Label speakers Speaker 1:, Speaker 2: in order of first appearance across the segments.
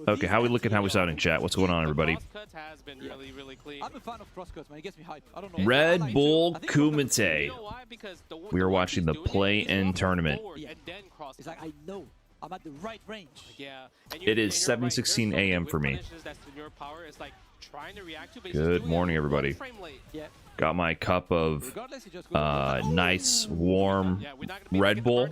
Speaker 1: Okay, how we looking? How we sounding, chat? What's going on, everybody? Red Bull Kumite. We are watching the play-in tournament. It is 7:16 a.m. for me. Good morning, everybody. Got my cup of nice, warm Red Bull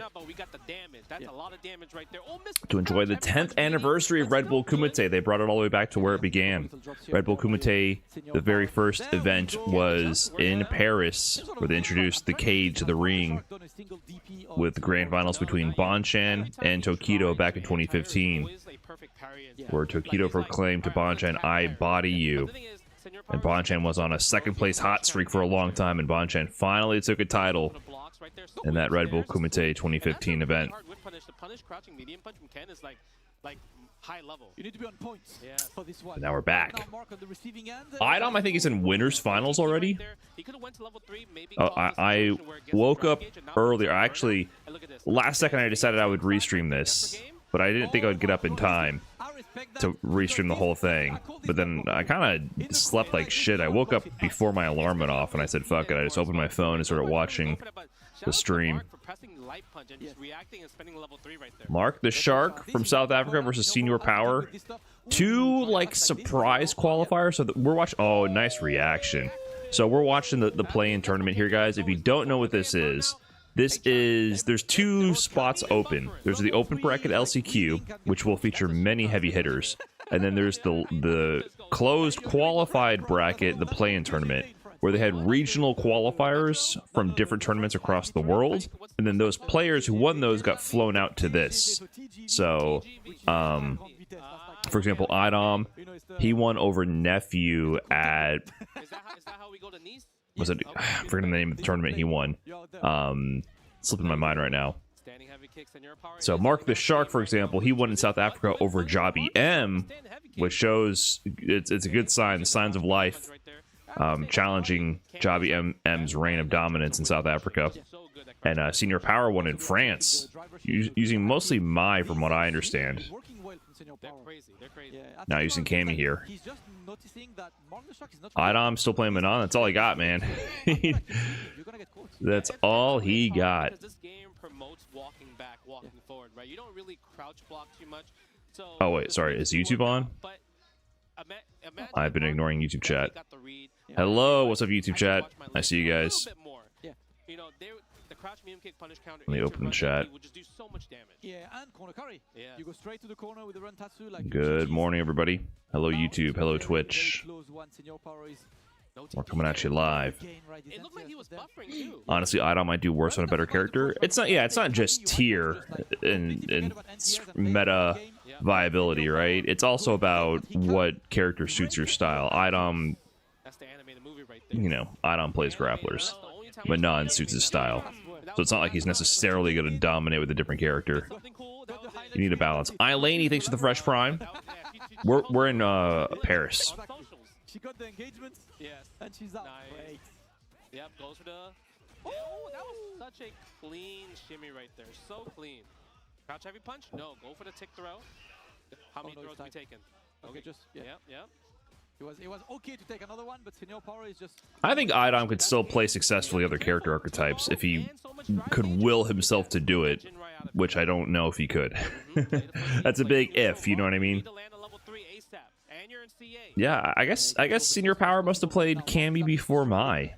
Speaker 1: to enjoy the 10th anniversary of Red Bull Kumite. They brought it all the way back to where it began. Red Bull Kumite, the very first event was in Paris, where they introduced the cage to the ring with the grand finals between Bonchan and Tokido back in 2015, where Tokido proclaimed to Bonchan, "I body you." And Bonchan was on a second-place hot streak for a long time, and Bonchan finally took a title in that Red Bull Kumite 2015 event. And now we're back. Idom, I think he's in winners finals already. I woke up earlier. Actually, last second I decided I would restream this, but I didn't think I would get up in time to restream the whole thing. But then I kind of slept like shit. I woke up before my alarm went off, and I said, fuck it. I just opened my phone and started watching the stream. Mark the Shark from South Africa versus Senior Power. Two, like, surprise qualifiers. So we're watching... Oh, nice reaction. So we're watching the play-in tournament here, guys. If you don't know what this is... There's two spots open. There's the open bracket LCQ, which will feature many heavy hitters. And then there's the closed qualified bracket, the play-in tournament, where they had regional qualifiers from different tournaments across the world. And then those players who won those got flown out to this. So, for example, Idom, he won over Nephew at... Was it? I'm forgetting the name of the tournament he won. Slipping my mind right now. So Mark the Shark, for example, he won in South Africa over Jobby M, which shows it's a good sign, the signs of life, challenging Jobby M's reign of dominance in South Africa. And Senior Power won in France, using mostly Mai, from what I understand. Now using Cammy here. Idom still playing Manon. That's all he got, man. That's all he got. Oh wait, sorry. Is YouTube on? I've been ignoring YouTube chat. Hello, what's up, YouTube chat? I see you guys. Let me open the chat. Good morning, everybody. Hello, YouTube. Hello, Twitch. We're coming at you live. Honestly, Idom might do worse on a better character. It's not. Yeah, it's not just tier and meta viability, right? It's also about what character suits your style. Idom, you know, Idom plays grapplers. Manon suits his style. So it's not like he's necessarily going to dominate with a different character. You need a balance. Eileen, thanks for the fresh prime. We're in Paris.
Speaker 2: She got the engagement. Yes. And she's up. Nice. Yep, goes for the... Oh, that was such a clean shimmy right there. So clean. Crouch heavy punch? No, go for the tick throw. How many throws have we taken? Okay, just... Yeah. Yep. It was okay to take another one, but Senior Power is just...
Speaker 1: I think Idom could still play successfully other character archetypes if he could will himself to do it, which I don't know if he could. That's a big if, you know what I mean? Yeah, I guess Senior Power must have played Cammy before Mai.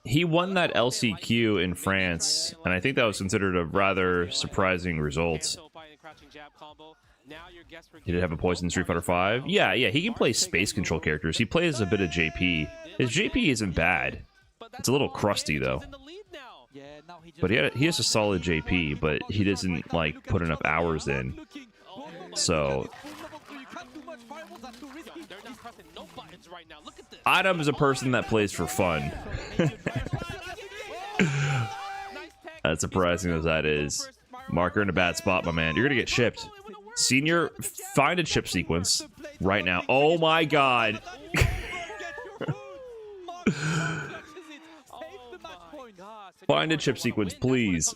Speaker 1: He won that LCQ in France, and I think that was considered a rather surprising result. He did have a poison in Street Fighter V. Yeah, he can play space control characters. He plays a bit of JP. His JP isn't bad. It's a little crusty though. But he has a solid JP, but he doesn't like put enough hours in. So Idom is a person that plays for fun. As surprising as that is. Marker in a bad spot, my man. You're gonna get shipped. Senior, find a chip sequence right now. Oh my god. Find a chip sequence, please.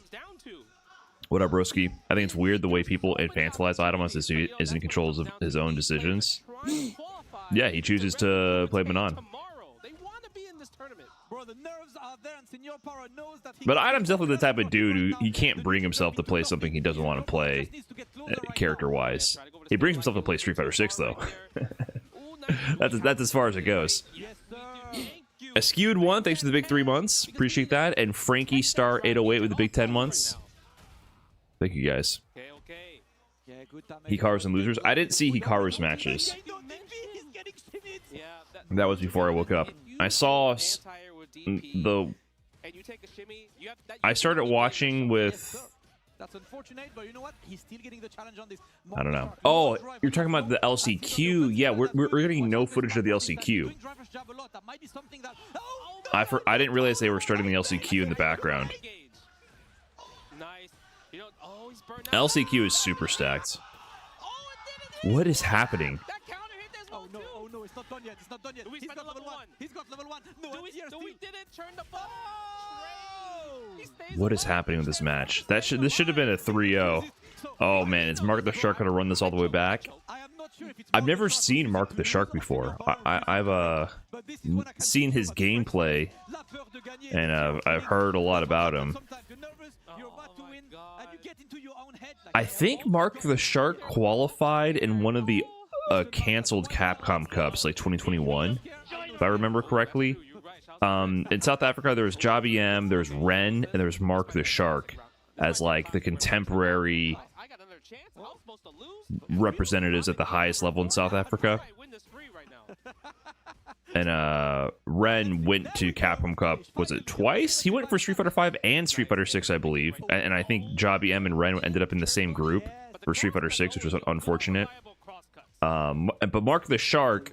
Speaker 1: What up, Broski? I think it's weird the way people infantilize Adamas as he is in control of his own decisions. Yeah, he chooses to play Manon. But Adam's definitely the type of dude who he can't bring himself to play something he doesn't want to play character-wise. He brings himself to play Street Fighter 6 though. That's as far as it goes. A skewed one, thanks for the big 3 months. Appreciate that. And Frankie Star 808 with the big 10 months. Thank you guys. Hikaru's and losers. I didn't see Hikaru's matches. That was before I woke up. I saw the. I started watching with.
Speaker 3: That's unfortunate, but you know what? He's still getting the challenge on this.
Speaker 1: I don't know. Oh, you're talking about the LCQ? Yeah, we're getting no footage of the LCQ. I didn't realize they were starting the LCQ in the background. LCQ is super stacked. What is happening?
Speaker 3: Oh no, it's not done yet. It's not done yet. He's got level 1. He's got level 1. No, we didn't turn the ball.
Speaker 1: What is happening with this match? This should have been a 3-0. Oh man, is Mark the Shark gonna run this all the way back? I've never seen Mark the Shark before. I've seen his gameplay, and I've heard a lot about him. I think Mark the Shark qualified in one of the canceled Capcom Cups, like 2021, if I remember correctly. In South Africa, there's Jobby M, there's Ren, and there's Mark the Shark as like the contemporary representatives at the highest level in South Africa. And Ren went to Capcom Cup, was it twice? He went for Street Fighter 5 and Street Fighter 6, I believe. And I think Jobby M and Ren ended up in the same group for Street Fighter 6, which was unfortunate. But Mark the Shark,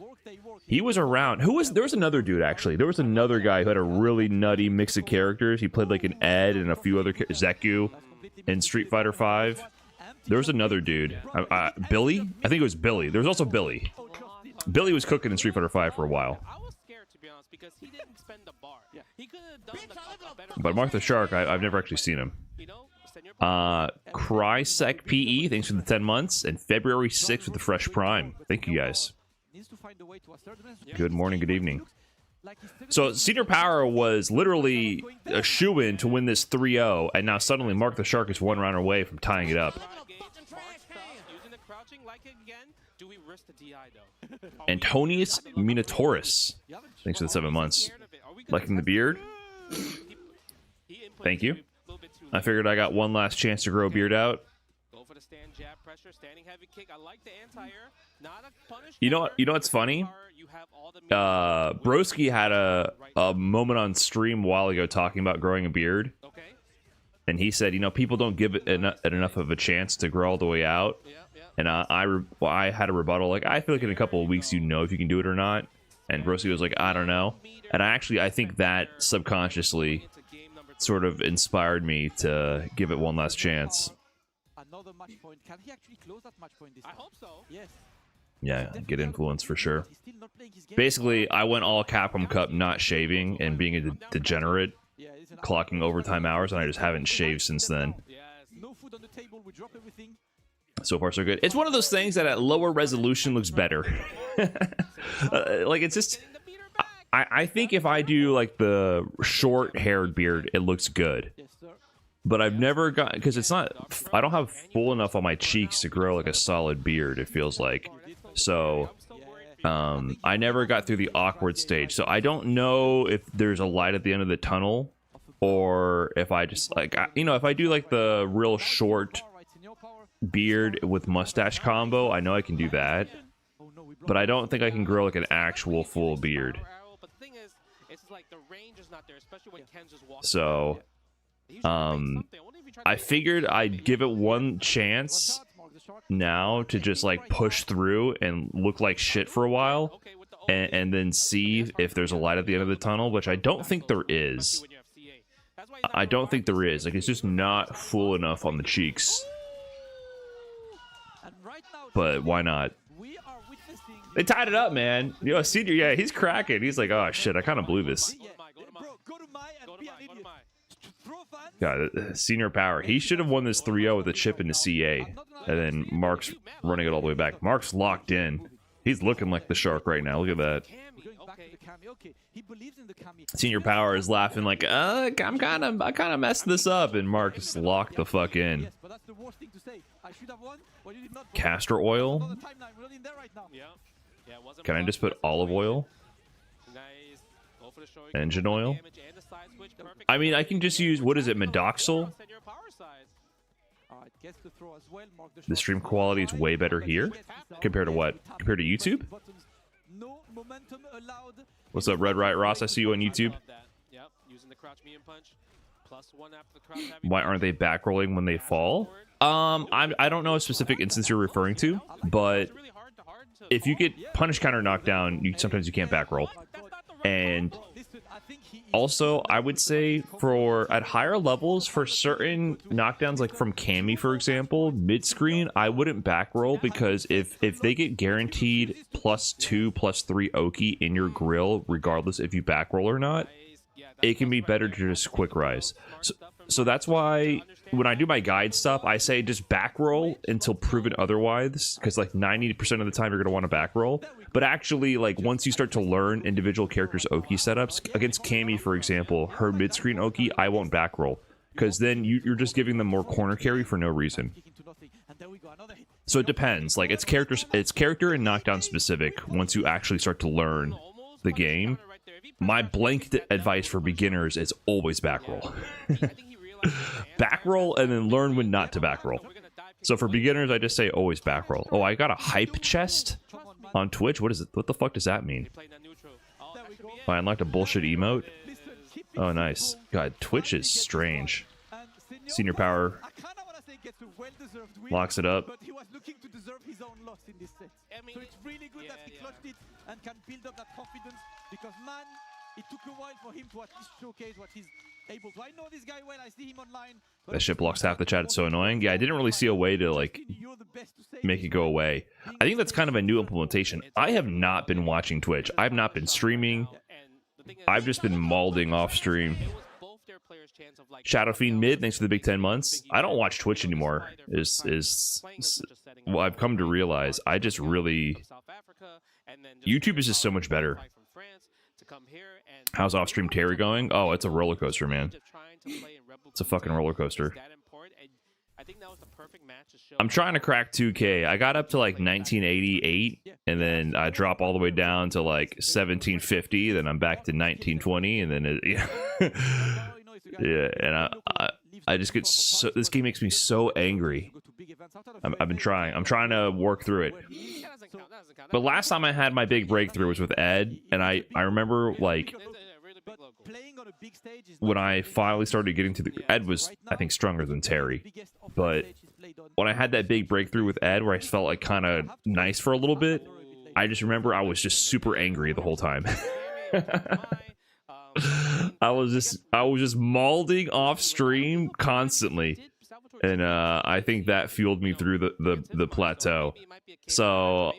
Speaker 1: he was around. There was another dude, actually. There was another guy who had a really nutty mix of characters. He played like an Ed and a few other Zeku in Street Fighter 5. There was another dude. Billy? I think it was Billy. There was also Billy. Billy was cooking in Street Fighter 5 for a while.
Speaker 2: I was scared, to be honest, because he didn't spend the bar. He could have done a better.
Speaker 1: But Mark the Shark, I've never actually seen him. Crysec PE, thanks for the 10 months. And February 6th with the Fresh Prime. Thank you guys. Good morning, good evening. So Senior Power was literally a shoo-in to win this 3-0, and now suddenly Mark the Shark is 1 round away from tying it up. Antonius Minotaurus, thanks for the 7 months. Liking the beard? Thank you. I figured I got one last chance to grow a beard out. You know what's funny? Broski had a moment on stream a while ago talking about growing a beard. And he said, people don't give it enough of a chance to grow all the way out. And I had a rebuttal, like, I feel like in a couple of weeks if you can do it or not. And Broski was like, I don't know. And I think that subconsciously sort of inspired me to give it one last chance.
Speaker 3: Another match point. Can he actually close that match point this time? I hope so. Yes.
Speaker 1: Yeah, get influence for sure. Basically, I went all Capcom Cup not shaving and being a degenerate, clocking overtime hours, and I just haven't shaved since then.
Speaker 3: No food on the table, we drop everything.
Speaker 1: So far, so good. It's one of those things that at lower resolution looks better. Like, it's just... I think if I do, like, the short-haired beard, it looks good. But I've never got... Because it's not... I don't have full enough on my cheeks to grow, like, a solid beard, it feels like. So... I never got through the awkward stage. So I don't know if there's a light at the end of the tunnel. Or if I just, like... if I do, like, the real short beard with mustache combo, I know I can do that. But I don't think I can grow, like, an actual full beard. So, I figured I'd give it one chance now to just, like, push through and look like shit for a while, and then see if there's a light at the end of the tunnel, which I don't think there is. I don't think there is. Like, it's just not full enough on the cheeks. But why not? They tied it up, man. Senior, yeah, he's cracking. He's like, oh shit, I kind of blew this. God, Senior Power. He should have won this 3-0 with a chip into CA. And then Mark's running it all the way back. Mark's locked in. He's looking like the shark right now. Look at that. Senior Power is laughing like, I kind of messed this up. And Mark is locked the fuck in. Castor oil? Can I just put olive oil? Engine oil? I mean, I can just use, what is it, Medoxil? The stream quality is way better here. Compared to what? Compared to YouTube? What's up, Red Right Ross? I see you on YouTube. Why aren't they back rolling when they fall? I don't know a specific instance you're referring to, but if you get punish counter knocked down, sometimes you can't back roll. And also, I would say for at higher levels, for certain knockdowns, like from Cammy, for example, mid-screen, I wouldn't back roll because if they get guaranteed +2, +3 Oki in your grill, regardless if you back roll or not, it can be better to just quick rise. So that's why when I do my guide stuff, I say just back roll until proven otherwise, because like 90% of the time you're going to want to back roll. But actually, like once you start to learn individual characters' Oki setups, against Cammy, for example, her mid-screen Oki, I won't back roll, because then you're just giving them more corner carry for no reason. So it depends. Like it's character and knockdown specific. Once you actually start to learn the game, my blanket advice for beginners is always back roll. Back roll and then learn when not to back roll. So for beginners, I just say always back roll. Oh, I got a hype chest on Twitch. What is it? What the fuck does that mean? Oh, I unlocked a bullshit emote. Oh, nice. God, Twitch is strange. Senior Power locks it up.
Speaker 3: But he was looking to deserve his own loss in this set. So it's really good that he clutched it and can build up that confidence, because man, it took a while for him to at least showcase what he's able to. I know this guy well, I see him online.
Speaker 1: That shit blocks half the chat. It's so annoying. Yeah, I didn't really see a way to like make it go away. I think that's kind of a new implementation. I have not been watching Twitch. I've not been streaming. I've just been mauling off stream. Shadow Fiend mid, thanks for the big 10 months. I don't watch Twitch anymore. Well, I've come to realize I just really YouTube is just so much better. How's off stream Terry going? Oh, it's a roller coaster, man. It's a fucking roller coaster. I'm trying to crack 2K. I got up to like 1988, and then I drop all the way down to like 1750. Then I'm back to 1920, and then yeah, and I just get so, this game makes me so angry. I've been trying. I'm trying to work through it. But last time I had my big breakthrough was with Ed, and I remember like when I finally started getting to the Ed was I think stronger than Terry, but when I had that big breakthrough with Ed where I felt like kind of nice for a little bit, I just remember I was just super angry the whole time. I was just mauling off stream constantly, and I think that fueled me through the plateau. So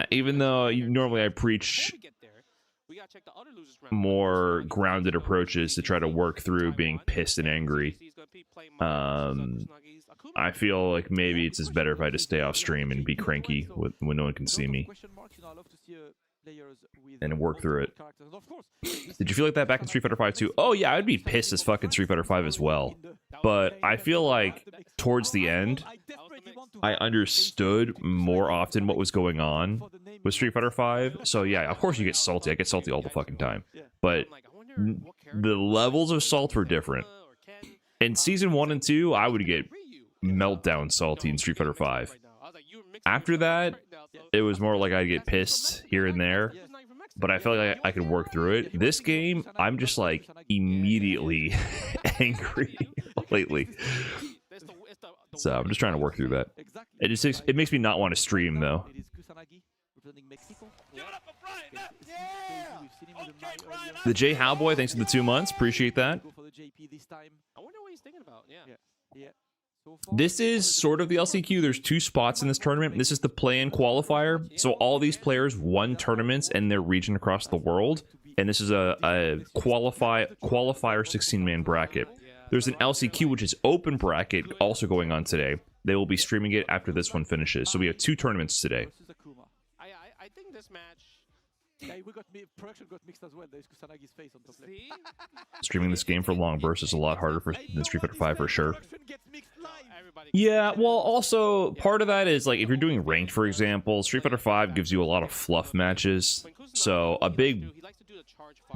Speaker 1: even though normally I preach more grounded approaches to try to work through being pissed and angry, I feel like maybe it's just better if I just stay off stream and be cranky when no one can see me and work through it. Did you feel like that back in Street Fighter 5 too? Oh yeah, I'd be pissed as fucking Street Fighter 5 as well. But I feel like towards the end, I understood more often what was going on with Street Fighter 5. So yeah, of course you get salty. I get salty all the fucking time. But the levels of salt were different. In Season 1 and 2, I would get meltdown salty in Street Fighter 5. After that, it was more like I'd get pissed here and there. But I felt like I could work through it. This game, I'm just like immediately angry lately. So I'm just trying to work through that. It makes me not want to stream though. The J Howboy, thanks for the 2 months. Appreciate that.
Speaker 2: I wonder what he's thinking about. Yeah.
Speaker 1: This is sort of the LCQ. There's 2 spots in this tournament. This is the play-in qualifier. So all these players won tournaments in their region across the world. And this is a qualifier 16-man bracket. There's an LCQ, which is open bracket, also going on today. They will be streaming it after this one finishes. So we have 2 tournaments today.
Speaker 2: I think this match.
Speaker 3: Yeah, production got mixed as well. There's Kusanagi's face on top left.
Speaker 2: See?
Speaker 1: Streaming this game for long bursts is a lot harder than Street Fighter 5 for sure.
Speaker 3: Production gets mixed live.
Speaker 1: Yeah, well, also, part of that is, like, if you're doing ranked, for example, Street Fighter 5 gives you a lot of fluff matches. So, a big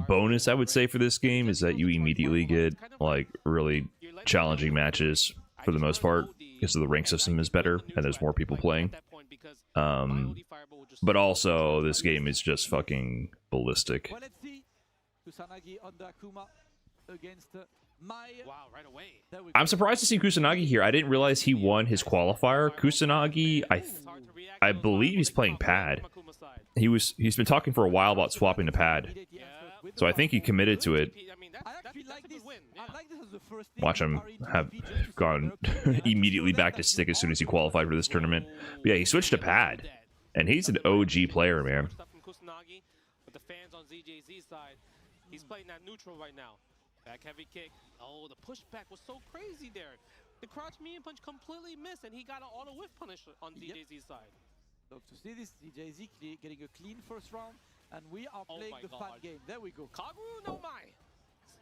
Speaker 1: bonus, I would say, for this game is that you immediately get, like, really challenging matches for the most part, because the rank system is better, and there's more people playing. But also, this game is just fucking ballistic.
Speaker 3: Well, let's see. Kusanagi on the Akuma against Mai.
Speaker 2: Wow, right away.
Speaker 1: I'm surprised to see Kusanagi here. I didn't realize he won his qualifier. Kusanagi, I believe he's playing pad. He's been talking for a while about swapping to pad. So I think he committed to it. Watch him have gone immediately back to stick as soon as he qualified for this tournament. But yeah, he switched to pad. And he's an OG player, man.
Speaker 2: But the fans on ZJZ's side, he's playing that neutral right now. Back heavy kick. Oh, the pushback was so crazy there. The crouch medium punch completely missed, and he got an auto whiff punish on ZJZ's side.
Speaker 3: So to see this, ZJZ getting a clean first round, and we are playing the fun game. There we go.
Speaker 2: Kaguru no Mai.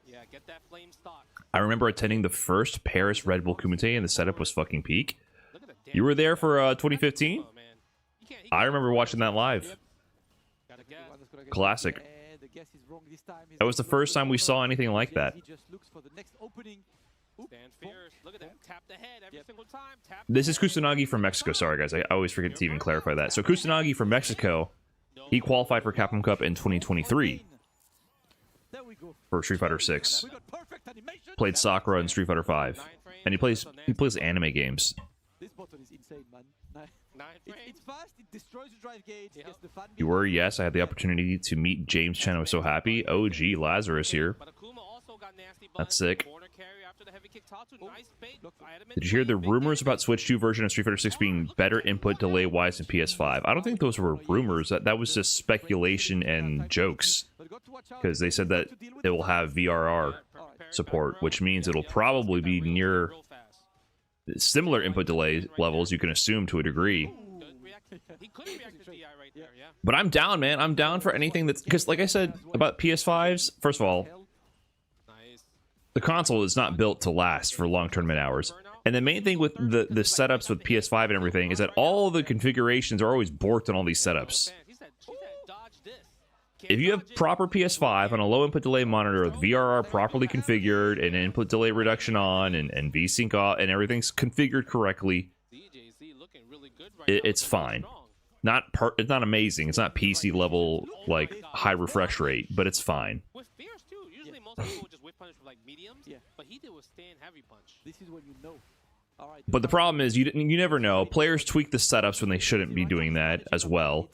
Speaker 2: Yeah, get that flame stock.
Speaker 1: I remember attending the first Paris Redbull Kumite, and the setup was fucking peak. You were there for 2015? I remember watching that live. Classic. That was the first time we saw anything like that. This is Kusanagi from Mexico. Sorry, guys. I always forget to even clarify that. So Kusanagi from Mexico, he qualified for Capcom Cup in 2023 for Street Fighter 6. Played Sakura in Street Fighter 5. And he plays anime games.
Speaker 3: This button is insane, man. It's fast, it destroys the drive gauge, gets the fan.
Speaker 1: You were, yes, I had the opportunity to meet James Chen. I was so happy. OG Lazarus here. That's sick. Did you hear the rumors about Switch 2 version of Street Fighter 6 being better input delay wise than PS5? I don't think those were rumors. That was just speculation and jokes. Because they said that it will have VRR support, which means it'll probably be near similar input delay levels, you can assume, to a degree. But I'm down, man. I'm down for anything that's... Because, like I said about PS5s, first of all, the console is not built to last for long tournament hours. And the main thing with the setups with PS5 and everything is that all the configurations are always borked on all these setups. If you have proper PS5 on a low input delay monitor with VRR properly configured and input delay reduction on and VSync off and everything's configured correctly, it's fine. It's not amazing. It's not PC level, like, high refresh rate, but it's fine.
Speaker 2: With Fierce too, usually most people would just whip punch with like mediums, but he did with stand heavy punch.
Speaker 3: This is when you know.
Speaker 1: But the problem is you never know. Players tweak the setups when they shouldn't be doing that as well.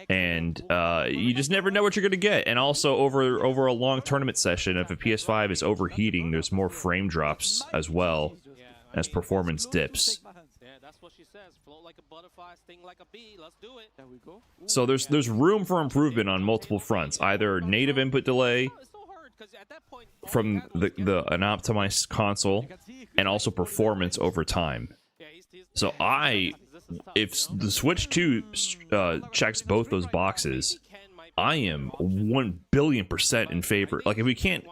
Speaker 1: And you just never know what you're going to get. And also, over a long tournament session, if a PS5 is overheating, there's more frame drops as well as performance dips.
Speaker 2: Yeah, that's what she says. Float like a butterfly, sting like a bee. Let's do it.
Speaker 3: There we go.
Speaker 1: So there's room for improvement on multiple fronts. Either native input delay from the an optimized console, and also performance over time. So if the Switch 2 checks both those boxes, I am 1 billion% in favor. Like, if we can't,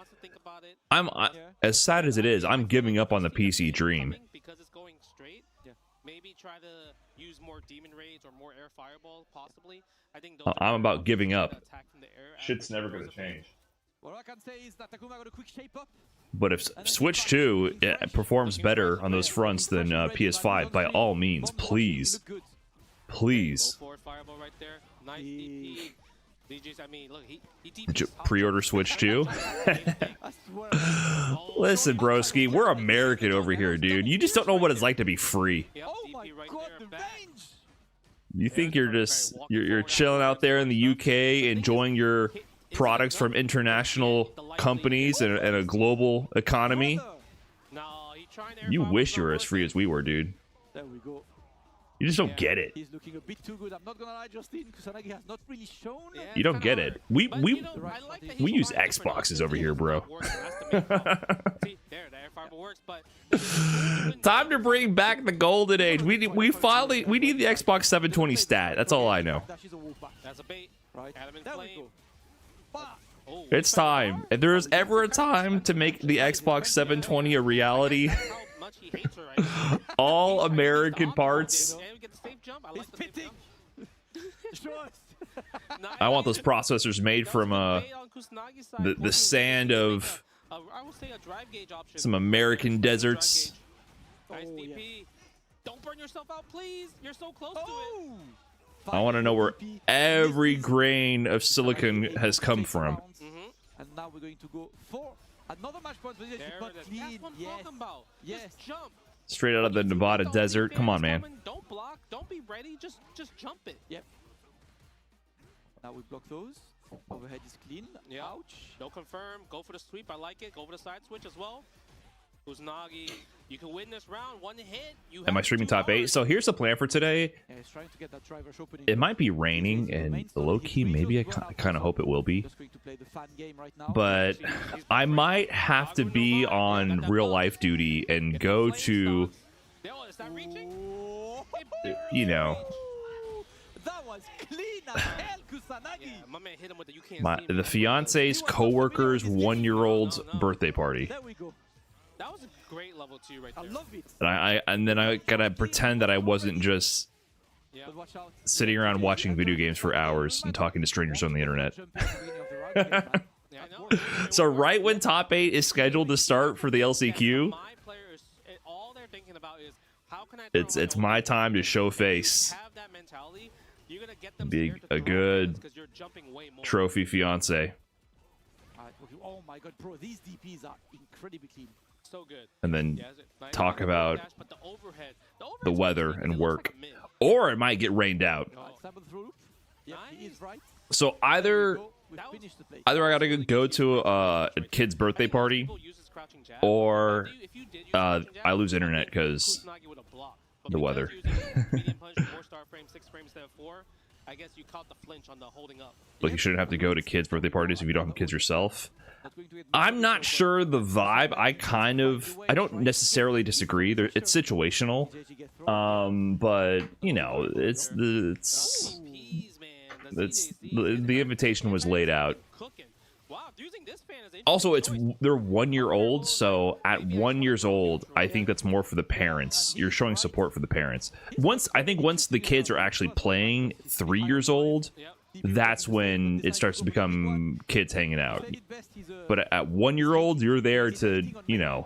Speaker 1: as sad as it is, I'm giving up on the PC dream.
Speaker 2: Because it's going straight. Maybe try to use more demon raids or more air fireball, possibly. I think
Speaker 1: I'm about giving up. Shit's nenever gonna change.
Speaker 3: What I can say is that Takuma got a quick shape up.
Speaker 1: But if Switch 2 performs better on those fronts than PS5, by all means, please. Please. Did you pre-order Switch 2? Listen, broski, we're American over here, dude. You just don't know what it's like to be free.
Speaker 3: Oh my god, the range!
Speaker 1: You think you're chilling out there in the UK, enjoying your products from international companies and a global economy? You wish you were as free as we were, dude.
Speaker 3: There we go.
Speaker 1: You just don't get it.
Speaker 3: He's looking a bit too good. I'm not gonna lie, Justin. Kusanagi has not really shown.
Speaker 2: Yeah,
Speaker 1: You don't get it. We
Speaker 2: I like that
Speaker 1: we
Speaker 2: he's
Speaker 1: use
Speaker 2: trying different
Speaker 1: Xboxes
Speaker 2: options.
Speaker 1: over here, bro.
Speaker 2: See, there, the air fiber works, but
Speaker 1: Time to bring back the golden age. We need the Xbox 720 stat. That's all I know.
Speaker 2: that's a bait.
Speaker 3: Right.
Speaker 2: Adam in
Speaker 3: There we
Speaker 2: flame.
Speaker 3: go. Bah!
Speaker 2: Oh,
Speaker 1: It's time. If there is ever a time to make the Xbox 720 a reality,
Speaker 2: how much he hates her right now.
Speaker 1: all
Speaker 2: He's
Speaker 1: American
Speaker 2: like,
Speaker 1: parts.
Speaker 2: and we get the safe jump. I
Speaker 3: He's
Speaker 2: like the safe
Speaker 3: pitting.
Speaker 2: jump.
Speaker 3: Show us.
Speaker 2: Nice.
Speaker 1: I want those processors made
Speaker 2: That was
Speaker 1: from
Speaker 2: the bait on Kusanagi's side.
Speaker 1: the
Speaker 2: Pushing
Speaker 1: sand
Speaker 2: to make
Speaker 1: of
Speaker 2: I would say a drive gauge option.
Speaker 1: some American
Speaker 2: Drive
Speaker 1: deserts.
Speaker 2: gauge. Nice
Speaker 3: Oh, yeah.
Speaker 2: DP. Don't burn yourself out, please. You're so close to it.
Speaker 3: Oh!
Speaker 1: I want to know where every grain of silicon has come from.
Speaker 3: And now we're going to go for another match point for this,
Speaker 2: There
Speaker 3: but
Speaker 2: it is.
Speaker 3: clean.
Speaker 2: That's what I'm
Speaker 3: Yes.
Speaker 2: talking about.
Speaker 3: Yes.
Speaker 2: Just jump.
Speaker 1: Straight out of the Nevada
Speaker 2: Don't
Speaker 1: desert.
Speaker 2: be
Speaker 1: Come on, man.
Speaker 2: coming. Don't block. Don't be ready. Just jump it.
Speaker 3: Yep. Now we block those. Overhead is clean.
Speaker 2: Yeah.
Speaker 3: Ouch.
Speaker 2: No confirm. Go for the sweep. I like it. Go for the side switch as well. Kusanagi, you can win this round. One hit. You
Speaker 1: Am I
Speaker 2: have
Speaker 1: streaming
Speaker 2: 2
Speaker 1: top 8?
Speaker 2: hours.
Speaker 1: So here's the plan for today.
Speaker 3: Yeah, he's trying to get that driver opening.
Speaker 1: It might be raining, and low-key, maybe I kind of hope it will be.
Speaker 3: Just going to play the fan game right now.
Speaker 1: But I might have to be on real-life duty and go to,
Speaker 2: Yo, is that reaching?
Speaker 3: Oh,
Speaker 1: you know,
Speaker 3: that was clean as hell, Kusanagi.
Speaker 2: Yeah, my man hit him with the you can't see me.
Speaker 1: the fiance's coworker's 1-year-old's birthday party.
Speaker 3: There we go.
Speaker 2: That was a great level 2 right
Speaker 3: I
Speaker 2: there.
Speaker 3: love it.
Speaker 1: And then I gotta pretend that I wasn't just
Speaker 2: Yeah.
Speaker 3: But watch out.
Speaker 1: sitting around watching video games for hours and talking to strangers on the internet.
Speaker 3: Jump in the beginning of the round game, man.
Speaker 2: Yeah, I know.
Speaker 1: So right when top 8 is scheduled to start for the LCQ,
Speaker 2: My players, all they're thinking about is how can I
Speaker 1: it's my time to show face.
Speaker 2: have that mentality. You're gonna get them
Speaker 1: Be
Speaker 2: scared to
Speaker 1: a
Speaker 2: throw
Speaker 1: good
Speaker 2: hands 'cause you're jumping way more.
Speaker 1: Trophy fiance.
Speaker 3: Alright, okay. Oh my god, bro, these DPs are incredibly clean.
Speaker 2: So good.
Speaker 1: And then
Speaker 2: Yeah, nice.
Speaker 1: talk about
Speaker 2: Dash, but the overhead. The
Speaker 1: the
Speaker 2: overhead's
Speaker 1: weather
Speaker 2: clean,
Speaker 1: and
Speaker 2: it looks
Speaker 1: work.
Speaker 2: like a mid.
Speaker 1: Or it might get rained out.
Speaker 3: Alright, stumble through. Yeah, he is right.
Speaker 1: So
Speaker 3: There we
Speaker 1: either
Speaker 3: go. We've finished the play.
Speaker 1: I gotta go to a kid's birthday party, or I lose internet because the weather.
Speaker 2: I guess you caught the flinch on the holding up.
Speaker 1: Like, you shouldn't have to go to kids' birthday parties if you don't have kids yourself.
Speaker 3: That's going to get
Speaker 1: I'm not sure the vibe. I don't necessarily disagree. It's situational.
Speaker 3: JG get thrown.
Speaker 1: But you know, it's the invitation was laid out. Also, they're 1 year old, so at 1 year old, I think that's more for the parents. You're showing support for the parents. Once the kids are actually playing 3 years old, that's when it starts to become kids hanging out.
Speaker 3: Played it best, he's a-
Speaker 1: But at 1 year old, you're there to, you know,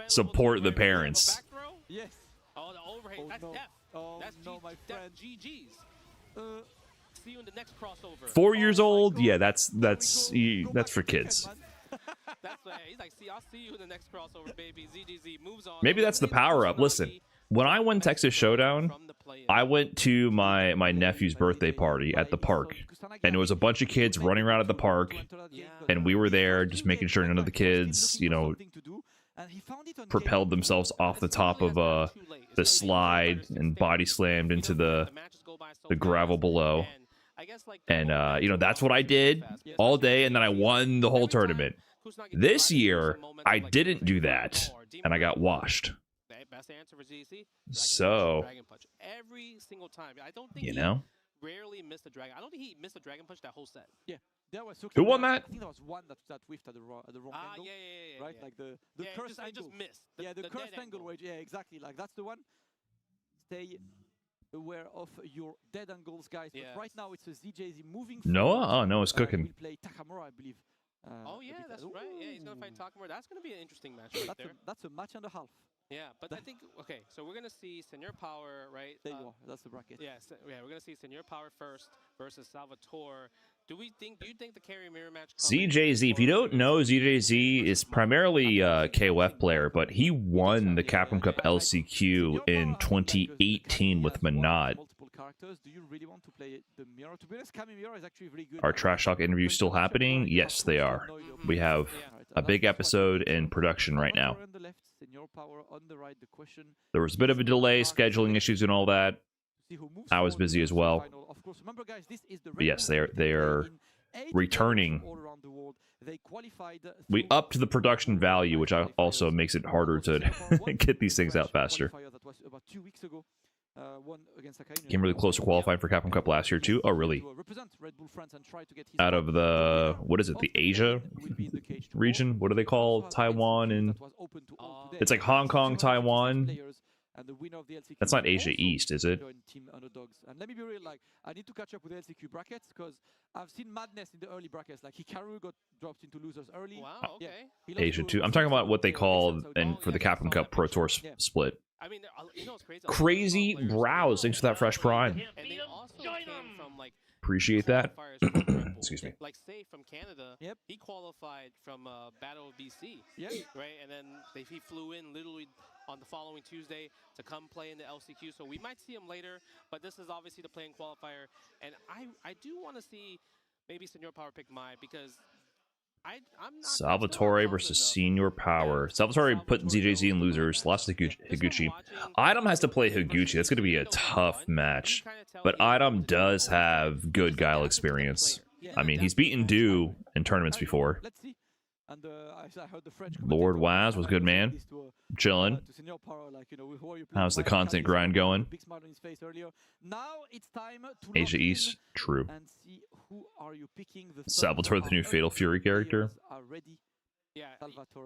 Speaker 1: support the parents.
Speaker 3: Yes.
Speaker 2: Oh, the overhead.
Speaker 3: Oh,
Speaker 2: That's
Speaker 3: no.
Speaker 2: death.
Speaker 3: Oh,
Speaker 2: That's
Speaker 3: no, my
Speaker 2: that's
Speaker 3: friend.
Speaker 2: GG's.
Speaker 3: Uh,
Speaker 2: See you in the next crossover.
Speaker 1: 4 years old, yeah, that's
Speaker 3: Go back
Speaker 1: for
Speaker 3: to
Speaker 1: kids.
Speaker 3: Ken, man.
Speaker 2: That's he's like, see, I'll see you in the next crossover, baby. ZGZ moves on.
Speaker 1: Maybe that's the power up. Listen, when I won Texas Showdown, I went to my nephew's birthday party at the park, and it was a bunch of kids running around at the park, and we were there just making sure none of the kids, you know, propelled themselves off the top of the slide and body slammed into the gravel below. And you know, that's what I did all day, and then I won the whole tournament. This year, I didn't do that, and I got washed.
Speaker 2: Best answer for ZC.
Speaker 1: So,
Speaker 2: Dragon Punch every single time. I don't think
Speaker 1: you
Speaker 2: he
Speaker 1: know,
Speaker 2: rarely missed a dragon. I don't think he missed a Dragon Punch that whole set.
Speaker 3: That was so
Speaker 1: Who
Speaker 3: clean.
Speaker 1: won that?
Speaker 3: I think there was one that whiffed at the wrong angle.
Speaker 2: Yeah.
Speaker 3: Right, like the
Speaker 2: yeah,
Speaker 3: cursed
Speaker 2: just,
Speaker 3: angle.
Speaker 2: just missed.
Speaker 3: The
Speaker 2: dead
Speaker 3: cursed angle, where yeah, exactly. Like that's the one. Stay aware of your dead angles, guys.
Speaker 2: Yes.
Speaker 3: But right now it's a ZJZ moving.
Speaker 1: Noah?
Speaker 3: forward.
Speaker 1: Oh, Noah's cooking.
Speaker 3: We'll play Takamura, I believe.
Speaker 2: Oh
Speaker 3: a
Speaker 2: yeah,
Speaker 3: bit-
Speaker 2: that's right. Yeah, he's gonna fight
Speaker 3: Ooh.
Speaker 2: Takamura. That's gonna be an interesting match right
Speaker 3: That's
Speaker 2: there.
Speaker 3: that's a match and a half.
Speaker 2: Yeah, but I think okay. So we're gonna see Senior Power, right?
Speaker 3: There you are. That's the bracket.
Speaker 2: Yeah, we're gonna see Senior Power first versus Salvatore. Do you think the carry mirror match?
Speaker 1: ZJZ, if you don't know, ZJZ is primarily a KOF player, but he won the Capcom Cup LCQ in 2018 with Manat.
Speaker 3: characters, do you really want to play the mirror? To be honest, Kami mirror is actually very good.
Speaker 1: Are Trash Talk interviews still happening? Yes, they are. We have a big episode in production right now. There was a bit of a delay, scheduling issues and all that. I was busy as well. But yes, they are returning. We upped the production value, which also makes it harder to get these things out faster. Came really close to qualifying for Capcom Cup last year too. Oh, really? Out of the, what is it, the Asia region? What do they call Taiwan? And it's like Hong Kong, Taiwan. That's not Asia East, is it?
Speaker 3: And let me be real, like, I need to catch up with the LCQ brackets because I've seen madness in the early brackets. Like Hikaru got dropped into losers early.
Speaker 2: Wow, okay.
Speaker 3: Yeah,
Speaker 1: Asia 2. I'm talking about what they call and for the Capcom Cup Pro Tour split.
Speaker 2: I mean, you know, it's crazy.
Speaker 1: Crazy browse. Thanks for that fresh prime.
Speaker 2: And they also came from like
Speaker 1: Appreciate that. Excuse me.
Speaker 2: Like say from Canada, he qualified from Battle of BC. Right, and then he flew in literally on the following Tuesday to come play in the LCQ. So we might see him later, but this is obviously the playing qualifier. And I do want to see maybe Senior Power pick Mai because I'm not
Speaker 1: Salvatore versus Senior Power. Salvatore put ZJZ in losers, lost to Higuchi. Idom has to play Higuchi. That's going to be a tough match. But Idom does have good Guile experience. I mean, he's beaten Do in tournaments before. Lord Waz was good, man. Chillin'. How's the content grind going? Asia East, true. Salvatore, the new Fatal Fury character?
Speaker 2: Yeah,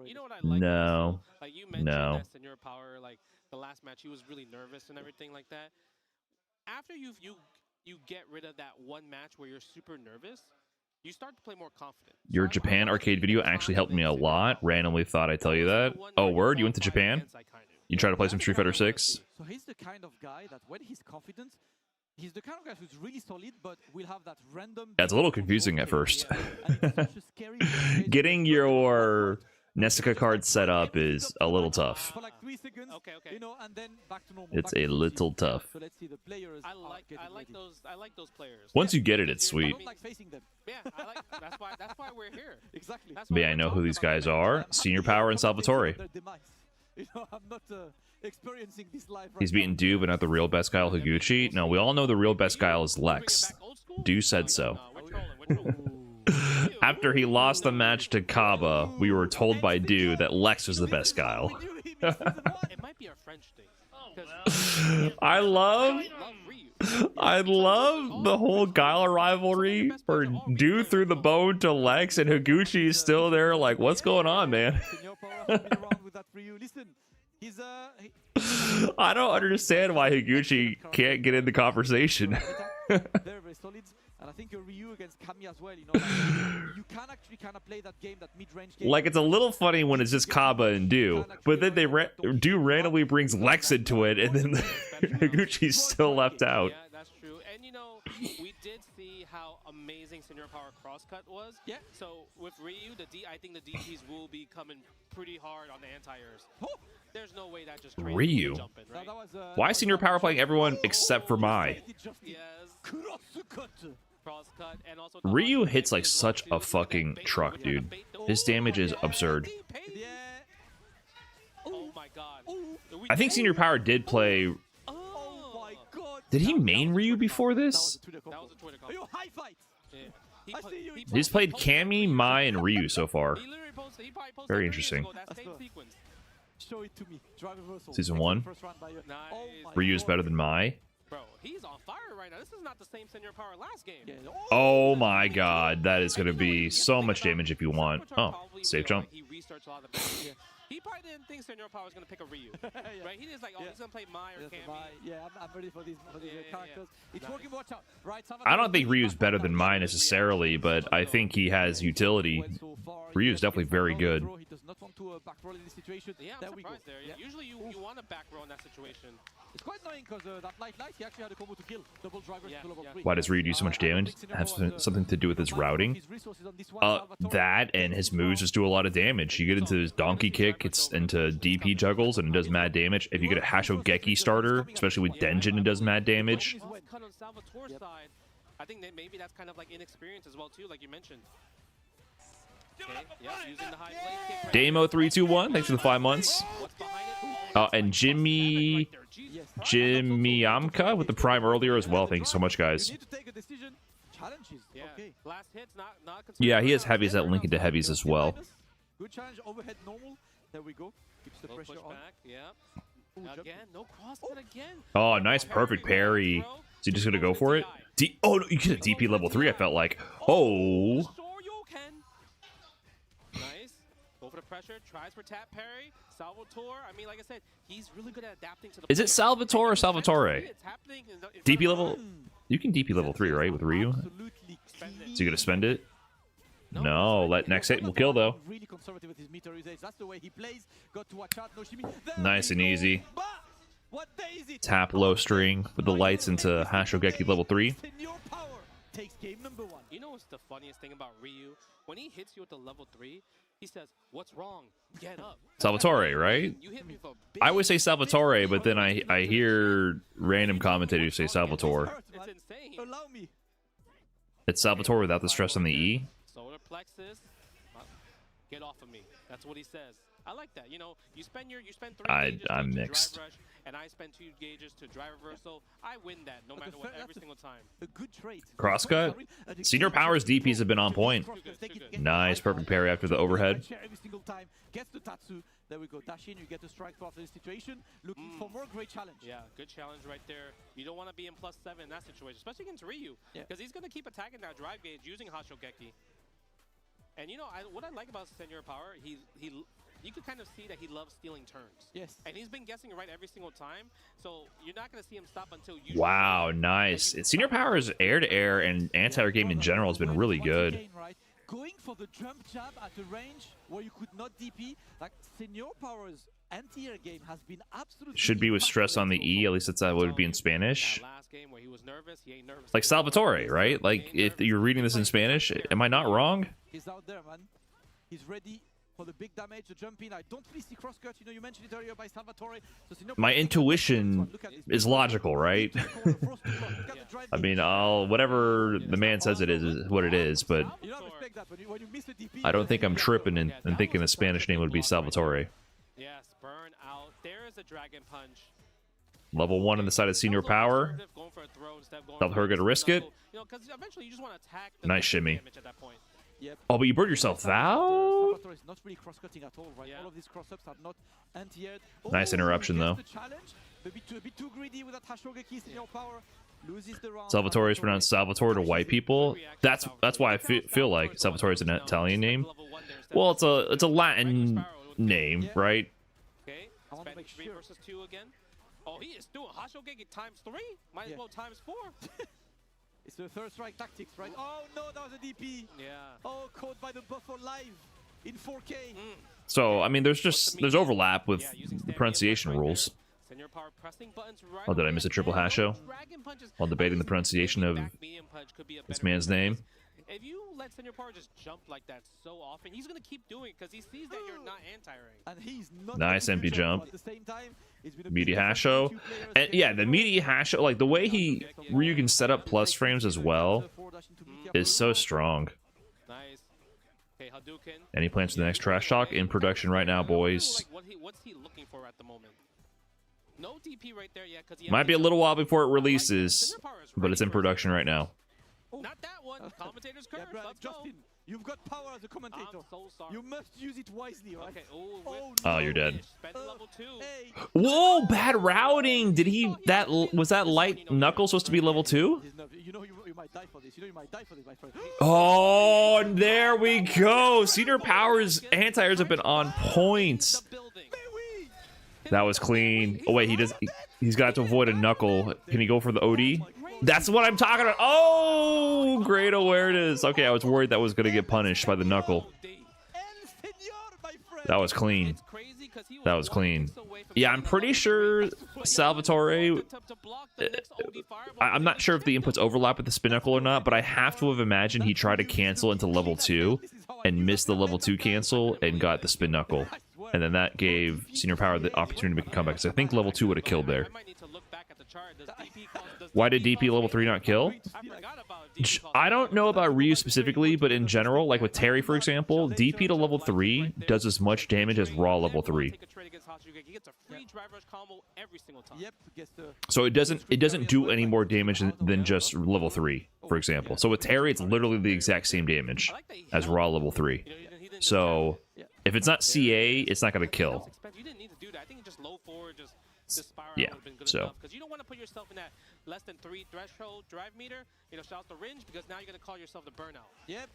Speaker 2: you know what I like?
Speaker 1: No.
Speaker 2: Like you mentioned that Senior Power, like the last match, he was really nervous and everything like that. After you get rid of that one match where you're super nervous, you start to play more confident.
Speaker 1: Your Japan arcade video actually helped me a lot. Randomly thought I'd tell you that. Oh, word? You went to Japan? You try to play some Street Fighter 6?
Speaker 3: So he's the kind of guy that when he's confident, he's the kind of guy who's really solid, but will have that random...
Speaker 1: Yeah, it's a little confusing at first. Getting your Nessica card set up is a little tough. It's a little tough.
Speaker 2: I like those players.
Speaker 1: Once you get it, it's sweet.
Speaker 2: Yeah, that's why we're here. Exactly.
Speaker 1: But yeah, I know who these guys are. Senior Power and Salvatore.
Speaker 3: I'm not experiencing this live right
Speaker 1: He's beaten Do, but not the real best Guile, Higuchi. No, we all know the real best Guile is Lex. Do said so. After he lost the match to Kaba, we were told by Do that Lex was the best Guile.
Speaker 2: It might be a French thing.
Speaker 1: I love the whole Guile rivalry where Do threw the bone to Lex and Higuchi is still there like, what's going on, man? I don't understand why Higuchi can't get in the conversation.
Speaker 3: Very solid. And I think Ryu against Kami as well, you know, like, you can actually kind of play that game, that mid-range game.
Speaker 1: Like, it's a little funny when it's just Kaba and Do, but then Do randomly brings Lex into it, and then Higuchi's still left out.
Speaker 2: Yeah, that's true. And, you know, we did see how amazing Senior Power crosscut was. Yeah. So, with Ryu, I think the DPs will be coming pretty hard on the anti-airs. There's no way that just
Speaker 1: Ryu.
Speaker 2: Jumping, right?
Speaker 1: Why is Senior Power playing everyone except for Mai?
Speaker 2: Yes. Crosscut, and also
Speaker 1: Ryu hits like such a fucking truck, dude. His damage is absurd.
Speaker 2: Oh my god.
Speaker 1: I think Senior Power did play... Did he main Ryu before this? He's played Cammy, Mai, and Ryu so far. Very interesting.
Speaker 3: Show it to me.
Speaker 1: Season 1. Ryu is better than Mai.
Speaker 2: Bro, he's on fire right now. This is not the same Senior Power last game.
Speaker 1: Oh my god, that is going to be so much damage if you want. Oh, safe jump.
Speaker 2: He researched a lot of the He probably didn't think Senior Power was going to pick a Ryu. Right? He just like, oh, he's going to play Mai or Cammy.
Speaker 3: Yeah, I'm ready for these characters. It's working, watch out. Right,
Speaker 1: I don't think Ryu's better than Mai necessarily, but I think he has utility. Ryu's definitely very good.
Speaker 3: He does not want to back roll in this situation.
Speaker 2: Yeah, I'm surprised there. Usually you want to back roll in that situation.
Speaker 3: It's quite annoying because that light, he actually had the combo to kill. Double drivers to level 3.
Speaker 1: Why does Ryu do so much damage? Have something to do with his routing? That and his moves just do a lot of damage. You get into his donkey kick, it's into DP juggles, and it does mad damage. If you get a Hashogeki starter, especially with Denjin, it does mad damage.
Speaker 2: I think that maybe that's kind of like inexperience as well too, like you mentioned. Okay, yep, using the high blade kick.
Speaker 1: Damo 321, thanks for the 5 months. And Jimmy Amka with the prime earlier as well. Thank you so much, guys. Yeah, he has heavies that link into heavies as well.
Speaker 3: Good challenge, overhead normal. There we go. Keeps the pressure on.
Speaker 2: Again, no crosscut again.
Speaker 1: Oh, nice, perfect parry. Is he just gonna go for it? Oh, no, you get a DP level 3. I felt like. Oh.
Speaker 2: Nice. Go for the pressure. Tries for tap parry. Salvatore. I mean, like I said, he's really good at adapting to the.
Speaker 1: Is it Salvatore or Salvatore? DP level. You can DP level 3, right, with Ryu? So you gonna spend it? No, let next hit will kill though.
Speaker 3: Really conservative with his meter usage. That's the way he plays. Got to watch out. No shimmy.
Speaker 1: Nice and easy.
Speaker 3: What day is it?
Speaker 1: Tap low string with the lights into Hashogeki level 3.
Speaker 3: Senior power takes game number 1.
Speaker 2: You know what's the funniest thing about Ryu? When he hits you with the level 3, he says, "What's wrong? Get up."
Speaker 1: Salvatore, right?
Speaker 2: You hit me for big,
Speaker 1: I always say Salvatore, but then I hear random commentators say Salvatore.
Speaker 2: It's insane.
Speaker 3: Allow me.
Speaker 1: It's Salvatore without the stress on the E.
Speaker 2: Solar plexus. Get off of me. That's what he says. I like that. You know, you spend 3 gauges
Speaker 1: I'm
Speaker 2: to
Speaker 1: mixed.
Speaker 2: drive rush, and I spend 2 gauges to drive reversal. I win that no matter what every single time.
Speaker 3: A good trait.
Speaker 1: Crosscut. Senior Powers DPs have been on point. Nice, perfect parry after the overhead.
Speaker 3: Every single time gets to Tatsu. There we go. Dash in. You get a strike for after this situation. Looking for more. Great challenge.
Speaker 2: Yeah, good challenge right there. You don't want to be in +7 in that situation, especially against Ryu, because he's going to keep attacking that drive gauge using Hashogeki. And you know, what I like about Senior Power, you can kind of see that he loves stealing turns.
Speaker 3: Yes.
Speaker 2: And he's been guessing right every single time, so you're not going to see him stop until you.
Speaker 1: Wow, nice. Senior Power's air-to-air and anti-air game in general has been really good.
Speaker 3: Again, right? Going for the jump jab at a range where you could not DP, like Senior Power's anti-air game has been absolutely.
Speaker 1: Should be with stress on the E, at least that's what it would be in Spanish.
Speaker 2: Last game where he was nervous, he ain't nervous.
Speaker 1: Like Salvatore, right? Like, if you're reading this in Spanish, am I not wrong?
Speaker 3: He's out there, man. He's ready for the big damage, the jump in. I don't really see crosscut. You know, you mentioned it earlier by Salvatore. So
Speaker 1: my intuition is logical, right? I mean, whatever the man says it is what it is, but I don't think I'm tripping and thinking the Spanish name would be Salvatore.
Speaker 2: Yes, burn out. There is a dragon punch.
Speaker 1: Level 1 on the side of Senior Power. Salvatore gonna risk it. Nice shimmy.
Speaker 3: Yep.
Speaker 1: Oh, but you burned yourself out?
Speaker 3: Salvatore is not really cross-cutting at all, right? All of these cross-ups are not anti-aired.
Speaker 1: Nice interruption, though.
Speaker 3: A bit too greedy with that Hashogeki. Senior Power loses the round.
Speaker 1: Salvatore is pronounced Salvatore to white people. That's why I feel like Salvatore is an Italian name. Well, it's a Latin name, right?
Speaker 2: Okay, spending 3 versus 2 again. Oh, he is doing Hashogeki ×3. Might as well ×4.
Speaker 3: It's the third strike tactics, right? Oh no, that was a DP.
Speaker 2: Yeah.
Speaker 3: Oh, caught by the buffer live in 4K.
Speaker 1: So I mean, there's overlap with the pronunciation rules. Oh, did I miss a triple hasho while debating the pronunciation of this man's name?
Speaker 2: If you let Senior Power just jump like that so often, he's going to keep doing it because he sees that you're not anti-airing.
Speaker 3: And he's not
Speaker 1: nice empty jump.
Speaker 3: At the same time,
Speaker 1: meaty hasho. And yeah, the meaty hasho, like the way Ryu can set up plus frames as well is so strong.
Speaker 2: Nice. Okay, Hadouken.
Speaker 1: Any plans for the next trash talk? In production right now, boys.
Speaker 2: What's he looking for at the moment? No DP right there yet.
Speaker 1: Might be a little while before it releases, but it's in production right now.
Speaker 2: Not that one. Commentator's curse.
Speaker 3: Yeah,
Speaker 2: Let's
Speaker 3: Justin,
Speaker 2: go.
Speaker 3: You've got power as a commentator.
Speaker 2: I'm so sorry.
Speaker 3: You must use it wisely, right?
Speaker 2: Okay.
Speaker 1: Oh, you're dead.
Speaker 2: Level 2.
Speaker 3: Hey.
Speaker 1: Whoa, bad routing. Did he was that light knuckle supposed to be level 2?
Speaker 3: You know you might die for this. You know you might die for this, my friend.
Speaker 1: Oh, there we go. Senior Power's anti-airs have been on point. That was clean. Oh wait, he's got to avoid a knuckle. Can he go for the OD? That's what I'm talking about. Oh, great awareness. Okay, I was worried that was going to get punished by the knuckle. That was clean. That was clean. Yeah, I'm pretty sure Salvatore. I'm not sure if the inputs overlap with the spin knuckle or not, but I have to have imagined he tried to cancel into level 2 and missed the level 2 cancel and got the spin knuckle. And then that gave Senior Power the opportunity to make a comeback. So I think level 2 would have killed there. Why did DP level 3 not kill? I don't know about Ryu specifically, but in general, like with Terry, for example, DP to level 3 does as much damage as raw level 3. So it doesn't do any more damage than just level 3, for example. So with Terry, it's literally the exact same damage as raw level 3. So if it's not CA, it's not going to kill. Yeah, so
Speaker 2: because you don't want to put yourself in that less than 3 threshold drive meter, shout the range, because now you're going to call yourself the burnout. Yep.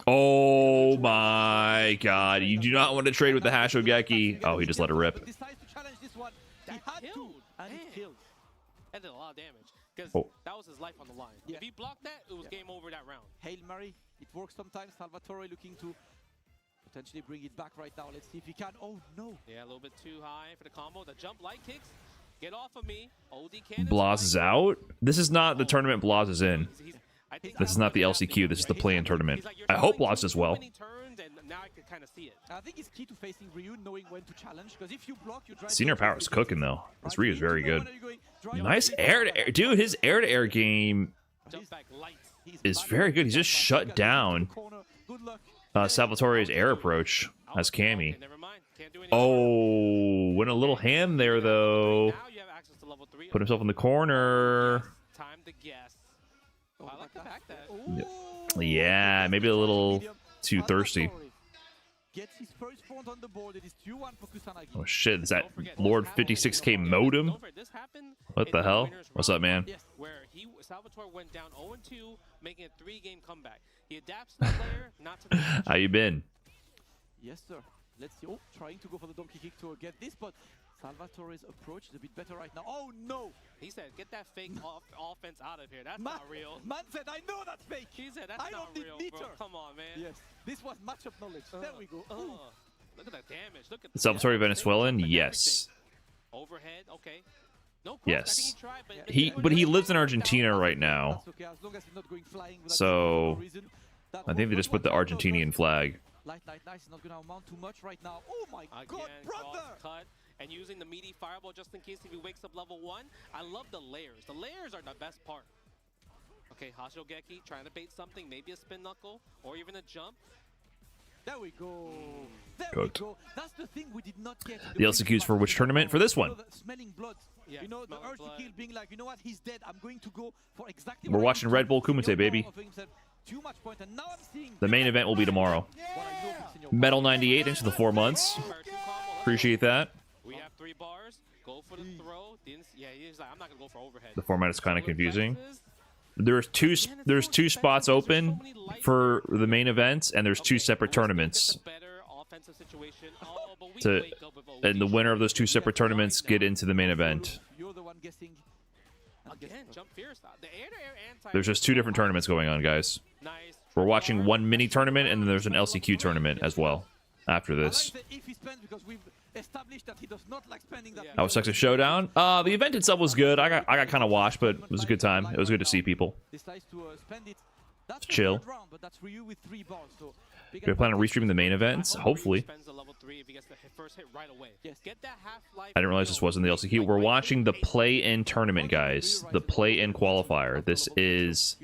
Speaker 1: Oh my god, you do not want to trade with the Hashogeki. Oh, he just let it rip.
Speaker 2: Decides to challenge this one. He had to, and he killed. That did a lot of damage, because that was his life on the line. If he blocked that, it was game over that round.
Speaker 3: Hail Mary, it works sometimes. Salvatore looking to potentially bring it back right now. Let's see if he can. Oh no.
Speaker 2: Yeah, a little bit too high for the combo. The jump light kicks. Get off of me. OD cannon.
Speaker 1: Blaz is out? This is not the tournament Blaz is in. This is not the LCQ. This is the play-in tournament. I hope Blaz does well.
Speaker 3: I think it's key to facing Ryu, knowing when to challenge, because if you block, you drive.
Speaker 1: Senior Power is cooking though. This Ryu is very good. Nice air to air, dude. His air to air game is very good. He's just shut down Salvatore's air approach as Cammy. Oh, went a little ham there though. Put himself in the corner.
Speaker 2: Time to guess. I like the fact that.
Speaker 1: Yeah, maybe a little too thirsty.
Speaker 3: Gets his first front on the board. It is 2-1 for Kusanagi.
Speaker 1: Oh shit, is that Lord 56k modem? What the hell? What's up, man?
Speaker 2: Where Salvatore went down 0-2, making a 3-game comeback. He adapts to the player, not to the
Speaker 1: How you been?
Speaker 3: Yes, sir. Let's see. Oh, trying to go for the donkey kick to get this, but Salvatore's approach is a bit better right now. Oh no!
Speaker 2: He said, "Get that fake offense out of here. That's not real."
Speaker 3: Man said, "I know that's fake."
Speaker 2: He said, "That's not real, bro. Come on, man."
Speaker 3: Yes, this was matchup knowledge. There we go.
Speaker 2: Look at that damage. Look at the
Speaker 1: Salvatore Venezuelan? Yes.
Speaker 2: Overhead, okay. No,
Speaker 1: yes. But he lives in Argentina right now. So I think they just put the Argentinian flag.
Speaker 3: Light is not gonna amount too much right now. Oh my god, brother!
Speaker 2: Cut and using the meaty fireball just in case if he wakes up level 1. I love the layers. The layers are the best part. Okay, Hashogeki trying to bait something, maybe a spin knuckle or even a jump.
Speaker 3: There we go. There
Speaker 1: we
Speaker 3: go. That's the thing we did not get.
Speaker 1: The LCQs for which tournament? For this one.
Speaker 3: Smelling blood. Yeah, the urge to kill, being like, you know what, he's dead. I'm going to go for exactly.
Speaker 1: We're watching Redbull Kumite, baby.
Speaker 3: Too much point, and now I'm seeing
Speaker 1: the main event will be tomorrow. Metal 98, thanks for the 4 months. Appreciate that.
Speaker 2: We have 3 bars. Go for the throw. Yeah, he's like, I'm not gonna go for overhead.
Speaker 1: The format is kind of confusing. There's two spots open for the main event, and there's 2 separate tournaments. And the winner of those 2 separate tournaments get into the main event. There's just 2 different tournaments going on, guys. We're watching one mini tournament, and then there's an LCQ tournament as well after this. That was Texas Showdown. The event itself was good. I got kind of washed, but it was a good time. It was good to see people. It's chill. We're planning on restreaming the main events, hopefully. I didn't realize this wasn't the LCQ. We're watching the play-in tournament, guys. The play-in qualifier. This is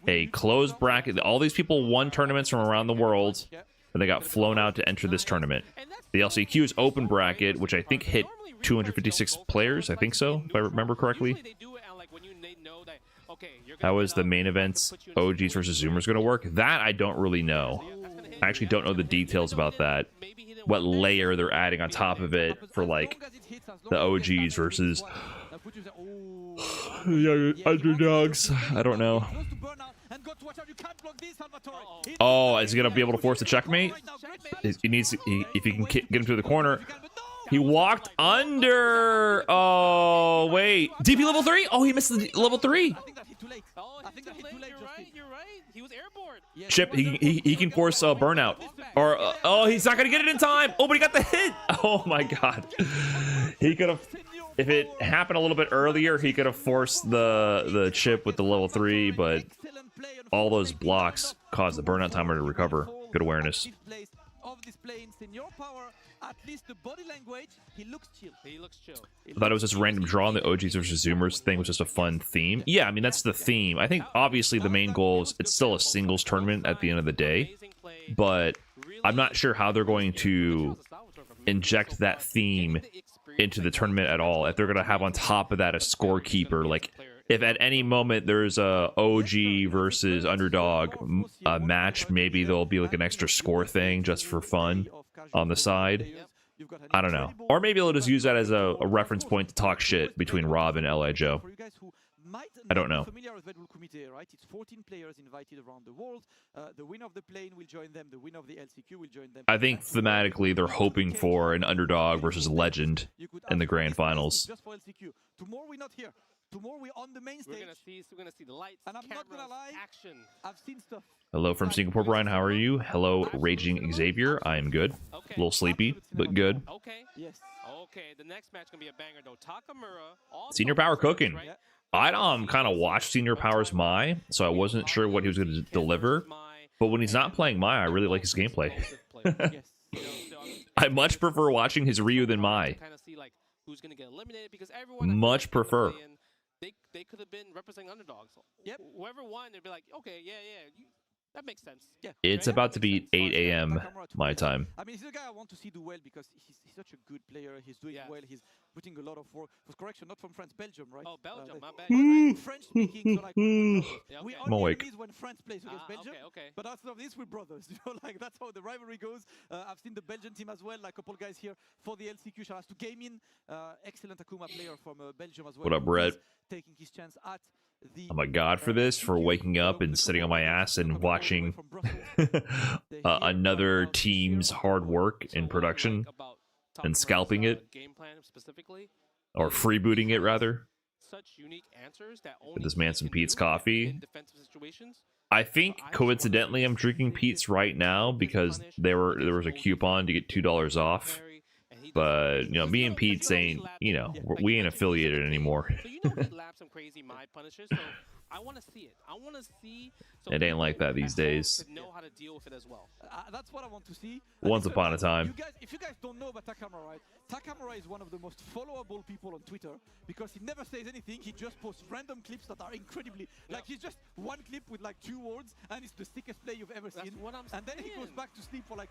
Speaker 1: a closed bracket. All these people won tournaments from around the world, and they got flown out to enter this tournament. The LCQ is open bracket, which I think hit 256 players. I think so, if I remember correctly. How is the main event's OGs versus Zoomers going to work? That I don't really know. I actually don't know the details about that. What layer they're adding on top of it for, like, the OGs versus underdogs. I don't know. Oh, is he going to be able to force a checkmate? He needs to, if he can get him to the corner. He walked under. Oh, wait. DP level 3? Oh, he missed the level 3.
Speaker 2: You're right. He was airborne.
Speaker 1: Chip, he can force burnout. Or, oh, he's not going to get it in time. Oh, but he got the hit. Oh, my God. He could have, if it happened a little bit earlier, he could have forced the chip with the level 3, but all those blocks caused the burnout timer to recover. Good awareness.
Speaker 3: Of this play in senior power, at least the body language, he looks chill.
Speaker 1: I thought it was just a random draw, and the OGs versus Zoomers thing was just a fun theme. Yeah, I mean, that's the theme. I think, obviously, the main goal is it's still a singles tournament at the end of the day, but I'm not sure how they're going to inject that theme into the tournament at all. If they're going to have on top of that a scorekeeper, like, if at any moment there's a OG versus underdog match, maybe there'll be like an extra score thing just for fun on the side. I don't know. Or maybe they'll just use that as a reference point to talk shit between Rob and LA Joe. I don't know.
Speaker 3: Familiar with Redbull Kumite, right? It's 14 players invited around the world. The winner of the plane will join them. The winner of the LCQ will join them.
Speaker 1: I think thematically they're hoping for an underdog versus legend in the grand finals.
Speaker 3: Just for LCQ. Tomorrow we're not here. Tomorrow we're on the main stage.
Speaker 2: We're gonna see the lights,
Speaker 3: and I'm not gonna lie,
Speaker 2: action.
Speaker 3: I've seen stuff.
Speaker 1: Hello from Singapore, Brian. How are you? Hello, Raging Xavier. I am good. A little sleepy, but good.
Speaker 2: Okay. Yes. Okay. The next match gonna be a banger though. Takamura.
Speaker 1: Senior Power cooking.
Speaker 2: Right?
Speaker 1: I kind of watched Senior Power's Mai, so I wasn't sure what he was going to deliver. But when he's not playing Mai, I really like his gameplay. I much prefer watching his Ryu than Mai. Much prefer.
Speaker 2: They could have been representing underdogs. Yep. Whoever won, they'd be like, okay, yeah, that makes sense. Yeah.
Speaker 1: It's about to be 8 a.m. my time.
Speaker 3: I mean, he's the guy I want to see do well because he's such a good player. He's doing well. He's putting a lot of work. For correction, not from France, Belgium, right?
Speaker 2: Oh, Belgium, my bad.
Speaker 3: French speaking, so like we are enemies when France plays against Belgium.
Speaker 2: Okay.
Speaker 3: But after this, we're brothers. You know, like that's how the rivalry goes. I've seen the Belgian team as well, like a couple guys here for the LCQ. Shout out to Gaming, excellent Akuma player from Belgium as well.
Speaker 1: What up, Brett?
Speaker 3: Taking his chance at the.
Speaker 1: I'm a god for this, for waking up and sitting on my ass and watching another team's hard work in production and scalping it, or freebooting it rather. Get this man some Pete's coffee. I think coincidentally I'm drinking Pete's right now because there was a coupon to get $2 off. But you know, me and Pete's ain't, you know, we ain't affiliated anymore.
Speaker 2: I want to see it. I want to see.
Speaker 1: It ain't like that these days.
Speaker 2: Know how to deal with it as well.
Speaker 3: That's what I want to see.
Speaker 1: Once upon a time.
Speaker 3: If you guys don't know about Takamura, right? Takamura is one of the most followable people on Twitter because he never says anything. He just posts random clips that are incredibly like he's just one clip with like 2 words and it's the sickest play you've ever seen.
Speaker 2: What I'm
Speaker 3: and then he goes back to sleep for like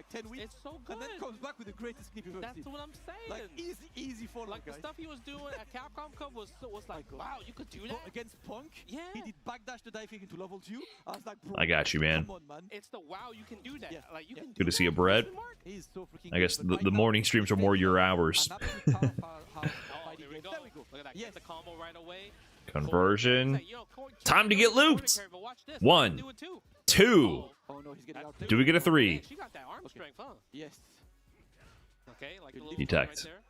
Speaker 3: 10 weeks.
Speaker 2: It's so good.
Speaker 3: And then comes back with the greatest clip you've ever seen.
Speaker 2: That's what I'm saying.
Speaker 3: Like easy follow,
Speaker 2: like
Speaker 3: guys.
Speaker 2: The stuff he was doing at Capcom Cup was like, wow, you could do that
Speaker 3: against Punk.
Speaker 2: Yeah.
Speaker 3: He did backdash the dive kick into level 2. I was like, bro,
Speaker 1: I got you, man.
Speaker 3: Come on, man.
Speaker 2: It's the wow, you can do that. Yeah. Like you can.
Speaker 1: Good to see you, Brett.
Speaker 3: So
Speaker 1: I guess the morning streams are more your hours.
Speaker 2: There we go. Look at that. Get the combo right away.
Speaker 1: Conversion. Time to get looped. 1, 2.
Speaker 3: Oh no, he's getting out.
Speaker 1: Do we get a 3?
Speaker 2: She got that arm strength, huh?
Speaker 3: Yes.
Speaker 2: Okay, like the little
Speaker 1: He teched.
Speaker 2: right there.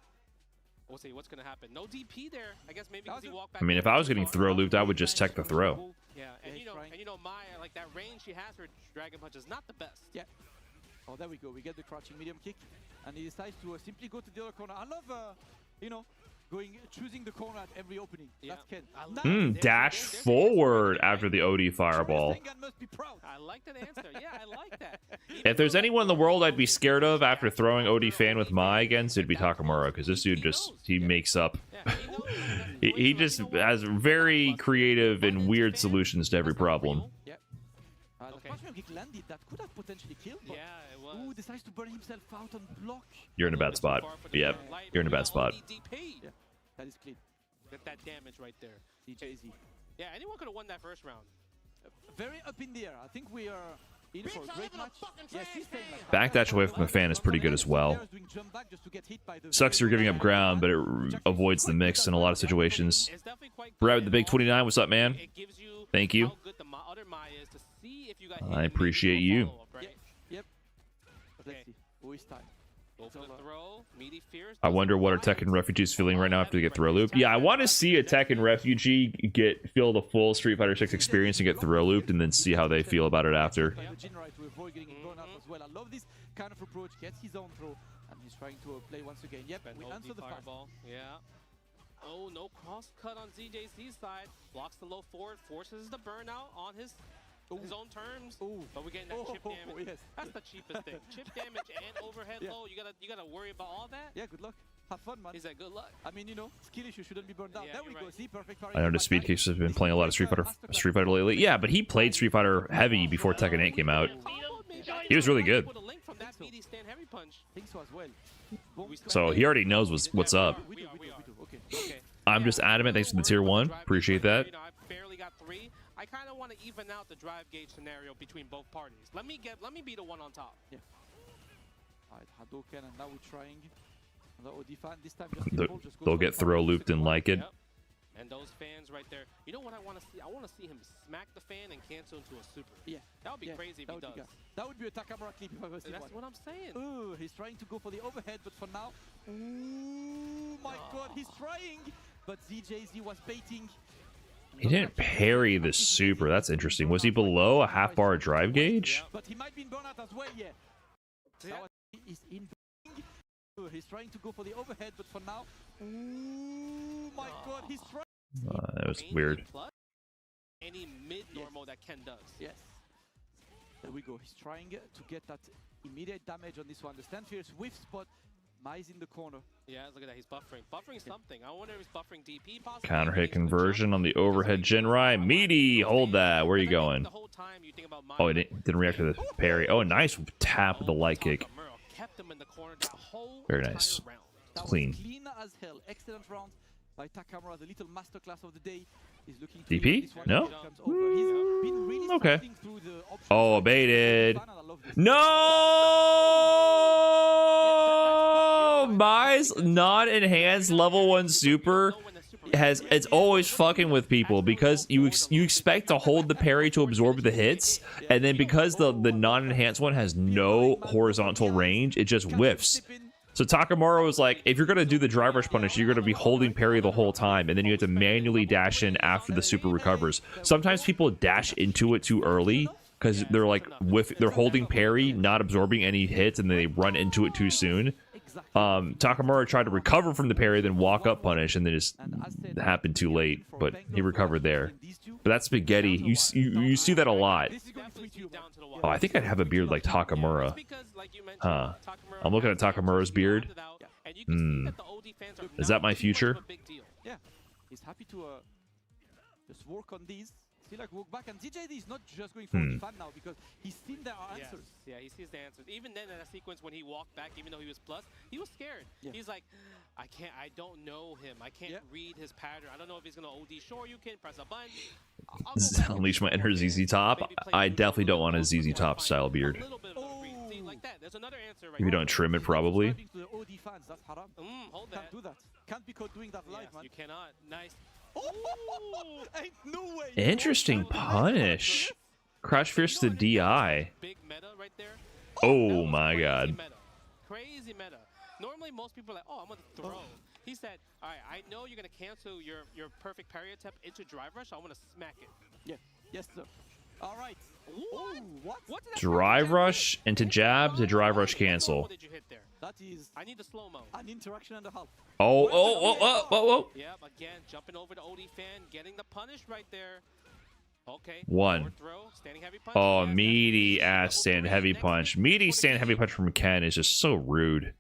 Speaker 2: We'll see what's gonna happen. No DP there. I guess maybe because he walked back.
Speaker 1: I mean, if I was getting throw looped, I would just tech the throw.
Speaker 2: Yeah, and you know Maya, like that range she has, her dragon punch is not the best.
Speaker 3: Yeah. Oh, there we go. We get the crouching medium kick, and he decides to simply go to the other corner. I love, you know, choosing the corner at every opening.
Speaker 2: Yeah.
Speaker 3: That's Ken.
Speaker 1: Dash forward after the OD fireball.
Speaker 2: I like that answer. Yeah, I like that.
Speaker 1: If there's anyone in the world I'd be scared of after throwing OD fan with Mai against, it'd be Takamura, because this dude he makes up. He just has very creative and weird solutions to every problem.
Speaker 3: Yeah. Kick landed. That could have potentially killed.
Speaker 2: Yeah, it was.
Speaker 3: Ooh, decides to burn himself out on block.
Speaker 1: You're in a bad spot. Yep, you're in a bad spot.
Speaker 3: Yeah, that is clean.
Speaker 2: Get that damage right there.
Speaker 3: DJZ.
Speaker 2: Yeah, anyone could have won that first round.
Speaker 3: Very up in the air. I think we are in for a great match. Yes,
Speaker 1: Backdash away from the fan is pretty good as well. Sucks you're giving up ground, but it avoids the mix in a lot of situations. Brad with the big 29, what's up, man? Thank you. I appreciate you.
Speaker 3: Yep. Let's see. Who is time?
Speaker 1: I wonder what our Tekken Refugee's feeling right now after they get throw looped. Yeah, I want to see a Tekken Refugee feel the full Street Fighter 6 experience and get throw looped, and then see how they feel about it after.
Speaker 3: I love this kind of approach. Gets his own throw, and he's trying to play once again. Yep, we answer the
Speaker 2: fireball. Yeah. Oh, no cross cut on ZJC's side. Blocks the low forward, forces the burnout on his own terms.
Speaker 3: Ooh.
Speaker 2: But we're getting that chip damage.
Speaker 3: Yes.
Speaker 2: That's the cheapest thing. Chip damage and overhead low. You gotta worry about all that.
Speaker 3: Yeah, good luck. Have fun, man.
Speaker 2: He said good luck.
Speaker 3: I mean, you know, skill issue shouldn't be burned out.
Speaker 2: Yeah,
Speaker 3: There we go.
Speaker 2: right.
Speaker 3: See, perfect parry.
Speaker 1: I know the Speed Case has been playing a lot of Street Fighter lately. Yeah, but he played Street Fighter heavy before Tekken 8 came out. He was really good.
Speaker 3: Think so as well.
Speaker 1: So he already knows what's up.
Speaker 3: We do. Okay.
Speaker 1: I'm just adamant. Thanks for the tier 1. Appreciate that.
Speaker 2: I barely got 3. I kind of want to even out the drive gauge scenario between both parties. Let me be the one on top.
Speaker 3: Yeah. Alright, Hadouken, and now we're trying. The OD fan this time. Just
Speaker 1: They'll get throw looped and like it.
Speaker 2: Yep. And those fans right there. You know what I want to see? I want to see him smack the fan and cancel into a super.
Speaker 3: Yeah.
Speaker 2: That would be crazy if he does.
Speaker 3: That would be a Takamura clip if I've ever seen one.
Speaker 2: That's what I'm saying.
Speaker 3: Ooh, he's trying to go for the overhead, but for now, ooh, my God, he's trying. But ZJZ was baiting.
Speaker 1: He didn't parry the super. That's interesting. Was he below a half bar drive gauge?
Speaker 3: But he might be in burnout as well, yeah. Now he's in. He's trying to go for the overhead, but for now, ooh, my God, he's trying.
Speaker 1: That was weird.
Speaker 2: Any mid normal that Ken does.
Speaker 3: Yes. There we go. He's trying to get that immediate damage on this one. The stand fierce whiff spot. Mai's in the corner.
Speaker 2: Yeah, look at that. He's buffering. Buffering something. I wonder if he's buffering DP possibly.
Speaker 1: Counter hit conversion on the overhead Jinrai. Meaty, hold that. Where are you going? Oh, he didn't react to the parry. Oh, nice tap with the light kick. Very nice. Clean.
Speaker 3: Clean as hell. Excellent round by Takamura. The little masterclass of the day. He's looking
Speaker 1: DP? No? Okay.
Speaker 3: Okay.
Speaker 1: Oh, baited. No! Mai's non-enhanced level 1 super it's always fucking with people because you expect to hold the parry to absorb the hits, and then because the non-enhanced one has no horizontal range, it just whiffs. So Takamura was like, if you're going to do the drive rush punish, you're going to be holding parry the whole time, and then you have to manually dash in after the super recovers. Sometimes people dash into it too early because they're like, they're holding parry, not absorbing any hits, and they run into it too soon. Takamura tried to recover from the parry, then walk up punish, and then just happened too late, but he recovered there. But that spaghetti, you see that a lot. Oh, I think I'd have a beard like Takamura. Huh. I'm looking at Takamura's beard. Is that my future?
Speaker 3: Yeah. He's happy to just work on these. See, like, walk back, and ZJD is not just going for the fun now because he's seen there are answers.
Speaker 2: Yeah, he sees the answers. Even then, in that sequence when he walked back, even though he was plus, he was scared. Yeah. He's like, I don't know him. I can't read his pattern. I don't know if he's gonna OD shore. You can press a button.
Speaker 1: Unleash my inner ZZ Top. I definitely don't want a ZZ Top style beard. If you don't trim it, probably.
Speaker 3: Hold that. Can't do that. Can't be caught doing that live, man.
Speaker 2: You cannot. Nice.
Speaker 3: Ain't no way.
Speaker 1: Interesting punish. Crash Fierce to DI.
Speaker 2: Big meta right there.
Speaker 1: Oh my God.
Speaker 2: Crazy meta. Normally most people are like, oh, I'm gonna throw. He said, all right, I know you're gonna cancel your perfect parry attempt into drive rush. I want to smack it.
Speaker 3: Yeah. Yes, sir. All right.
Speaker 2: What?
Speaker 1: Drive rush into jab to drive rush cancel.
Speaker 2: What did you hit there?
Speaker 3: That is.
Speaker 2: I need the slow mo.
Speaker 3: An interaction and a half.
Speaker 1: Oh.
Speaker 2: Yep, again, jumping over the OD fan, getting the punish right there. Okay.
Speaker 1: One.
Speaker 2: Throw, standing heavy punch.
Speaker 1: Oh, meaty ass stand heavy punch. Meaty stand heavy punch from Ken is just so rude.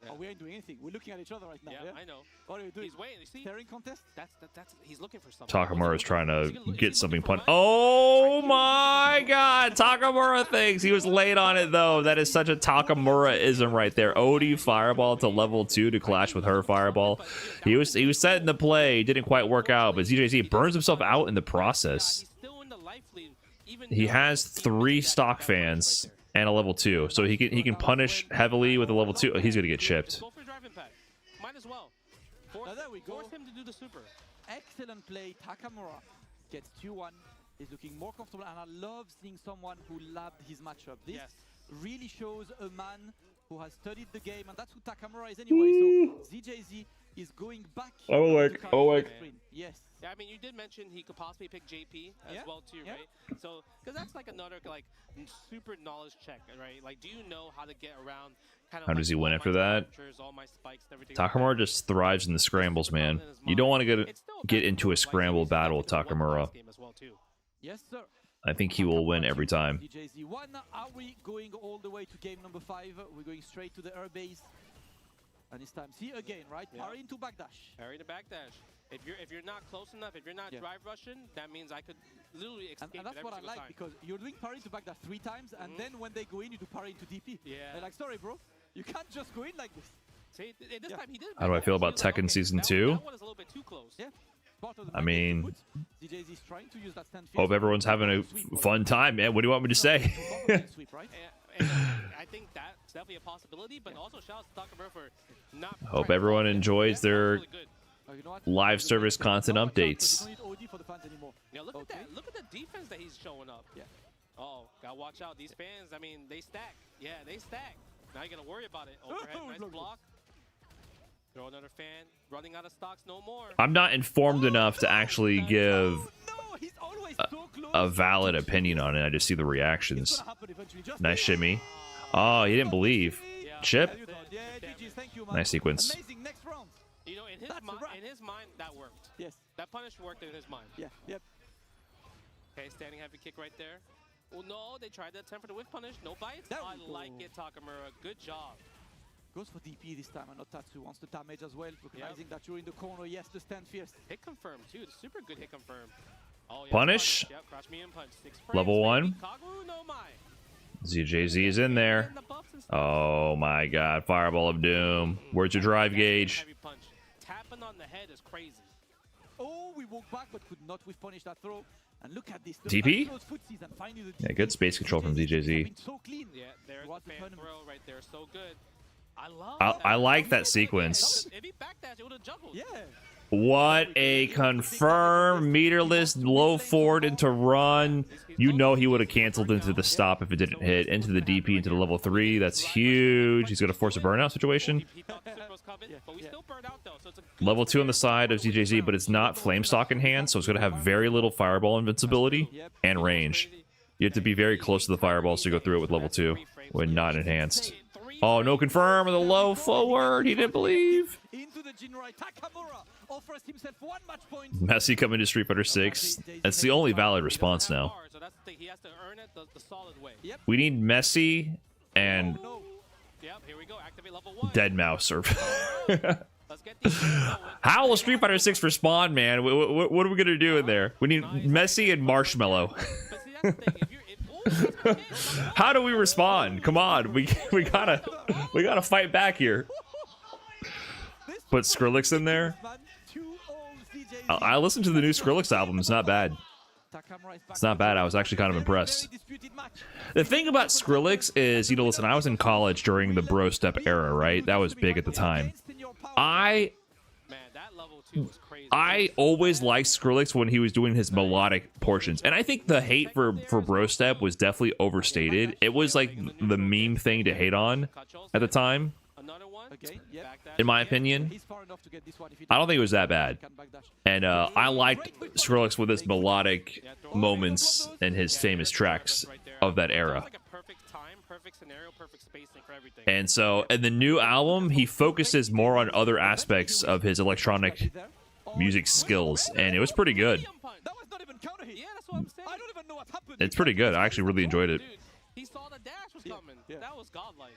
Speaker 3: Oh, we ain't doing anything. We're looking at each other right now.
Speaker 2: Yeah, I know.
Speaker 3: What are you doing?
Speaker 2: He's waiting. You see?
Speaker 3: Staring contest?
Speaker 2: That's he's looking for something.
Speaker 1: Takamura's trying to get something punched. Oh my God. Takamura thinks he was late on it though. That is such a Takamura-ism right there. OD fireball to level 2 to clash with her fireball. He was setting the play, didn't quite work out, but ZJZ burns himself out in the process. He has 3 stock fans and a level 2, so he can punish heavily with a level 2. Oh, he's gonna get chipped.
Speaker 2: Go for drive impact. Might as well.
Speaker 3: There we go.
Speaker 2: Force him to do the super.
Speaker 3: Excellent play. Takamura gets 2-1. He's looking more comfortable, and I love seeing someone who labbed his matchup. This really shows a man who has studied the game, and that's who Takamura is anyway. So ZJZ is going back.
Speaker 1: Oh, like,
Speaker 3: to
Speaker 1: oh, like.
Speaker 3: screen. Yes.
Speaker 2: Yeah, I mean, you did mention he could possibly pick JP as well too, right? So, because that's like another like super knowledge check, right? Like, do you know how to get around? Kind of
Speaker 1: How does he win after that? Takamura just thrives in the scrambles, man. You don't want to get into a scramble battle with Takamura.
Speaker 3: Yes, sir.
Speaker 1: I think he will win every time.
Speaker 3: DJZ1, are we going all the way to game number 5? We're going straight to the air base. And this time, see again, right? Parry into backdash.
Speaker 2: Parry to backdash. If you're not close enough, if you're not drive rushing, that means I could literally escape.
Speaker 3: And that's what I like, because you're doing parry to backdash 3 times, and then when they go in, you do parry into DP.
Speaker 2: Yeah.
Speaker 3: They're like, sorry, bro, you can't just go in like this.
Speaker 2: See, this time he did.
Speaker 1: How do I feel about Tekken Season 2?
Speaker 2: That one is a little bit too close.
Speaker 3: Yeah.
Speaker 1: I mean,
Speaker 3: DJZ is trying to use that stand
Speaker 1: hope everyone's having a fun time, man. What do you want me to say?
Speaker 2: And I think that's definitely a possibility, but also shout out to Takamura for not.
Speaker 1: Hope everyone enjoys their live service content updates.
Speaker 2: Yeah, look at that. Look at the defense that he's showing up.
Speaker 3: Yeah.
Speaker 2: Oh, gotta watch out. These fans, I mean, they stack. Yeah, they stack. Now you gotta worry about it. Overhead, nice block. Throw another fan. Running out of stocks, no more.
Speaker 1: I'm not informed enough to actually give a valid opinion on it. I just see the reactions. Nice shimmy. Oh, he didn't believe. Chip. Nice sequence.
Speaker 2: You know, in his mind, that worked.
Speaker 3: Yes.
Speaker 2: That punish worked in his mind.
Speaker 3: Yeah. Yep.
Speaker 2: Okay, standing heavy kick right there. Well, no, they tried to attempt for the whiff punish. No bites. I like it, Takamura. Good job.
Speaker 3: Goes for DP this time, and not Tatsu. Wants to damage as well, recognizing that you're in the corner. Yes, the stand fierce.
Speaker 2: Hit confirm, too. Super good hit confirm. Oh, yeah,
Speaker 1: punish.
Speaker 2: Yep, crouch me in punch. 6 frames,
Speaker 1: Level 1.
Speaker 2: Kaguru no mai.
Speaker 1: ZJZ is in there. Oh my god. Fireball of Doom. Where's your drive gauge?
Speaker 2: Heavy punch. Tapping on the head is crazy.
Speaker 3: Oh, we walked back, but could not with punish that throw. And look at this.
Speaker 1: DP? Yeah, good space control from ZJZ.
Speaker 3: So clean.
Speaker 2: Yeah, there's the fan throw right there. So good. I love
Speaker 1: I like that sequence.
Speaker 2: If he backdash, it would have juggled.
Speaker 3: Yeah.
Speaker 1: What a confirmed meterless low forward into run. You know he would have canceled into the stop if it didn't hit. Into the DP, into the level 3. That's huge. He's going to force a burnout situation. Level 2 on the side of ZJZ, but it's not flame stock in hand, so it's going to have very little fireball invincibility and range. You have to be very close to the fireballs to go through it with level 2 when not enhanced. Oh, no confirm with a low forward. He didn't believe. Messi coming to Street Fighter 6. That's the only valid response now. We need Messi and Dead Mouse. Or how will Street Fighter 6 respond, man? What are we gonna do in there? We need Messi and Marshmallow. How do we respond? Come on, we gotta fight back here. Put Skrillex in there. I listened to the new Skrillex album. It's not bad. It's not bad. I was actually kind of impressed. The thing about Skrillex is, you know, listen, I was in college during the bro step era, right? That was big at the time. I always liked Skrillex when he was doing his melodic portions. And I think the hate for bro step was definitely overstated. It was like the meme thing to hate on at the time. In my opinion, I don't think it was that bad. And I liked Skrillex with his melodic moments and his famous tracks of that era. And so, in the new album, he focuses more on other aspects of his electronic music skills, and it was pretty good. It's pretty good. I actually really enjoyed it.
Speaker 2: He saw the dash was coming. That was godlike.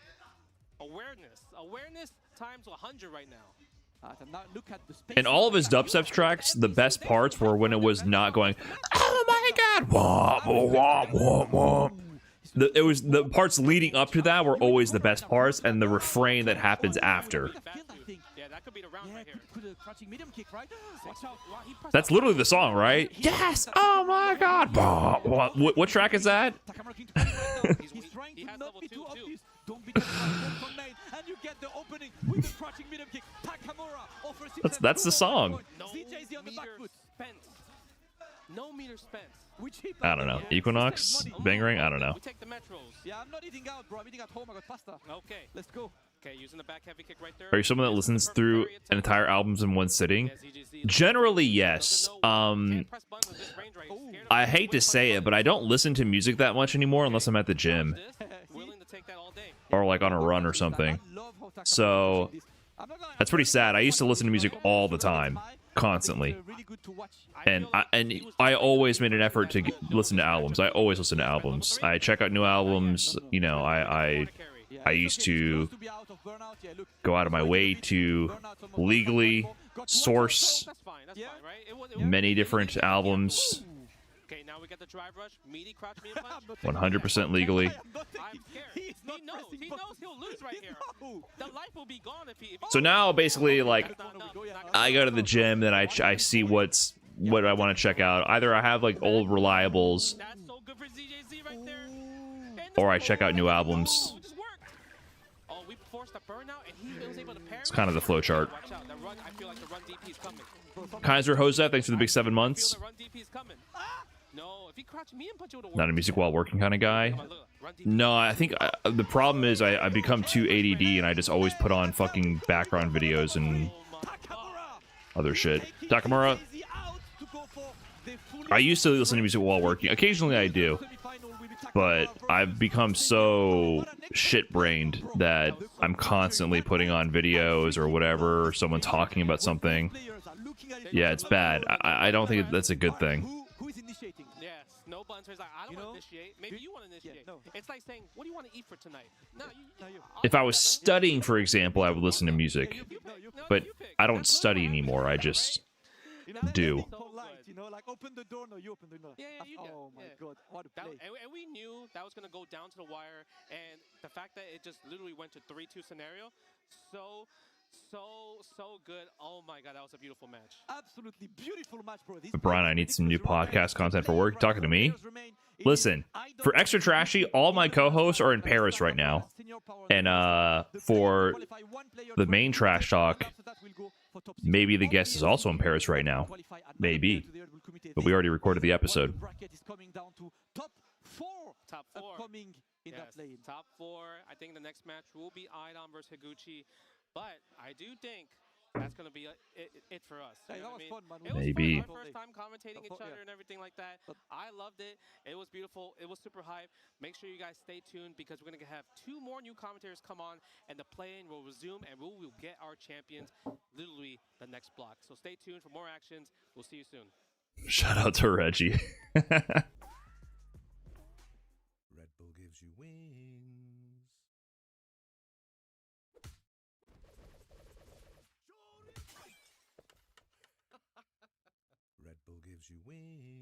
Speaker 2: Awareness times 100 right now.
Speaker 1: In all of his dubstep tracks, the best parts were when it was not going, oh my god, womp, womp, womp, womp. It was the parts leading up to that were always the best parts, and the refrain that happens after. That's literally the song, right? Yes! Oh my god! What track is that? That's the song.
Speaker 2: No meter spent.
Speaker 1: I don't know. Equinox? Bangarang? I don't know.
Speaker 3: Yeah, I'm not eating out, bro. I'm eating at home. I got pasta.
Speaker 2: Okay.
Speaker 3: Let's go.
Speaker 2: Okay, using the back heavy kick right there.
Speaker 1: Are you someone that listens through an entire albums in one sitting? Generally, yes. I hate to say it, but I don't listen to music that much anymore unless I'm at the gym or like on a run or something. So that's pretty sad. I used to listen to music all the time, constantly, and I always made an effort to listen to albums. I always listen to albums. I check out new albums. You know, I used to go out of my way to legally source many different albums.
Speaker 2: Okay, now we got the drive rush. Meaty crouch, me punch.
Speaker 1: 100% legally.
Speaker 2: I'm scared. He knows he'll lose right here. The life will be gone if he
Speaker 1: So now basically, like, I go to the gym, then I see what I want to check out. Either I have like old reliables,
Speaker 2: That's so good for ZJZ right there.
Speaker 1: or I check out new albums.
Speaker 2: Oh, it just worked. Oh, we forced a burnout and he was able to parry.
Speaker 1: It's kind of the flow chart.
Speaker 2: Watch out. The run, I feel like the run DP is coming.
Speaker 1: Kaiser Jose, thanks for the big 7 months.
Speaker 2: The run DP is coming. No, if he crouched me and punch, it would have
Speaker 1: Not a music while working kind of guy. No, I think the problem is I become too ADD and I just always put on fucking background videos and other shit. Takamura, I used to listen to music while working. Occasionally I do, but I've become so shit-brained that I'm constantly putting on videos or whatever, or someone talking about something. Yeah, it's bad. I don't think that's a good thing.
Speaker 3: Who is initiating?
Speaker 2: Yes, no buttons. Like, I don't want to initiate. Maybe you want to initiate.
Speaker 3: Yeah, no.
Speaker 2: It's like saying, what do you want to eat for tonight? No, you.
Speaker 1: If I was studying, for example, I would listen to music, but I don't study anymore. I just do.
Speaker 3: You know, like open the door, no, you open the door.
Speaker 2: Yeah, you get.
Speaker 3: Oh my god, what a play.
Speaker 2: And we knew that was going to go down to the wire, and the fact that it just literally went to 3-2 scenario, so good. Oh my god, that was a beautiful match.
Speaker 3: Absolutely beautiful match, bro.
Speaker 1: But Brian, I need some new podcast content for work. You talking to me? Listen, for Extra Trashy, all my co-hosts are in Paris right now. And for the main Trash Talk, maybe the guest is also in Paris right now. Maybe. But we already recorded the episode.
Speaker 3: Top four.
Speaker 2: Upcoming
Speaker 3: in that lane.
Speaker 2: Top 4. I think the next match will be Idon versus Higuchi. But I do think that's going to be it for us.
Speaker 3: Hey, that was fun, man.
Speaker 2: It was
Speaker 1: Maybe.
Speaker 2: fun. My first time commentating each other and everything like that. I loved it. It was beautiful. It was super hype. Make sure you guys stay tuned because we're going to have 2 more new commentators come on and the play-in will resume and we will get our champions literally the next block. So stay tuned for more actions. We'll see you soon.
Speaker 1: Shout out to Reggie.
Speaker 4: Redbull gives you wings. Redbull gives you wings.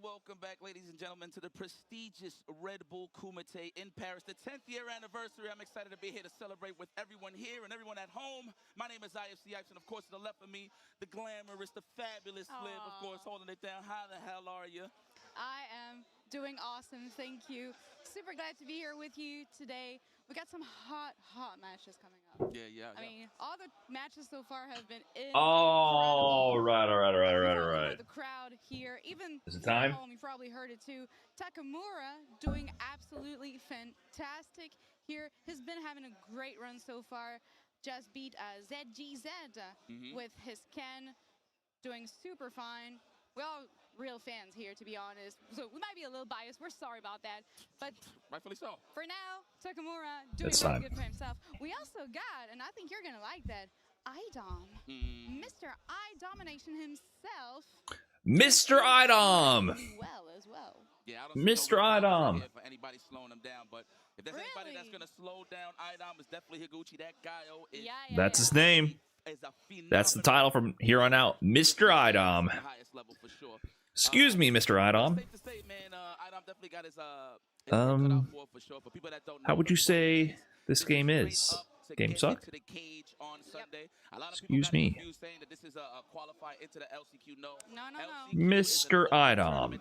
Speaker 5: welcome back, ladies and gentlemen, to the prestigious Redbull Kumite in Paris, the 10th year anniversary. I'm excited to be here to celebrate with everyone here and everyone at home. My name is IFC Ives, and of course, to the left of me, the glamorous, the fabulous Liv, of course, holding it down. How the hell are you?
Speaker 6: I am doing awesome, thank you. Super glad to be here with you today. We got some hot matches coming up.
Speaker 5: Yeah.
Speaker 6: I mean, all the matches so far have been incredible.
Speaker 1: Oh, right.
Speaker 6: The crowd here, even
Speaker 1: Is it time?
Speaker 6: at home, you probably heard it too. Takamura doing absolutely fantastic here. He's been having a great run so far. Just beat ZGZ with his Ken, doing super fine. We're all real fans here, to be honest. So we might be a little biased. We're sorry about that. But
Speaker 5: rightfully so.
Speaker 6: For now, Takamura doing really good for himself. We also got, and I think you're going to like that, Idom. Mr. I-Domination himself.
Speaker 1: Mr. Idom.
Speaker 6: Well.
Speaker 5: Yeah,
Speaker 1: Mr. Idom.
Speaker 5: For anybody slowing him down, but if there's anybody that's going to slow down Idom, it's definitely Higuchi. That guy is...
Speaker 1: That's his name. That's the title from here on out. Mr. Idom. Excuse me, Mr. Idom. How would you say this game is? Game suck? Excuse me.
Speaker 6: No.
Speaker 1: Mr. Idom.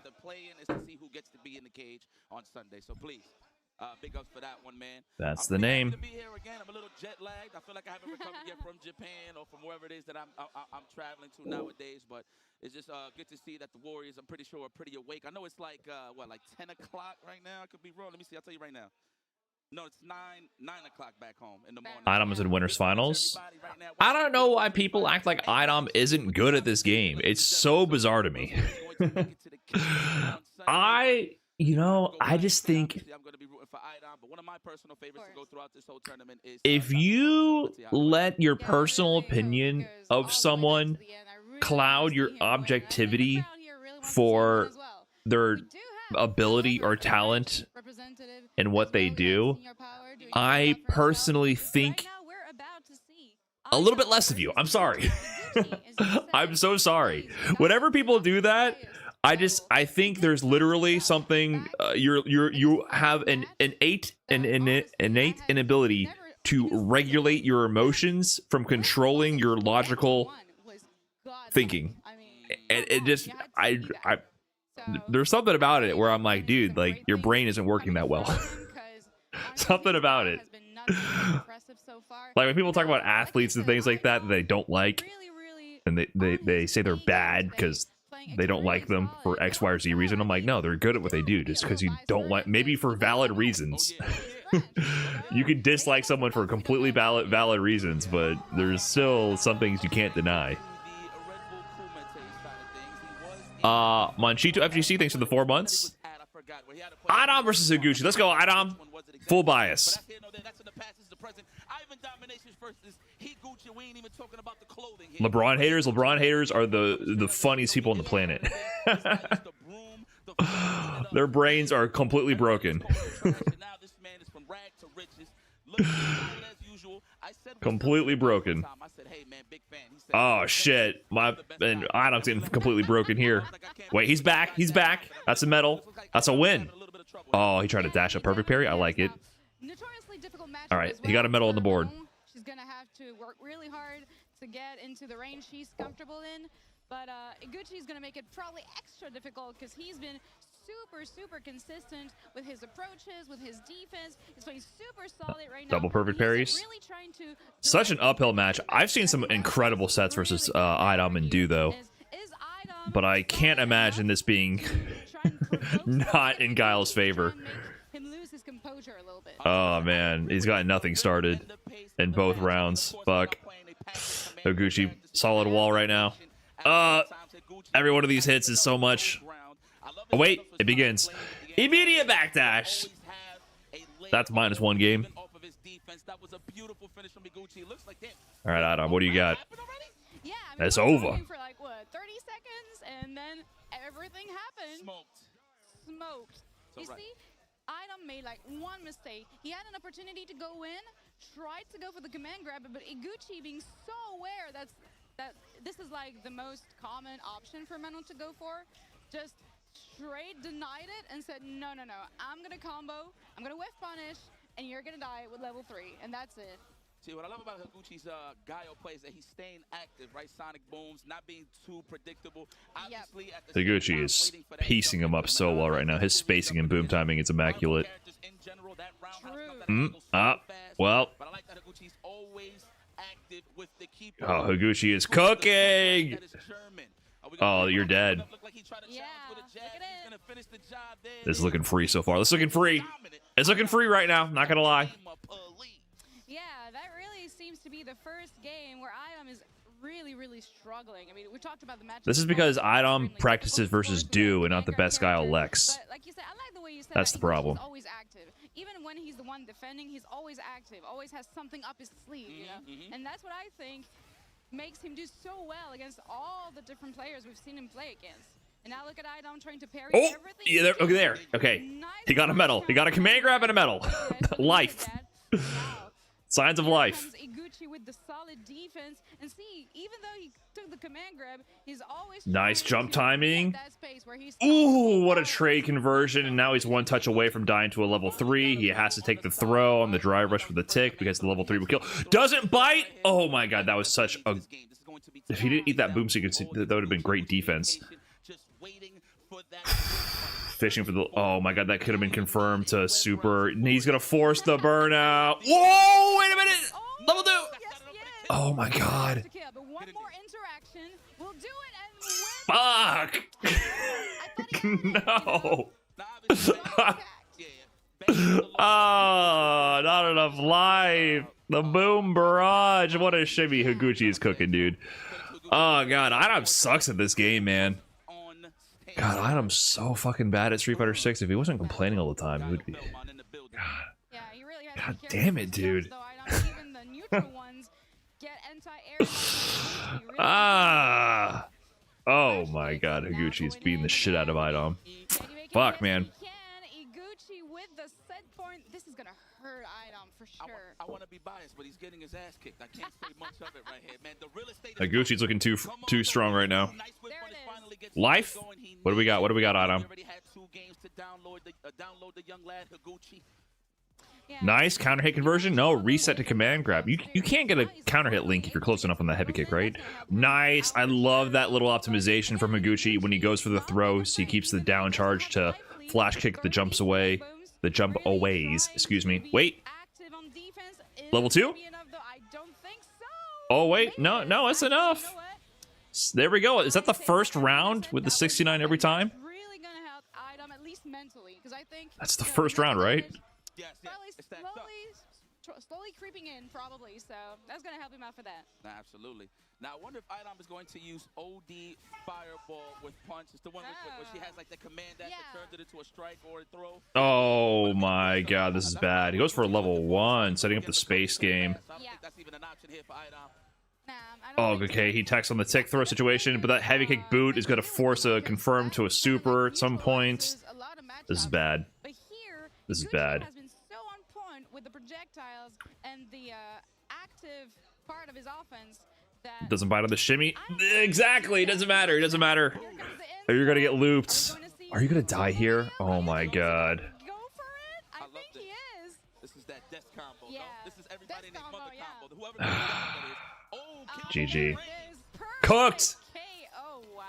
Speaker 5: Big ups for that one, man.
Speaker 1: That's the name.
Speaker 5: To be here again. I'm a little jet lagged. I feel like I haven't recovered yet from Japan or from wherever it is that I'm traveling to nowadays. But it's just good to see that the Warriors, I'm pretty sure, are pretty awake. I know it's like like 10 o'clock right now. I could be wrong. Let me see. I'll tell you right now. No, it's 9 o'clock back home in the morning.
Speaker 1: Idom is in Winners Finals. I don't know why people act like Idom isn't good at this game. It's so bizarre to me. I just think if you let your personal opinion of someone cloud your objectivity for their ability or talent and what they do, I personally think a little bit less of you. I'm sorry. I'm so sorry. Whenever people do that, I think there's literally something you have an innate inability to regulate your emotions from controlling your logical thinking. And it just there's something about it where I'm like, dude, like your brain isn't working that well. Something about it. Like when people talk about athletes and things like that they don't like, and they say they're bad because they don't like them for X, Y, or Z reason. I'm like, no, they're good at what they do. Just because you don't like, maybe for valid reasons. You can dislike someone for completely valid reasons, but there's still some things you can't deny. Monchito FGC, thanks for the 4 months. Idom versus Higuchi. Let's go, Idom. Full bias. LeBron haters are the funniest people on the planet. Their brains are completely broken. Completely broken. Oh shit, and Idom's getting completely broken here. Wait, he's back. That's a medal. That's a win. Oh, he tried to dash a perfect parry. I like it. All right, he got a medal on the board.
Speaker 6: She's gonna have to work really hard to get into the range she's comfortable in, but Higuchi's gonna make it probably extra difficult because he's been super consistent with his approaches, with his defense. He's playing super solid right now.
Speaker 1: Double perfect parries.
Speaker 6: Really trying to
Speaker 1: Such an uphill match. I've seen some incredible sets versus Idom and Du though, but I can't imagine this being not in Guile's favor. Oh man, he's got nothing started in both rounds. Fuck. Higuchi, solid wall right now. Every one of these hits is so much. Oh wait, it begins. Immediate backdash. That's -1 game. All right, Idom, what do you got?
Speaker 6: Yeah, I mean,
Speaker 1: that's over.
Speaker 6: For like what, 30 seconds, and then everything happened. Smoked. You see, Idom made like one mistake. He had an opportunity to go in, tried to go for the command grab, but Higuchi being so aware that this is like the most common option for Manon to go for, just straight denied it and said, no, no, no. I'm gonna combo. I'm gonna whiff punish, and you're gonna die with level 3, and that's it.
Speaker 5: See, what I love about Higuchi's Gaio play is that he's staying active, right? Sonic booms, not being too predictable. Obviously, at the same
Speaker 1: Higuchi
Speaker 5: time,
Speaker 1: is
Speaker 5: waiting for that
Speaker 1: piecing him up so well right now. His spacing and boom timing is immaculate. Well.
Speaker 5: But I like that Higuchi's always active with the keeper.
Speaker 1: Oh, Higuchi is cooking. Oh, you're dead.
Speaker 6: Yeah, look at it.
Speaker 1: This is looking free so far. This is looking free. It's looking free right now. Not gonna lie.
Speaker 6: Yeah, that really seems to be the first game where Idom is really, really struggling. I mean, we talked about the match.
Speaker 1: This is because Idom practices versus Do and not the best guy, Lex.
Speaker 6: But like you said, I like the way you said
Speaker 1: That's the problem.
Speaker 6: He's always active. Even when he's the one defending, he's always active. Always has something up his sleeve, you know? And that's what I think makes him do so well against all the different players we've seen him play against. And now look at Idom trying to parry everything.
Speaker 1: Yeah, there, okay, there. Okay. He got a medal. He got a command grab and a medal. Life. Signs of life.
Speaker 6: Higuchi with the solid defense, and see, even though he took the command grab, he's always
Speaker 1: Nice jump timing.
Speaker 6: that space where he's
Speaker 1: Ooh, what a trade conversion. And now he's one touch away from dying to a level 3. He has to take the throw on the drive rush with the tick because the level 3 will kill. Doesn't bite. Oh my god, that was such a... If he didn't eat that boom sequence, that would have been great defense. Fishing for the... Oh my god, that could have been confirmed to super. And he's going to force the burnout. Whoa, wait a minute. Level 2.
Speaker 6: yes, yes.
Speaker 1: Oh my god.
Speaker 6: But one more interaction will do it, and
Speaker 1: Fuck. No. Oh, not enough life. The boom barrage. What a shimmy Higuchi is cooking, dude. Oh god, Idom sucks at this game, man. God, Idom's so fucking bad at Street Fighter 6. If he wasn't complaining all the time, he would be... God.
Speaker 6: yeah, he really has
Speaker 1: God
Speaker 6: to be careful
Speaker 1: damn
Speaker 6: with
Speaker 1: it,
Speaker 6: his
Speaker 1: dude.
Speaker 6: jumps, though. Even the neutral ones get anti-air.
Speaker 1: Ah. Oh my god, Higuchi's beating the shit out of Idom. Fuck, man.
Speaker 6: Higuchi with the set point. This is gonna hurt Idom for sure.
Speaker 5: I want to be biased, but he's getting his ass kicked. I can't say much of it right here, man. The real estate
Speaker 1: Higuchi's looking too strong right now.
Speaker 6: There it is.
Speaker 1: Life? What do we got? What do we got, Idom?
Speaker 6: Yeah.
Speaker 1: Nice counter hit conversion. No, reset to command grab. You can't get a counter hit link if you're close enough on the heavy kick, right? Nice. I love that little optimization from Higuchi when he goes for the throw. So he keeps the down charge to flash kick the jumps away. The jump aways. Excuse me. Wait. Level 2? Oh wait, no, that's enough. There we go. Is that the first round with the 69 every time?
Speaker 6: Really gonna help Idom at least mentally, because I think
Speaker 1: That's the first round, right?
Speaker 5: Yes,
Speaker 6: slowly creeping in, probably. So that's gonna help him out for that.
Speaker 5: Absolutely. Now I wonder if Idom is going to use OD Fireball with punch. It's the one where she has like the command that turns it into a strike or a throw.
Speaker 1: Oh my god, this is bad. He goes for a level 1, setting up the space game.
Speaker 5: I don't think that's even an option here for Idom.
Speaker 1: Oh, okay, he attacks on the tick throw situation, but that heavy kick boot is going to force a confirm to a super at some point. This is bad.
Speaker 6: But here,
Speaker 1: This is
Speaker 6: Higuchi
Speaker 1: bad.
Speaker 6: has been so on point with the projectiles and the active part of his offense that
Speaker 1: Doesn't bite on the shimmy. Exactly, it doesn't matter. It doesn't matter. Or you're going to get looped. Are you going to die here? Oh my god.
Speaker 6: Go for it. I think he is.
Speaker 5: This is that death combo.
Speaker 6: Yeah.
Speaker 5: No? This is everybody in his
Speaker 6: Death
Speaker 5: mother
Speaker 6: combo, yeah.
Speaker 5: combo. Whoever knows what that is. Oh,
Speaker 1: GG.
Speaker 6: There it is. Perfect
Speaker 1: Cooked.
Speaker 6: KO. Wow.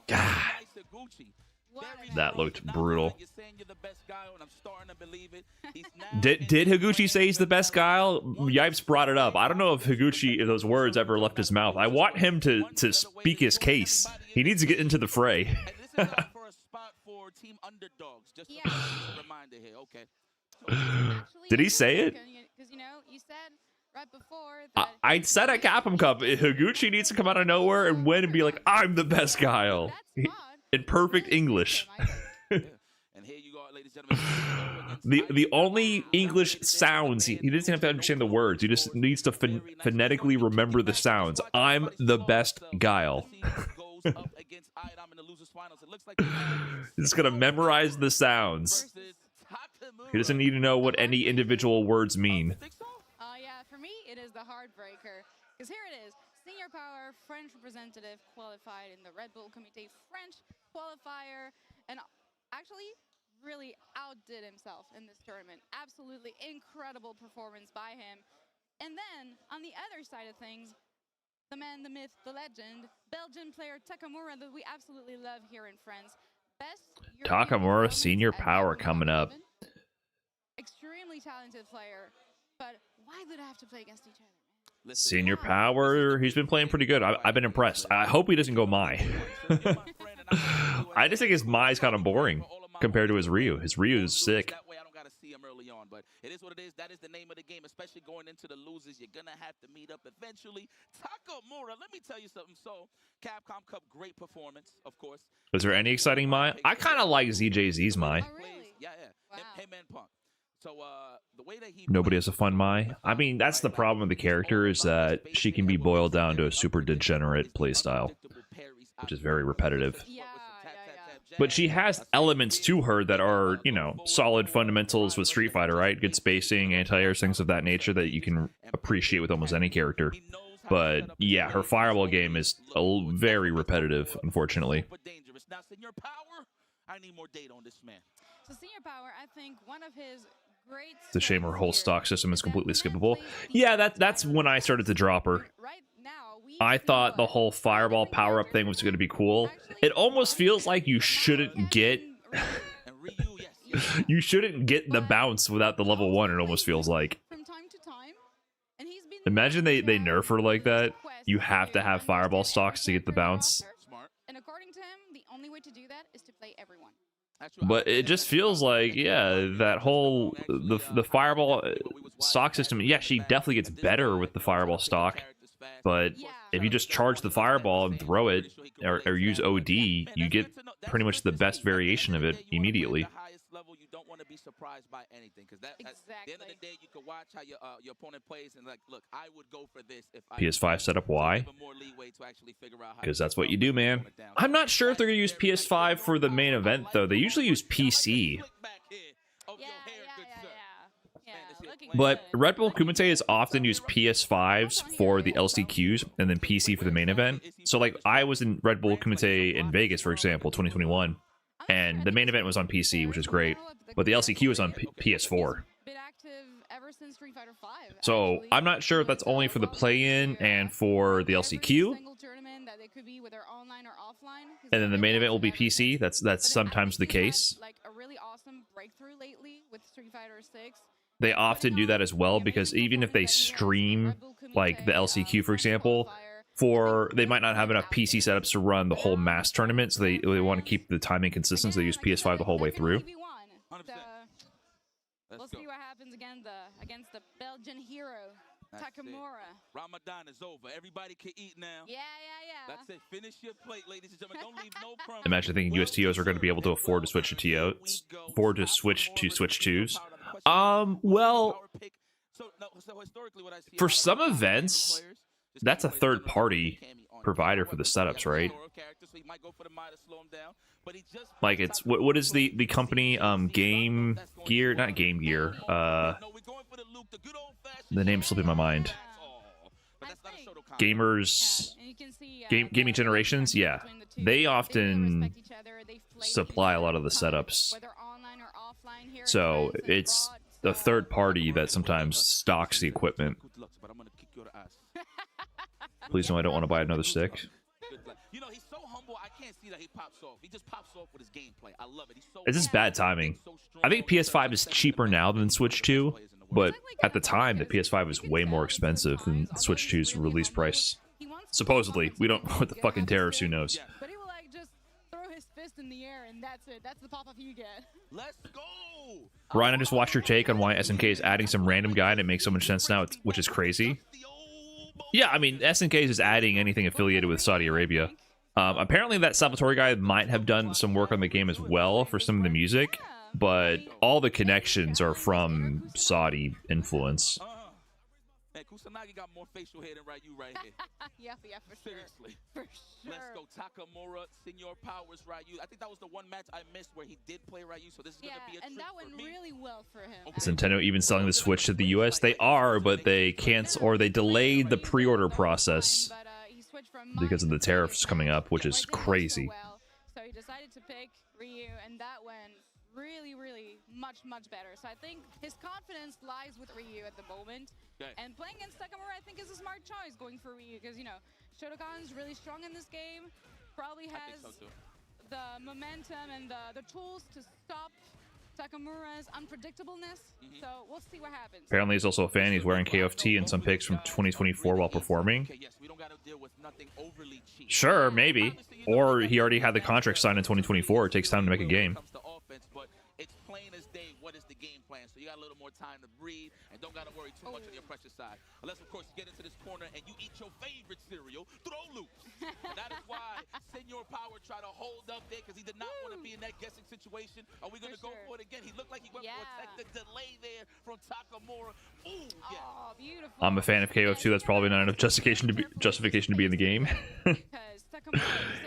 Speaker 1: God.
Speaker 5: nice Higuchi.
Speaker 6: What
Speaker 5: Very
Speaker 6: an
Speaker 1: That
Speaker 5: strong.
Speaker 1: looked
Speaker 5: Now
Speaker 1: brutal.
Speaker 5: You're saying you're the best guy, and I'm starting to believe it. He's now
Speaker 1: Did Higuchi say he's the best guy? Yipes brought it up. I don't know if Higuchi, if those words ever left his mouth. I want him to speak his case. He needs to get into the fray.
Speaker 5: And this is for a spot for team underdogs. Just a reminder here. Okay.
Speaker 6: Actually,
Speaker 1: Did he say it?
Speaker 6: Because you know, you said right before
Speaker 1: I,
Speaker 6: that.
Speaker 1: I said at Capcom Cup, Higuchi needs to come out of nowhere and win and be like, I'm the best guy.
Speaker 6: That's odd.
Speaker 1: In perfect
Speaker 6: Really
Speaker 1: English.
Speaker 5: And here you go, ladies and gentlemen.
Speaker 1: The only English sounds, he doesn't have to understand the words. He just needs to phonetically remember the sounds. I'm the best Guile. He's just gonna memorize the sounds. He doesn't need to know what any individual words mean.
Speaker 6: Yeah, for me, it is the heartbreaker. Because here it is. Senior Power French representative qualified in the Redbull Kumite French qualifier. And actually really outdid himself in this tournament. Absolutely incredible performance by him. And then, on the other side of things, the man, the myth, the legend, Belgian player Takamura that we absolutely love here in France. Best European
Speaker 1: Takamura
Speaker 6: performance
Speaker 1: senior
Speaker 6: ever
Speaker 1: power
Speaker 6: from
Speaker 1: coming up.
Speaker 6: 11. Extremely talented player, but why did I have to play against each other?
Speaker 1: Senior power, he's been playing pretty good. I've been impressed. I hope he doesn't go Mai. I just think his Mai's kind of boring compared to his Ryu. His Ryu is sick.
Speaker 5: That way I don't gotta see him early on, but it is what it is. That is the name of the game, especially going into the losers. You're gonna have to meet up eventually. Takamura, let me tell you something. So, Capcom Cup, great performance, of course.
Speaker 1: Is there any exciting Mai? I kind of like ZJZ's Mai.
Speaker 6: Oh, really?
Speaker 5: Yeah.
Speaker 6: Wow.
Speaker 5: Him and Punk. So, the way that he
Speaker 1: Nobody has a fun Mai. I mean, that's the problem with the character, is that she can be boiled down to a super degenerate playstyle, which is very repetitive.
Speaker 6: Yeah.
Speaker 1: But she has elements to her that are, you know, solid fundamentals with Street Fighter, right? Good spacing, anti-air, things of that nature that you can appreciate with almost any character. But yeah, her fireball game is very repetitive, unfortunately.
Speaker 5: Now, Senior Power, I need more data on this man.
Speaker 6: So Senior Power, I think one of his great.
Speaker 1: It's a shame her whole stock system is completely skippable. Yeah, that's when I started to drop her.
Speaker 6: Right now,
Speaker 1: I thought the whole fireball power-up thing was going to be cool. It almost feels like you shouldn't get...
Speaker 5: And Ryu, yes.
Speaker 1: you shouldn't get the bounce without the level 1, it almost feels like.
Speaker 6: From time to time, and he's been
Speaker 1: Imagine they nerf her like that. You have to have fireball stocks to get the bounce.
Speaker 5: Smart.
Speaker 6: And according to him, the only way to do that is to play everyone.
Speaker 1: But it just feels like, yeah, that whole... The fireball stock system, yeah, she definitely gets better with the fireball stock. But if you just charge the fireball and throw it, or use OD, you get pretty much the best variation of it immediately.
Speaker 5: You don't want to be surprised by anything, because at the end of the day, you can watch how your opponent plays and like, look, I would go for this if I
Speaker 1: PS5 setup, why? Because that's what you do, man. I'm not sure if they're going to use PS5 for the main event, though. They usually use PC. But Red Bull Kumite has often used PS5s for the LCQs and then PC for the main event. So, like, I was in Red Bull Kumite in Vegas, for example, 2021, and the main event was on PC, which is great, but the LCQ was on PS4. So, I'm not sure if that's only for the play-in and for the LCQ. And then the main event will be PC. That's sometimes the case.
Speaker 6: Like a really awesome breakthrough lately with Street Fighter 6.
Speaker 1: They often do that as well, because even if they stream, like the LCQ, for example, they might not have enough PC setups to run the whole mass tournament, so they want to keep the timing consistent, so they use PS5 the whole way through.
Speaker 6: We'll see what happens against the Belgian hero, Takamura.
Speaker 5: Ramadan is over. Everybody can eat now.
Speaker 6: Yeah.
Speaker 5: That's it. Finish your plate, ladies and gentlemen. Don't leave no crumbs.
Speaker 1: Imagine thinking USTOs are going to be able to afford to switch to TOs, afford to switch to Switch 2s. Well, for some events, that's a third-party provider for the setups, right? Like, it's what is the company? Game Gear, not Game Gear. The name's slipping my mind. Gaming Generations, yeah. They often supply a lot of the setups. So it's the third party that sometimes stocks the equipment. Please no, I don't want to buy another stick.
Speaker 5: You know, he's so humble. I can't see that he pops off. He just pops off with his gameplay. I love it. He's so
Speaker 1: It's just bad timing. I think PS5 is cheaper now than Switch 2, but at the time, the PS5 was way more expensive than Switch 2's release price. Supposedly. We don't know what the fucking tariffs, who knows.
Speaker 6: But he will, like, just throw his fist in the air, and that's it. That's the pop-off you get.
Speaker 5: Let's go!
Speaker 1: Ryan, I just watched your take on why SNK is adding some random guy, and it makes so much sense now, which is crazy. Yeah, I mean, SNK is adding anything affiliated with Saudi Arabia. Apparently that Salvatore guy might have done some work on the game as well for some of the music, but all the connections are from Saudi influence.
Speaker 5: Hey, Kusanagi got more facial hair than Ryu right here.
Speaker 6: Yeah, for sure.
Speaker 5: Seriously.
Speaker 6: For sure.
Speaker 5: Let's go. Takamura, Senior Powers, Ryu. I think that was the one match I missed where he did play Ryu, so this is going to be a
Speaker 6: and
Speaker 5: treat
Speaker 6: that went
Speaker 5: for me.
Speaker 6: really well for him.
Speaker 1: Is Nintendo even selling the Switch to the US? They are, but they can't, or they delayed the pre-order process because of the tariffs coming up, which is crazy.
Speaker 6: So he decided to pick Ryu, and that went really, really much better. So I think his confidence lies with Ryu at the moment.
Speaker 5: Okay.
Speaker 6: And playing against Takamura, I think, is a smart choice going for Ryu because, you know, Shotokan's really strong in this game. Probably
Speaker 5: I think
Speaker 6: has
Speaker 5: so too.
Speaker 6: the momentum and the tools to stop Takamura's unpredictableness. So we'll see what happens.
Speaker 1: Apparently, he's also a fan. He's wearing KOFT and some pics from 2024 while performing.
Speaker 5: Okay, yes, we don't gotta deal with nothing overly cheap.
Speaker 1: Sure, maybe. Or he already had the contract signed in 2024. It takes time to make a game.
Speaker 5: Comes to offense, but it's plain as day. What is the game plan? So you got a little more time to breathe and don't gotta worry too much on your pressure side. Unless, of course, you get into this corner and you eat your favorite cereal, throw loops. And that is why Senor Power tried to hold up there because he did not want to be in that guessing situation. Are we gonna go for it again? He looked like he went for a technical delay there from Takamura. Ooh, yeah.
Speaker 6: Oh, beautiful.
Speaker 1: I'm a fan of KOF2. That's probably not enough justification to be in the game.
Speaker 6: Because Takamura,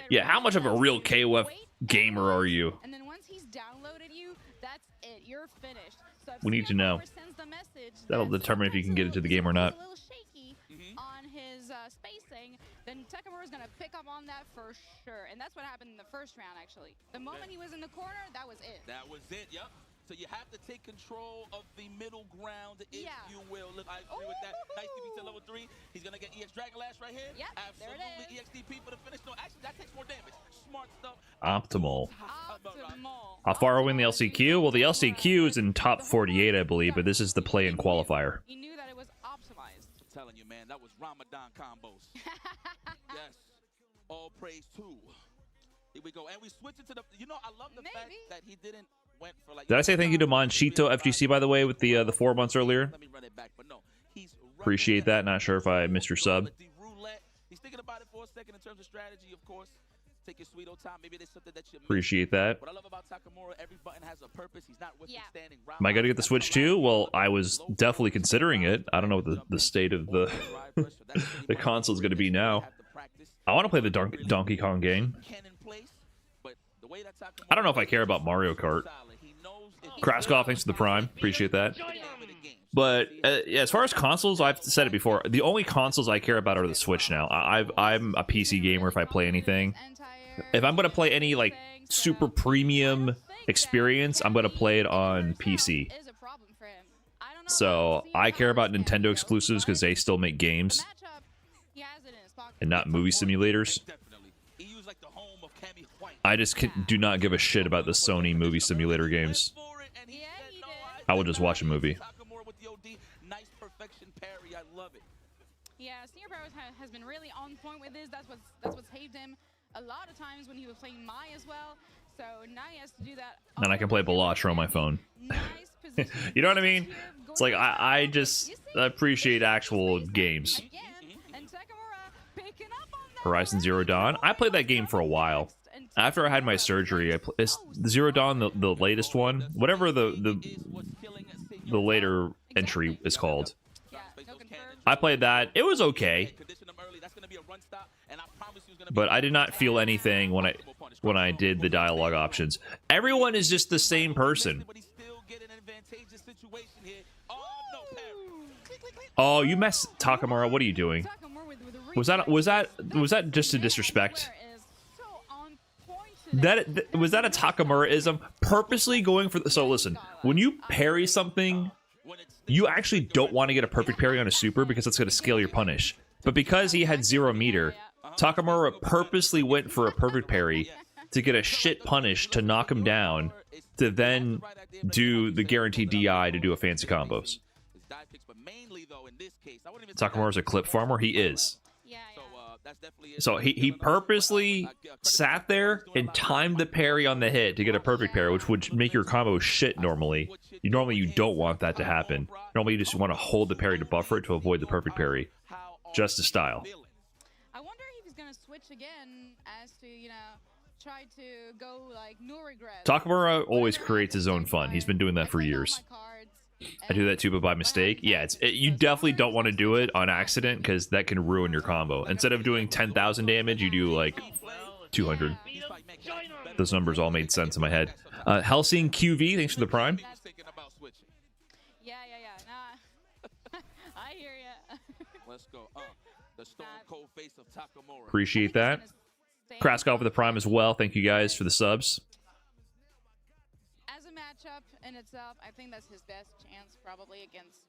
Speaker 1: Yeah, how much of a real KOF gamer are you?
Speaker 6: And then once he's downloaded you, that's it. You're finished. So if
Speaker 1: We need to know.
Speaker 6: sends the message
Speaker 1: That'll
Speaker 6: that
Speaker 1: determine if you can get into the game or not.
Speaker 6: a little shaky on his spacing, then Takamura's gonna pick up on that for sure. And that's what happened in the first round, actually. The moment he was in the corner, that was it.
Speaker 5: That was it, yep. So you have to take control of the middle ground, if you will. Look, I agree with that. Nice DP to level 3. He's going to get EX Dragon Lash right here.
Speaker 6: Yep,
Speaker 5: absolutely.
Speaker 6: there it is.
Speaker 5: EXDP for the finish. No, actually, that takes more damage. Smart stuff.
Speaker 1: Optimal.
Speaker 6: Optimal.
Speaker 1: How far are we in the LCQ? Well, the LCQ is in top 48, I believe, but this is the play-in qualifier.
Speaker 6: He knew that it was optimized.
Speaker 5: I'm telling you, man, that was Ramadan combos. Yes. All praise to. Here we go. And we switch it to the, you know, I love the fact that he didn't went for like.
Speaker 1: Did I say thank you to Monchito FGC, by the way, with the 4 months earlier?
Speaker 5: Let me run it back, but no. He's
Speaker 1: Appreciate that. Not sure if I missed your sub.
Speaker 5: He's thinking about it for a second in terms of strategy, of course. Take your sweet old time. Maybe there's something that you missed.
Speaker 1: Appreciate that.
Speaker 5: What I love about Takamura, every button has a purpose. He's not withstanding.
Speaker 1: Am I going to get the Switch too? Well, I was definitely considering it. I don't know what the state of the the console is going to be now. I want to play the Donkey Kong game. I don't know if I care about Mario Kart. Kraskov, thanks for the Prime. Appreciate that. But yeah, as far as consoles, I've said it before. The only consoles I care about are the Switch now. I'm a PC gamer if I play anything. If I'm going to play any like super premium experience, I'm going to play it on PC. So I care about Nintendo exclusives because they still make games and not movie simulators. I just do not give a shit about the Sony movie simulator games. I will just watch a movie.
Speaker 6: Yeah, Senior Power has been really on point with this. That's what saved him a lot of times when he was playing Mai as well. So now he has to do that.
Speaker 1: And I can play Balatro on my phone. You know what I mean? It's like I just appreciate actual games. Horizon Zero Dawn. I played that game for a while. After I had my surgery, it's Zero Dawn, the latest one, whatever the later entry is called. I played that. It was okay, but I did not feel anything when I did the dialogue options. Everyone is just the same person. Oh, you messed Takamura. What are you doing? Was that just a disrespect? Was that a Takamura-ism? Purposely going for the... So listen, when you parry something, you actually don't want to get a perfect parry on a super because that's going to scale your punish. But because he had 0 meter, Takamura purposely went for a perfect parry to get a shit punish to knock him down, to then do the guaranteed DI to do a fancy combos. Takamura's a clip farmer. He is. So he purposely sat there and timed the parry on the hit to get a perfect parry, which would make your combo shit normally. Normally you don't want that to happen. Normally you just want to hold the parry to buffer it to avoid the perfect parry. Just a style.
Speaker 6: I wonder if he's going to switch again as to, you know, try to go like no regrets.
Speaker 1: Takamura always creates his own fun. He's been doing that for years. I do that too, but by mistake. Yeah, you definitely don't want to do it on accident because that can ruin your combo. Instead of doing 10,000 damage, you do like 200. Those numbers all made sense in my head. Helsing QV, thanks for the Prime.
Speaker 6: Yeah. Nah. I hear ya.
Speaker 5: Let's go. The stone cold face of Takamura.
Speaker 1: Appreciate that. Kraskov with the Prime as well. Thank you guys for the subs.
Speaker 6: matchup in itself, I think that's his best chance probably against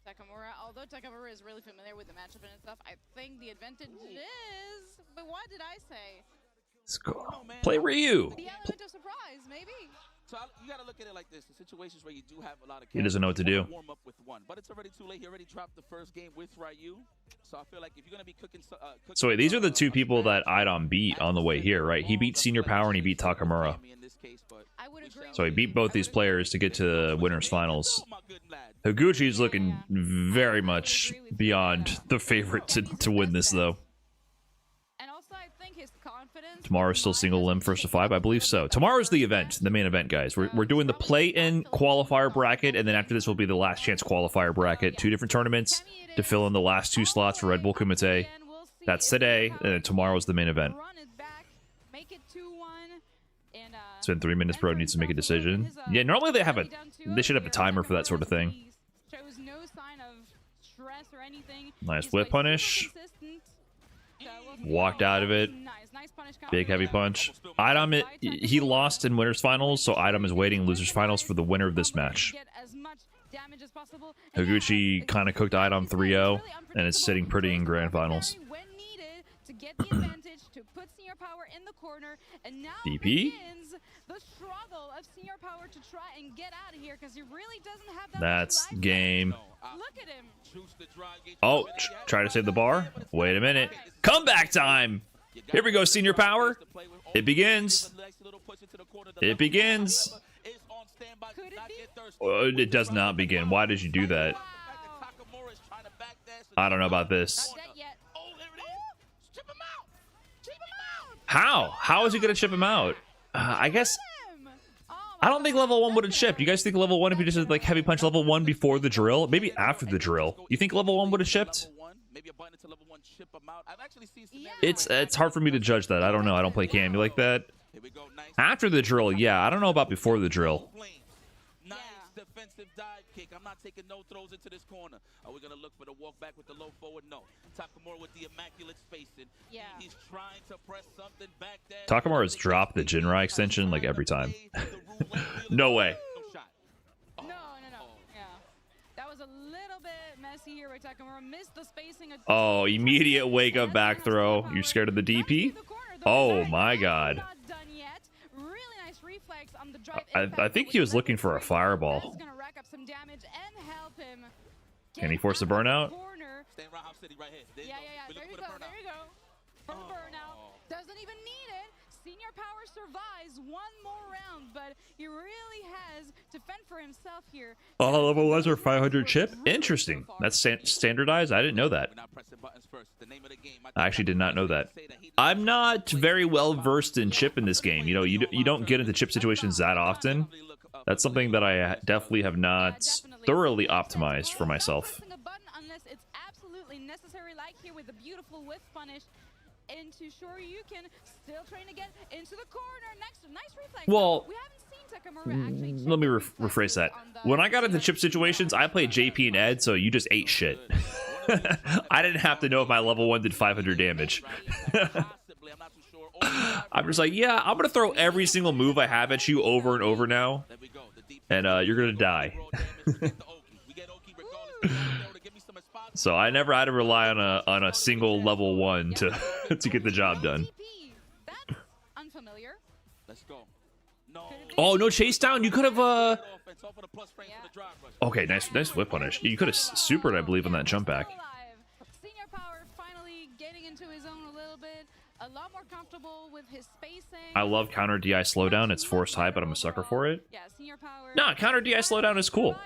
Speaker 6: Takamura. Although Takamura is really familiar with the matchup in itself, I think the advantage is. But what did I say?
Speaker 1: Let's go. Play Ryu.
Speaker 6: The element of surprise, maybe.
Speaker 5: So you got to look at it like this: the situations where you do have a lot of.
Speaker 1: He doesn't know what to do.
Speaker 5: Warm up with one, but it's already too late. He already dropped the first game with Ryu, so I feel like if you're gonna be cooking.
Speaker 1: So wait, these are the two people that Idom beat on the way here, right? He beat Senior Power and he beat Takamura.
Speaker 6: I would agree.
Speaker 1: So he beat both these players to get to winners finals. Higuchi is looking very much beyond the favorite to win this, though.
Speaker 6: And also, I think his confidence.
Speaker 1: Tomorrow's still single limb first to 5, I believe so. Tomorrow's the event, the main event, guys. We're doing the play-in qualifier bracket, and then after this will be the last chance qualifier bracket. 2 different tournaments to fill in the last 2 slots for Red Bull Kumite. That's today, and then tomorrow's the main event. It's been 3 minutes, bro. Needs to make a decision. Yeah, normally they should have a timer for that sort of thing. Nice whip punish. Walked out of it. Big heavy punch. Idom, he lost in winners finals, so Idom is waiting losers finals for the winner of this match. Higuchi kind of cooked Idom 3-0 and is sitting pretty in grand finals. DP? That's game. Oh, try to save the bar. Wait a minute. Comeback time. Here we go, Senior Power. It begins. It begins. It does not begin. Why did you do that? I don't know about this. How? How is he going to chip him out? I guess... I don't think level 1 would have chipped. You guys think level 1 if you just did like heavy punch level 1 before the drill? Maybe after the drill. You think level 1 would have chipped? It's hard for me to judge that. I don't know. I don't play Cammy like that. After the drill, yeah. I don't know about before the drill.
Speaker 5: Defensive dive kick. I'm not taking no throws into this corner. Are we gonna look for the walk back with the low forward? No. Takamura with the immaculate spacing. Yeah. He's trying to press something back there.
Speaker 1: Takamura's dropped the Jinrai extension like every time. No way.
Speaker 6: No. Yeah. That was a little bit messy here by Takamura. Missed the spacing.
Speaker 1: Oh, immediate wake up back throw. You're scared of the DP? Oh my god. I think he was looking for a fireball. Can he force a burnout?
Speaker 6: Yeah. There you go. For the burnout. Doesn't even need it. Senior Power survives one more round, but he really has to fend for himself here.
Speaker 1: All level 1s are 500 chip? Interesting. That's standardized? I didn't know that. I actually did not know that. I'm not very well versed in chip in this game. You know, you don't get into chip situations that often. That's something that I definitely have not thoroughly optimized for myself.
Speaker 6: Unless it's absolutely necessary, like here with the beautiful whiff punish into Shoryuken, still trying to get into the corner. Next, nice reflex.
Speaker 1: Well,
Speaker 6: we haven't seen Takamura actually.
Speaker 1: Let me rephrase that. When I got into chip situations, I played JP and Ed, so you just ate shit. I didn't have to know if my level 1 did 500 damage. I'm just like, yeah, I'm gonna throw every single move I have at you over and over now, and you're gonna die. So I never had to rely on a single level 1 to to get the job done.
Speaker 6: That's unfamiliar.
Speaker 1: Oh, no chase down. You could have Okay, nice whip punish. You could have supered, I believe, on that jump back.
Speaker 6: Senior Power finally getting into his own a little bit. A lot more comfortable with his spacing.
Speaker 1: I love counter DI slowdown. It's forced high, but I'm a sucker for it.
Speaker 6: Yeah, Senior Power.
Speaker 1: Nah, counter DI slowdown is cool.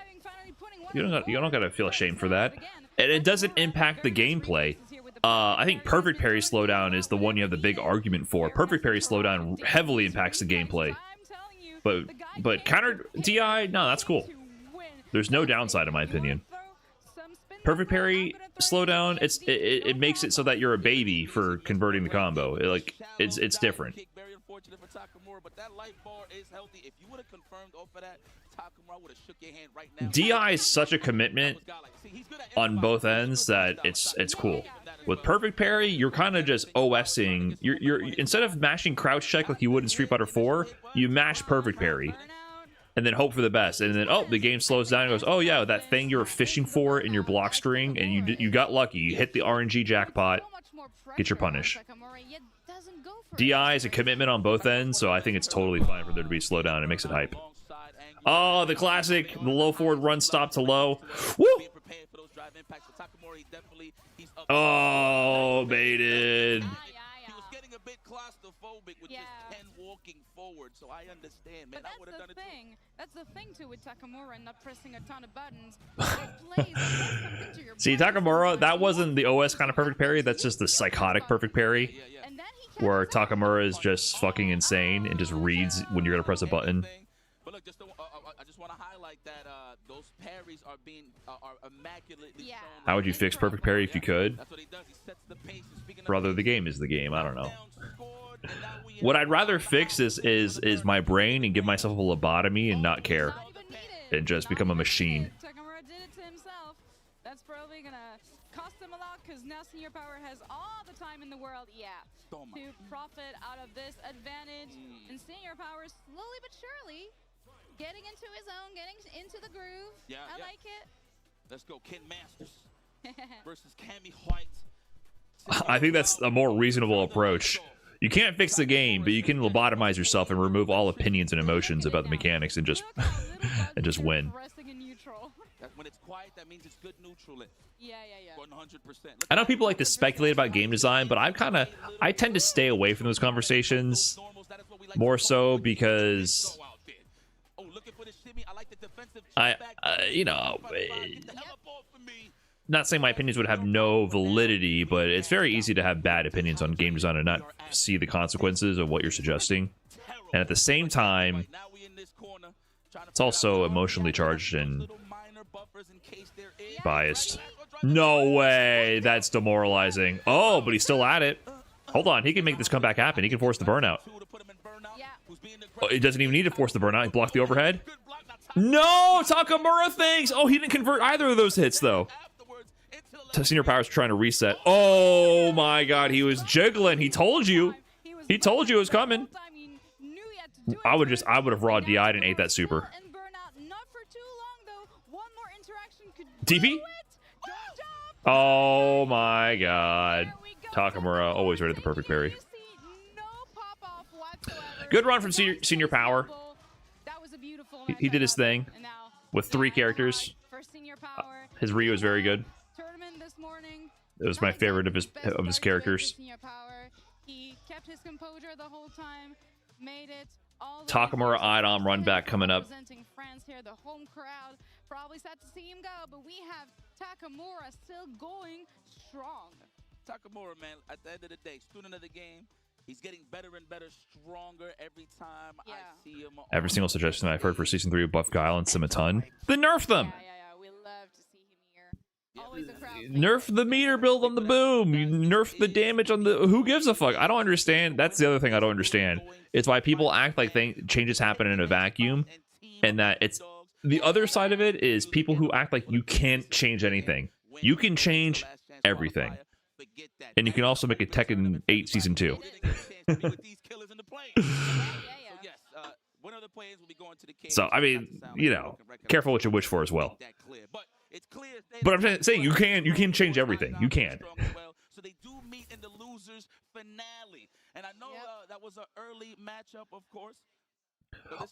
Speaker 1: You don't gotta feel ashamed for that. And it doesn't impact the gameplay. I think Perfect Parry slowdown is the one you have the big argument for. Perfect Parry slowdown heavily impacts the gameplay. But counter DI, no, that's cool. There's no downside in my opinion. Perfect Parry slowdown, it makes it so that you're a baby for converting the combo. It's different. DI is such a commitment on both ends that it's cool. With Perfect Parry, you're kind of just OSing. You're instead of mashing crouch check like you would in Street Fighter 4, you mash Perfect Parry. and then hope for the best. And then, oh, the game slows down and goes, oh, yeah, that thing you were fishing for in your block string, and you got lucky. You hit the RNG jackpot. Get your punish. DI is a commitment on both ends, so I think it's totally fine for there to be slowdown. It makes it hype. Oh, the classic. The low forward run stop to low. Woo! Oh, baited.
Speaker 5: Bit claustrophobic with just Ken walking forward, so I understand, man.
Speaker 6: But
Speaker 5: I would have done it too.
Speaker 6: That's the thing too with Takamura and not pressing a ton of buttons. It plays something to your
Speaker 1: See, Takamura, that wasn't the OS kind of perfect parry. That's just the psychotic perfect parry,
Speaker 6: and then he
Speaker 1: where Takamura is just fucking insane and just reads when you're gonna press a button.
Speaker 5: But look, I just want to highlight that those parries are being are immaculately shown.
Speaker 1: How would you fix perfect parry if you could?
Speaker 5: That's what he does. He sets the pace.
Speaker 1: Brother, the game is the game. I don't know. What I'd rather fix is my brain and give myself a lobotomy and not care, and just become a machine.
Speaker 6: Takamura did it to himself. That's probably gonna cost him a lot because now Senior Power has all the time in the world, to profit out of this advantage. And Senior Power slowly but surely getting into his own, getting into the groove. I like it.
Speaker 5: Let's go, Ken Masters versus Cammy White.
Speaker 1: I think that's a more reasonable approach. You can't fix the game, but you can lobotomize yourself and remove all opinions and emotions about the mechanics and just win.
Speaker 5: When it's quiet, that means it's good neutral. 100%.
Speaker 1: I know people like to speculate about game design, but I tend to stay away from those conversations more so because you know, not saying my opinions would have no validity, but it's very easy to have bad opinions on game design and not see the consequences of what you're suggesting. And at the same time, it's also emotionally charged and biased. No way! That's demoralizing. Oh, but he's still at it. Hold on, he can make this comeback happen. He can force the burnout. Oh, he doesn't even need to force the burnout. He blocked the overhead. No! Takamura thinks! Oh, he didn't convert either of those hits, though. Senior Power's trying to reset. Oh my god, he was jiggling. He told you. He told you it was coming. I would have raw DI'd and ate that super. TP? Oh my god. Takamura, always right at the perfect parry. Good run from Senior Power. He did his thing with 3 characters. His Ryu is very good. It was my favorite of his characters.
Speaker 6: He kept his composure the whole time, made it all the
Speaker 1: Takamura Idom run back coming up.
Speaker 6: Representing France here, the home crowd probably sad to see him go, but we have Takamura still going strong.
Speaker 5: Takamura, man, at the end of the day, student of the game. He's getting better and better, stronger every time I see him.
Speaker 1: Every single suggestion I've heard for Season 3 of Buff Guile and Scimitan, then nerf them!
Speaker 6: We love to see him here. Always a crowd.
Speaker 1: Nerf the meter build on the boom. You nerf the damage on the... Who gives a fuck? I don't understand. That's the other thing I don't understand. It's why people act like changes happen in a vacuum, and that it's... The other side of it is people who act like you can't change anything. You can change everything. And you can also make a Tekken 8 Season 2. So, I mean, you know, careful what you wish for as well. But I'm saying you can change everything. You can.
Speaker 5: So they do meet in the losers finale. And I know that was an early matchup, of course.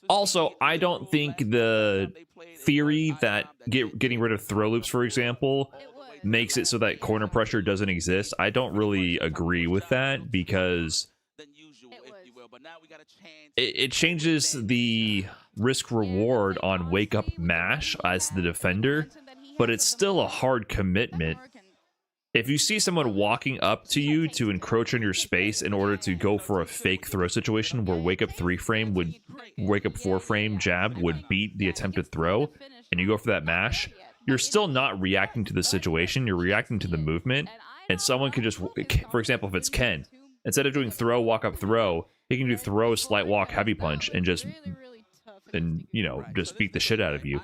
Speaker 1: Also, I don't think the theory that getting rid of throw loops, for example, makes it so that corner pressure doesn't exist. I don't really agree with that because it changes the risk reward on wake up mash as the defender, but it's still a hard commitment. If you see someone walking up to you to encroach on your space in order to go for a fake throw situation where wake up 3-frame would wake up 4-frame jab would beat the attempted throw, and you go for that mash, you're still not reacting to the situation, you're reacting to the movement, and someone can just, for example, if it's Ken, instead of doing throw, walk up, throw, he can do throw, slight walk, heavy punch, and just, you know, just beat the shit out of you.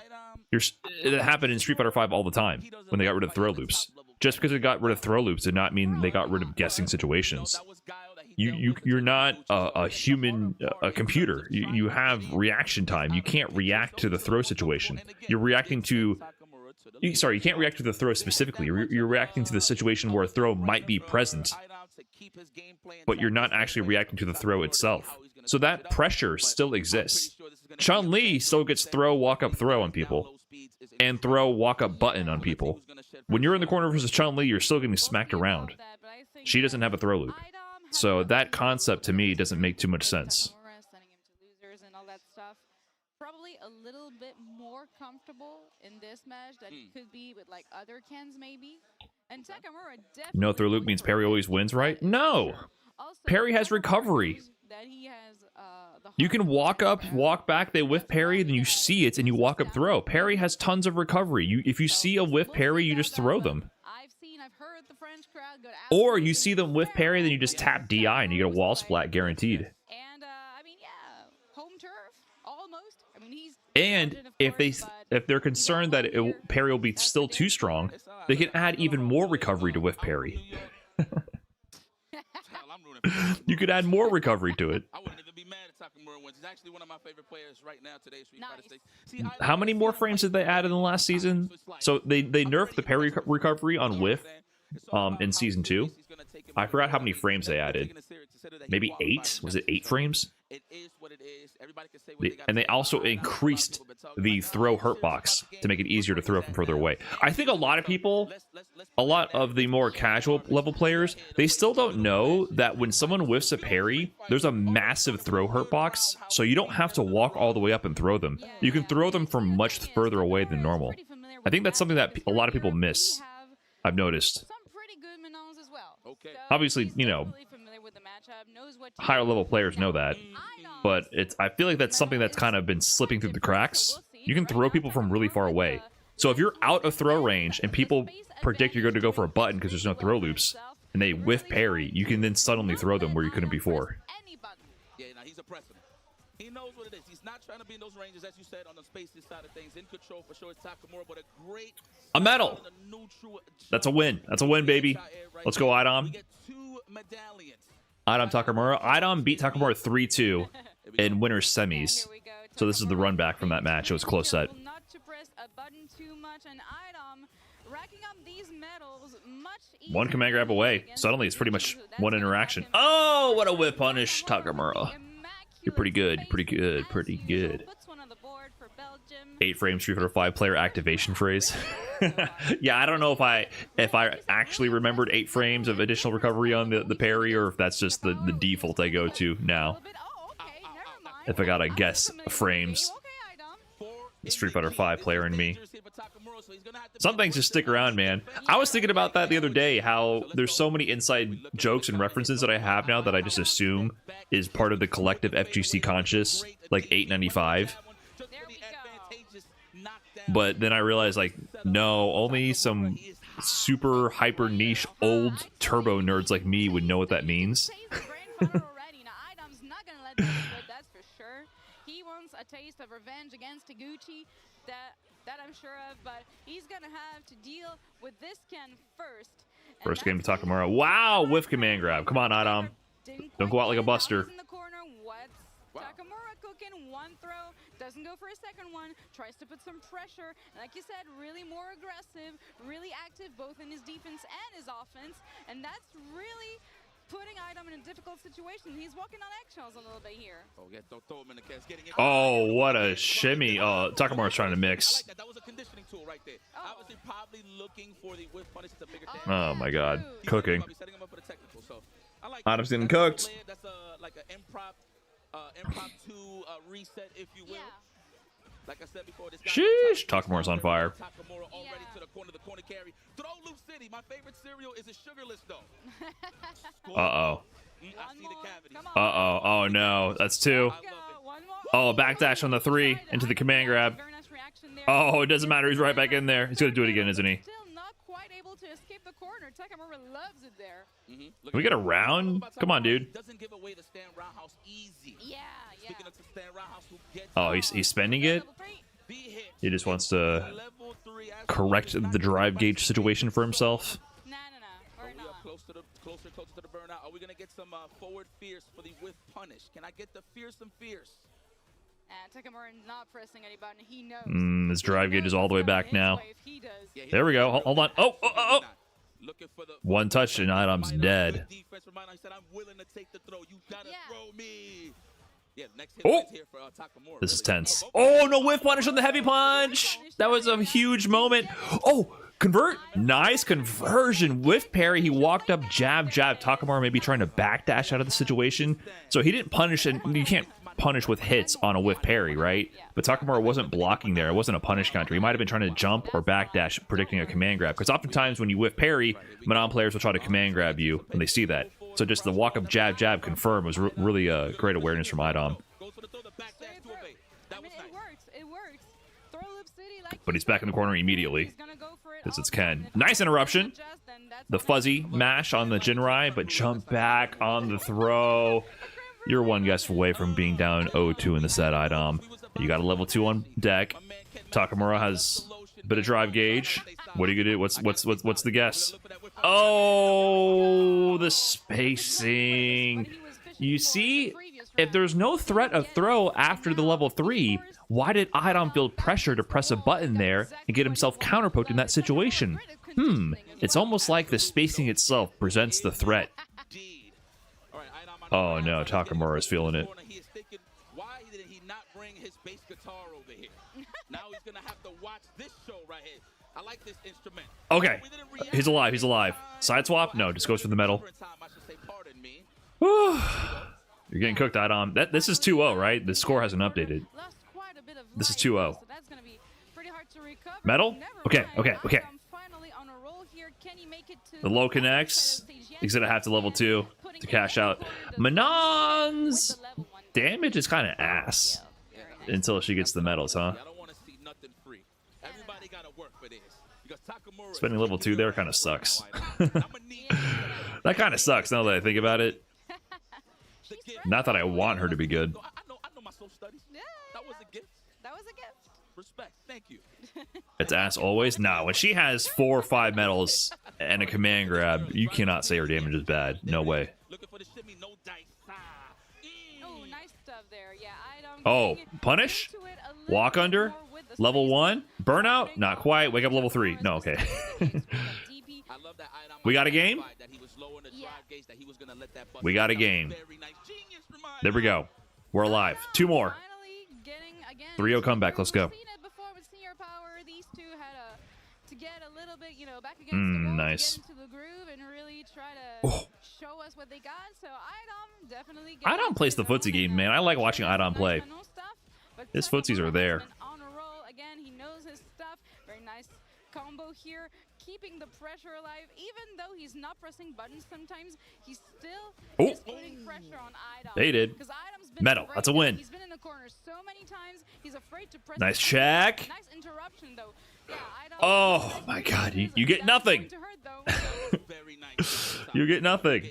Speaker 1: It happened in Street Fighter V all the time when they got rid of throw loops. Just because they got rid of throw loops did not mean they got rid of guessing situations. you're not a human, a computer. You have reaction time. You can't react to the throw situation. You're reacting to. Sorry, you can't react to the throw specifically. You're reacting to the situation where a throw might be present, but you're not actually reacting to the throw itself. So that pressure still exists. Chun-Li still gets throw, walk up, throw on people, and throw, walk up, button on people. When you're in the corner versus Chun-Li, you're still getting smacked around. She doesn't have a throw loop. So that concept to me doesn't make too much sense.
Speaker 6: Probably a little bit more comfortable in this match that it could be with like other cans maybe. And Takamura definitely
Speaker 1: No throw loop means Perry always wins, right? No. Perry has recovery. You can walk up, walk back, they whiff parry, then you see it and you walk up throw. Perry has tons of recovery. If you see a whiff parry, you just throw them.
Speaker 6: I've heard the French crowd go
Speaker 1: Or you see them whiff parry, then you just tap DI and you get a wall splat guaranteed.
Speaker 6: And I mean, yeah, home turf almost. I mean, he's
Speaker 1: And if they're concerned that parry will be still too strong, they can add even more recovery to whiff parry. You could add more recovery to it.
Speaker 5: I wouldn't even be mad at Takamura wins. He's actually one of my favorite players right now today. Street Fighter 6. See,
Speaker 1: How many more frames did they add in the last season? So they nerfed the parry recovery on whiff in season 2. I forgot how many frames they added. Maybe 8? Was it 8 frames?
Speaker 5: It is what it is. Everybody can say what they got.
Speaker 1: And they also increased the throw hurt box to make it easier to throw from further away. I think a lot of people, a lot of the more casual level players, they still don't know that when someone whiffs a parry, there's a massive throw hurt box, so you don't have to walk all the way up and throw them. You can throw them from much further away than normal. I think that's something that a lot of people miss, I've noticed. Obviously, you know, higher level players know that, but I feel like that's something that's kind of been slipping through the cracks. You can throw people from really far away. So if you're out of throw range and people predict you're going to go for a button because there's no throw loops, and they whiff parry, you can then suddenly throw them where you couldn't before.
Speaker 5: Yeah, now he's a precedent. He knows what it is. He's not trying to be in those ranges, as you said, on the spaces side of things. In control for sure. It's Takamura, but a great...
Speaker 1: A medal! That's a win. That's a win, baby. Let's go, Idom.
Speaker 5: We get 2 medallions.
Speaker 1: Idom Takamura. Idom beat Takamura 3-2 in winners semis. So this is the run back from that match. It was a close set.
Speaker 6: Not to press a button too much, and Idom racking up these medals much easier.
Speaker 1: One command grab away. Suddenly it's pretty much one interaction. Oh, what a whip punish, Takamura. You're pretty good. You're pretty good. Pretty good. 8 frames, 305 player activation phrase. Yeah, I don't know if I actually remembered 8 frames of additional recovery on the parry, or if that's just the default I go to now. If I gotta guess frames. The Street Fighter 5 player in me. Some things just stick around, man. I was thinking about that the other day, how there's so many inside jokes and references that I have now that I just assume is part of the collective FGC conscious, like 895. But then I realized, like, no, only some super hyper niche old turbo nerds like me would know what that means.
Speaker 6: He wants a taste of revenge against Taguchi, that I'm sure of, but he's gonna have to deal with this can first.
Speaker 1: First game to Takamura. Wow, whiff command grab. Come on, Idom. Don't go out like a buster.
Speaker 6: Takamura cooking one throw, doesn't go for a second one, tries to put some pressure, and like you said, really more aggressive, really active both in his defense and his offense, and that's really putting Idom in a difficult situation. He's walking on eggshells a little bit here.
Speaker 5: Oh, yeah, don't throw him in the cast.
Speaker 1: Oh, what a shimmy. Takamura's trying to mix.
Speaker 5: That was a conditioning tool right there. Obviously, probably looking for the whiff punish to figure
Speaker 1: Oh my god. Cooking.
Speaker 5: Setting him up for the technical, so I like
Speaker 1: Idom's getting cooked.
Speaker 5: That's like an impromptu reset, if you will.
Speaker 6: Yeah.
Speaker 5: Like I said before, this
Speaker 1: Sheesh, Takamura's on fire.
Speaker 5: Takamura already to the corner carry. Throw Loop City. My favorite cereal is a sugarless though.
Speaker 1: Uh-oh.
Speaker 5: I see the cavity.
Speaker 1: Uh-oh. Oh no, that's 2. Oh, backdash on the 3 into the command grab. Oh, it doesn't matter. He's right back in there. He's gonna do it again, isn't he?
Speaker 6: Still not quite able to escape the corner. Takamura loves it there.
Speaker 1: Can we get a round? Come on, dude.
Speaker 5: Doesn't give away the stand roundhouse easy.
Speaker 6: Yeah.
Speaker 5: Speaking of the stand roundhouse, who gets
Speaker 1: Oh, he's spending it? He just wants to correct the drive gauge situation for himself.
Speaker 6: Or not.
Speaker 5: close closer to the burnout. Are we gonna get some forward fierce for the whiff punish? Can I get the fearsome fierce?
Speaker 6: Takamura not pressing any button. He knows.
Speaker 1: His drive gauge is all the way back now. There we go. Hold on. Oh. One touch and Idom's dead. Oh, this is tense. Oh, no whiff punish on the heavy punch. That was a huge moment. Oh, convert. Nice conversion. Whiff parry. He walked up, jab. Takamura maybe trying to backdash out of the situation. So he didn't punish, and you can't punish with hits on a whiff parry, right? But Takamura wasn't blocking there. It wasn't a punish counter. He might have been trying to jump or backdash, predicting a command grab. Because oftentimes when you whiff parry, Manon players will try to command grab you when they see that. So just the walk up, jab, confirm was really a great awareness from Idom. But he's back in the corner immediately. Because it's Ken. Nice interruption. The fuzzy mash on the Jinrai, but jump back on the throw. You're one guess away from being down 0-2 in the set, Idom. You got a level 2 on deck. Takamura has a bit of drive gauge. What are you gonna do? What's the guess? Oh, the spacing. You see, if there's no threat of throw after the level 3, why did Idom feel pressure to press a button there and get himself counterpoked in that situation? It's almost like the spacing itself presents the threat. Oh no, Takamura is feeling it.
Speaker 5: Why did he not bring his bass guitar over here? Now he's gonna have to watch this show right here. I like this instrument.
Speaker 1: Okay, he's alive. Side swap? No, just goes for the metal. You're getting cooked, Idom. This is 2-0, right? The score hasn't updated. This is 2-0. Metal? Okay. The low connects. He's gonna have to level 2 to cash out. Manon's damage is kind of ass until she gets the medals, huh? Spending level 2 there kind of sucks. That kind of sucks now that I think about it. Not that I want her to be good.
Speaker 6: That was a gift.
Speaker 5: Respect, thank you.
Speaker 1: It's ass always? No, when she has 4 or 5 medals and a command grab, you cannot say her damage is bad. No way.
Speaker 6: Oh, nice stuff there. Yeah,
Speaker 1: oh, punish? Walk under? Level 1? Burnout? Not quite. Wake up level 3. No, okay. We got a game? We got a game. There we go. We're alive. 2 more. 3-0 comeback. Let's go. Nice. Oh. Idom plays the footsie game, man. I like watching Idom play. His footsies are there.
Speaker 6: Again, he knows his stuff. Very nice combo here, keeping the pressure alive. Even though he's not pressing buttons sometimes, he still is putting pressure on Idom.
Speaker 1: They did. Metal. That's a win.
Speaker 6: He's been in the corner so many times. He's afraid to press.
Speaker 1: Nice check.
Speaker 6: Nice interruption though. Yeah,
Speaker 1: oh my God, you get nothing. You get nothing.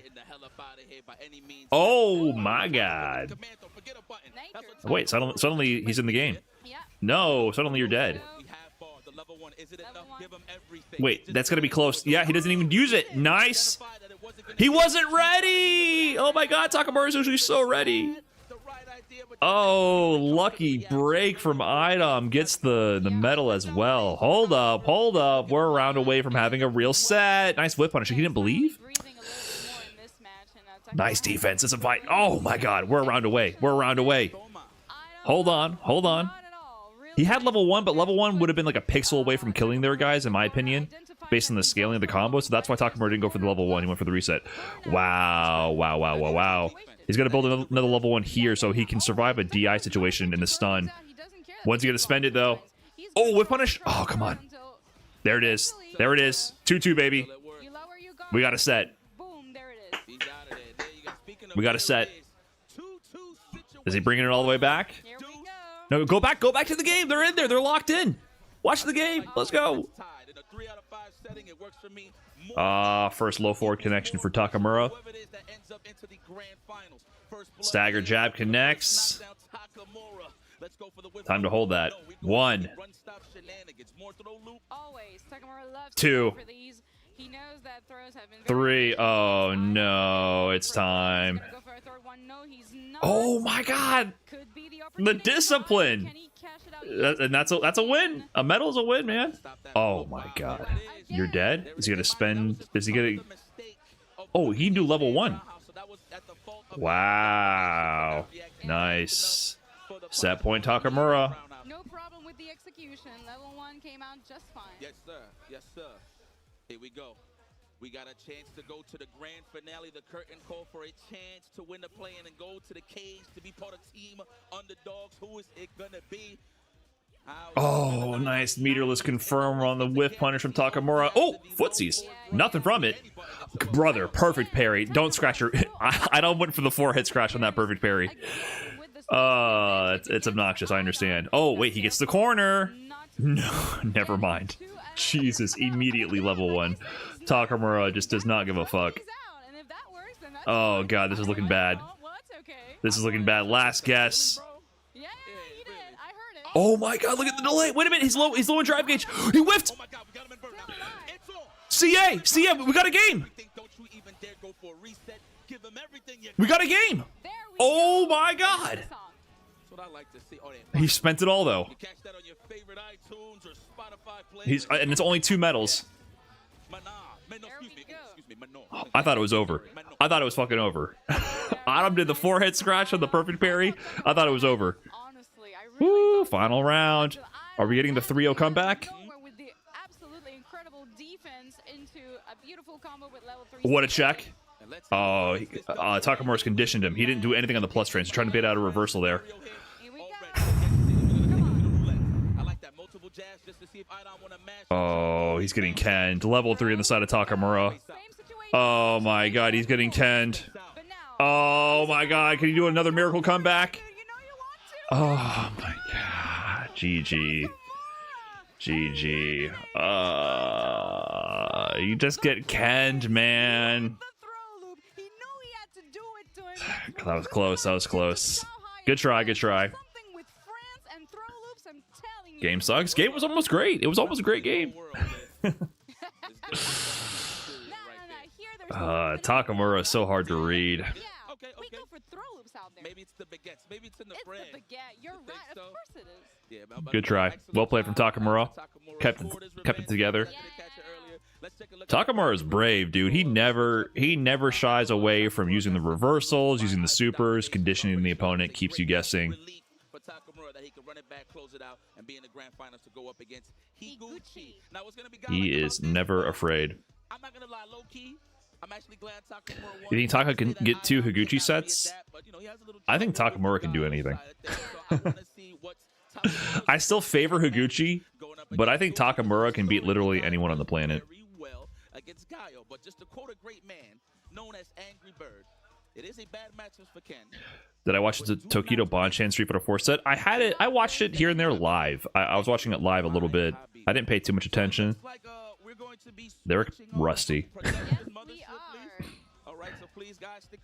Speaker 1: Oh my God. Wait, suddenly he's in the game. No, suddenly you're dead. Wait, that's gonna be close. Yeah, he doesn't even use it. Nice. He wasn't ready. Oh my God, Takamura is usually so ready. Oh, lucky break from Idom. Gets the medal as well. Hold up. We're a round away from having a real set. Nice whip punish. He didn't believe. Nice defense. It's a fight. Oh my God, we're a round away. Hold on. He had level 1, but level 1 would have been like a pixel away from killing their guys, in my opinion, based on the scaling of the combo. So that's why Takamura didn't go for the level 1. He went for the reset. Wow. He's going to build another level 1 here so he can survive a DI situation in the stun. When's he going to spend it, though? Oh, whip punish. Oh, come on. There it is. 2-2, baby. We got a set. Is he bringing it all the way back? No, go back to the game. They're in there. They're locked in. Watch the game. Let's go. First low forward connection for Takamura. Stagger jab connects. Time to hold that. 1, 2.
Speaker 6: He knows that throws have been
Speaker 1: 3. Oh no, it's time.
Speaker 6: Go for a third one. No, he's not.
Speaker 1: Oh my god.
Speaker 6: Could be the
Speaker 1: The
Speaker 6: opportunity.
Speaker 1: discipline.
Speaker 6: Can he cash it out?
Speaker 1: And that's a win. A medal's a win, man. Oh my god. You're dead? Is he gonna spend? Is he gonna? Oh, he can do level 1. Wow. Nice. Set point Takamura.
Speaker 6: No problem with the execution. Level 1 came out just fine.
Speaker 5: Yes, sir. Yes, sir. Here we go. We got a chance to go to the grand finale. The curtain call for a chance to win the play-in and go to the cage to be part of Team Underdogs. Who is it gonna be?
Speaker 1: Oh, nice meterless confirm on the whiff punish from Takamura. Oh, footsies. Nothing from it. Brother, perfect parry. Don't scratch your... I don't went for the forehead scratch on that perfect parry. It's obnoxious, I understand. Oh, wait, he gets the corner. No, never mind. Jesus, immediately level 1. Takamura just does not give a fuck. Oh, God, this is looking bad. This is looking bad. Last guess. Oh my god, look at the delay. Wait a minute, he's low in drive gauge. He whiffed. CA, we got a game. We got a game. Oh my god. He spent it all though. And it's only 2 medals. I thought it was over. I thought it was fucking over. Adam did the forehead scratch on the perfect parry. I thought it was over. Woo, final round. Are we getting the 3-0 comeback? What a check. Oh, Takamura's conditioned him. He didn't do anything on the plus train. He's trying to bait out a reversal there. Oh, he's getting canned. Level 3 on the side of Takamura. Oh my god, he's getting canned. Oh my god, can he do another miracle comeback? Oh my god. GG. GG. You just get canned, man. That was close. That was close. Good try. Good try. Game sucks. Game was almost great. It was almost a great game. Takamura is so hard to read.
Speaker 6: We go for throw loops out there.
Speaker 5: Maybe it's the baguettes. Maybe it's in the bread.
Speaker 6: It's the baguette. You're right. Of course it is.
Speaker 5: Yeah,
Speaker 1: good try. Well played from Takamura. Kept it together. Takamura is brave, dude. He never shies away from using the reversals, using the supers, conditioning the opponent, keeps you guessing.
Speaker 5: For Takamura that he can run it back, close it out, and be in the grand finals to go up against Higuchi. Now, what's gonna be
Speaker 1: he is never afraid.
Speaker 5: I'm not gonna lie, low key. I'm actually glad Takamura won.
Speaker 1: You think Taka can get 2 Higuchi sets? I think Takamura can do anything. I still favor Higuchi, but I think Takamura can beat literally anyone on the planet.
Speaker 5: Against Gaio, but just to quote a great man known as Angry Bird, it is a bad matchup for Ken.
Speaker 1: Did I watch the Tokido Bonchan Street Fighter 4 set? I watched it here and there live. I was watching it live a little bit. I didn't pay too much attention. They're rusty.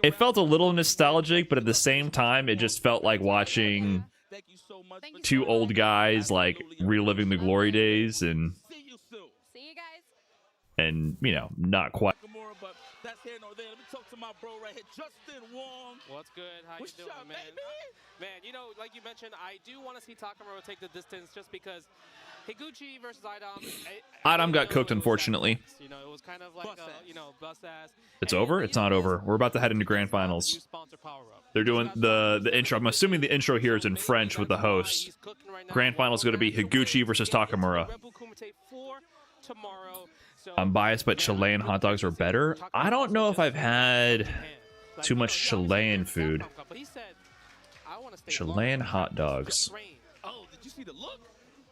Speaker 1: It felt a little nostalgic, but at the same time, it just felt like watching 2 old guys like reliving the glory days and you know, not quite.
Speaker 5: That's here nor there. Let me talk to my bro right here, Justin Wong.
Speaker 2: What's good? How you doing, man? Man, you know, like you mentioned, I do want to see Takamura take the distance just because Higuchi versus Idom.
Speaker 1: Idom got cooked, unfortunately.
Speaker 2: You know, it was kind of like, you know, bust ass.
Speaker 1: It's over? It's not over. We're about to head into grand finals. They're doing the intro. I'm assuming the intro here is in French with the host. Grand finals is going to be Higuchi versus Takamura. I'm biased, but Chilean hot dogs are better. I don't know if I've had too much Chilean food. Chilean hot dogs.
Speaker 5: Oh, did you see the look?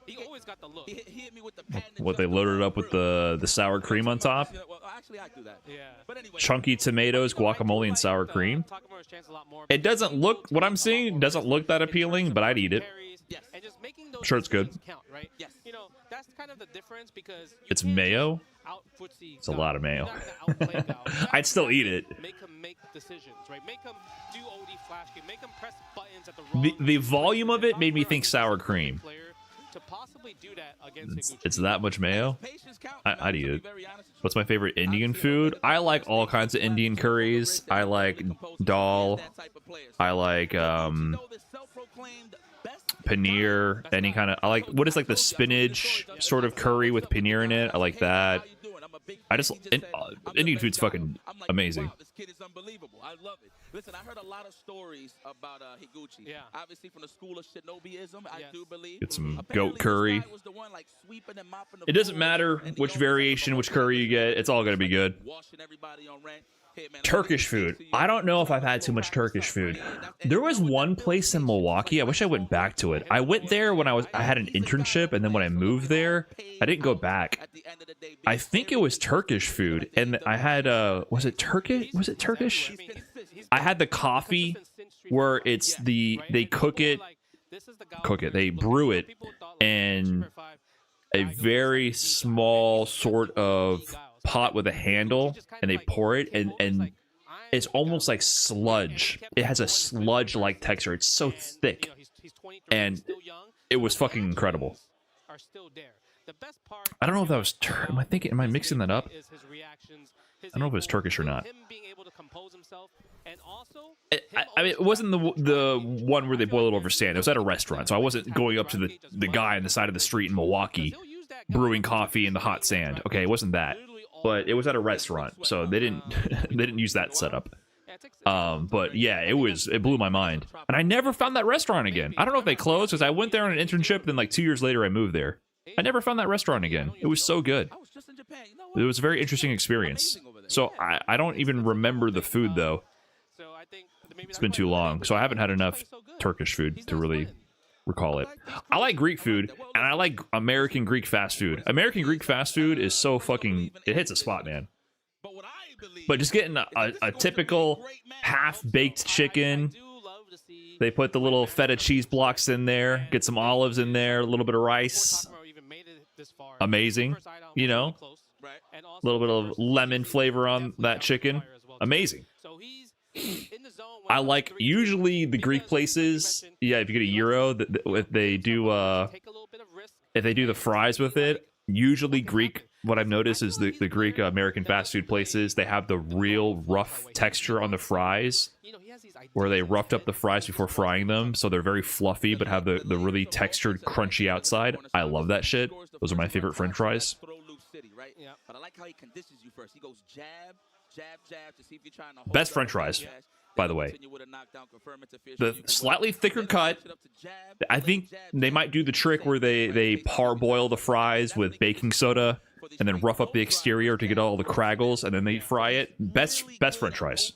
Speaker 5: He always got the look. He hit me with the
Speaker 1: What, they loaded it up with the sour cream on top?
Speaker 5: Well, actually, I do that. Yeah. But anyway,
Speaker 1: Chunky tomatoes, guacamole, and sour cream. It doesn't look, what I'm seeing doesn't look that appealing, but I'd eat it. I'm sure it's good.
Speaker 2: Yes. You know, that's kind of the difference because
Speaker 1: it's mayo. It's a lot of mayo. I'd still eat it.
Speaker 2: Make him make decisions, right? Make him do OD flash game. Make him press buttons at the wrong.
Speaker 1: The volume of it made me think sour cream.
Speaker 2: to possibly do that against
Speaker 1: It's that much mayo.
Speaker 5: Patience counts,
Speaker 1: I'd
Speaker 5: to
Speaker 1: eat
Speaker 5: be
Speaker 1: it.
Speaker 5: very honest with you.
Speaker 1: What's my favorite Indian food? I like all kinds of Indian curries. I like dal. I like paneer. Any kind of. I like what is like the spinach sort of curry with paneer in it. I like that. I just Indian food's fucking amazing.
Speaker 5: Wow, this kid is unbelievable. I love it. Listen, I heard a lot of stories about Higuchi.
Speaker 2: Yeah.
Speaker 5: Obviously from the school of Shinobiism, I do believe.
Speaker 1: Get some
Speaker 5: Apparently,
Speaker 1: goat
Speaker 5: this
Speaker 1: curry.
Speaker 5: guy was the one, like, sweeping and mopping the
Speaker 1: It doesn't
Speaker 5: floors,
Speaker 1: matter
Speaker 5: and he
Speaker 1: which
Speaker 5: always had
Speaker 1: variation,
Speaker 5: the
Speaker 1: which curry you get. It's all gonna be good.
Speaker 5: Washing everybody on rent. Hey, man,
Speaker 1: Turkish food. I don't know if I've had too much Turkish food. There was one place in Milwaukee. I wish I went back to it. I went there when I had an internship, and then when I moved there, I didn't go back. I think it was Turkish food, and I had was it Turkish? Was it Turkish? I had the coffee where it's they cook it, they brew it, and a very small sort of pot with a handle, and they pour it, and it's almost like sludge. It has a sludge-like texture. It's so thick, and it was fucking incredible. I don't know if that was am I thinking? Am I mixing that up? I don't know if it was Turkish or not. I mean, it wasn't the one where they boil it over sand. It was at a restaurant, so I wasn't going up to the guy on the side of the street in Milwaukee brewing coffee in the hot sand. Okay, it wasn't that, but it was at a restaurant, so they didn't they didn't use that setup. But yeah, it blew my mind, and I never found that restaurant again. I don't know if they closed because I went there on an internship, then like 2 years later I moved there. I never found that restaurant again. It was so good. It was a very interesting experience. So I don't even remember the food though. It's been too long, so I haven't had enough Turkish food to really recall it. I like Greek food, and I like American Greek fast food. American Greek fast food is so fucking, it hits a spot, man. But just getting a typical half-baked chicken, they put the little feta cheese blocks in there, get some olives in there, a little bit of rice. Amazing, you know? A little bit of lemon flavor on that chicken. Amazing. I like usually the Greek places. Yeah, if you get a gyro, if they do the fries with it, usually Greek. What I've noticed is the Greek American fast food places, they have the real rough texture on the fries, where they roughed up the fries before frying them, so they're very fluffy but have the really textured, crunchy outside. I love that shit. Those are my favorite French fries.
Speaker 5: But I like how he conditions you first. He goes jab, jab, jab to see if you're trying to hold
Speaker 1: Best French fries, by the way. The slightly thicker cut. I think they might do the trick where they parboil the fries with baking soda and then rough up the exterior to get all the craggles, and then they fry it. Best French fries.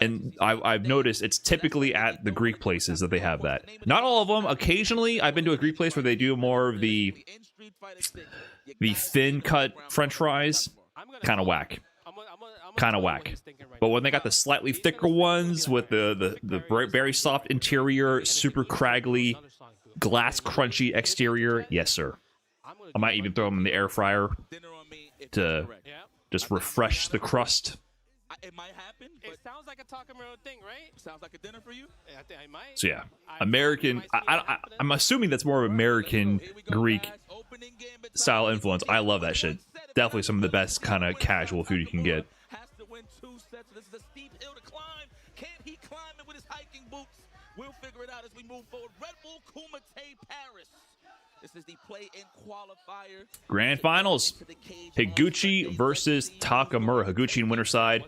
Speaker 1: And I've noticed it's typically at the Greek places that they have that. Not all of them. Occasionally, I've been to a Greek place where they do more of the thin cut French fries. Kind of whack. Kind of whack. But when they got the slightly thicker ones with the very soft interior, super craggly, glass crunchy exterior, yes sir. I might even throw them in the air fryer to just refresh the crust.
Speaker 5: It might happen.
Speaker 2: It sounds like a Takamura thing, right?
Speaker 5: Sounds like a dinner for you?
Speaker 2: I might.
Speaker 1: So yeah, American. I'm assuming that's more of American Greek style influence. I love that shit. Definitely some of the best kind of casual food you can get.
Speaker 5: Has to win 2 sets. This is a steep hill to climb. Can he climb it with his hiking boots? We'll figure it out as we move forward. Redbull Kumite Paris. This is the play-in qualifier.
Speaker 1: Grand finals. Higuchi versus Takamura. Higuchi in winner side.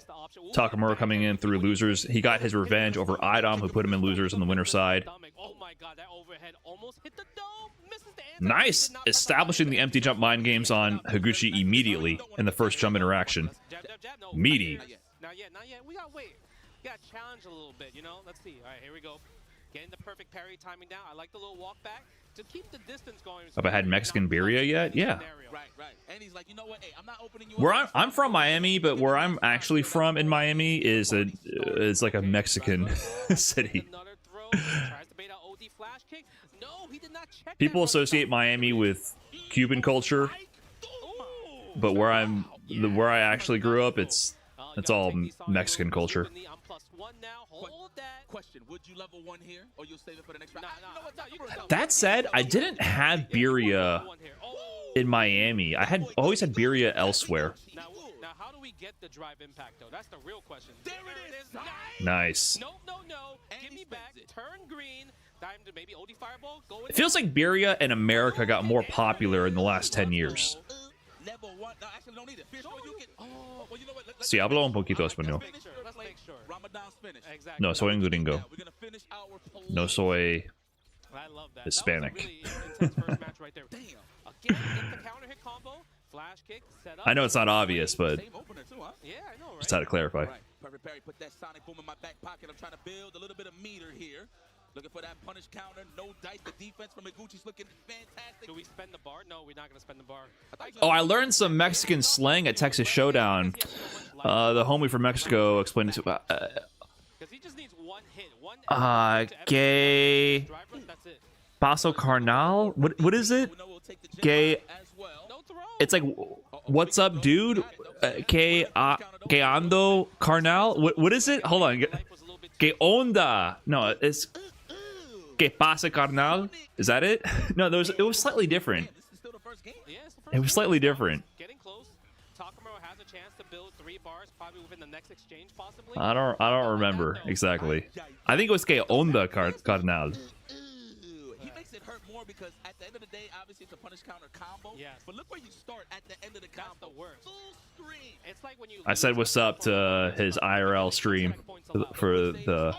Speaker 1: Takamura coming in through losers. He got his revenge over Idom, who put him in losers on the winner side. Nice. Establishing the empty jump mind games on Higuchi immediately in the first jump interaction. Meaty.
Speaker 2: Not yet. We gotta wait. We gotta challenge a little bit, you know? Let's see. All right, here we go. Getting the perfect parry timing down. I like the little walk back to keep the distance going.
Speaker 1: Have I had Mexican birria yet? Yeah.
Speaker 5: Right. And he's like, you know what? Hey, I'm not opening you
Speaker 1: Where
Speaker 5: up.
Speaker 1: I'm from Miami, but where I'm actually from in Miami is like a Mexican city. People associate Miami with Cuban culture, but where where I actually grew up, it's all Mexican culture.
Speaker 5: question, would you level 1 here, or you'll save it for the next round?
Speaker 1: That said, I didn't have Birria in Miami. I had always had Birria elsewhere.
Speaker 2: Now, how do we get the drive impact, though? That's the real question.
Speaker 5: There it is.
Speaker 1: Nice.
Speaker 2: No. Give me back. Turn green. Time to maybe OD Fireball. Go in.
Speaker 1: It feels like Birria in America got more popular in the last 10 years.
Speaker 5: Level 1. No, actually, don't need it. Fish, you can, well, you know what?
Speaker 1: Sí, hablo un poquito español.
Speaker 2: Let's make sure.
Speaker 5: Ramadan's finished.
Speaker 2: Exactly.
Speaker 1: No soy un gringo.
Speaker 5: We're gonna finish our
Speaker 1: No soy
Speaker 2: I love that.
Speaker 1: Hispanic.
Speaker 2: That was a really intense first match right there. Damn. Again, get the counter hit combo, flash kick, set up.
Speaker 1: I know it's not obvious, but
Speaker 5: same opener too, huh?
Speaker 2: Yeah, I know, right?
Speaker 1: just had to clarify.
Speaker 5: Right. Perfect parry. Put that sonic boom in my back pocket. I'm trying to build a little bit of meter here. Looking for that punish counter. No dice. The defense from Iguchi's looking fantastic.
Speaker 2: Do we spend the bar? No, we're not going to spend the bar.
Speaker 1: Oh, I learned some Mexican slang at Texas Showdown. The homie from Mexico explained it to
Speaker 2: Because he just needs one hit.
Speaker 1: gay
Speaker 2: That's it.
Speaker 1: paso carnal. What is it? Gay.
Speaker 2: No throw.
Speaker 1: It's like, what's up, dude? Que ando carnal. What is it? Hold on. Que onda? No, it's que pasa carnal. Is that it? No, it was slightly different.
Speaker 2: Yeah, it's the first
Speaker 1: It was slightly different.
Speaker 2: Getting close. Takamura has a chance to build 3 bars, probably within the next exchange, possibly.
Speaker 1: I don't remember exactly. I think it was que onda carnal.
Speaker 5: He makes it hurt more because at the end of the day, obviously it's a punish counter combo.
Speaker 2: Yes.
Speaker 5: But look where you start at the end of the combo.
Speaker 2: That's the worst.
Speaker 5: Full screen.
Speaker 2: It's like when you
Speaker 1: I said what's up to his IRL stream for the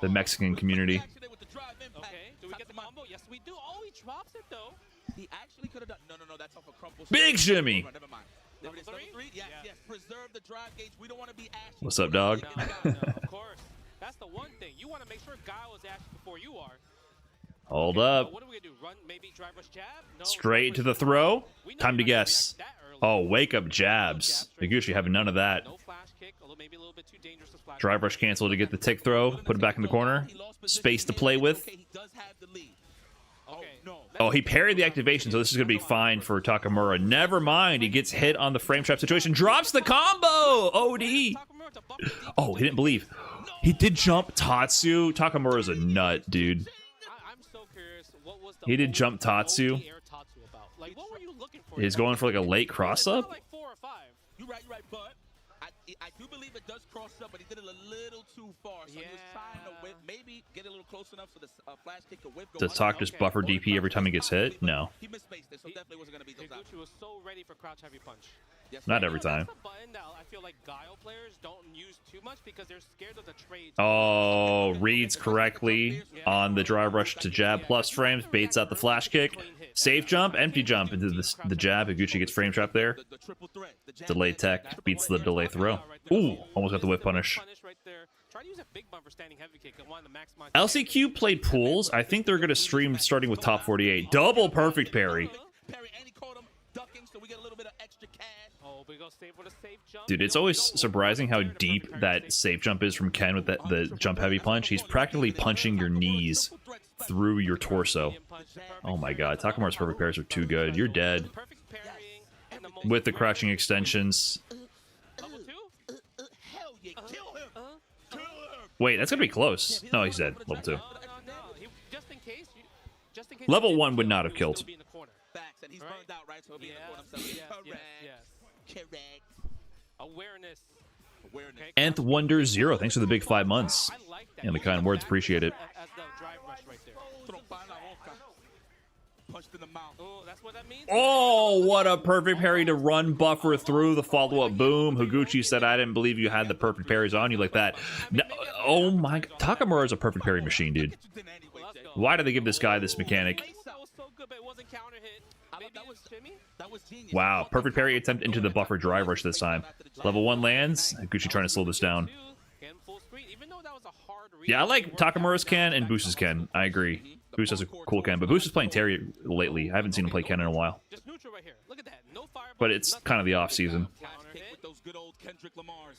Speaker 1: Mexican community.
Speaker 2: Okay, do we get the combo? Yes, we do. Oh, he drops it, though.
Speaker 5: He actually could have done. No, that's off a crumple.
Speaker 1: Big shimmy.
Speaker 5: Never mind. There it is. Level 3? Yes. Preserve the drive gauge. We don't want to be ashy.
Speaker 1: What's up, dog?
Speaker 2: No, of course. That's the one thing. You want to make sure Guile is ashy before you are.
Speaker 1: Hold
Speaker 2: Okay,
Speaker 1: up.
Speaker 2: so what are we going to do? Run, maybe drive rush jab? No,
Speaker 1: Straight
Speaker 2: drive
Speaker 1: to
Speaker 2: rush
Speaker 1: the throw.
Speaker 2: We know
Speaker 1: Time to
Speaker 2: you're not gonna
Speaker 1: guess.
Speaker 2: react that early.
Speaker 1: Oh, wake up jabs. Iguchi having none of that.
Speaker 2: No flash kick, maybe a little bit too dangerous to flash.
Speaker 1: Drive rush cancel to get the tick throw. Put it back in the corner. Space to play with.
Speaker 5: Okay, he does have the lead.
Speaker 2: Okay.
Speaker 5: No.
Speaker 1: Oh, he parried the activation, so this is going to be fine for Takamura. Never mind. He gets hit on the frame trap situation. Drops the combo. OD. Oh, he didn't believe. He did jump Tatsu. Takamura's a nut, dude.
Speaker 2: I'm so curious. What was the
Speaker 1: He did jump Tatsu.
Speaker 2: OD air Tatsu about? Like, what were you looking for?
Speaker 1: He's going for like a late cross
Speaker 2: It's
Speaker 1: up.
Speaker 2: not like 4 or 5.
Speaker 5: You're right, but I do believe it does cross up, but he did it a little too far. So he was trying to whip, maybe get it a little close enough so the flash kick could whip.
Speaker 1: Does Talk just buffer DP every time he gets hit? No.
Speaker 5: He misspaced it, so definitely wasn't going to be those
Speaker 2: Iguchi was so ready for crouch heavy punch.
Speaker 5: Yes,
Speaker 1: Not every
Speaker 2: That's
Speaker 1: time.
Speaker 2: the button that I feel like Guile players don't use too much because they're scared of the trades.
Speaker 1: Oh, reads correctly on the drive rush to jab plus frames. Baits out the flash kick. Safe jump, empty jump into the jab. Iguchi gets frame trap there.
Speaker 5: The triple threat. The jab
Speaker 1: Delay tech beats the delay throw. Ooh, almost got the whip punish.
Speaker 2: Try to use a big bumper standing heavy kick and wanted to maximize.
Speaker 1: LCQ played pools. I think they're going to stream starting with top 48. Double perfect parry.
Speaker 5: Parry, and he caught him ducking, so we get a little bit of extra cash.
Speaker 2: Oh, but we go save for the safe jump.
Speaker 1: Dude, it's always surprising how deep that safe jump is from Ken with the jump heavy punch. He's practically punching your knees through your torso. Oh my god, Takamura's perfect parries are too good. You're dead.
Speaker 2: Perfect parrying and the
Speaker 1: With the crouching extensions.
Speaker 2: level 2.
Speaker 5: Hell yeah, kill him. Kill him.
Speaker 1: Wait, that's going to be close. No, he's dead. Level 2.
Speaker 2: No. Just in case.
Speaker 1: Level 1 would not have killed.
Speaker 2: Be in the corner.
Speaker 5: Facts, and he's
Speaker 2: Right.
Speaker 5: burned out, right? So he'll be in the corner
Speaker 2: Yes,
Speaker 5: himself.
Speaker 2: yes,
Speaker 5: Correct. Correct.
Speaker 2: Awareness.
Speaker 5: Awareness.
Speaker 2: Okay.
Speaker 1: Nth Wonder Zero. Thanks for the big 5 months.
Speaker 2: I like that.
Speaker 1: And the kind words, appreciate it.
Speaker 2: As the drive rush right there.
Speaker 5: Trompa en la boca. Punched in the mouth.
Speaker 2: Oh, that's what that means?
Speaker 1: Oh, what a perfect parry to run buffer through the follow-up boom. Higuchi said, I didn't believe you had the perfect parries on you like that. No, oh my, Takamura is a perfect parry machine, dude. Why do they give this guy this mechanic?
Speaker 2: That was so good, but it wasn't counter hit. Maybe
Speaker 5: that
Speaker 2: it
Speaker 5: was-
Speaker 2: was shimmy?
Speaker 5: That was genius.
Speaker 1: Wow, perfect parry attempt into the buffer drive rush this time. Level 1 lands. Higuchi trying to slow this down.
Speaker 2: Again, full screen. Even though that was a hard read,
Speaker 1: Yeah, I like
Speaker 2: it worked out
Speaker 1: Takamura's
Speaker 2: very
Speaker 1: Ken
Speaker 2: well.
Speaker 1: and Booster's Ken. I agree. Boost has a cool Ken, but Boost is playing Terry lately. I haven't seen him play Ken in a while.
Speaker 2: Just neutral right here. Look at that. No fireball.
Speaker 1: But it's
Speaker 2: nothing.
Speaker 1: kind of the off-season.
Speaker 5: Flash
Speaker 2: Counter
Speaker 5: kick
Speaker 2: hit.
Speaker 5: with those good old Kendrick Lamars.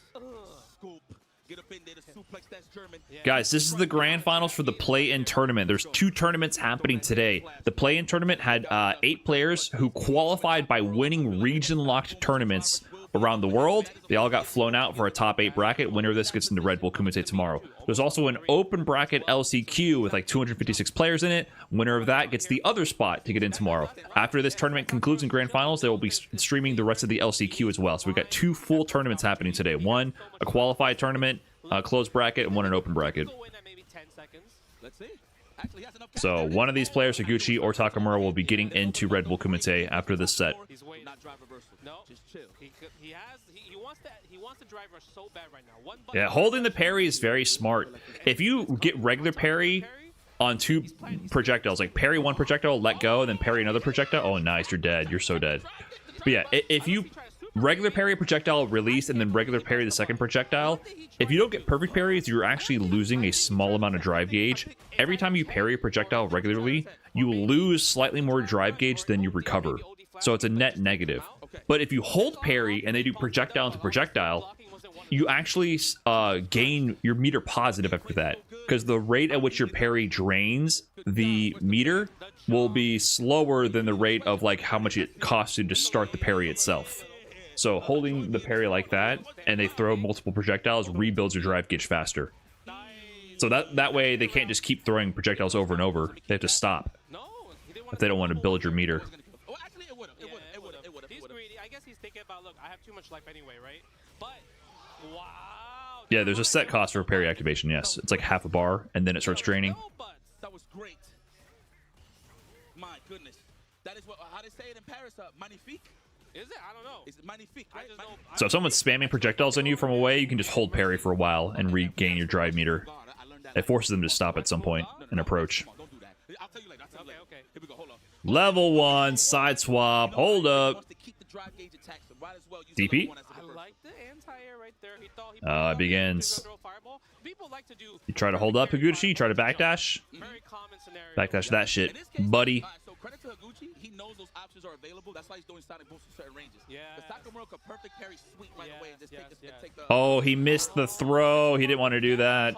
Speaker 5: Scoop. Get up in there to suplex. That's German.
Speaker 2: Yeah.
Speaker 1: Guys, this is the grand finals for the play-in tournament. There's 2 tournaments happening today. The play-in tournament had 8 players who qualified by winning region-locked tournaments around the world. They all got flown out for a top 8 bracket. Winner of this gets into Red Bull Kumite tomorrow. There's also an open bracket LCQ with like 256 players in it. Winner of that gets the other spot to get in tomorrow. After this tournament concludes in grand finals, they will be streaming the rest of the LCQ as well. So we've got 2 full tournaments happening today. One, a qualified tournament, a closed bracket, and one an open bracket. So one of these players, Higuchi or Takamura, will be getting into Red Bull Kumite after this set.
Speaker 2: He wants to drive rush so bad right now.
Speaker 1: Yeah, holding the parry is very smart. If you get regular parry on 2 projectiles, like parry 1 projectile, let go, and then parry another projectile, oh nice, you're dead. You're so dead. But yeah, if you regular parry a projectile, release, and then regular parry the second projectile, if you don't get perfect parries, you're actually losing a small amount of drive gauge. Every time you parry a projectile regularly, you lose slightly more drive gauge than you recover. So it's a net negative. But if you hold parry and they do projectile to projectile, you actually gain your meter positive after that. Because the rate at which your parry drains the meter will be slower than the rate of like how much it costs you to start the parry itself. So holding the parry like that, and they throw multiple projectiles, rebuilds your drive gauge faster. So that way they can't just keep throwing projectiles over and over. They have to stop if they don't want to build your meter.
Speaker 2: He's greedy. I guess he's thinking about, look, I have too much life anyway, right? But wow.
Speaker 1: Yeah, there's a set cost for parry activation. Yes, it's like half a bar, and then it starts draining.
Speaker 5: That was great. My goodness, that is what how they say it in Paris. Magnifique.
Speaker 2: Is it? I don't know.
Speaker 5: It's magnifique, right?
Speaker 1: So if someone's spamming projectiles on you from away, you can just hold parry for a while and regain your drive meter. It forces them to stop at some point and approach. Level 1, side swap, hold up. DP?
Speaker 2: I like the anti-air right there. He thought
Speaker 1: It begins. You try to hold up Higuchi, you try to backdash.
Speaker 2: Very common scenario.
Speaker 1: Backdash that shit, buddy.
Speaker 5: So credit to Higuchi, he knows those options are available. That's why he's doing sonic boosts in certain ranges.
Speaker 2: Yeah.
Speaker 5: The Takamura could perfect parry sweep right away and just take the
Speaker 1: Oh, he missed the throw. He didn't want to do that.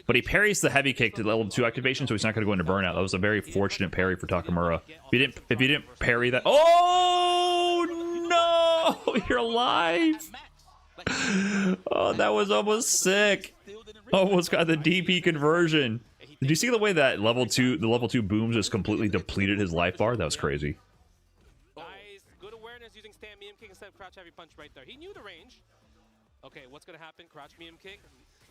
Speaker 1: But he parries the heavy kick to level 2 activation, so he's not going to go into burnout. That was a very fortunate parry for Takamura. If you didn't parry that, oh no, you're alive. Oh, that was almost sick. Almost got the DP conversion. Did you see the way that the level 2 booms just completely depleted his life bar? That was crazy.
Speaker 2: Nice, good awareness using stand medium kick instead of crouch heavy punch right there. He knew the range. Okay, what's gonna happen? Crouch medium kick.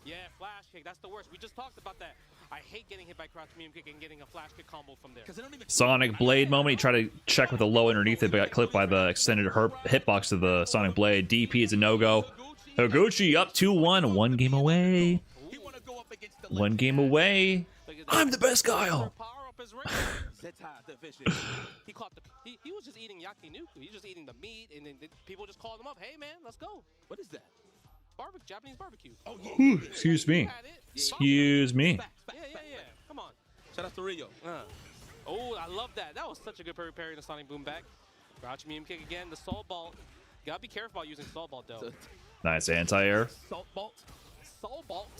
Speaker 2: Yeah, flash kick. That's the worst. We just talked about that. I hate getting hit by crouch medium kick and getting a flash kick combo from there.
Speaker 1: Sonic Blade moment. He tried to check with a low underneath it, but got clipped by the extended hitbox of the Sonic Blade. DP is a no-go. Higuchi up 2-1. 1 game away. 1 game away. I'm the best Guile.
Speaker 2: He was just eating yakiniku. He was just eating the meat, and then people just called him up. Hey, man, let's go.
Speaker 5: What is that?
Speaker 2: Japanese barbecue.
Speaker 5: Oh, yeah.
Speaker 1: Excuse me. Excuse me.
Speaker 2: Yeah. Come on.
Speaker 5: Shout out to Rio.
Speaker 2: Oh, I love that. That was such a good parry in the Sonic Boom back. Crouch medium kick again. The Salt Bolt. You gotta be careful about using Salt Bolt, though.
Speaker 1: Nice anti-air.
Speaker 5: Salt Bolt.
Speaker 2: Salt Bolt.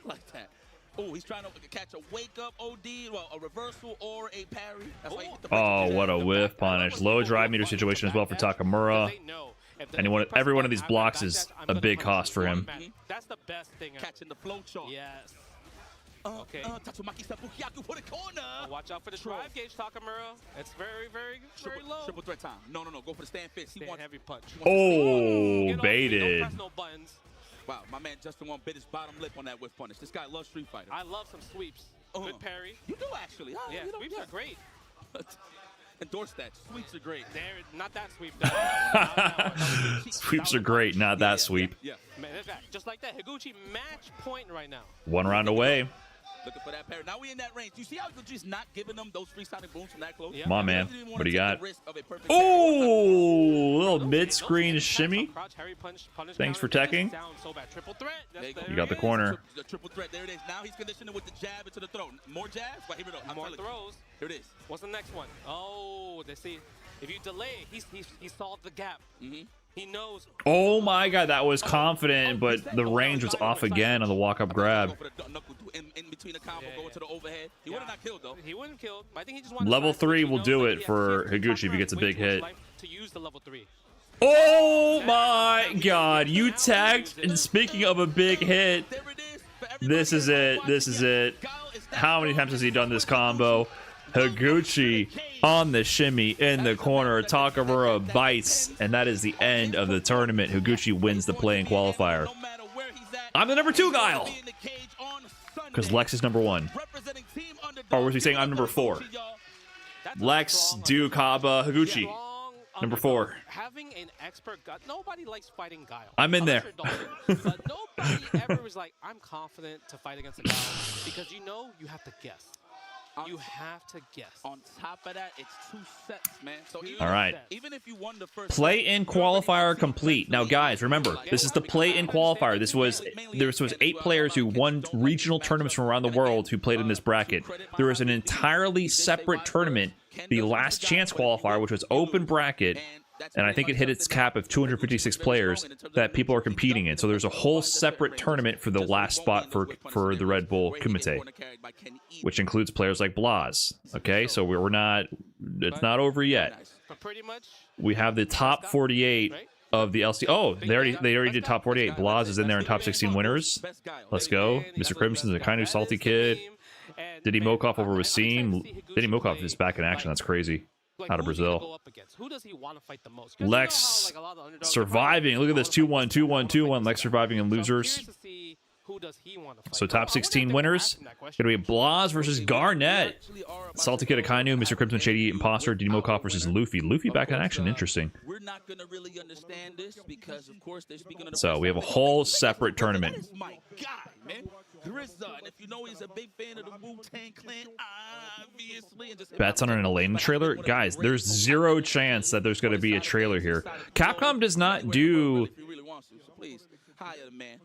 Speaker 5: Like that. Oh, he's trying to catch a wake-up OD, well, a reversal or a parry. That's why he hit the
Speaker 1: Oh, what a whiff punish. Low drive meter situation as well for Takamura. Every one of these blocks is a big cost for him.
Speaker 2: That's the best thing.
Speaker 5: Catching the flow chart.
Speaker 2: Yes.
Speaker 5: Okay.
Speaker 2: Watch out for the drive gauge, Takamura. It's very low.
Speaker 5: Triple threat time. No. Go for the stand fist. He wants
Speaker 2: heavy punch.
Speaker 1: Oh, baited.
Speaker 2: Don't press no buttons.
Speaker 5: Wow, my man Justin Wong bit his bottom lip on that whiff punish. This guy loves Street Fighter.
Speaker 2: I love some sweeps. Good parry.
Speaker 5: You do actually.
Speaker 2: Yeah, sweeps are great.
Speaker 5: Endorse that. Sweeps are great.
Speaker 2: Not that sweep. No.
Speaker 1: Sweeps are great, not that sweep.
Speaker 5: Yeah.
Speaker 2: Man, just like that. Higuchi match point right now.
Speaker 1: 1 round away.
Speaker 5: Looking for that parry. Now we in that range. You see how Higuchi's not giving them those free sonic booms from that close?
Speaker 1: Come on, man. What do you got? Oh, little mid-screen shimmy. Thanks for teching. You got the corner.
Speaker 5: The triple threat. There it is. Now he's conditioning with the jab into the throat. More jabs? Well, here we go.
Speaker 2: More throws.
Speaker 5: Here it is.
Speaker 2: What's the next one? Oh, they see. If you delay, he solved the gap. He knows.
Speaker 1: Oh my god, that was confident, but the range was off again on the walk-up grab.
Speaker 5: In between the combo, going to the overhead. He would have not killed, though.
Speaker 2: He wouldn't kill. I think he just wanted
Speaker 1: level 3 will do it for Higuchi if he gets a big hit.
Speaker 2: To use the level 3.
Speaker 1: Oh my God, you tagged. And speaking of a big hit,
Speaker 5: There it is. For everybody
Speaker 1: this is
Speaker 5: else,
Speaker 1: it. This is it.
Speaker 5: Kyle is that
Speaker 1: How many
Speaker 5: close.
Speaker 1: times has he done this combo? Higuchi on the shimmy in the corner. Takamura bites, and that is the end of the tournament. Higuchi wins the play-in qualifier.
Speaker 5: No matter where he's at,
Speaker 1: I'm the number 2
Speaker 5: he's gonna
Speaker 1: Guile
Speaker 5: be in the cage on
Speaker 1: because
Speaker 5: Sunday.
Speaker 1: Lex is number 1.
Speaker 5: Representing Team Underdog.
Speaker 1: Or was he saying I'm number 4?
Speaker 2: That's a
Speaker 1: Lex,
Speaker 2: strong
Speaker 1: Duke, Haba, Higuchi.
Speaker 2: strong
Speaker 1: Number
Speaker 2: underdog.
Speaker 1: 4.
Speaker 2: Having an expert gut. Nobody likes fighting Guile.
Speaker 1: I'm in
Speaker 2: Unless
Speaker 1: there.
Speaker 2: you're Dalton. But nobody ever was like, I'm confident to fight against a Guile because you know you have to guess. You have to guess.
Speaker 5: On top of that, it's 2 sets, man. So even,
Speaker 1: All right.
Speaker 5: even if you won the first
Speaker 1: Play-in qualifier complete. Now, guys, remember, this is the play-in qualifier. There was 8 players who won regional tournaments from around the world who played in this bracket. There was an entirely separate tournament, the last chance qualifier, which was open bracket, and I think it hit its cap of 256 players that people are competing in. So there's a whole separate tournament for the last spot for the Red Bull Kumite, which includes players like Blas. Okay, so we're not, it's not over yet.
Speaker 2: But pretty much,
Speaker 1: We have the top 48 of the LC. Oh, they already did top 48. Blas is in there in top 16 winners. Let's go. Mr. Crimson, the kind of salty kid. Diddy Mokov over with Seam. Diddy Mokov is back in action. That's crazy. Out of Brazil.
Speaker 2: Who does he want to fight the most? 'Cause
Speaker 1: Lex
Speaker 2: you know how, like, a lot of underdogs
Speaker 1: surviving. Look at this 2-1, 2-1, 2-1. Lex surviving and
Speaker 2: So I'm
Speaker 1: losers.
Speaker 2: curious to see who does he want to fight.
Speaker 1: So top
Speaker 2: I wonder if
Speaker 1: 16
Speaker 2: they
Speaker 1: winners.
Speaker 2: asked him that question.
Speaker 1: Gonna be Blas versus Garnett. Salty Kid Akainu, Mr. Crimson Shady Imposter, Diddy Mokov versus Luffy. Luffy back in action. Interesting.
Speaker 5: We're not gonna really understand this because, of course, they're speaking of the
Speaker 1: So we have a whole separate tournament.
Speaker 5: That is my guy, man. Grizza, and if you know he's a big fan of the Wu-Tang Clan, obviously. And just
Speaker 1: Bets on an Elena trailer? Guys, there's zero chance that there's going to be a trailer here. Capcom does not do
Speaker 5: If he really wants to, so please hire the man.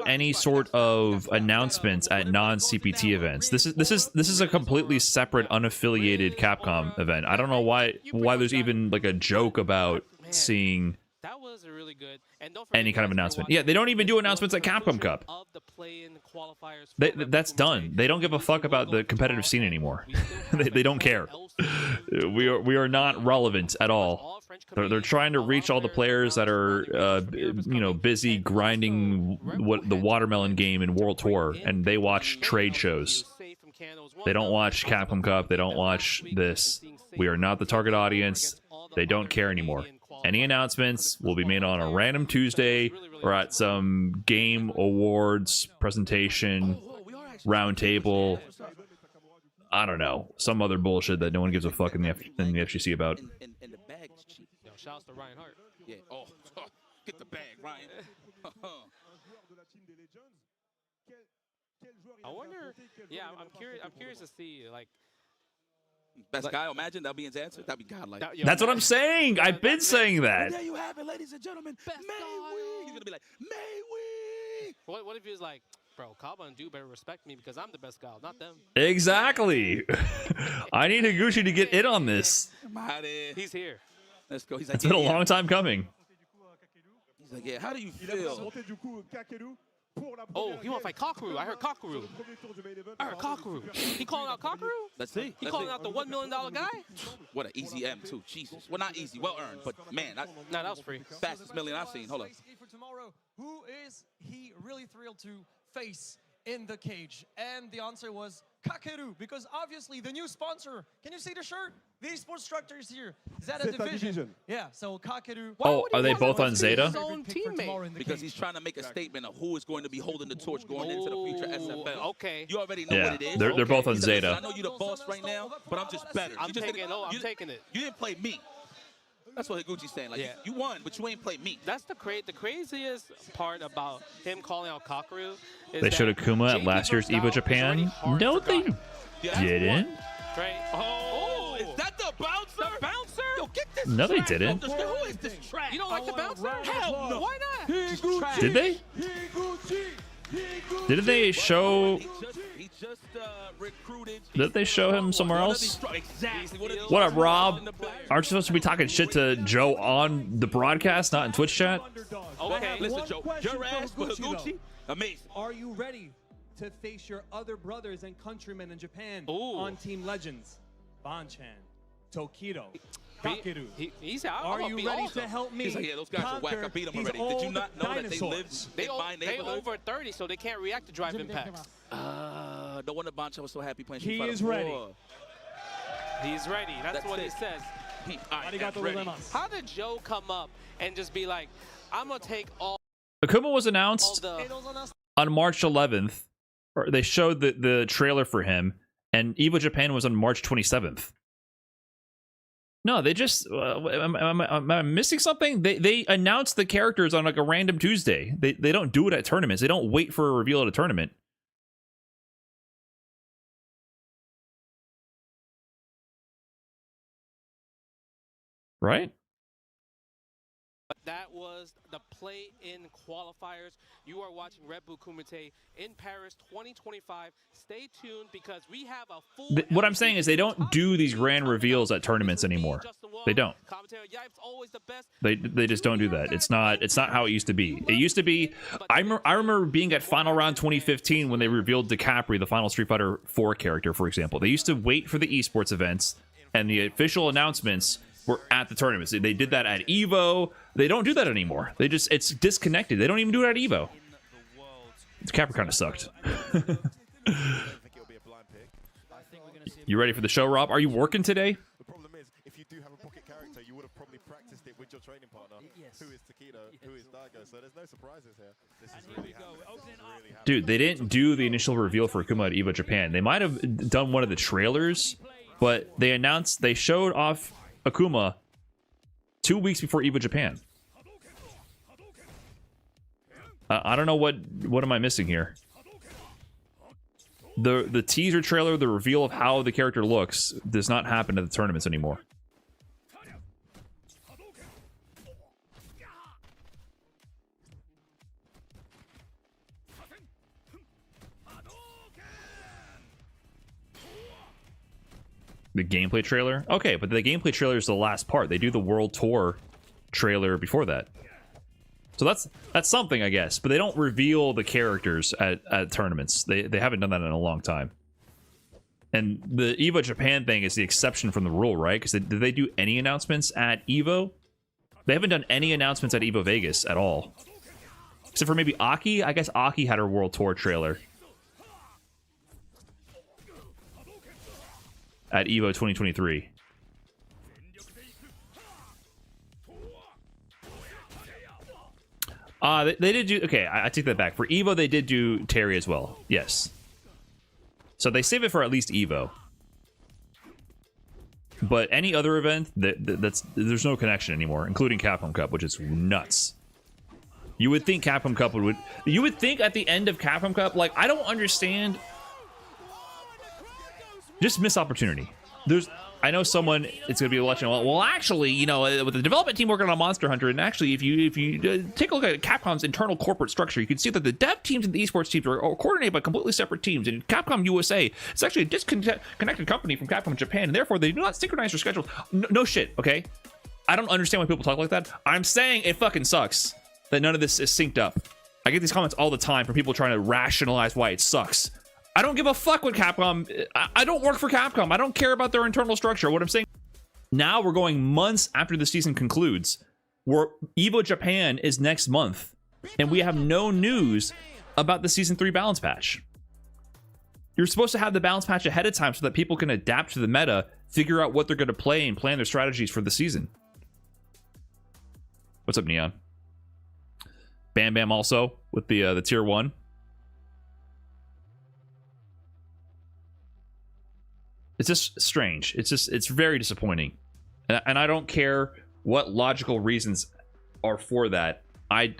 Speaker 1: any sort of announcements at non-CPT events. This is a completely separate, unaffiliated Capcom event. I don't know why there's even like a joke about seeing
Speaker 2: That was a really good. And don't forget,
Speaker 1: any kind of
Speaker 2: guys, if you're
Speaker 1: announcement.
Speaker 2: watching
Speaker 1: Yeah, they don't even do announcements at Capcom Cup.
Speaker 2: of the play-in qualifiers for Red Bull
Speaker 1: That's
Speaker 2: Kumite,
Speaker 1: done. They don't give a fuck about the competitive scene anymore. They don't care. We are not relevant at all. They're trying to reach all the players that are busy grinding the watermelon game in World Tour, and they watch trade shows. They don't watch Capcom Cup. They don't watch this. We are not the target audience. They don't care anymore. Any announcements will be made on a random Tuesday or at some game awards presentation, round table. I don't know, some other bullshit that no one gives a fuck in the FGC about.
Speaker 5: And the bag is cheap.
Speaker 2: Yo, shouts to Ryan Hart.
Speaker 5: Yeah. Oh, get the bag, Ryan.
Speaker 2: I wonder. Yeah, I'm curious. I'm curious to see like.
Speaker 5: Best guy. Imagine that'll be his answer. That'd be godlike.
Speaker 1: That's what I'm saying. I've been saying that.
Speaker 5: There you have it, ladies and gentlemen.
Speaker 2: Best
Speaker 5: May
Speaker 2: guy.
Speaker 5: we? He's gonna be like, May we?
Speaker 2: What if he was like, bro, Kaba and Duke better respect me because I'm the best guy, not them.
Speaker 1: Exactly. I need Higuchi to get in on this.
Speaker 5: I'm out here.
Speaker 2: He's here.
Speaker 5: Let's go. He's like,
Speaker 1: It's been a long time coming.
Speaker 5: He's like, yeah. How do you feel?
Speaker 2: Oh, he want to fight Kakaru. I heard Kakaru. He calling out Kakaru?
Speaker 5: Let's see.
Speaker 2: He calling out the $1 million guy?
Speaker 5: What an easy M too. Jesus. Well, not easy. Well earned, but man,
Speaker 2: Nah, that was free.
Speaker 5: fastest million I've seen. Hold up.
Speaker 7: For tomorrow, who is he really thrilled to face in the cage? And the answer was Kakeru, because obviously the new sponsor. Can you see the shirt? The esports structure is here. Zeta Division. Yeah, so Kakeru.
Speaker 1: Oh, are they both on Zeta?
Speaker 2: His own teammate.
Speaker 5: Because he's trying to make a statement of who is going to be holding the torch going into the future SFL.
Speaker 2: Okay.
Speaker 5: You already know
Speaker 1: Yeah,
Speaker 5: what it is.
Speaker 1: they're both on
Speaker 5: He said, "Listen,
Speaker 1: Zeta.
Speaker 5: I know you're the boss right now, but I'm just better.
Speaker 2: I'm
Speaker 5: You just
Speaker 2: taking
Speaker 5: didn't-
Speaker 2: it. I'm
Speaker 5: you-
Speaker 2: taking it.
Speaker 5: You didn't play me. That's what Higuchi's saying. Like,
Speaker 2: Yeah.
Speaker 5: you won, but you ain't played me.
Speaker 2: That's the craziest part about him calling out Kakaru. Is
Speaker 1: They showed
Speaker 2: that
Speaker 1: Akuma at
Speaker 2: JP
Speaker 1: last year's
Speaker 2: versus
Speaker 1: EVO
Speaker 2: Gal is
Speaker 1: Japan.
Speaker 2: already hard
Speaker 1: No,
Speaker 2: to
Speaker 1: they
Speaker 2: guard.
Speaker 5: Yeah,
Speaker 1: didn't.
Speaker 2: Right?
Speaker 5: Oh, is that the bouncer?
Speaker 2: The bouncer?
Speaker 5: Yo, get this
Speaker 1: No, they
Speaker 5: trash
Speaker 1: didn't.
Speaker 5: off the- Who is this trash?
Speaker 2: You don't like the bouncer?
Speaker 5: Hell no.
Speaker 2: Why not?
Speaker 5: This is trash.
Speaker 1: Did they? Didn't they show?
Speaker 5: He just recruited.
Speaker 1: Did they show him somewhere
Speaker 5: What are
Speaker 1: else?
Speaker 5: these- Exactly. What are these-
Speaker 1: What up, Rob? Aren't you supposed to be talking shit to Joe on the broadcast, not in Twitch chat?
Speaker 2: Okay.
Speaker 5: Listen,
Speaker 8: One
Speaker 5: Joe,
Speaker 8: question
Speaker 5: your
Speaker 8: for
Speaker 5: ass for
Speaker 8: Higuchi,
Speaker 5: Higuchi, amazing.
Speaker 8: Are you ready to face your other brothers and countrymen in Japan
Speaker 2: Ooh.
Speaker 8: on Team Legends? Banchan, Tokido,
Speaker 2: He's out.
Speaker 8: Are you ready to help me?
Speaker 5: He's like, yeah, those guys are whack. I beat them already. Did you not know that they live in my
Speaker 2: They
Speaker 5: neighborhood?
Speaker 2: over 30, so they can't react to drive impacts.
Speaker 5: No wonder Bancha was so happy playing Street
Speaker 8: He
Speaker 5: Fighter
Speaker 8: is ready.
Speaker 5: 4.
Speaker 2: He's ready. That's what he
Speaker 5: it.
Speaker 2: says.
Speaker 5: I am ready.
Speaker 2: How did Joe come up and just be like, I'm going to take all
Speaker 1: Akuma was announced
Speaker 2: the...
Speaker 1: on March 11th. Or they showed the trailer for him, and EVO Japan was on March 27th. No, they just am I missing something? They announced the characters on like a random Tuesday. They don't do it at tournaments. They don't wait for a reveal at a tournament. Right?
Speaker 2: That was the play-in qualifiers. You are watching Redbull Kumite in Paris 2025. Stay tuned because we have a full...
Speaker 1: What I'm saying is they don't do these grand reveals at tournaments anymore. They don't. They just don't do that. It's not how it used to be. It used to be... I remember being at Final Round 2015 when they revealed DiCaprio, the final Street Fighter 4 character, for example. They used to wait for the esports events, and the official announcements were at the tournaments. They did that at EVO. They don't do that anymore. It's disconnected. They don't even do it at EVO. Capra kind of sucked. You ready for the show, Rob? Are you working today?
Speaker 9: The problem is, if you do have a pocket character, you would have probably practiced it with your training partner, who is Takedo, who is Daigo, so there's no surprises here. This is really happening.
Speaker 1: Dude, they didn't do the initial reveal for Akuma at EVO Japan. They might have done one of the trailers, but they showed off Akuma 2 weeks before EVO Japan. I don't know what am I missing here. The teaser trailer, the reveal of how the character looks, does not happen at the tournaments anymore. The gameplay trailer? Okay, but the gameplay trailer is the last part. They do the World Tour trailer before that. So that's something, I guess. But they don't reveal the characters at tournaments. They haven't done that in a long time. And the EVO Japan thing is the exception from the rule, right? Because did they do any announcements at EVO? They haven't done any announcements at EVO Vegas at all. Except for maybe Aki. I guess Aki had her World Tour trailer at EVO 2023. They did do... Okay, I take that back. For EVO, they did do Terry as well. Yes. So they save it for at least EVO. But any other event, there's no connection anymore, including Capcom Cup, which is nuts. You would think Capcom Cup would... You would think at the end of Capcom Cup, like, I don't understand... Just missed opportunity. I know someone it's going to be watching. Well, actually, you know, with the development team working on Monster Hunter, and actually, if you take a look at Capcom's internal corporate structure, you can see that the dev teams and the esports teams are coordinated by completely separate teams. And Capcom USA, it's actually a disconnected company from Capcom Japan, and therefore they do not synchronize their schedules. No shit, okay? I don't understand why people talk like that. I'm saying it fucking sucks that none of this is synced up. I get these comments all the time from people trying to rationalize why it sucks. I don't give a fuck what Capcom... I don't work for Capcom. I don't care about their internal structure. What I'm saying... Now we're going months after the season concludes, where EVO Japan is next month, and we have no news about the Season 3 balance patch. You're supposed to have the balance patch ahead of time so that people can adapt to the meta, figure out what they're going to play, and plan their strategies for the season. What's up, Neon? Bam Bam also, with the Tier 1. It's just strange. It's very disappointing. And I don't care what logical reasons are for that. I'm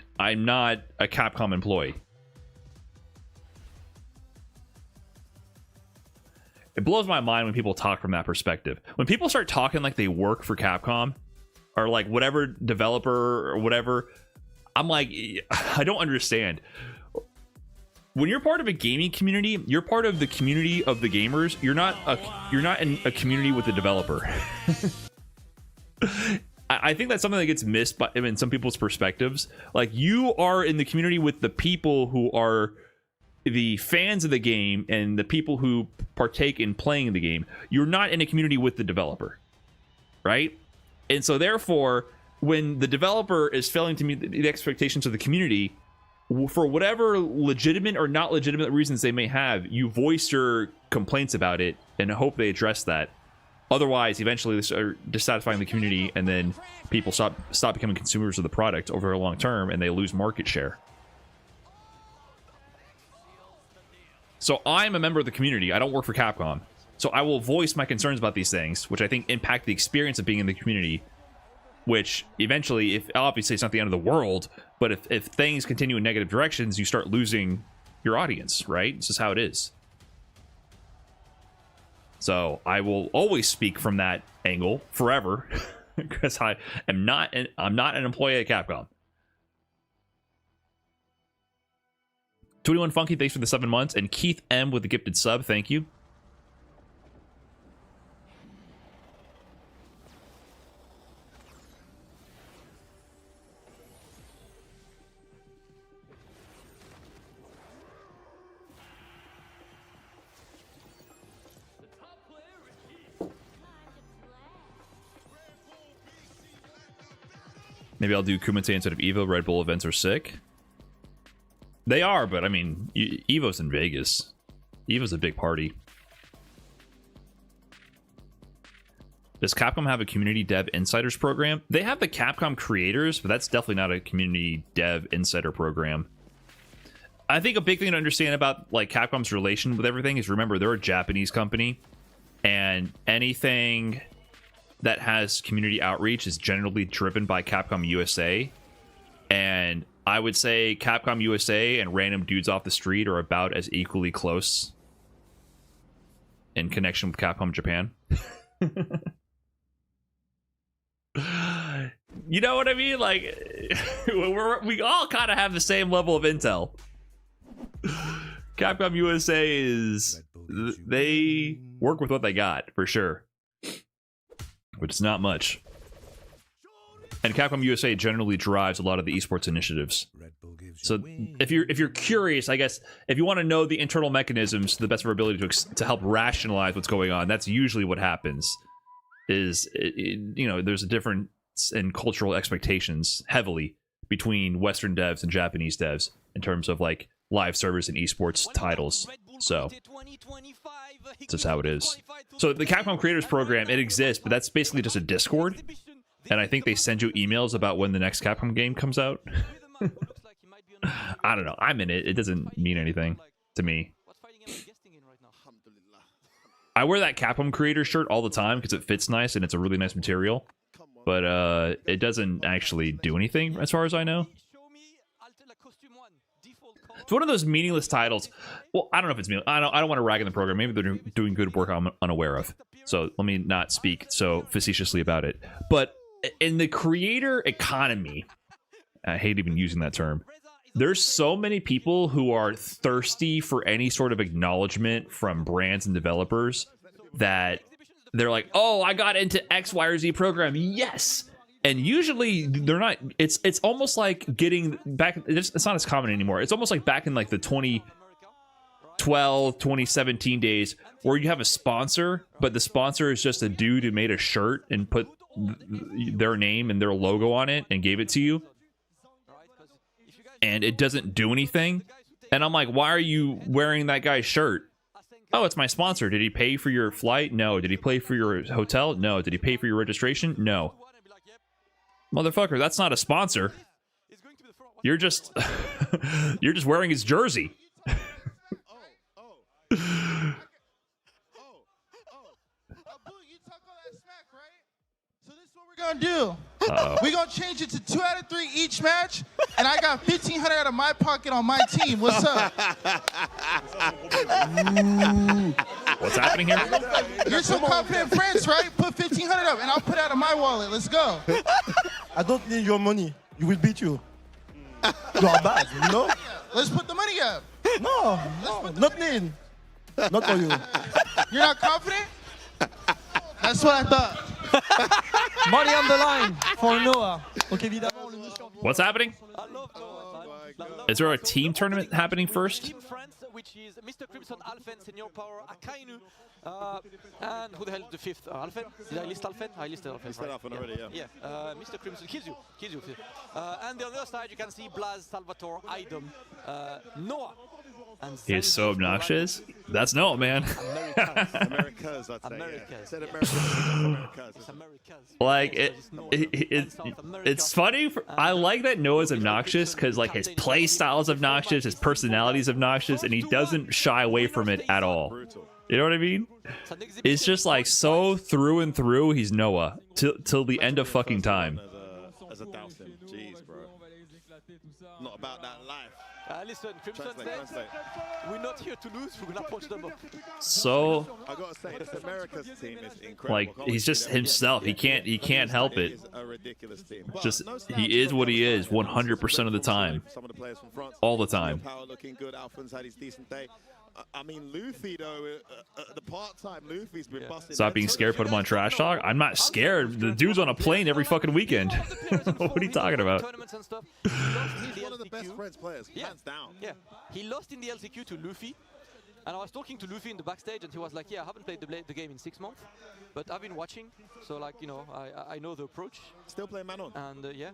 Speaker 1: not a Capcom employee. It blows my mind when people talk from that perspective. When people start talking like they work for Capcom or like whatever developer or whatever, I'm like, I don't understand. When you're part of a gaming community, you're part of the community of the gamers. You're not in a community with the developer. I think that's something that gets missed by in some people's perspectives. Like, you are in the community with the people who are the fans of the game and the people who partake in playing the game. You're not in a community with the developer, right? And so therefore, when the developer is failing to meet the expectations of the community, for whatever legitimate or not legitimate reasons they may have, you voice your complaints about it and hope they address that. Otherwise, eventually they start dissatisfying the community, and then people stop becoming consumers of the product over a long term, and they lose market share. So I'm a member of the community. I don't work for Capcom. So I will voice my concerns about these things, which I think impact the experience of being in the community, which eventually, if obviously it's not the end of the world, but if things continue in negative directions, you start losing your audience, right? This is how it is. So I will always speak from that angle forever, because I'm not an employee at Capcom. 21 Funky, thanks for the 7 months, and Keith M with the gifted sub, thank you. Maybe I'll do Kumite instead of Evo. Red Bull events are sick. They are, but I mean, Evo's in Vegas. Evo's a big party. Does Capcom have a community dev insiders program? They have the Capcom creators, but that's definitely not a community dev insider program. I think a big thing to understand about like Capcom's relation with everything is, remember, they're a Japanese company, and anything that has community outreach is generally driven by Capcom USA. And I would say Capcom USA and random dudes off the street are about as equally close in connection with Capcom Japan. You know what I mean? Like, we all kind of have the same level of intel. Capcom USA is... they work with what they got, for sure. Which is not much. And Capcom USA generally drives a lot of the esports initiatives. So if you're curious, I guess, if you want to know the internal mechanisms to the best of our ability to help rationalize what's going on, that's usually what happens. Is you know, there's a difference in cultural expectations heavily between Western devs and Japanese devs in terms of like live servers and esports titles. So that's just how it is. So the Capcom Creators Program, it exists, but that's basically just a Discord. And I think they send you emails about when the next Capcom game comes out. I don't know. I'm in it. It doesn't mean anything to me. I wear that Capcom Creator shirt all the time because it fits nice and it's a really nice material. But it doesn't actually do anything as far as I know. It's one of those meaningless titles. Well, I don't know if it's meaningless. I don't want to rag on the program. Maybe they're doing good work I'm unaware of. So let me not speak so facetiously about it. But in the creator economy, I hate even using that term, there's so many people who are thirsty for any sort of acknowledgement from brands and developers that they're like, oh, I got into X, Y, or Z program. Yes. And usually they're not, it's almost like getting back, it's not as common anymore. It's almost like back in like the 2012, 2017 days where you have a sponsor, but the sponsor is just a dude who made a shirt and put their name and their logo on it and gave it to you. And it doesn't do anything. And I'm like, why are you wearing that guy's shirt? Oh, it's my sponsor. Did he pay for your flight? No. Did he pay for your hotel? No. Did he pay for your registration? No. Motherfucker, that's not a sponsor. You're just you're just wearing his jersey.
Speaker 10: Gonna do? We're gonna change it to 2 out of 3 each match, and I got 1,500 out of my pocket on my team. What's up?
Speaker 1: What's happening here?
Speaker 10: You're some confident friends, right? Put 1,500 up, and I'll put out of my wallet. Let's go.
Speaker 11: I don't need your money. You will beat you. You are bad, you know?
Speaker 10: Let's put the money up.
Speaker 11: No, not need. Not for you.
Speaker 10: You're not confident? That's what I thought.
Speaker 7: Money on the line for Noah. Okay,
Speaker 1: what's happening? Is there a team tournament happening first?
Speaker 3: which is Mr. Crimson, Alphen, Senior Power, Akainu, and who the hell is the fifth? Alphen? Did I list Alphen? I listed Alphen.
Speaker 9: You said Alphen already, yeah.
Speaker 3: Yeah, Mr. Crimson, Kizu. And on the other side, you can see Blaz, Salvatore, Idom, Noah.
Speaker 1: He's so obnoxious. That's Noah, man.
Speaker 9: Americas, I'd say.
Speaker 3: Americas.
Speaker 9: Yeah. Said Americas.
Speaker 3: It's Americas.
Speaker 1: Like it's funny. I like that Noah's obnoxious because like his play style is obnoxious, his personality is obnoxious, and he doesn't shy away from it at all. You know what I mean? It's just like so through and through. He's Noah till the end of fucking time.
Speaker 9: As a Dowson. Jeez, bro. Not about that life.
Speaker 3: Listen, Crimson said, we're not here to lose, we're gonna punch them up.
Speaker 1: So
Speaker 9: I gotta say, this America's team is incredible.
Speaker 1: like he's just himself. He can't help it.
Speaker 9: Is a ridiculous team.
Speaker 1: Just he is what he is 100% of the time.
Speaker 9: Some of the players from France.
Speaker 1: All the time.
Speaker 9: Power looking good. Alphen's had his decent day. I mean, Luffy though, the part-time Luffy's been busting.
Speaker 1: Stop being scared. Put him on trash talk. I'm not scared. The dude's on a plane every fucking weekend. What are you talking about?
Speaker 9: He's one of the best French players, hands down.
Speaker 3: Yeah, he lost in the LCQ to Luffy. And I was talking to Luffy in the backstage, and he was like, yeah, I haven't played the game in 6 months, but I've been watching, so like, you know, I know the approach.
Speaker 9: Still playing Manon.
Speaker 3: And yeah.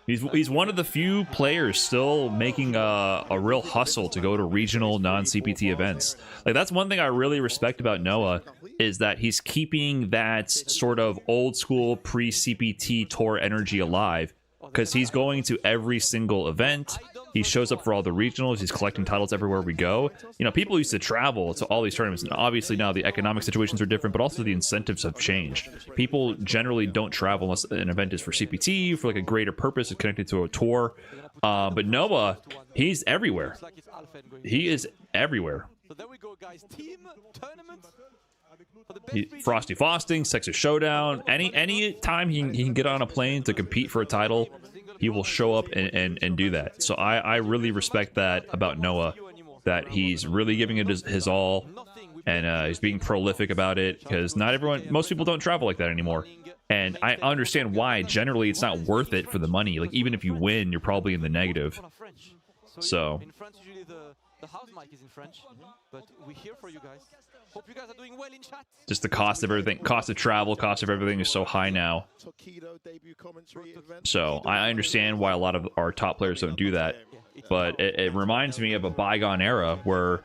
Speaker 1: He's one of the few players still making a real hustle to go to regional non-CPT events. Like that's one thing I really respect about Noah is that he's keeping that sort of old school pre-CPT tour energy alive because he's going to every single event. He shows up for all the regionals. He's collecting titles everywhere we go. You know, people used to travel to all these tournaments, and obviously now the economic situations are different, but also the incentives have changed. People generally don't travel unless an event is for CPT, for like a greater purpose, it's connected to a tour. But Noah, he's everywhere. He is everywhere.
Speaker 3: So there we go, guys. Team tournament.
Speaker 1: Frosty Frosting, Texas Showdown, any time he can get on a plane to compete for a title, he will show up and do that. So I really respect that about Noah, that he's really giving it his all, and he's being prolific about it, because most people don't travel like that anymore. And I understand why. Generally, it's not worth it for the money. Like, even if you win, you're probably in the negative. So
Speaker 3: in France, usually the house mic is in French, but we're here for you guys. Hope you guys are doing well in chat.
Speaker 1: just the cost of everything, cost of travel, cost of everything is so high now. So I understand why a lot of our top players don't do that, but it reminds me of a bygone era where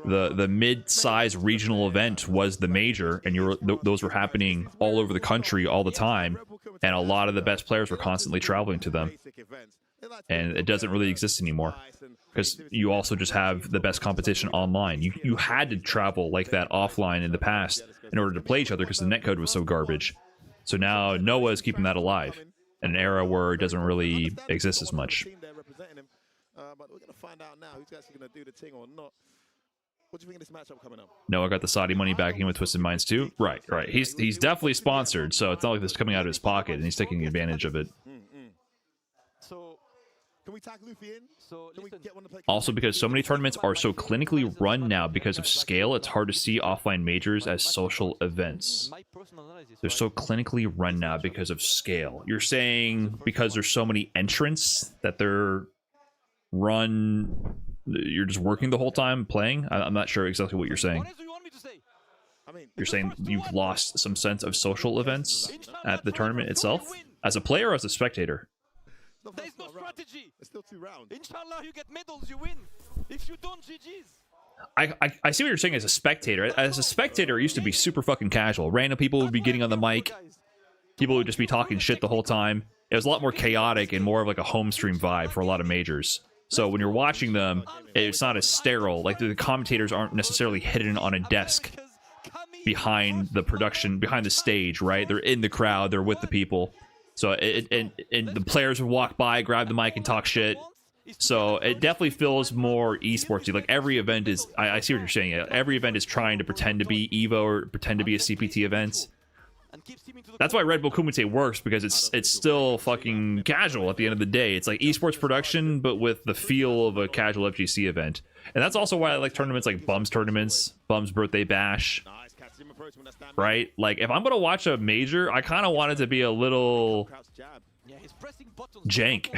Speaker 1: the mid-size regional event was the major, and those were happening all over the country all the time, and a lot of the best players were constantly traveling to them. And it doesn't really exist anymore, because you also just have the best competition online. You had to travel like that offline in the past in order to play each other, because the netcode was so garbage. So now Noah is keeping that alive in an era where it doesn't really exist as much.
Speaker 9: But we're gonna find out now who's actually gonna do the thing or not. What do you think of this matchup coming up?
Speaker 1: Noah got the Saudi money backing him with Twisted Minds too. Right. He's definitely sponsored, so it's not like this is coming out of his pocket, and he's taking advantage of it.
Speaker 3: So
Speaker 9: can we tag Luffy in? Can we get one to play?
Speaker 1: Also, because so many tournaments are so clinically run now because of scale, it's hard to see offline majors as social events. They're so clinically run now because of scale. You're saying because there's so many entrants that they're run, you're just working the whole time playing? I'm not sure exactly what you're saying. You're saying you've lost some sense of social events at the tournament itself? As a player or as a spectator?
Speaker 3: There's no strategy.
Speaker 9: It's still 2 rounds.
Speaker 3: Inshallah, you get medals, you win. If you don't, GG's.
Speaker 1: I see what you're saying as a spectator. As a spectator, it used to be super fucking casual. Random people would be getting on the mic. People would just be talking shit the whole time. It was a lot more chaotic and more of like a home stream vibe for a lot of majors. So when you're watching them, it's not as sterile. Like the commentators aren't necessarily hidden on a desk behind the production, behind the stage, right? They're in the crowd. They're with the people. So and the players would walk by, grab the mic, and talk shit. So it definitely feels more esportsy. Like every event is, I see what you're saying. Every event is trying to pretend to be EVO or pretend to be a CPT event. That's why Redbull Kumite works, because it's still fucking casual at the end of the day. It's like esports production, but with the feel of a casual FGC event. And that's also why I like tournaments like Bum's tournaments, Bum's Birthday Bash. Right? Like, if I'm gonna watch a major, I kind of want it to be a little jank.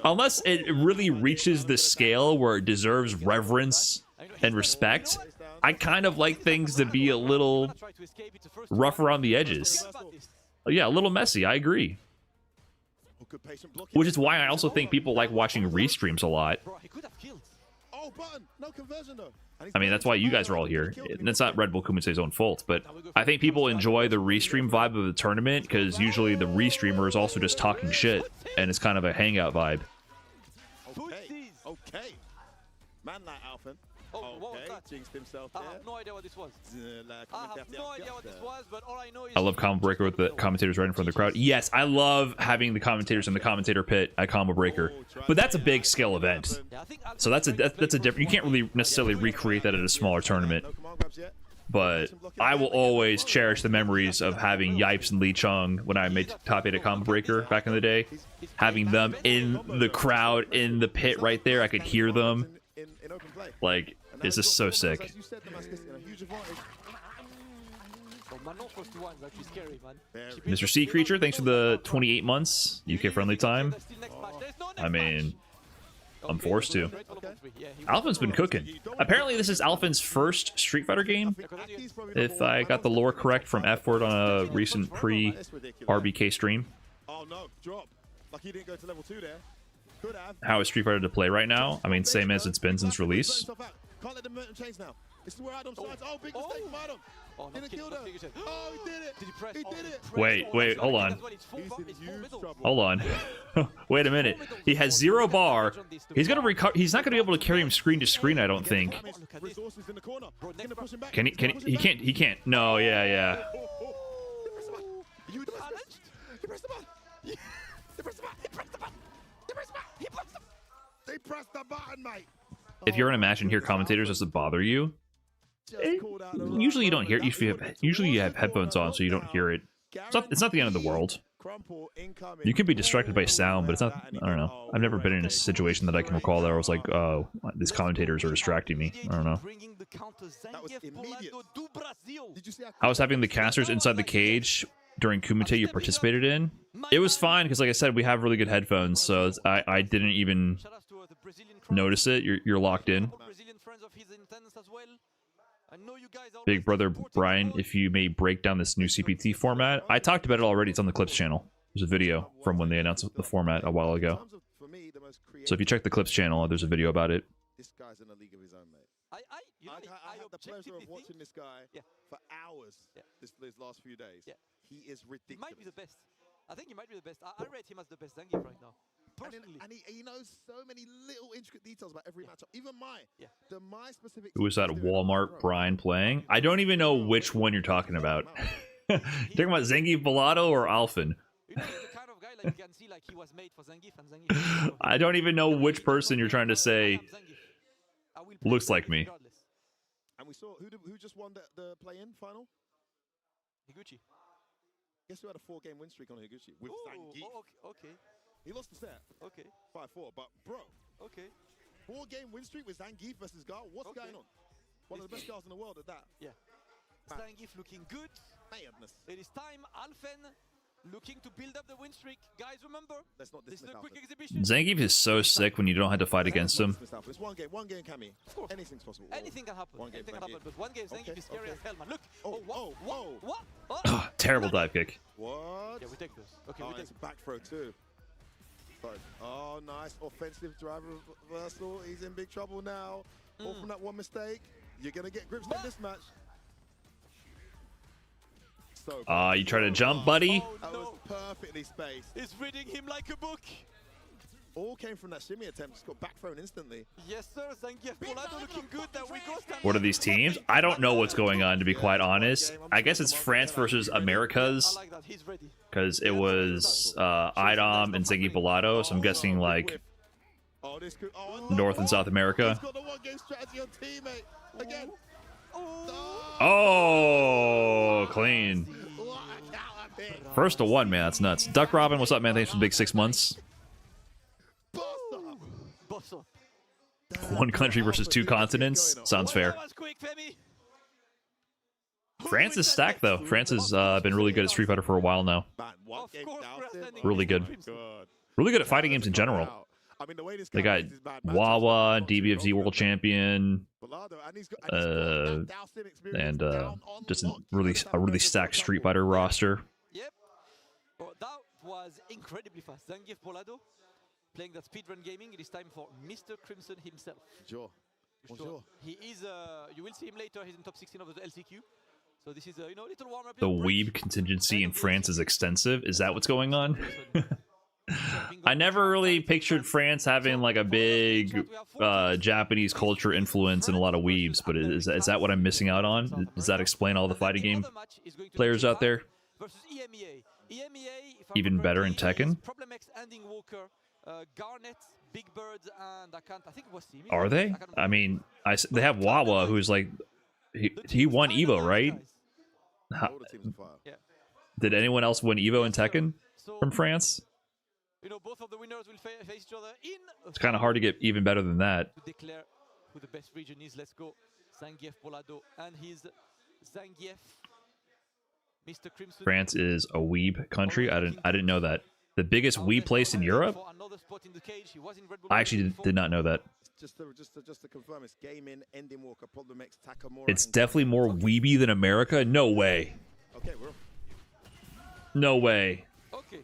Speaker 1: Unless it really reaches the scale where it deserves reverence and respect, I kind of like things to be a little rough around the edges. Yeah, a little messy, I agree. Which is why I also think people like watching restreams a lot. I mean, that's why you guys are all here. That's not Redbull Kumite's own fault, but I think people enjoy the restream vibe of the tournament because usually the restreamer is also just talking shit, and it's kind of a hangout vibe.
Speaker 9: Okay. Man like Alphen.
Speaker 3: Oh, what was that?
Speaker 9: Jinxed himself
Speaker 3: I
Speaker 9: there.
Speaker 3: have no idea what this was. I have no idea what this was, but all I know is...
Speaker 1: I love Combo Breaker with the commentators right in front of the crowd. Yes, I love having the commentators in the commentator pit at Combo Breaker, but that's a big scale event. So that's a different... You can't really necessarily recreate that at a smaller tournament. But I will always cherish the memories of having Yipes and Lee Chung when I made top 8 at Combo Breaker back in the day. Having them in the crowd, in the pit right there, I could hear them. Like, it's just so sick. Mr. Sea Creature, thanks for the 28 months. UK friendly time. I mean, I'm forced to. Alphen's been cooking. Apparently, this is Alphen's first Street Fighter game. If I got the lore correct from F-Word on a recent pre-RBK stream.
Speaker 9: Oh no, drop. Like he didn't go to level 2 there.
Speaker 1: How is Street Fighter to play right now? I mean, same as it's been since release.
Speaker 9: Can't let them change now. This is where Adam starts. Oh, big mistake from Adam. Didn't kill them. Oh, he did it. He did it.
Speaker 1: Wait, hold on. Hold on. Wait a minute. He has 0 bar. He's gonna recover. He's not gonna be able to carry him screen to screen, I don't think. Can he? He can't. He can't. No. Yeah.
Speaker 9: You challenged? He pressed the button. He pressed the button. He pressed the button. He pressed the button. He pressed the button. They pressed the button, mate.
Speaker 1: If you're in a match and hear commentators, does it bother you? Usually you don't hear it. Usually you have headphones on, so you don't hear it. It's not the end of the world. You can be distracted by sound, but it's not. I don't know. I've never been in a situation that I can recall that I was like, oh, these commentators are distracting me. I don't know. I was having the casters inside the cage during Kumite you participated in. It was fine because, like I said, we have really good headphones, so I didn't even notice it. You're locked in. Big brother Brian, if you may break down this new CPT format. I talked about it already. It's on the Clips channel. There's a video from when they announced the format a while ago. So if you check the Clips channel, there's a video about it.
Speaker 9: This guy's in a league of his own, mate. I had the pleasure of watching this guy for hours these last few days. He is ridiculous.
Speaker 3: He might be the best. I think he might be the best. I rate him as the best Zangief right now.
Speaker 9: And he knows so many little intricate details about every matchup. Even my specific.
Speaker 1: Who was that Walmart Brian playing? I don't even know which one you're talking about. You talking about Zangief Bellotto or Alphen? I don't even know which person you're trying to say looks like me.
Speaker 9: And we saw who just won the play-in final?
Speaker 3: Higuchi.
Speaker 9: Guess who had a 4-game win streak on Higuchi with Zangief?
Speaker 3: Okay.
Speaker 9: He lost the set.
Speaker 3: Okay.
Speaker 9: 5-4, but bro.
Speaker 3: Okay.
Speaker 9: 4-game win streak with Zangief versus Gar. What's going on? One of the best guys in the world at that.
Speaker 3: Yeah. Zangief looking good.
Speaker 9: Madness.
Speaker 3: It is time. Alphen looking to build up the win streak. Guys, remember,
Speaker 9: let's not
Speaker 3: this is a quick
Speaker 9: Alphen.
Speaker 3: exhibition.
Speaker 1: Zangief is so sick when you don't have to fight against him.
Speaker 9: It's one game, Cammy.
Speaker 3: Of course.
Speaker 9: Anything's possible.
Speaker 3: Anything can happen. Anything can happen. But one game, Zangief is scary as hell, man. Look. What?
Speaker 1: Terrible dive kick.
Speaker 9: What?
Speaker 3: Yeah, we take this. Okay, we take
Speaker 9: it's a back throw too. Oh, nice offensive driver reversal. He's in big trouble now. All from that one mistake. You're gonna get grips in this match.
Speaker 1: You try to jump, buddy?
Speaker 9: That was perfectly spaced.
Speaker 3: It's reading him like a book.
Speaker 9: All came from that shimmy attempt. Just got back thrown instantly.
Speaker 3: Yes, sir. Zangief Polado looking good. There we go.
Speaker 1: What are these teams? I don't know what's going on, to be quite honest. I guess it's France versus Americas. Because it was Idom and Zangief Bellotto, so I'm guessing like North and South America. Oh, clean. First to one, man. That's nuts. Duck Robin, what's up, man? Thanks for the big 6 months. One country versus 2 continents. Sounds fair. France is stacked, though. France has been really good at Street Fighter for a while now. Really good. Really good at fighting games in general.
Speaker 9: I mean, the way this
Speaker 1: They
Speaker 9: guy
Speaker 1: got
Speaker 9: plays his bad matchups,
Speaker 1: Wawa,
Speaker 9: not too
Speaker 1: DBFZ
Speaker 9: long
Speaker 1: World
Speaker 9: ago.
Speaker 1: Champion,
Speaker 9: Balado, and he's got that dousing experience
Speaker 1: and
Speaker 9: down on
Speaker 1: just a
Speaker 9: lock.
Speaker 1: really
Speaker 9: Look at that
Speaker 1: stacked
Speaker 9: Redbull
Speaker 1: Street Fighter roster.
Speaker 3: Yep. Well, that was incredibly fast. Zangief Polado playing that speedrun gaming. It is time for Mr. Crimson himself.
Speaker 9: Sure. Bonjour.
Speaker 3: He is. You will see him later. He's in top 16 of the LCQ. So this is a little warm up.
Speaker 1: The weeb contingency in France is extensive. Is that what's going on? I never really pictured France having like a big Japanese culture influence and a lot of weebs, but is that what I'm missing out on? Does that explain all the fighting game players out there? Even better in Tekken? Are they? I mean, they have Wawa, who's like, he won Evo, right? Did anyone else win Evo in Tekken from France?
Speaker 3: Both of the winners will face each other in.
Speaker 1: It's kind of hard to get even better than that.
Speaker 3: To declare who the best region is. Let's go. Zangief Polado and his Zangief. Mr. Crimson.
Speaker 1: France is a weeb country. I didn't know that. The biggest weeb place in Europe? I actually did not know that.
Speaker 9: Just to confirm, it's gaming, ending walker, problem X, Takamura.
Speaker 1: It's definitely more weeby than America. No way.
Speaker 9: Okay, we're.
Speaker 1: No way.
Speaker 3: Okay.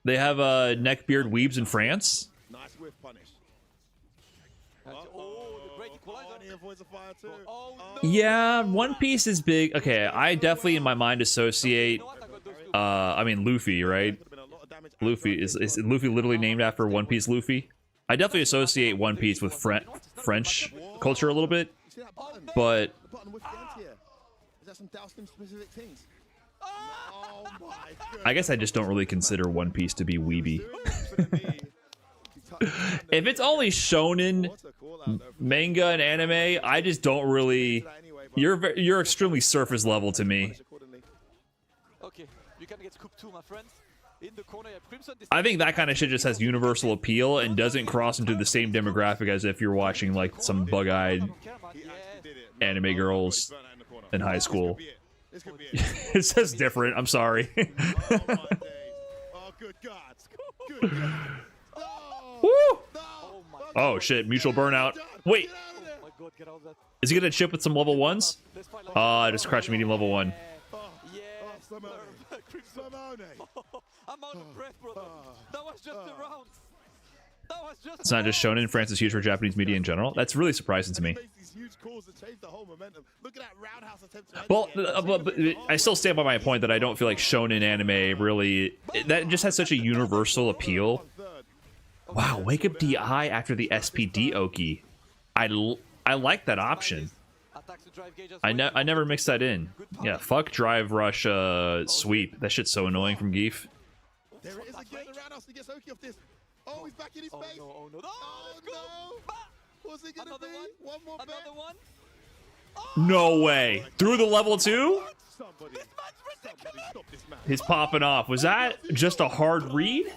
Speaker 1: They have neckbeard weebs in France.
Speaker 9: Nice whiff punish.
Speaker 3: Oh, the great equalizer.
Speaker 9: Avoids a fire too.
Speaker 3: Oh, no.
Speaker 1: Yeah, One Piece is big. Okay, I definitely in my mind associate. I mean Luffy, right? Luffy is Luffy literally named after One Piece Luffy? I definitely associate One Piece with French culture a little bit, but
Speaker 9: Is that some Dalston specific things? Oh my goodness.
Speaker 1: I guess I just don't really consider One Piece to be weeby. If it's only shonen manga and anime, I just don't really. You're extremely surface level to me.
Speaker 3: Okay, you can get scooped too, my friends. In the corner, you have Crimson.
Speaker 1: I think that kind of shit just has universal appeal and doesn't cross into the same demographic as if you're watching like some bug-eyed anime girls in high school. It says different. I'm sorry.
Speaker 9: Oh good God! Good God!
Speaker 1: Woo! Oh shit! Mutual burnout. Wait, is he gonna chip with some level ones? I just crashed medium level 1.
Speaker 3: I'm out of breath, brother. That was just a round. That was just.
Speaker 1: It's not just shonen. France is huge for Japanese media in general. That's really surprising to me. Well, but I still stand by my point that I don't feel like shonen anime really. That just has such a universal appeal. Wow, wake up DI after the SPD Oki. I like that option. I never mixed that in. Yeah, fuck drive rush sweep. That shit's so annoying from Geef.
Speaker 9: There it is again. The roundhouse. He gets Oki off this. Oh, he's back in his face.
Speaker 3: Oh no!
Speaker 9: Oh no! What's it gonna be? One more bet.
Speaker 3: Another one.
Speaker 1: No way. Through the level 2?
Speaker 9: Somebody stop this man.
Speaker 1: He's popping off. Was that just a hard read?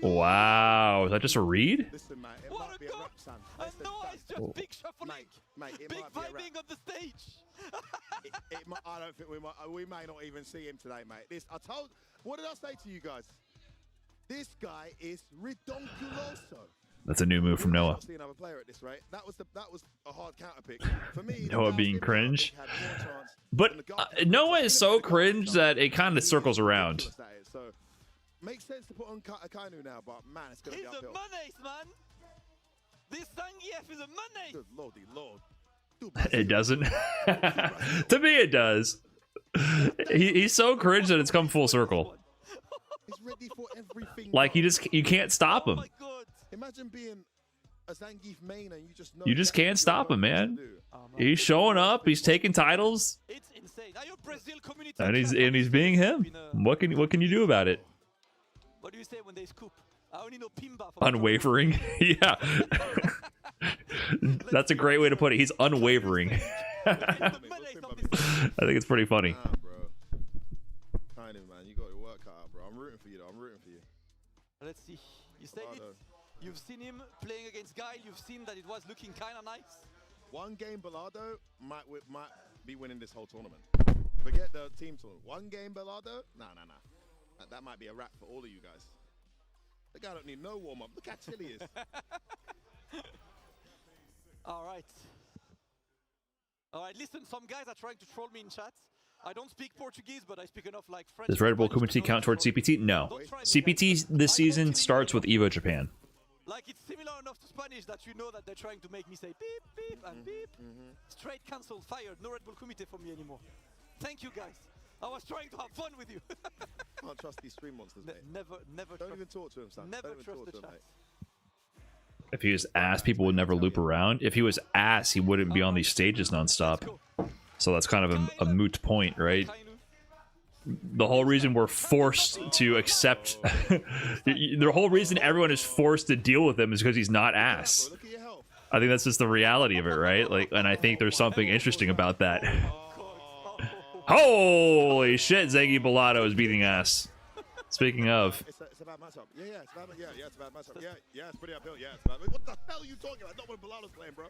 Speaker 1: Wow. Is that just a read?
Speaker 9: Listen, mate, it might be a rap, son.
Speaker 3: No, it's just big shuffling.
Speaker 9: Mate, it
Speaker 3: Big
Speaker 9: might be a rap.
Speaker 3: vibing on the stage.
Speaker 9: I don't think we may not even see him today, mate. What did I say to you guys? This guy is redonkuloso.
Speaker 1: That's a new move from Noah.
Speaker 9: See another player at this rate. That was a hard counter pick for me.
Speaker 1: Noah being cringe. But Noah is so cringe that it kind of circles around.
Speaker 9: So makes sense to put on Akainu now, but man, it's gonna be uphill.
Speaker 3: He's a menace, man. This Zangief is a menace.
Speaker 9: Good lordy lord.
Speaker 1: It doesn't. To me, it does. He's so cringe that it's come full circle.
Speaker 9: He's ready for everything.
Speaker 1: Like you can't stop him.
Speaker 3: Oh my God.
Speaker 9: Imagine being a Zangief main and you just know.
Speaker 1: You just can't stop him, man. He's showing up. He's taking titles.
Speaker 3: It's insane. Are you Brazil community?
Speaker 1: And he's being him. What can you do about it?
Speaker 3: What do you say when they scoop? I only know Pimba.
Speaker 1: Unwavering. Yeah. That's a great way to put it. He's unwavering. I think it's pretty funny.
Speaker 9: Nah, bro. Kind of, man. You got your work cut out, bro. I'm rooting for you, though. I'm rooting for you.
Speaker 3: Let's see. You said it. You've seen him playing against Guile. You've seen that it was looking kind of nice.
Speaker 9: One game Balado might be winning this whole tournament. Forget the team tournament. One game Balado? Nah. That might be a wrap for all of you guys. The guy don't need no warm-up. Look how chill he is.
Speaker 3: All right. All right, listen, some guys are trying to troll me in chat. I don't speak Portuguese, but I speak enough like French.
Speaker 1: Does Redbull Kumite count towards CPT? No. CPT this season starts with EVO Japan.
Speaker 3: Like, it's similar enough to Spanish that you know that they're trying to make me say beep, beep, and beep. Straight cancelled, fired. No Redbull Kumite for me anymore. Thank you, guys. I was trying to have fun with you.
Speaker 9: Can't trust these stream monsters, mate.
Speaker 3: Never.
Speaker 9: Don't even talk to him, son.
Speaker 3: Never
Speaker 9: Don't even
Speaker 3: trust
Speaker 9: talk
Speaker 3: the
Speaker 9: to him,
Speaker 3: chat.
Speaker 9: mate.
Speaker 1: If he was ass, people would never loop around. If he was ass, he wouldn't be on these stages nonstop. So that's kind of a moot point, right? The whole reason we're forced to accept... the whole reason everyone is forced to deal with him is because he's not ass. I think that's just the reality of it, right? Like, and I think there's something interesting about that. Holy shit, Zengi Bellado is beating ass. Speaking of...
Speaker 9: It's a bad matchup. Yeah, it's a bad matchup. Yeah, it's a bad matchup. Yeah, it's pretty uphill. Yeah, it's bad. What the hell are you talking about? Not when Bellado's playing, bro.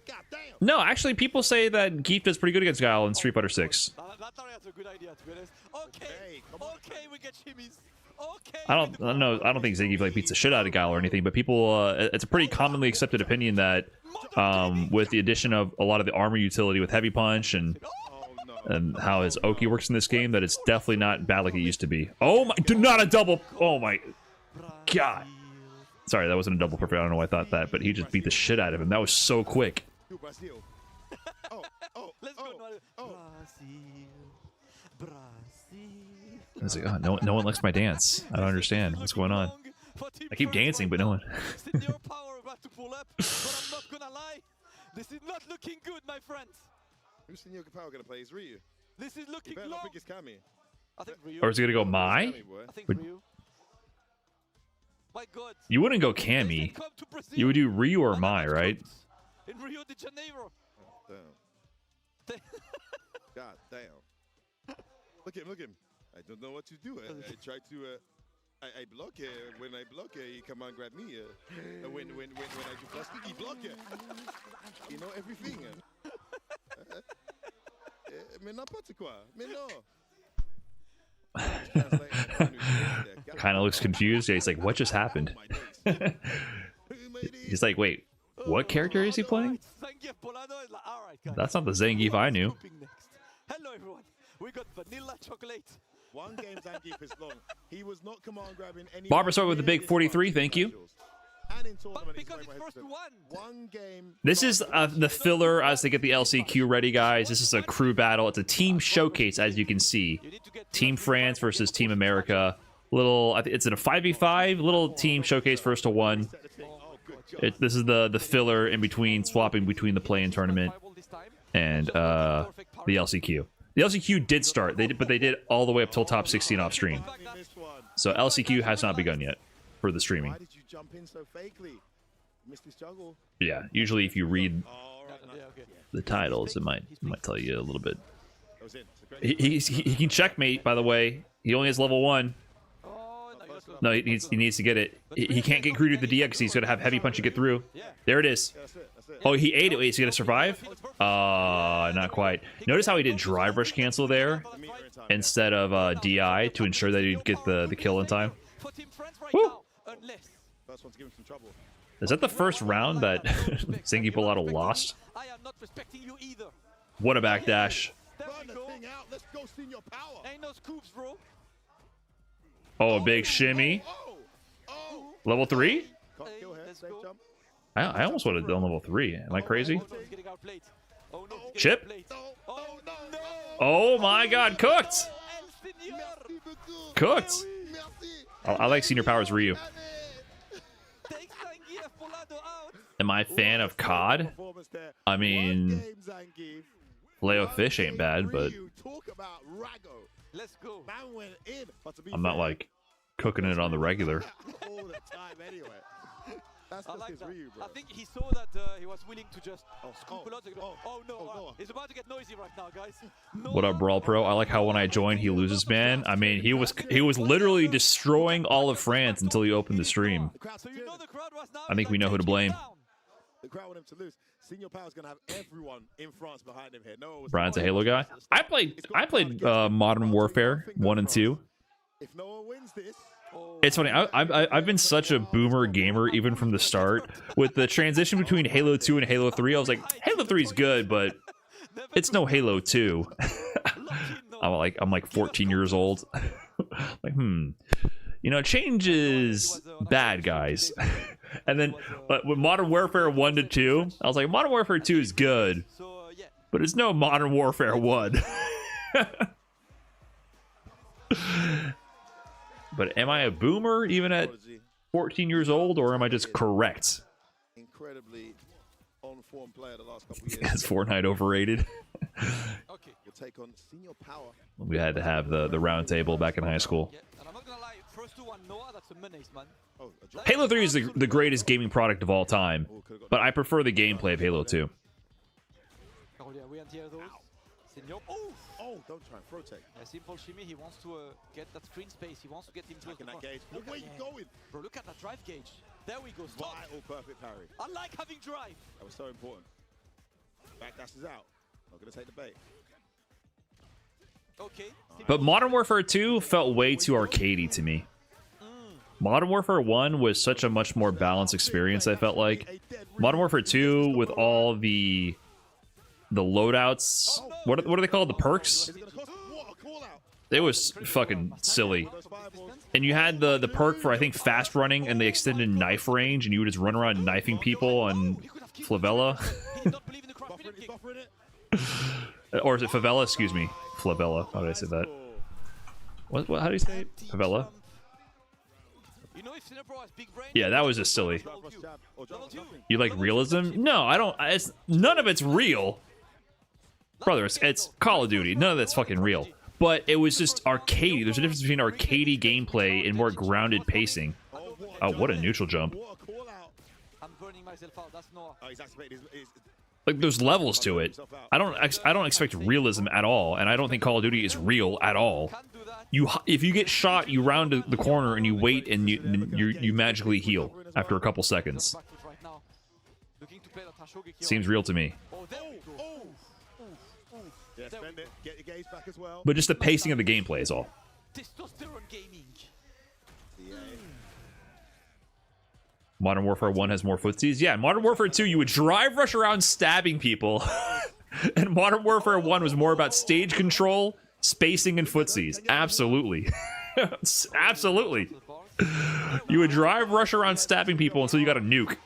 Speaker 9: God damn.
Speaker 1: No, actually, people say that Geef does pretty good against Guile in Street Fighter 6.
Speaker 3: That's a good idea, to be honest. Okay, we get shimmies. Okay.
Speaker 1: I don't think Zangief like beats the shit out of Guile or anything, but people, it's a pretty commonly accepted opinion that with the addition of a lot of the armor utility with Heavy Punch and how his Oki works in this game, that it's definitely not bad like it used to be. Oh my, not a double. Oh my god. Sorry, that wasn't a double perfect. I don't know why I thought that, but he just beat the shit out of him. That was so quick.
Speaker 3: Let's go, Brazil.
Speaker 1: I was like, oh, no one likes my dance. I don't understand what's going on. I keep dancing, but no one.
Speaker 3: Senior power about to pull up, but I'm not gonna lie. This is not looking good, my friends.
Speaker 9: Who's Senior Power gonna play? Is Ryu?
Speaker 3: This is looking
Speaker 9: low. Not pick his Kami.
Speaker 3: I think Ryu.
Speaker 1: Or is he gonna go Mai?
Speaker 3: I think Ryu. My God.
Speaker 1: You wouldn't go Kami. You would do Ryu or Mai, right?
Speaker 3: In Rio de Janeiro.
Speaker 9: Oh, damn. God damn. Look at him. I don't know what to do. I try to. I block it. When I block it, he come and grab me. When I do plastic, he block it. You know everything. Mais n'importe quoi. Mais non.
Speaker 1: Kind of looks confused. Yeah, he's like, what just happened? He's like, wait, what character is he playing? That's not the Zangief I knew.
Speaker 3: Hello everyone. We got vanilla chocolate.
Speaker 9: One game Zangief is long. He was not command grabbing any.
Speaker 1: Barbara started with the big 43. Thank you.
Speaker 3: But because it's first one
Speaker 9: game.
Speaker 1: This is the filler as they get the LCQ ready, guys. This is a crew battle. It's a team showcase, as you can see. Team France versus Team America. It's in a 5v5. Little team showcase, first to one. This is the filler in between, swapping between the play-in tournament and the LCQ. The LCQ did start, but they did all the way up till top 16 off stream. So LCQ has not begun yet for the streaming.
Speaker 9: Why did you jump in so fakely? Missed his juggle.
Speaker 1: Yeah, usually if you read the titles, it might tell you a little bit. He can checkmate, by the way. He only has level 1. No, he needs to get it. He can't get greedy with the DX because he's going to have Heavy Punch to get through. There it is. Oh, he ate it. Wait, is he going to survive? Not quite. Notice how he did Drive Rush cancel there instead of DI to ensure that he'd get the kill in time. Woo! Is that the first round that Zingy Bellado lost? What a backdash. Oh, a big shimmy. Level 3? I almost would have done level 3. Am I crazy? Chip? Oh my god, cooked! Cooked! I like Senior Powers Ryu. Am I a fan of COD? I mean, Leo Fish ain't bad, but I'm not like cooking it on the regular.
Speaker 3: I like that. I think he saw that he was willing to just scoop a lot. Oh no, it's about to get noisy right now, guys.
Speaker 1: What up, Brawl Pro? I like how when I joined, he loses ban. I mean, he was literally destroying all of France until he opened the stream. I think we know who to blame.
Speaker 9: The crowd want him to lose. Senior Power's gonna have everyone in France behind him here. No,
Speaker 1: Brian's a Halo guy. I played Modern Warfare 1 and 2.
Speaker 9: If no one wins this,
Speaker 1: It's funny. I've been such a boomer gamer even from the start. With the transition between Halo 2 and Halo 3, I was like, Halo 3 is good, but it's no Halo 2. I'm like 14 years old. Like, you know, change is bad, guys. And then, but with Modern Warfare 1 to 2, I was like, Modern Warfare 2 is good, but it's no Modern Warfare 1. But am I a boomer even at 14 years old, or am I just correct?
Speaker 9: incredibly on-form player the last couple of years.
Speaker 1: Is Fortnite overrated?
Speaker 9: Okay, your take on senior power.
Speaker 1: We had to have the round table back in high school.
Speaker 3: And I'm not gonna lie, first to one Noah, that's a menace, man.
Speaker 1: Halo 3 is the greatest gaming product of all time, but I prefer the gameplay of Halo 2.
Speaker 3: Oh yeah, we anti-air those. Senior.
Speaker 9: Oh, don't try and protect.
Speaker 3: Simple shimmy, he wants to get that screen space, he wants to get him close to the front.
Speaker 9: Gauge. Look where you going.
Speaker 3: Bro, look at that drive gauge. There we go, stop.
Speaker 9: Vital perfect parry.
Speaker 3: I like having drive.
Speaker 9: That was so important. Backdash is out. Not gonna take the bait.
Speaker 3: Okay.
Speaker 1: But Modern Warfare 2 felt way too arcadey to me. Modern Warfare 1 was such a much more balanced experience, I felt like. Modern Warfare 2, with all the loadouts, what are they called? The perks? It was fucking silly. And you had the perk for, I think, fast running and the extended knife range, and you would just run around knifing people on Flavella. Or is it Favela? Excuse me. Flavella. How did I say that? What how do you say it? Favela? Yeah, that was just silly. You like realism? No, I don't. None of it's real. Brother, it's Call of Duty. None of that's fucking real. But it was just arcade. There's a difference between arcadey gameplay and more grounded pacing. Oh, what a neutral jump. Like, there's levels to it. I don't expect realism at all, and I don't think Call of Duty is real at all. If you get shot, you round the corner and you wait, and you magically heal after a couple seconds. Seems real to me. But just the pacing of the gameplay is all. Modern Warfare 1 has more footsies. Yeah, Modern Warfare 2, you would drive rush around stabbing people. And Modern Warfare 1 was more about stage control, spacing, and footsies. Absolutely. Absolutely. You would drive rush around stabbing people until you got a nuke.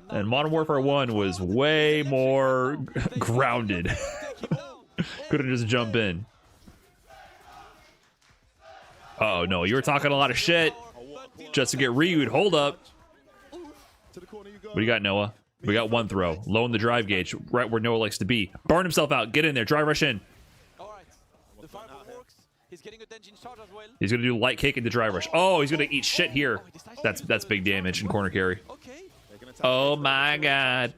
Speaker 1: And Modern Warfare 1 was way more grounded. Couldn't just jump in. Oh no, you were talking a lot of shit just to get Ryu'd. Hold up. What do you got, Noah? We got one throw. Low in the drive gauge, right where Noah likes to be. Burn himself out. Get in there. Drive rush in. He's gonna do light kick into drive rush. Oh, he's gonna eat shit here. That's big damage in corner carry. Oh my god.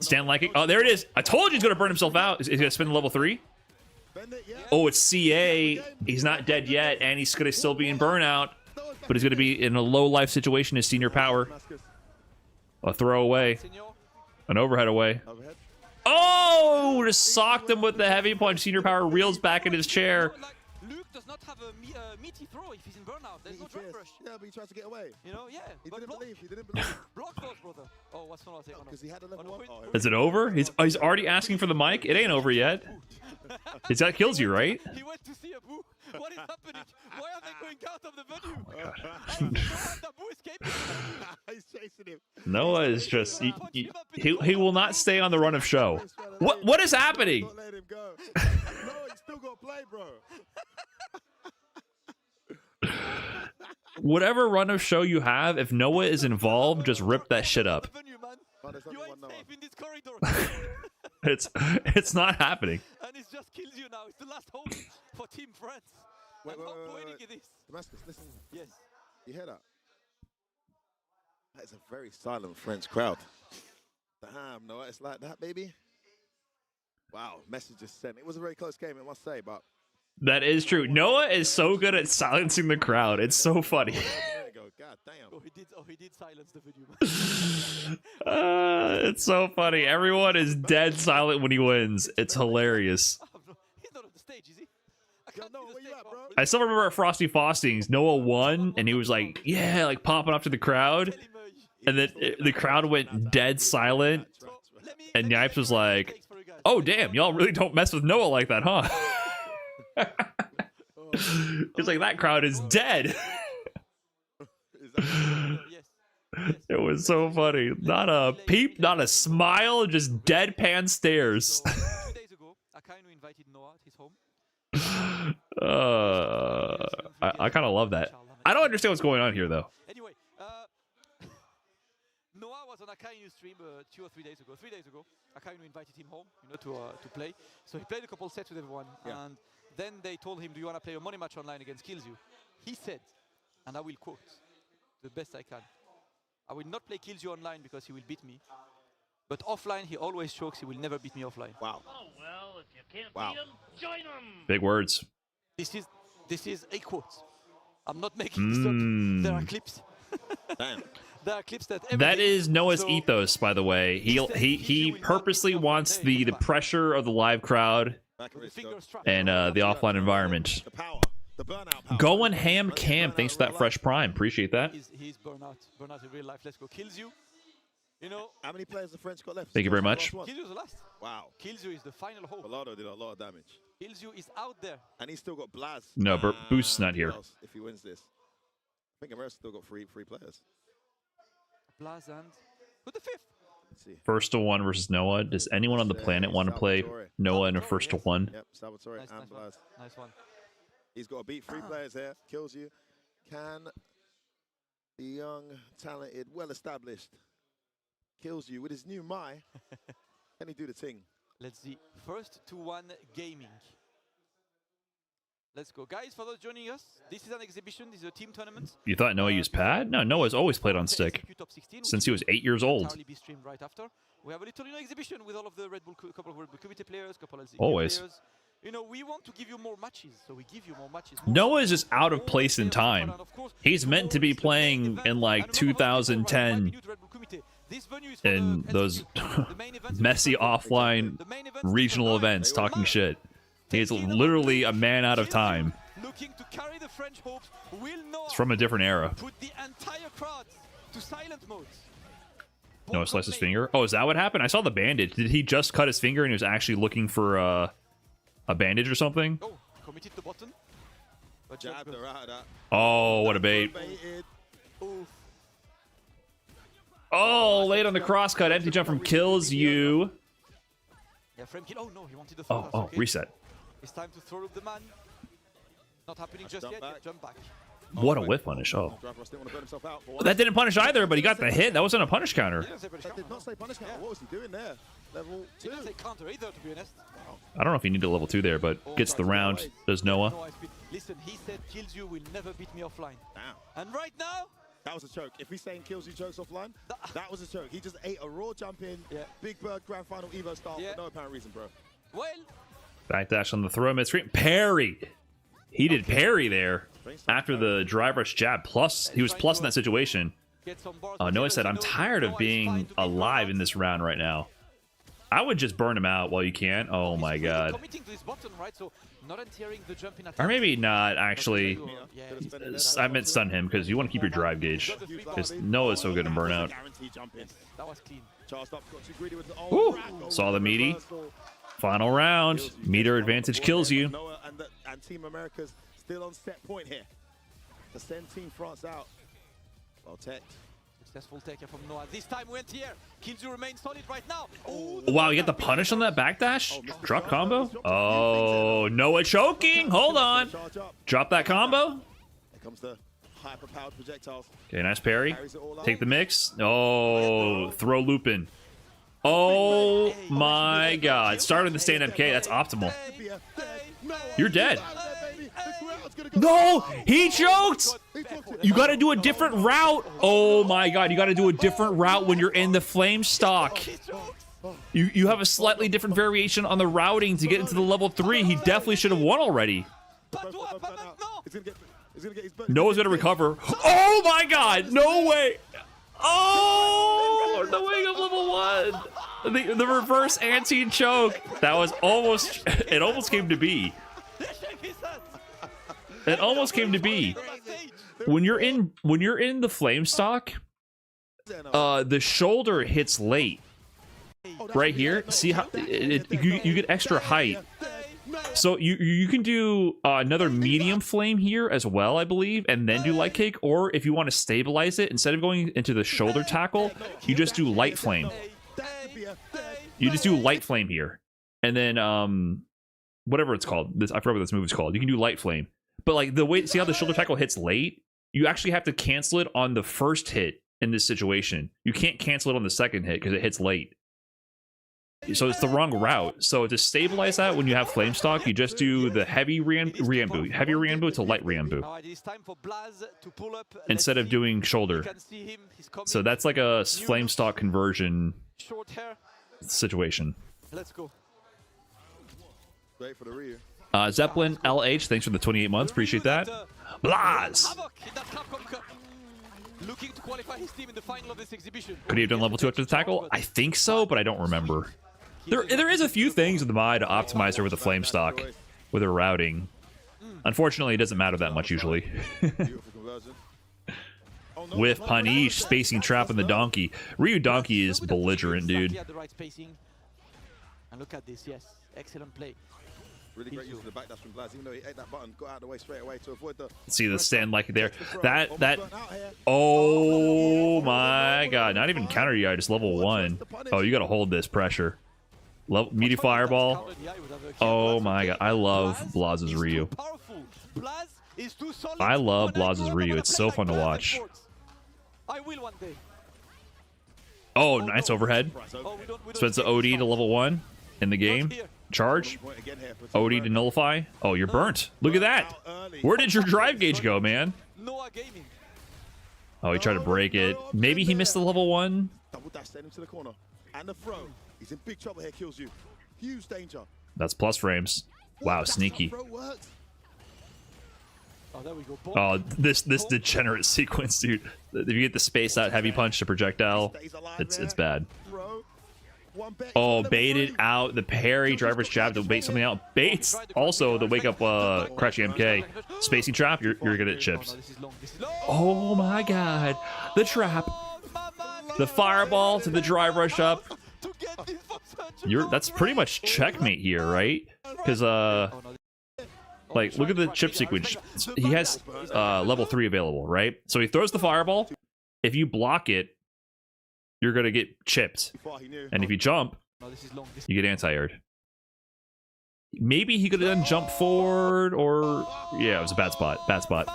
Speaker 1: Stand like it. Oh, there it is. I told you he's gonna burn himself out. Is he gonna spin the level 3? Oh, it's CA. He's not dead yet, and he's gonna still be in burnout. But he's gonna be in a low life situation as senior power. A throw away. An overhead away. Oh, just socked him with the heavy punch. Senior power reels back in his chair.
Speaker 3: Luke does not have a meaty throw if he's in burnout. There's no drop rush.
Speaker 9: Yeah, but he tries to get away.
Speaker 3: You know, yeah.
Speaker 9: He didn't believe. He didn't believe.
Speaker 3: Block those, brother. Oh, what's not
Speaker 9: because he had a level 1.
Speaker 1: Is it over? He's already asking for the mic. It ain't over yet. It's that kills you, right?
Speaker 3: He went to see Abu. What is happening? Why are they going out of the venue?
Speaker 1: Oh my God.
Speaker 3: Abu escaping.
Speaker 9: He's chasing him.
Speaker 1: Noah is just he will not stay on the run of show. What is happening?
Speaker 9: Let him go. No, you still got to play, bro.
Speaker 1: Whatever run of show you have, if Noah is involved, just rip that shit up.
Speaker 3: You ain't safe in this corridor.
Speaker 1: It's not happening.
Speaker 3: And it just kills you now. It's the last hope for Team France.
Speaker 9: Wait.
Speaker 3: It is.
Speaker 9: Damascus, listen.
Speaker 3: Yes.
Speaker 9: You hear that? That is a very silent French crowd. Damn, no, it's like that, baby. Wow, message is sent. It was a very close game, I must say, but...
Speaker 1: That is true. Noah is so good at silencing the crowd. It's so funny.
Speaker 9: There you go. God damn.
Speaker 3: He did silence the video.
Speaker 1: It's so funny. Everyone is dead silent when he wins. It's hilarious.
Speaker 3: He's not on the stage, is he?
Speaker 1: I still remember at Frosty Faustings, Noah won, and he was like, yeah, like popping up to the crowd. And then the crowd went dead silent. And Yipes was like, oh, damn, y'all really don't mess with Noah like that, huh? It's like, that crowd is dead. It was so funny. Not a peep, not a smile, just deadpan stares.
Speaker 3: 2 days ago, Akainu invited Noah at his home.
Speaker 1: I kind of love that. I don't understand what's going on here, though.
Speaker 3: Anyway, Noah was on Akainu stream 2 or 3 days ago. 3 days ago, Akainu invited him home, to play. So he played a couple sets with everyone, and then they told him, "Do you want to play a money match online against Kills You?" He said, and I will quote, "The best I can. I will not play Kills You online because he will beat me. But offline, he always chokes. He will never beat me offline."
Speaker 9: Wow.
Speaker 12: Oh, well, if you can't beat him, join him.
Speaker 1: Big words.
Speaker 3: This is a quote. I'm not making this up. There are clips.
Speaker 9: Damn.
Speaker 3: There are clips that.
Speaker 1: That is Noah's ethos, by the way. He purposely wants the pressure of the live crowd and the offline environment.
Speaker 9: The power. The burnout power.
Speaker 1: Going ham cam. Thanks for that fresh prime. Appreciate that.
Speaker 3: He's burnout in real life. Let's go. Kills You. You know,
Speaker 9: how many players the French got left?
Speaker 1: Thank you very much.
Speaker 3: Kills You is the last.
Speaker 9: Wow.
Speaker 3: Kills You is the final hope.
Speaker 9: Bellardo did a lot of damage.
Speaker 3: Kills You is out there.
Speaker 9: And he's still got Blaz.
Speaker 1: No, Boost's not here.
Speaker 9: If he wins this. I think America's still got three players.
Speaker 3: Blaz and who's the fifth?
Speaker 9: Let's see.
Speaker 1: First to one versus Noah. Does anyone on the planet want to play Noah in a first to one?
Speaker 9: Yep, Salvatore and Blaz.
Speaker 3: Nice one.
Speaker 9: He's got to beat 3 players here. Kills You. Can the young, talented, well-established Kills You with his new Mai? Can he do the thing?
Speaker 3: Let's see. First to one gaming. Let's go. Guys, for those joining us, this is an exhibition. This is a team tournament.
Speaker 1: You thought Noah used pad? No, Noah's always played on stick since he was 8 years old.
Speaker 3: Be streamed right after. We have a little exhibition with all of the Red Bull, couple of Red Bull Kumite players, couple of LCK
Speaker 1: Always.
Speaker 3: players. You know, we want to give you more matches, so we give you more matches.
Speaker 1: Noah is just out of place in time. He's meant to be playing in like 2010 in those messy offline regional events talking shit. He's literally a man out of time. It's from a different era. Noah sliced his finger. Oh, is that what happened? I saw the bandage. Did he just cut his finger and he was actually looking for a bandage or something?
Speaker 3: Oh, committed the button.
Speaker 1: Oh, what a bait. Oh, late on the crosscut. Empty jump from Kills You.
Speaker 3: Yeah, frame kill. Oh no, he wanted the throw.
Speaker 1: Oh, reset.
Speaker 3: It's time to throw up the man. Not happening just yet. Jump back.
Speaker 1: What a whiff punish. Oh. That didn't punish either, but he got the hit. That wasn't a punish counter.
Speaker 9: That did not say punish counter. What was he doing there? Level 2.
Speaker 3: He didn't say counter either, to be honest.
Speaker 1: I don't know if he needed a level 2 there, but gets the round. Does Noah.
Speaker 3: Listen, he said Kills You will never beat me offline.
Speaker 9: Damn.
Speaker 3: And right now,
Speaker 9: that was a choke. If he's saying Kills You chokes offline, that was a choke. He just ate a raw jump in, Big Bird Grand Final Evo style for no apparent reason, bro.
Speaker 3: Well,
Speaker 1: backdash on the throw mid screen. Parry. He did parry there after the drive rush jab. Plus, he was plus in that situation. Noah said, I'm tired of being alive in this round right now. I would just burn him out while you can. Oh my god. Or maybe not, actually. I meant stun him, because you want to keep your drive gauge. Because Noah's so good in burnout. Woo! Saw the meaty. Final round. Meter advantage Kills You.
Speaker 9: Noah and Team America's still on set point here. To send Team France out. Well teched.
Speaker 3: Successful taker from Noah. This time went here. Kills You remains solid right now.
Speaker 1: Oh, wow, you get the punish on that backdash? Drop combo? Oh, Noah choking. Hold on. Drop that combo.
Speaker 9: Here comes the hyper-powered projectiles.
Speaker 1: Okay, nice parry. Take the mix. Oh, throw looping. Oh my god. Started the stand MK. That's optimal. You're dead. No! He choked! You gotta do a different route. Oh my god, you gotta do a different route when you're in the flame stock. You have a slightly different variation on the routing to get into the level 3. He definitely should have won already. Noah's gonna recover. Oh my god, no way! Oh, the wing of level 1. The reverse anti choke. That was almost, it almost came to be. It almost came to be. When you're in the flame stock, the shoulder hits late. Right here, see how you get extra height. So you can do another medium flame here as well, I believe, and then do light kick. Or if you want to stabilize it, instead of going into the shoulder tackle, you just do light flame. You just do light flame here, and then whatever it's called. I forgot what this move is called. You can do light flame, but like the way, see how the shoulder tackle hits late? You actually have to cancel it on the first hit in this situation. You can't cancel it on the second hit because it hits late. So it's the wrong route. So to stabilize that, when you have flame stock, you just do the heavy Rianbu, heavy Rianbu to light Rianbu, instead of doing shoulder. So that's like a flame stock conversion situation.
Speaker 3: Let's go.
Speaker 9: Right for the rear.
Speaker 1: Zeppelin LH, thanks for the 28 months. Appreciate that. Blaz!
Speaker 3: Looking to qualify his team in the final of this exhibition.
Speaker 1: Could he have done level 2 after the tackle? I think so, but I don't remember. There is a few things in the mod to optimize her with the flame stock, with her routing. Unfortunately, it doesn't matter that much usually. With Punish, spacing trap in the donkey. Ryu donkey is belligerent, dude.
Speaker 3: And look at this, yes. Excellent play.
Speaker 9: Really great use of the back dash from Blaz, even though he ate that button, got out of the way straight away to avoid the...
Speaker 1: See the stand like there. That... Oh my god. Not even counter UI, just level 1. Oh, you gotta hold this pressure. Meaty fireball. Oh my god. I love Blaz's Ryu. I love Blaz's Ryu. It's so fun to watch. Oh, nice overhead. Spends the OD to level 1 in the game. Charge. OD to nullify. Oh, you're burnt. Look at that. Where did your drive gauge go, man? Oh, he tried to break it. Maybe he missed the level 1.
Speaker 9: Double dash send him to the corner. And the throw. He's in big trouble here, kills you. Huge danger.
Speaker 1: That's plus frames. Wow, sneaky.
Speaker 3: Oh, there we go.
Speaker 1: Oh, this degenerate sequence, dude. If you get the space out heavy punch to projectile, it's bad. Oh, baited out the parry, driver's jab to bait something out. Baits also the wake up crouchy MK. Spacing trap, you're gonna get chips. Oh my god. The trap. The fireball to the drive rush up. That's pretty much checkmate here, right? Because like look at the chip sequence. He has level 3 available, right? So he throws the fireball. If you block it, you're gonna get chipped, and if you jump, you get anti-aired. Maybe he could have done jump forward, or yeah, it was a bad spot. Bad spot.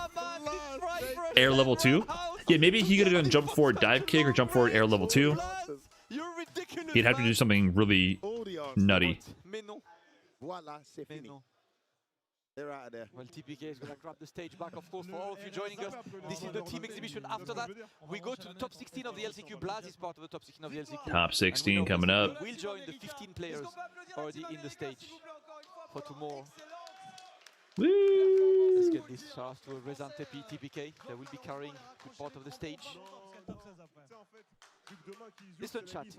Speaker 1: Air level 2. Yeah, maybe he could have done jump forward dive kick or jump forward air level 2. He'd have to do something really nutty.
Speaker 9: They're out of there.
Speaker 3: Well, TPK is going to grab the stage back, of course, for all of you joining us. This is the team exhibition. After that, we go to the top 16 of the LCQ. Blaz is part of the top 16 of the LCQ.
Speaker 1: Top 16 coming up.
Speaker 3: We'll join the 15 players already in the stage for tomorrow.
Speaker 1: Woo!
Speaker 3: Let's get this. Shout out to Rezan TPK. They will be carrying good part of the stage. Listen, chat. You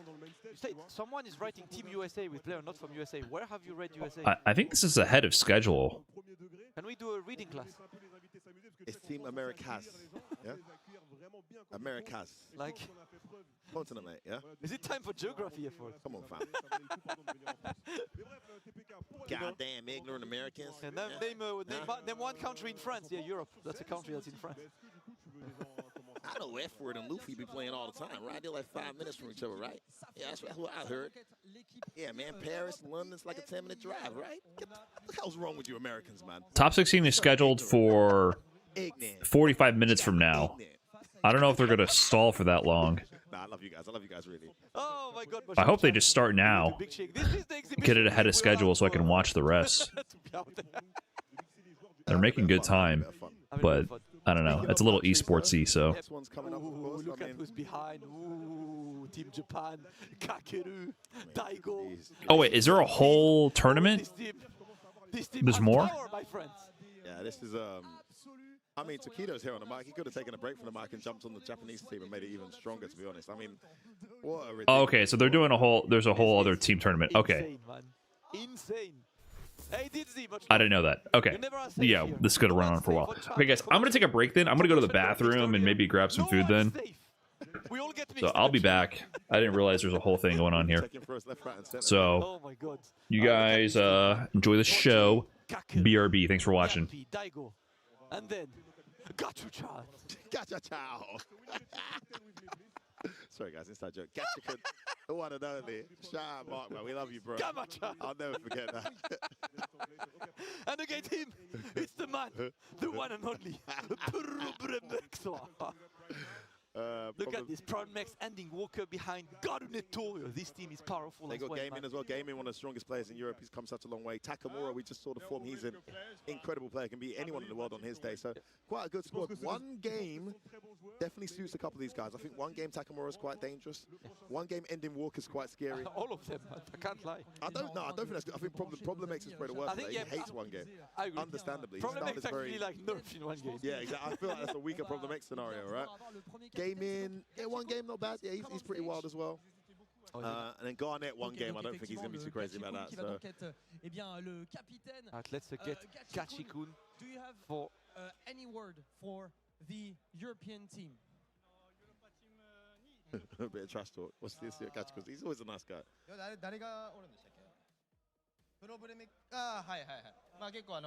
Speaker 3: say someone is writing Team USA with player not from USA. Where have you read USA?
Speaker 1: I think this is ahead of schedule.
Speaker 3: Can we do a reading class?
Speaker 9: It's Team Americas. Yeah? Americas.
Speaker 3: Like
Speaker 9: continent, mate, yeah?
Speaker 3: Is it time for geography effort?
Speaker 9: Come on, fam. Goddamn ignorant Americans.
Speaker 3: And then name one country in France. Yeah, Europe. That's a country that's in France.
Speaker 9: I know F-word and Luffy be playing all the time, right? They're like 5 minutes from each other, right? Yeah, that's what I heard. Yeah, man, Paris and London's like a 10-minute drive, right? What the hell's wrong with you Americans, man?
Speaker 1: Top 16 is scheduled for 45 minutes from now. I don't know if they're going to stall for that long.
Speaker 9: Nah, I love you guys. I love you guys, really.
Speaker 3: Oh my God,
Speaker 1: I hope they just start now. Get it ahead of schedule so I can watch the rest. They're making good time, but I don't know. It's a little esportsy, so.
Speaker 3: Ooh, look at who's behind. Ooh, Team Japan, Kakeru, Daigo.
Speaker 1: Oh wait, is there a whole tournament?
Speaker 3: This team
Speaker 1: There's more?
Speaker 3: Power, my friends.
Speaker 9: Yeah, this is I mean, Takedo's here on the mic. He could have taken a break from the mic and jumped on the Japanese team and made it even stronger, to be honest. I mean, what a ridiculous...
Speaker 1: Oh, okay, so they're doing there's a whole other team tournament. Okay.
Speaker 3: Insane, man. Insane.
Speaker 1: I didn't know that. Okay. Yeah, this is going to run on for a while. Okay, guys, I'm going to take a break then. I'm going to go to the bathroom and maybe grab some food then. So I'll be back. I didn't realize there's a whole thing going on here. So you guys enjoy the show. BRB. Thanks for watching.
Speaker 3: And then, Gacha Chow.
Speaker 9: Gacha Chow. Sorry, guys, inside joke. Gacha could. The one and only. Shout out, Mark, man. We love you, bro. I'll never forget that.
Speaker 3: And against him, it's the man, the one and only. Look at this, Proud Max ending Walker behind Garunetorio. This team is powerful.
Speaker 9: They
Speaker 3: as
Speaker 9: got
Speaker 3: well,
Speaker 9: Gaming as well. Gaming, one of the strongest players in Europe. He's come such a long way. Takamura, we just saw the form. He's an incredible player. Can beat anyone in the world on his day. So quite a good squad. One game definitely suits a couple of these guys. I think one game Takamura is quite dangerous. One game ending Walker is quite scary.
Speaker 3: All of them. I can't lie.
Speaker 9: I don't think that's good. I think Problem X is probably the worst. He hates one game.
Speaker 3: I agree.
Speaker 9: Understandably.
Speaker 3: Problem X actually like nerfed in one game.
Speaker 9: Yeah, exactly. I feel like that's a weaker Problem X scenario, right? Gaming, yeah, one game not bad. Yeah, he's pretty wild as well. And then Garnet, one game. I don't think he's going to be too crazy about that. So.
Speaker 3: Let's get Gachi-kun. Do you have for any word for the European team?
Speaker 9: A bit of trash talk. What's this here, Gachi? Because he's always a nice guy.
Speaker 10: プロブレメあはいはいはいまあ結構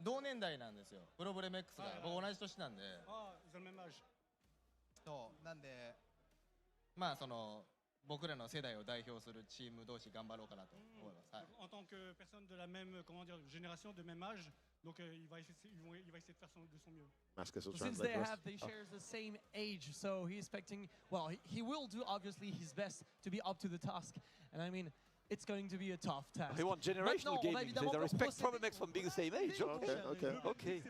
Speaker 10: 同年代なんですよプロブレメックスが僕同じ年なんでそうなんでまあその僕らの世代を代表するチーム同士頑張ろうかなと思いますはい
Speaker 13: En tant que personne de la même comment dire génération de même âge donc il va essayer de faire de son mieux.
Speaker 7: Since they share the same age, so he's expecting well he will do obviously his best to be up to the task, and I mean. It's going to be a tough task.
Speaker 3: They want generational gaming. They respect Problem X from being the same age. Okay.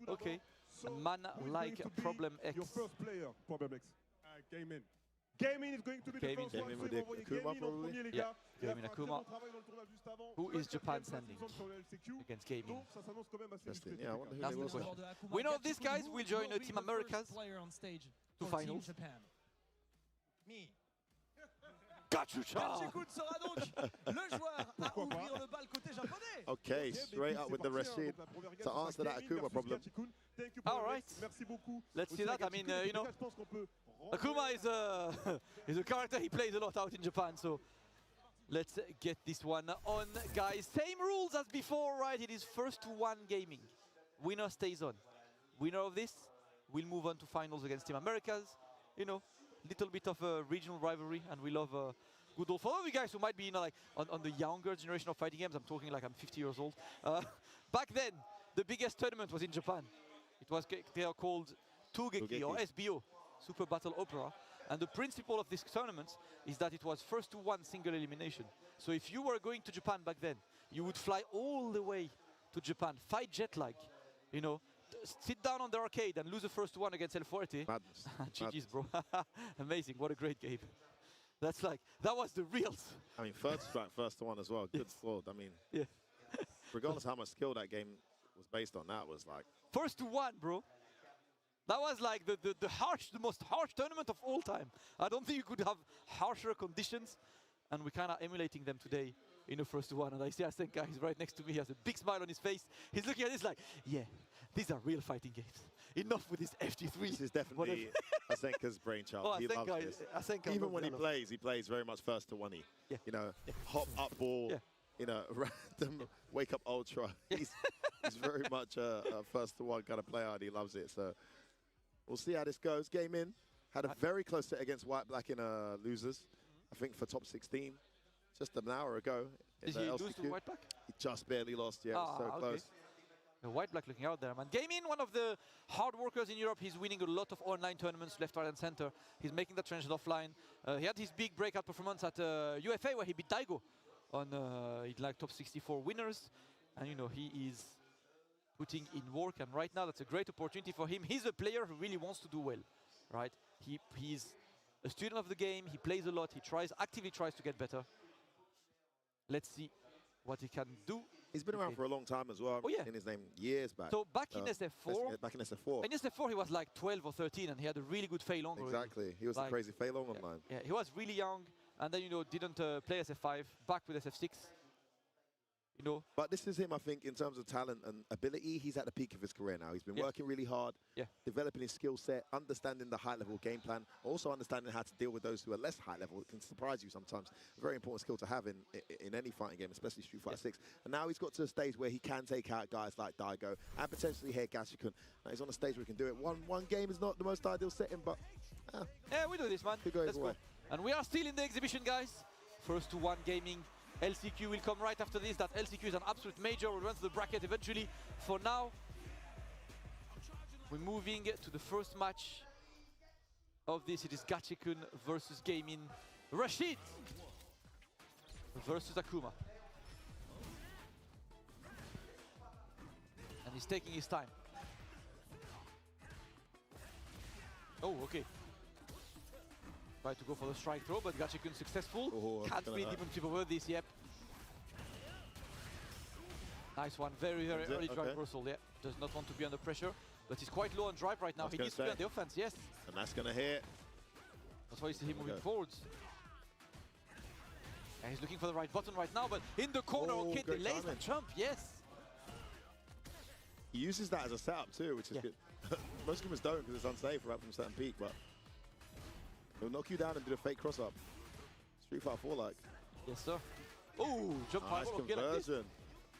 Speaker 3: Okay. A man like Problem X.
Speaker 14: Your first player, Problem X. Gaming. Gaming is going to be the first one.
Speaker 9: With Akuma, probably.
Speaker 3: Yeah, Gaming Akuma. Who is Japan sending against Gaming?
Speaker 9: Yeah, I wonder who they will.
Speaker 3: We know these guys will join Team Americas to finals.
Speaker 7: Me.
Speaker 3: Gachi-kun
Speaker 7: sera donc le joueur à ouvrir le bal côté japonais.
Speaker 9: Okay, straight up with the Rashid to answer that Akuma problem.
Speaker 3: All right, let's see that. I mean, you know, Akuma is a character he plays a lot out in Japan, so let's get this one on, guys. Same rules as before, right? It is first to one gaming. Winner stays on. Winner of this will move on to finals against Team Americas. You know, little bit of a regional rivalry, and we love good old. For all of you guys who might be, you know, like on the younger generation of fighting games, I'm talking like I'm 50 years old. Back then, the biggest tournament was in Japan. It was they are called Togeki or SBO, Super Battle Opera. And the principle of this tournament is that it was first to one single elimination. So if you were going to Japan back then, you would fly all the way to Japan, fight jet lag, you know, sit down on the arcade and lose the first one against El Fuerte.
Speaker 9: Madness.
Speaker 3: GG's, bro. Amazing. What a great game. That's like, that was the reals.
Speaker 9: I mean, third strike, first one as well. Good sword. I mean, regardless of how much skill that game was based on, that was like...
Speaker 3: First to one, bro. That was like the most harsh tournament of all time. I don't think you could have harsher conditions, and we're kind of emulating them today in the first one. And I see Asenka, he's right next to me. He has a big smile on his face. He's looking at this like, yeah, these are real fighting games. Enough with this FG3.
Speaker 9: This is definitely Asenka's brainchild. He loves this. Even when he plays very much first to one. You know, hop up ball. You know, random wake up ultra. He's very much a first to one kind of player, and he loves it. So we'll see how this goes. Game in. Had a very close set against White Black in losers. I think for top 16, just an hour ago.
Speaker 3: Did he lose to White Black?
Speaker 9: He just barely lost. Yeah, so close.
Speaker 3: White Black looking out there, man. Gaming, one of the hard workers in Europe. He's winning a lot of online tournaments, left, right, and center. He's making that transition offline. He had his big breakout performance at UFA where he beat Daigo on like top 64 winners, and you know he is putting in work. And right now, that's a great opportunity for him. He's a player who really wants to do well, right? He's a student of the game. He plays a lot. He actively tries to get better. Let's see what he can do.
Speaker 9: He's been around for a long time as well.
Speaker 3: Oh, yeah.
Speaker 9: In his name years back.
Speaker 3: So back in SF4.
Speaker 9: Back in SF4.
Speaker 3: In SF4, he was like 12 or 13, and he had a really good Fei Long.
Speaker 9: Exactly. He was like, the crazy Fei Long online.
Speaker 3: Yeah, he was really young, and then, you know, didn't play SF5, back with SF6.
Speaker 15: you know.
Speaker 9: But this is him, I think, in terms of talent and ability. He's at the peak of his career now. He's been working really hard, developing his skill set, understanding the high-level game plan, also understanding how to deal with those who are less high-level. It can surprise you sometimes. A very important skill to have in any fighting game, especially Street Fighter 6. And now he's got to a stage where he can take out guys like Daigo and potentially here Gashikun. Now he's on a stage where he can do it. One game is not the most ideal setting, but
Speaker 15: yeah, we do this, man. Let's go. And we are still in the exhibition, guys. First to one gaming. LCQ will come right after this. That LCQ is an absolute major. We'll run to the bracket eventually. For now, we're moving to the first match of this. It is Gachikun versus Gaming. Rashid versus Akuma. And he's taking his time. Oh, okay. Try to go for the strike throw, but Gachikun successful. Can't read even tip over this, yep. Nice one, very early drive reversal, yeah. Does not want to be under pressure, but he's quite low on drive right now. He needs to be on the offense, yes.
Speaker 9: And that's gonna hit.
Speaker 15: That's why you see him moving forwards. And he's looking for the right button right now, but in the corner, okay, delays the jump, yes.
Speaker 9: He uses that as a setup too, which is good. Most gamers don't because it's unsafe right from a certain peak, but he'll knock you down and do the fake cross-up. Street Fighter 4 like.
Speaker 15: Yes, sir. Oh, jump high roll again like this.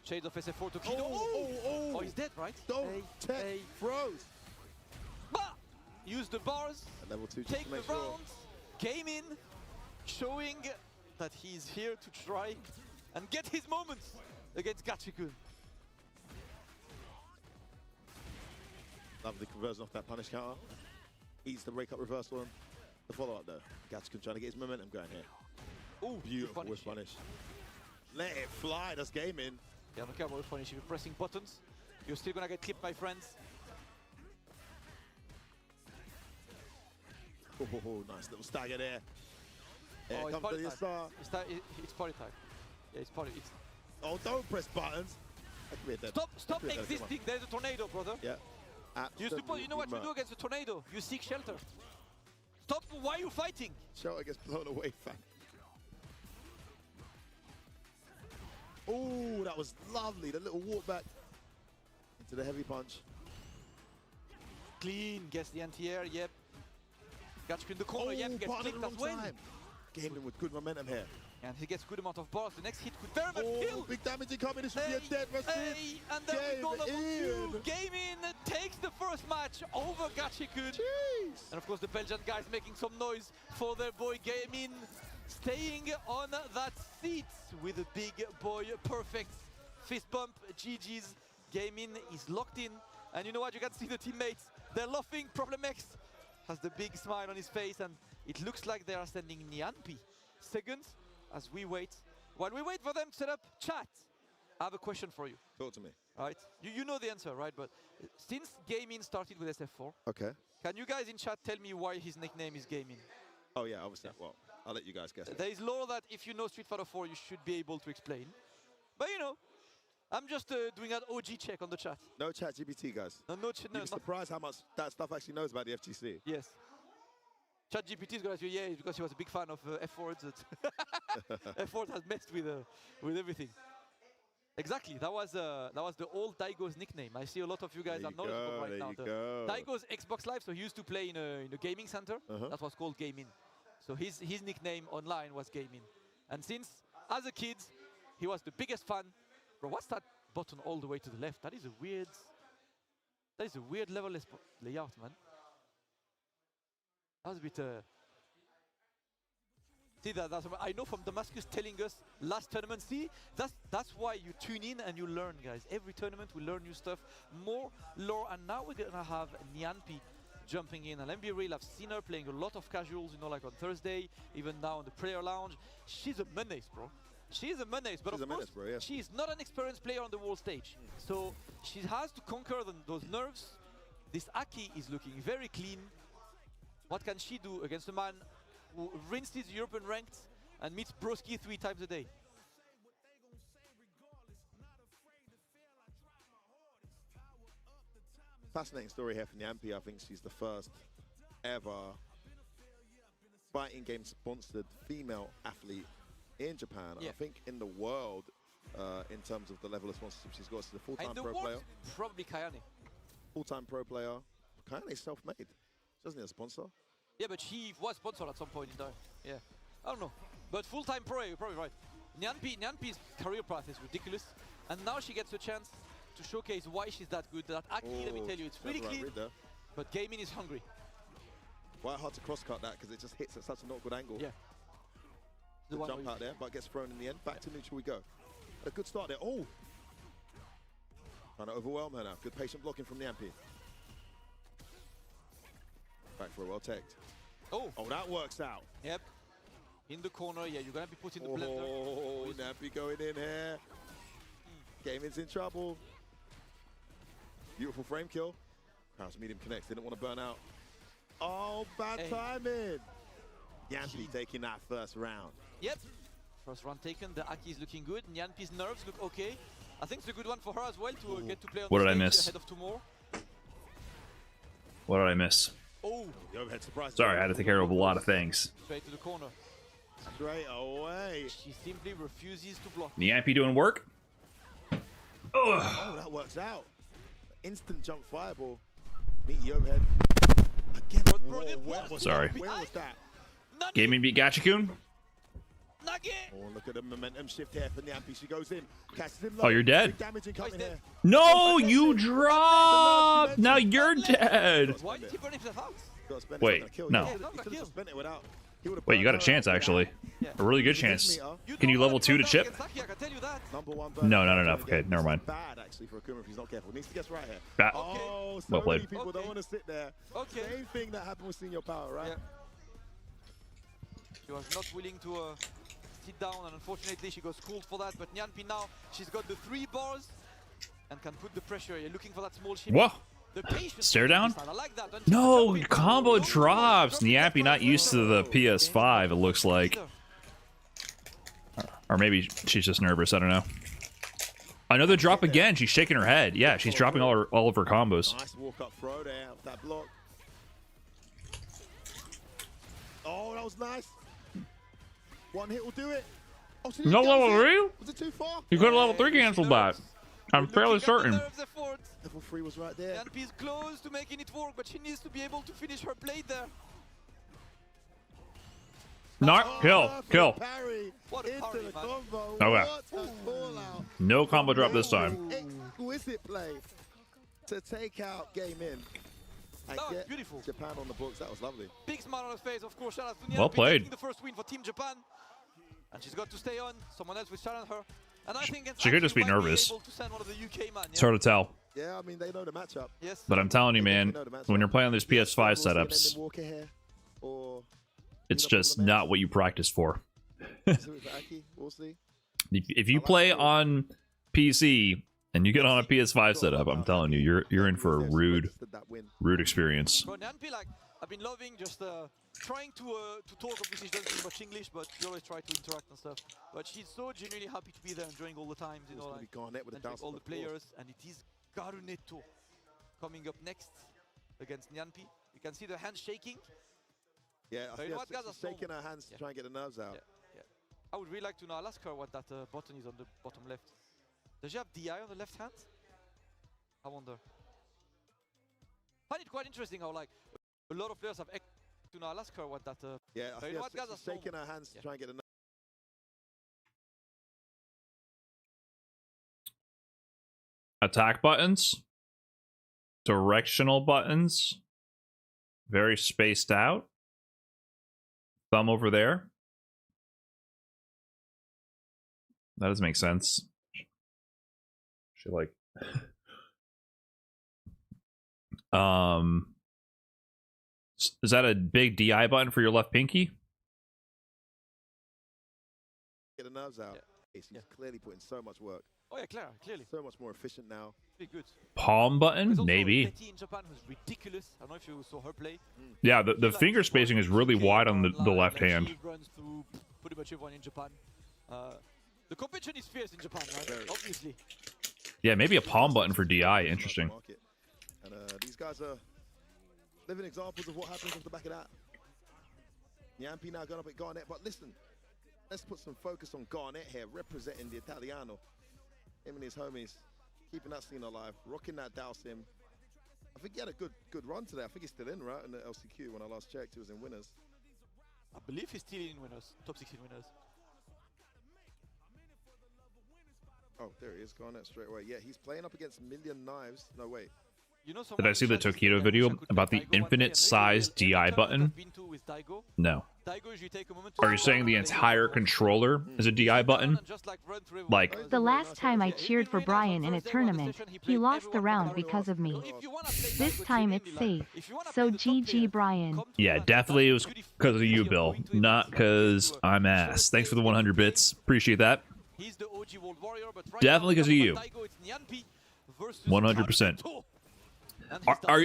Speaker 15: Shades of SF4 to Kido. Oh, he's dead, right?
Speaker 9: Don't take throws.
Speaker 15: Use the bars.
Speaker 9: Level 2
Speaker 15: take the rounds. Game in. Showing that he's here to try and get his moments against Gachikun.
Speaker 9: Lovely conversion off that punish counter. Eats the break-up reversal and the follow-up though. Gachikun trying to get his momentum going here.
Speaker 15: Oh,
Speaker 9: beautiful whiff punish. Let it fly, that's gaming.
Speaker 15: Yeah, don't care about whiff punish. If you're pressing buttons, you're still gonna get clipped, my friends.
Speaker 9: Oh, nice little stagger there. Here
Speaker 15: oh,
Speaker 9: comes the star.
Speaker 15: It's party time. Yeah, it's party.
Speaker 9: Oh, don't press buttons.
Speaker 15: Stop existing. There's a tornado, brother.
Speaker 9: Yeah.
Speaker 15: You know what you do against a tornado? You seek shelter. Stop, why are you fighting?
Speaker 9: Shelter gets blown away, fam. Oh, that was lovely. The little walk back into the heavy punch.
Speaker 15: Clean, gets the anti-air, yep. Gachikun in the corner, yep, gets clipped as well.
Speaker 9: Gaming with good momentum here.
Speaker 15: And he gets good amount of bars. The next hit could very much kill.
Speaker 9: Big damage incoming. This would be a dead Rashid.
Speaker 15: And then we go number 2. Gaming takes the first match over Gachikun.
Speaker 9: Jeez.
Speaker 15: And of course the Belgian guys making some noise for their boy Gaming. Staying on that seat with a big boy perfect fist bump. GG's. Gaming is locked in. And you know what? You can see the teammates. They're laughing. Problem X has the big smile on his face. And it looks like they are sending Nyanpi second. As we wait, while we wait for them to set up chat, I have a question for you.
Speaker 9: Talk to me.
Speaker 15: All right, you know the answer, right? But since Gaming started with SF4,
Speaker 9: okay,
Speaker 15: can you guys in chat tell me why his nickname is Gaming?
Speaker 9: Oh yeah, obviously. Yeah. Well, I'll let you guys guess.
Speaker 15: There is lore that if you know Street Fighter 4, you should be able to explain. But you know, I'm just doing an OG check on the chat.
Speaker 9: No chat GPT, guys.
Speaker 15: No,
Speaker 9: You'd be surprised how much that stuff actually knows about the FGC.
Speaker 15: Yes. ChatGPT is going to say, yeah, it's because he was a big fan of F-Word. F-Word has messed with everything. Exactly, that was the old Daigo's nickname. I see a lot of you guys are knowledgeable right now. Daigo's Xbox Live, so he used to play in a gaming center. That was called Gaming. So his nickname online was Gaming. And since, as a kid, he was the biggest fan. Bro, what's that button all the way to the left? That is a weird level layout, man. That was a bit. See that's I know from Damascus telling us last tournament. See, that's why you tune in and you learn, guys. Every tournament we learn new stuff, more lore, and now we're gonna have Nyanpi jumping in. And let me be real, I've seen her playing a lot of casuals, you know, like on Thursday, even now in the prayer lounge. She's a menace, bro. She's a menace, but of course, she's not an experienced player on the world stage. So she has to conquer those nerves. This Aki is looking very clean. What can she do against a man who rinses European ranked and meets Broski 3 times a day?
Speaker 9: Fascinating story here from Nyanpi. I think she's the first ever fighting game sponsored female athlete in Japan.
Speaker 15: Yeah.
Speaker 9: I think in the world in terms of the level of sponsorship she's got. She's a full-time
Speaker 15: And the
Speaker 9: pro
Speaker 15: world,
Speaker 9: player.
Speaker 15: probably Kayane.
Speaker 9: Full-time pro player. Kayane's self-made. She doesn't need a sponsor.
Speaker 15: Yeah, but she was sponsored at some point in time. Yeah, I don't know. But full-time pro, you're probably right. Nyanpi's career path is ridiculous. And now she gets a chance to showcase why she's that good. That actually, let me tell you, it's really clean. But gaming is hungry.
Speaker 9: Quite hard to cross-cut that because it just hits at such an awkward angle.
Speaker 15: Yeah.
Speaker 9: The jump out there, but gets thrown in the end. Back to neutral we go. A good start there. Oh! Trying to overwhelm her now. Good patient blocking from Nyanpi. Back for a well-teched.
Speaker 15: Oh,
Speaker 9: that works out.
Speaker 15: Yep. In the corner, yeah, you're going to be put in the blender.
Speaker 9: Oh, Nyanpi going in here. Gaming's in trouble. Beautiful frame kill. House medium connects. Didn't want to burn out. Oh, bad timing. Nyanpi taking that first round.
Speaker 15: Yep. First round taken. The Aki is looking good. Nyanpi's nerves look okay. I think it's a good one for her as well to get to play on
Speaker 1: What
Speaker 15: the
Speaker 1: did I
Speaker 15: stage
Speaker 1: miss?
Speaker 15: ahead of tomorrow.
Speaker 1: What did I miss?
Speaker 15: Oh.
Speaker 9: The overhead surprise.
Speaker 1: Sorry, I had to take care of a lot of things.
Speaker 15: Straight to the corner.
Speaker 9: Straight away.
Speaker 15: She simply refuses to block.
Speaker 1: Nyanpi doing work?
Speaker 9: Oh, that works out. Instant jump fireball. Meet the overhead. Again.
Speaker 1: Sorry.
Speaker 9: Where was that?
Speaker 1: Gaming beat Gachikun?
Speaker 15: Nugget!
Speaker 9: Oh, look at the momentum shift here for Nyanpi. She goes in. Catches him low.
Speaker 1: Oh, you're dead?
Speaker 9: Big damage incoming here.
Speaker 1: No, you dropped! Now you're dead!
Speaker 15: Why did he burn himself out?
Speaker 1: Wait, no. Wait, you got a chance, actually. A really good chance. Can you level 2 to chip? No, not enough. Okay, never mind.
Speaker 9: Bad, actually, for Akuma if he's not careful. Needs to guess right here.
Speaker 1: Oh,
Speaker 9: so
Speaker 1: well played.
Speaker 9: many people don't want to sit there. Same thing that happened with Senior Power, right?
Speaker 15: She was not willing to sit down, and unfortunately she got schooled for that. But Nyanpi now, she's got the 3 bars and can put the pressure. You're looking for that small ship.
Speaker 1: Whoa!
Speaker 15: The patience.
Speaker 1: Stare down?
Speaker 15: I like that.
Speaker 1: No, combo drops. Nyanpi not used to the PS5, it looks like. Or maybe she's just nervous, I don't know. Another drop again. She's shaking her head. Yeah, she's dropping all of her combos.
Speaker 9: Nice walk-up throw there off that block. Oh, that was nice. One hit will do it. Oh,
Speaker 1: No level 3?
Speaker 9: Was it too far?
Speaker 1: You could have level 3 canceled that. I'm fairly certain.
Speaker 9: Level 3 was right there.
Speaker 15: Nyanpi is close to making it work, but she needs to be able to finish her blade there.
Speaker 1: Not kill.
Speaker 9: Parry
Speaker 15: what a
Speaker 9: into
Speaker 15: parry,
Speaker 9: the
Speaker 15: man.
Speaker 9: combo.
Speaker 1: Okay.
Speaker 9: What a call out.
Speaker 1: No combo drop this time.
Speaker 9: Exquisite play to take out game in. And
Speaker 15: That was
Speaker 9: get
Speaker 15: beautiful.
Speaker 9: Japan on the books. That was lovely.
Speaker 15: Big smile on her face, of course. Shout out to Nyanpi
Speaker 1: Well played.
Speaker 15: taking the first win for Team Japan. And she's got to stay on. Someone else will challenge her. And I think
Speaker 1: She could just be nervous.
Speaker 15: able to send one of the UK man,
Speaker 1: It's hard to tell.
Speaker 9: Yeah, I mean, they know the matchup.
Speaker 15: Yes.
Speaker 1: But I'm telling you, man, when you're playing these PS5 setups,
Speaker 9: Walker here, or
Speaker 1: it's just not what you practice for.
Speaker 9: we'll see.
Speaker 1: If you play on PC and you get on a PS5 setup, I'm telling you, you're in for a rude experience.
Speaker 15: Bro, Nyanpi, like, I've been loving just trying to talk. Obviously, she doesn't speak much English, but she always tries to interact and stuff. But she's so genuinely happy to be there, enjoying all the times, you know, like, and all the players. And it is Garuneto coming up next against Nyanpi. You can see the hands shaking.
Speaker 9: Yeah, I
Speaker 15: you know what, guys,
Speaker 9: she's shaking her hands to try and get the nerves out.
Speaker 15: Yeah. I would really like to know. I'll ask her what that button is on the bottom left. Does she have DI on the left hand? I wonder. I find it quite interesting how, like, a lot of players have to know. I'll ask her what that.
Speaker 9: Yeah, I
Speaker 15: you know what, guys,
Speaker 9: she's shaking her hands to try and get the
Speaker 1: Attack buttons, directional buttons, very spaced out. Thumb over there. That doesn't make sense. Should like is that a big DI button for your left pinky?
Speaker 9: Get the nerves out. She's clearly putting so much work.
Speaker 15: Oh yeah, clearly.
Speaker 9: So much more efficient now.
Speaker 15: Pretty good.
Speaker 1: Palm button, maybe.
Speaker 15: Betty in Japan was ridiculous. I don't know if you saw her play.
Speaker 1: Yeah, the finger spacing is really wide on the left hand.
Speaker 15: She runs through pretty much everyone in Japan. The competition is fierce in Japan, right? Obviously.
Speaker 1: Yeah, maybe a palm button for DI. Interesting.
Speaker 9: And these guys are living examples of what happens off the back of that. Nyanpi now going up at Garnet, but listen, let's put some focus on Garnet here, representing the Italiano. Him and his homies keeping that scene alive, rocking that Dow sim. I think he had a good run today. I think he's still in, right? In the LCQ when I last checked, he was in winners.
Speaker 15: I believe he's still in winners, top 16 winners.
Speaker 9: Oh, there he is, Garnet straight away. Yeah, he's playing up against Million Knives. No, wait.
Speaker 15: You know,
Speaker 1: Did I see the Tokido video about the infinite size DI button? No. Are you saying the entire controller is a DI button? Like,
Speaker 16: The last time I cheered for Brian in a tournament, he lost the round because of me. This time it's safe. So GG Brian.
Speaker 1: yeah, definitely it was because of you, Bill, not because I'm ass. Thanks for the 100 bits. Appreciate that. Definitely because of you. 100%.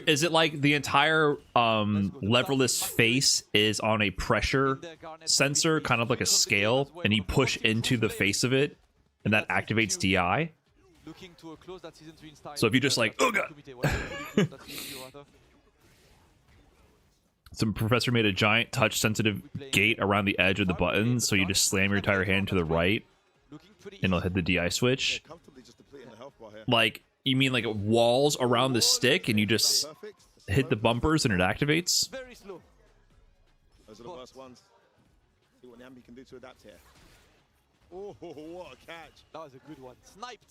Speaker 1: Is it like the entire leverless face is on a pressure sensor, kind of like a scale, and you push into the face of it, and that activates DI? So if you just like, oh god! Some professor made a giant touch-sensitive gate around the edge of the button, so you just slam your entire hand to the right, and it'll hit the DI switch. Like, you mean like walls around the stick, and you just hit the bumpers and it activates?
Speaker 9: Very slow. Those are the first ones. See what Nyambi can do to adapt here. Oh, what a catch.
Speaker 15: That was a good one. Sniped.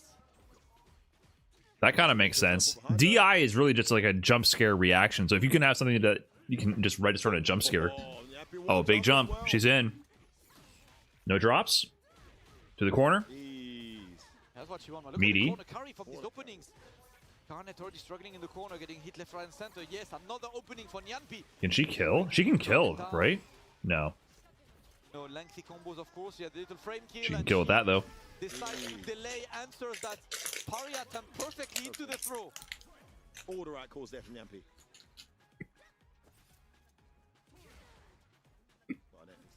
Speaker 1: That kind of makes sense. DI is really just like a jump scare reaction. So if you can have something that you can just register on a jump scare. Oh, big jump. She's in. No drops. To the corner.
Speaker 15: That's what she wants. Look
Speaker 1: Meaty.
Speaker 15: at the corner carry from these openings. Garnet already struggling in the corner, getting hit left, right, and center. Yes, another opening for Nyampi.
Speaker 1: Can she kill? She can kill, right? No.
Speaker 15: No, lengthy combos, of course. Yeah, the little frame kill.
Speaker 1: She can kill with that, though.
Speaker 15: Decides to delay answers that parry attempt perfectly into the throw.
Speaker 9: All the right calls there from Nyampi.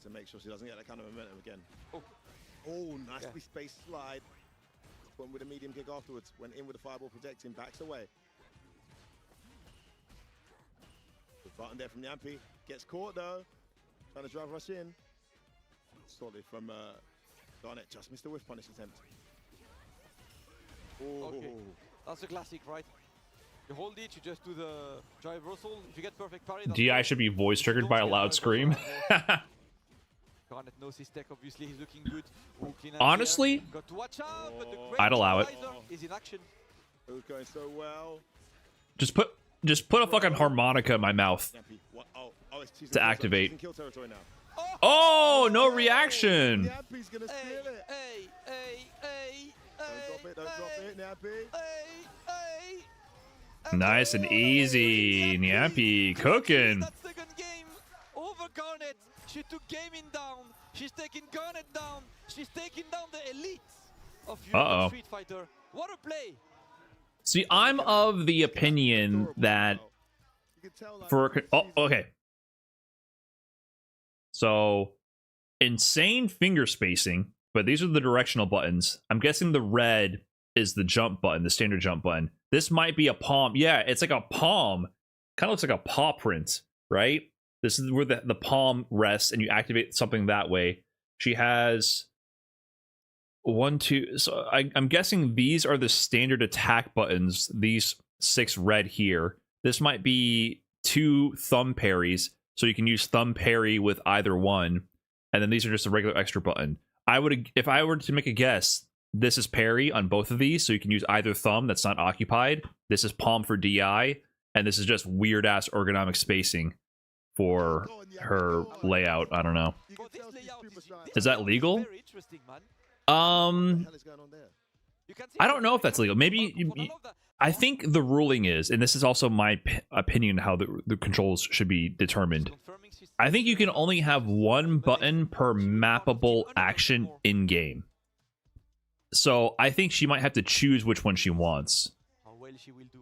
Speaker 9: To make sure she doesn't get that kind of momentum again. Oh, nicely spaced slide. Went with a medium kick afterwards. Went in with a fireball protecting. Backs away. Good button there from Nyampi. Gets caught though. Trying to drive rush in. Solid from Garnet. Just missed the whiff punish attempt. Oh.
Speaker 15: Okay. That's a classic, right? You hold it, you just do the drive reversal. If you get perfect parry,
Speaker 1: DI should be voice triggered by a loud scream.
Speaker 15: Garnet knows his tech, obviously. He's looking good.
Speaker 1: Honestly,
Speaker 15: got to watch out, but the
Speaker 1: I'd allow it.
Speaker 15: Is in action.
Speaker 9: It was going so well.
Speaker 1: Just put a fucking harmonica in my mouth to activate. Oh, no reaction.
Speaker 9: Nyampi's gonna steal it. Don't drop it, Nyampi.
Speaker 1: Nice and easy. Nyampi cooking.
Speaker 15: That second game over Garnet. She took gaming down. She's taking Garnet down. She's taking down the elite of European Street Fighter. What a play.
Speaker 1: See, I'm of the opinion that okay. So, insane finger spacing, but these are the directional buttons. I'm guessing the red is the jump button, the standard jump button. This might be a palm. Yeah, it's like a palm. Kind of looks like a paw print, right? This is where the palm rests, and you activate something that way. She has 1, 2. So I'm guessing these are the standard attack buttons. These 6 red here. This might be 2 thumb parries, so you can use thumb parry with either one. And then these are just a regular extra button. If I were to make a guess, this is parry on both of these, so you can use either thumb that's not occupied. This is palm for DI, and this is just weird ass ergonomic spacing for her layout. I don't know. Is that legal? I don't know if that's legal. Maybe I think the ruling is, and this is also my opinion how the controls should be determined. I think you can only have 1 button per mappable action in game. So I think she might have to choose which one she wants.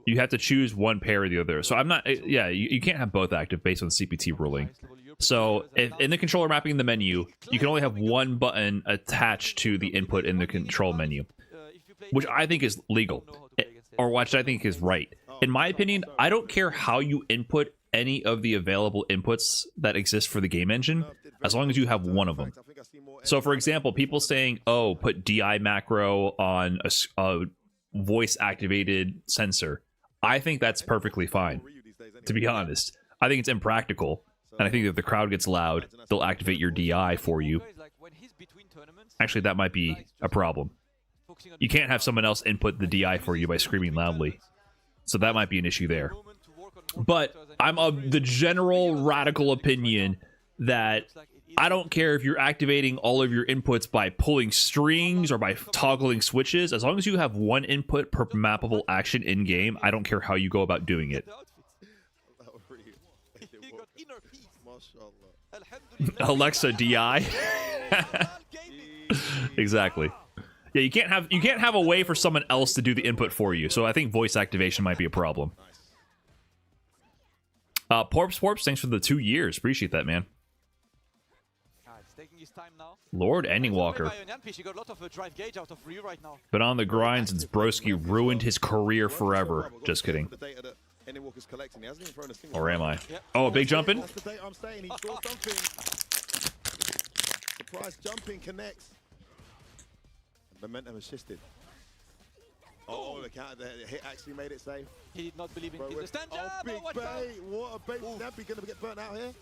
Speaker 1: You have to choose one pair or the other. So I'm not, yeah, you can't have both active based on the CPT ruling. So if in the controller mapping in the menu, you can only have 1 button attached to the input in the control menu, which I think is legal, or which I think is right. In my opinion, I don't care how you input any of the available inputs that exist for the game engine, as long as you have 1 of them. So, for example, people saying, "Oh, put DI macro on a voice-activated sensor." I think that's perfectly fine. To be honest, I think it's impractical, and I think if the crowd gets loud, they'll activate your DI for you. Actually, that might be a problem. You can't have someone else input the DI for you by screaming loudly, so that might be an issue there. But I'm of the general radical opinion that I don't care if you're activating all of your inputs by pulling strings or by toggling switches. As long as you have one input per mappable action in-game, I don't care how you go about doing it. Alexa DI. Exactly. Yeah, you can't have a way for someone else to do the input for you. So I think voice activation might be a problem. Porps, thanks for the 2 years. Appreciate that, man. Lord Ending Walker. Been on the grind since Broski ruined his career forever. Just kidding. Or am I? Oh, a big jumping?
Speaker 9: Surprise jumping connects. Momentum has shifted. Oh, the counter, the hit actually made it safe.
Speaker 15: He did not believe in the stand.
Speaker 9: Oh, big bait. What a bait. Nappy going to get burnt out here.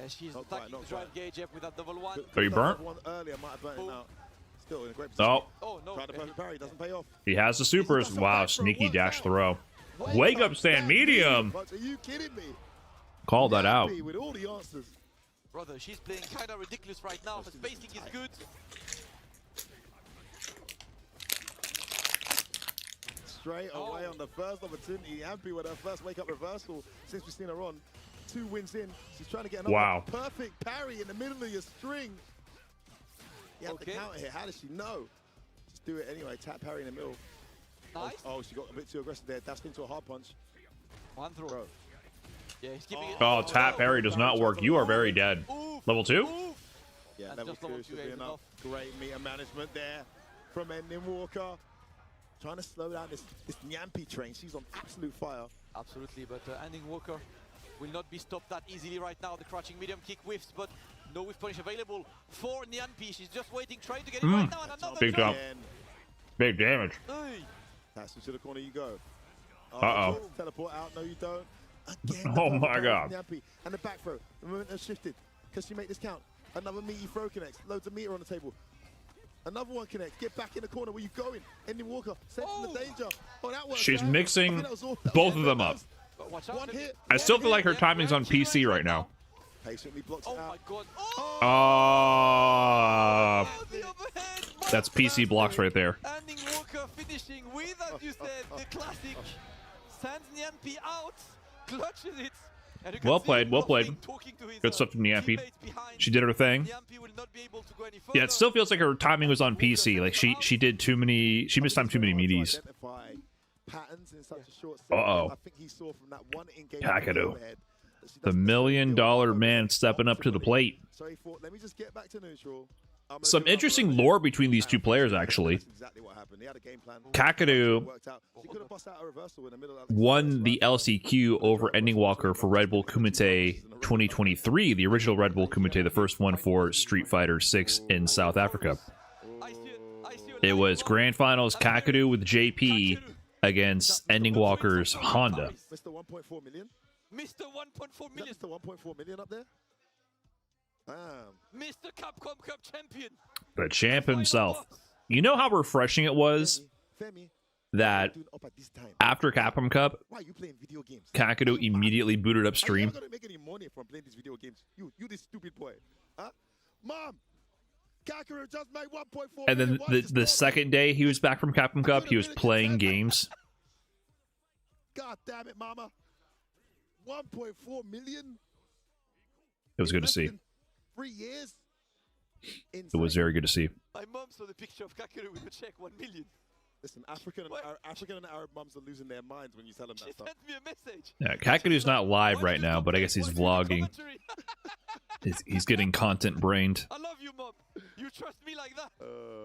Speaker 15: She's attacking the drive gauge up with that double one.
Speaker 1: Are you burnt?
Speaker 9: One earlier might have burnt him out. Still in a great position.
Speaker 1: Oh.
Speaker 15: No.
Speaker 9: Try the perfect parry, doesn't pay off.
Speaker 1: He has the supers. Wow, sneaky dash throw. Wake up stand medium.
Speaker 9: Are you kidding me?
Speaker 1: Call that out.
Speaker 9: With all the answers.
Speaker 15: Brother, she's playing kind of ridiculous right now. The spacing is good.
Speaker 9: Straight away on the first opportunity. Ampy with her first wake-up reversal since we've seen her on. 2 wins in. She's trying to get another perfect parry in the middle of your string. You have to counter here. How does she know? Just do it anyway. Tap parry in the middle.
Speaker 15: Nice.
Speaker 9: Oh, she got a bit too aggressive there. Dashed into a hard punch.
Speaker 15: One throw. Bro. Yeah, he's keeping it.
Speaker 1: Oh, tap parry does not work. You are very dead. Level 2?
Speaker 9: Yeah, level 2 should be enough. Great meter management there from Ending Walker. Trying to slow down this Nyampy train. She's on absolute fire.
Speaker 15: Absolutely, but Ending Walker will not be stopped that easily right now. The crouching medium kick whiffs, but no whiff punish available for Nyampy. She's just waiting, trying to get it right now. And another
Speaker 1: big jump. Big damage.
Speaker 9: Pass to the corner you go.
Speaker 1: Uh-oh.
Speaker 9: Teleport out. No, you don't. Again,
Speaker 1: oh my god.
Speaker 9: Nyampy. And the back throw. The moment has shifted. Can she make this count? Another meaty throw connects. Loads of meter on the table. Another one connects. Get back in the corner. Where you going? Ending Walker. Sensing the danger. Oh, that works.
Speaker 1: She's mixing both of them up.
Speaker 9: One hit.
Speaker 1: I still feel like her timing's on PC right now.
Speaker 9: Patiently blocks it out.
Speaker 1: That's PC blocks right there.
Speaker 15: Ending Walker finishing with, as you said, the classic. Sends Nyampy out. Clutches it.
Speaker 1: Well played, well played. Good stuff from Nyampy. She did her thing. Yeah, it still feels like her timing was on PC. Like she did too many. She missed too many meaties. Uh-oh. Kakadu. The $1 million man stepping up to the plate.
Speaker 9: Let me just get back to neutral.
Speaker 1: Some interesting lore between these two players, actually. Kakadu won the LCQ over Ending Walker for Redbull Kumite 2023, the original Redbull Kumite, the first one for Street Fighter 6 in South Africa. It was Grand Finals Kakadu with JP against Ending Walker's Honda.
Speaker 9: Mr. 1.4 million?
Speaker 15: Mr. 1.4 million.
Speaker 9: Mr. 1.4 million up there?
Speaker 15: Mr. Capcom Cup champion.
Speaker 1: The champ himself. You know how refreshing it was that after Capcom Cup, Kakadu immediately booted up stream.
Speaker 9: I'm not gonna make any money from playing these video games. You this stupid boy. Huh? Mom! Kakadu just made 1.4
Speaker 1: and then the second day he was back from Capcom Cup, he was playing games.
Speaker 9: God damn it, mama. 1.4 million?
Speaker 1: It was good to see.
Speaker 9: 3 years?
Speaker 1: It was very good to see.
Speaker 15: My mom saw the picture of Kakadu with a check, 1 million.
Speaker 9: Listen, African and Arab moms are losing their minds when you tell them that stuff.
Speaker 15: She sent me a message.
Speaker 1: Yeah, Kakadu's not live right now, but I guess he's vlogging. He's getting content brained.
Speaker 15: I love you, mom. You trust me like that.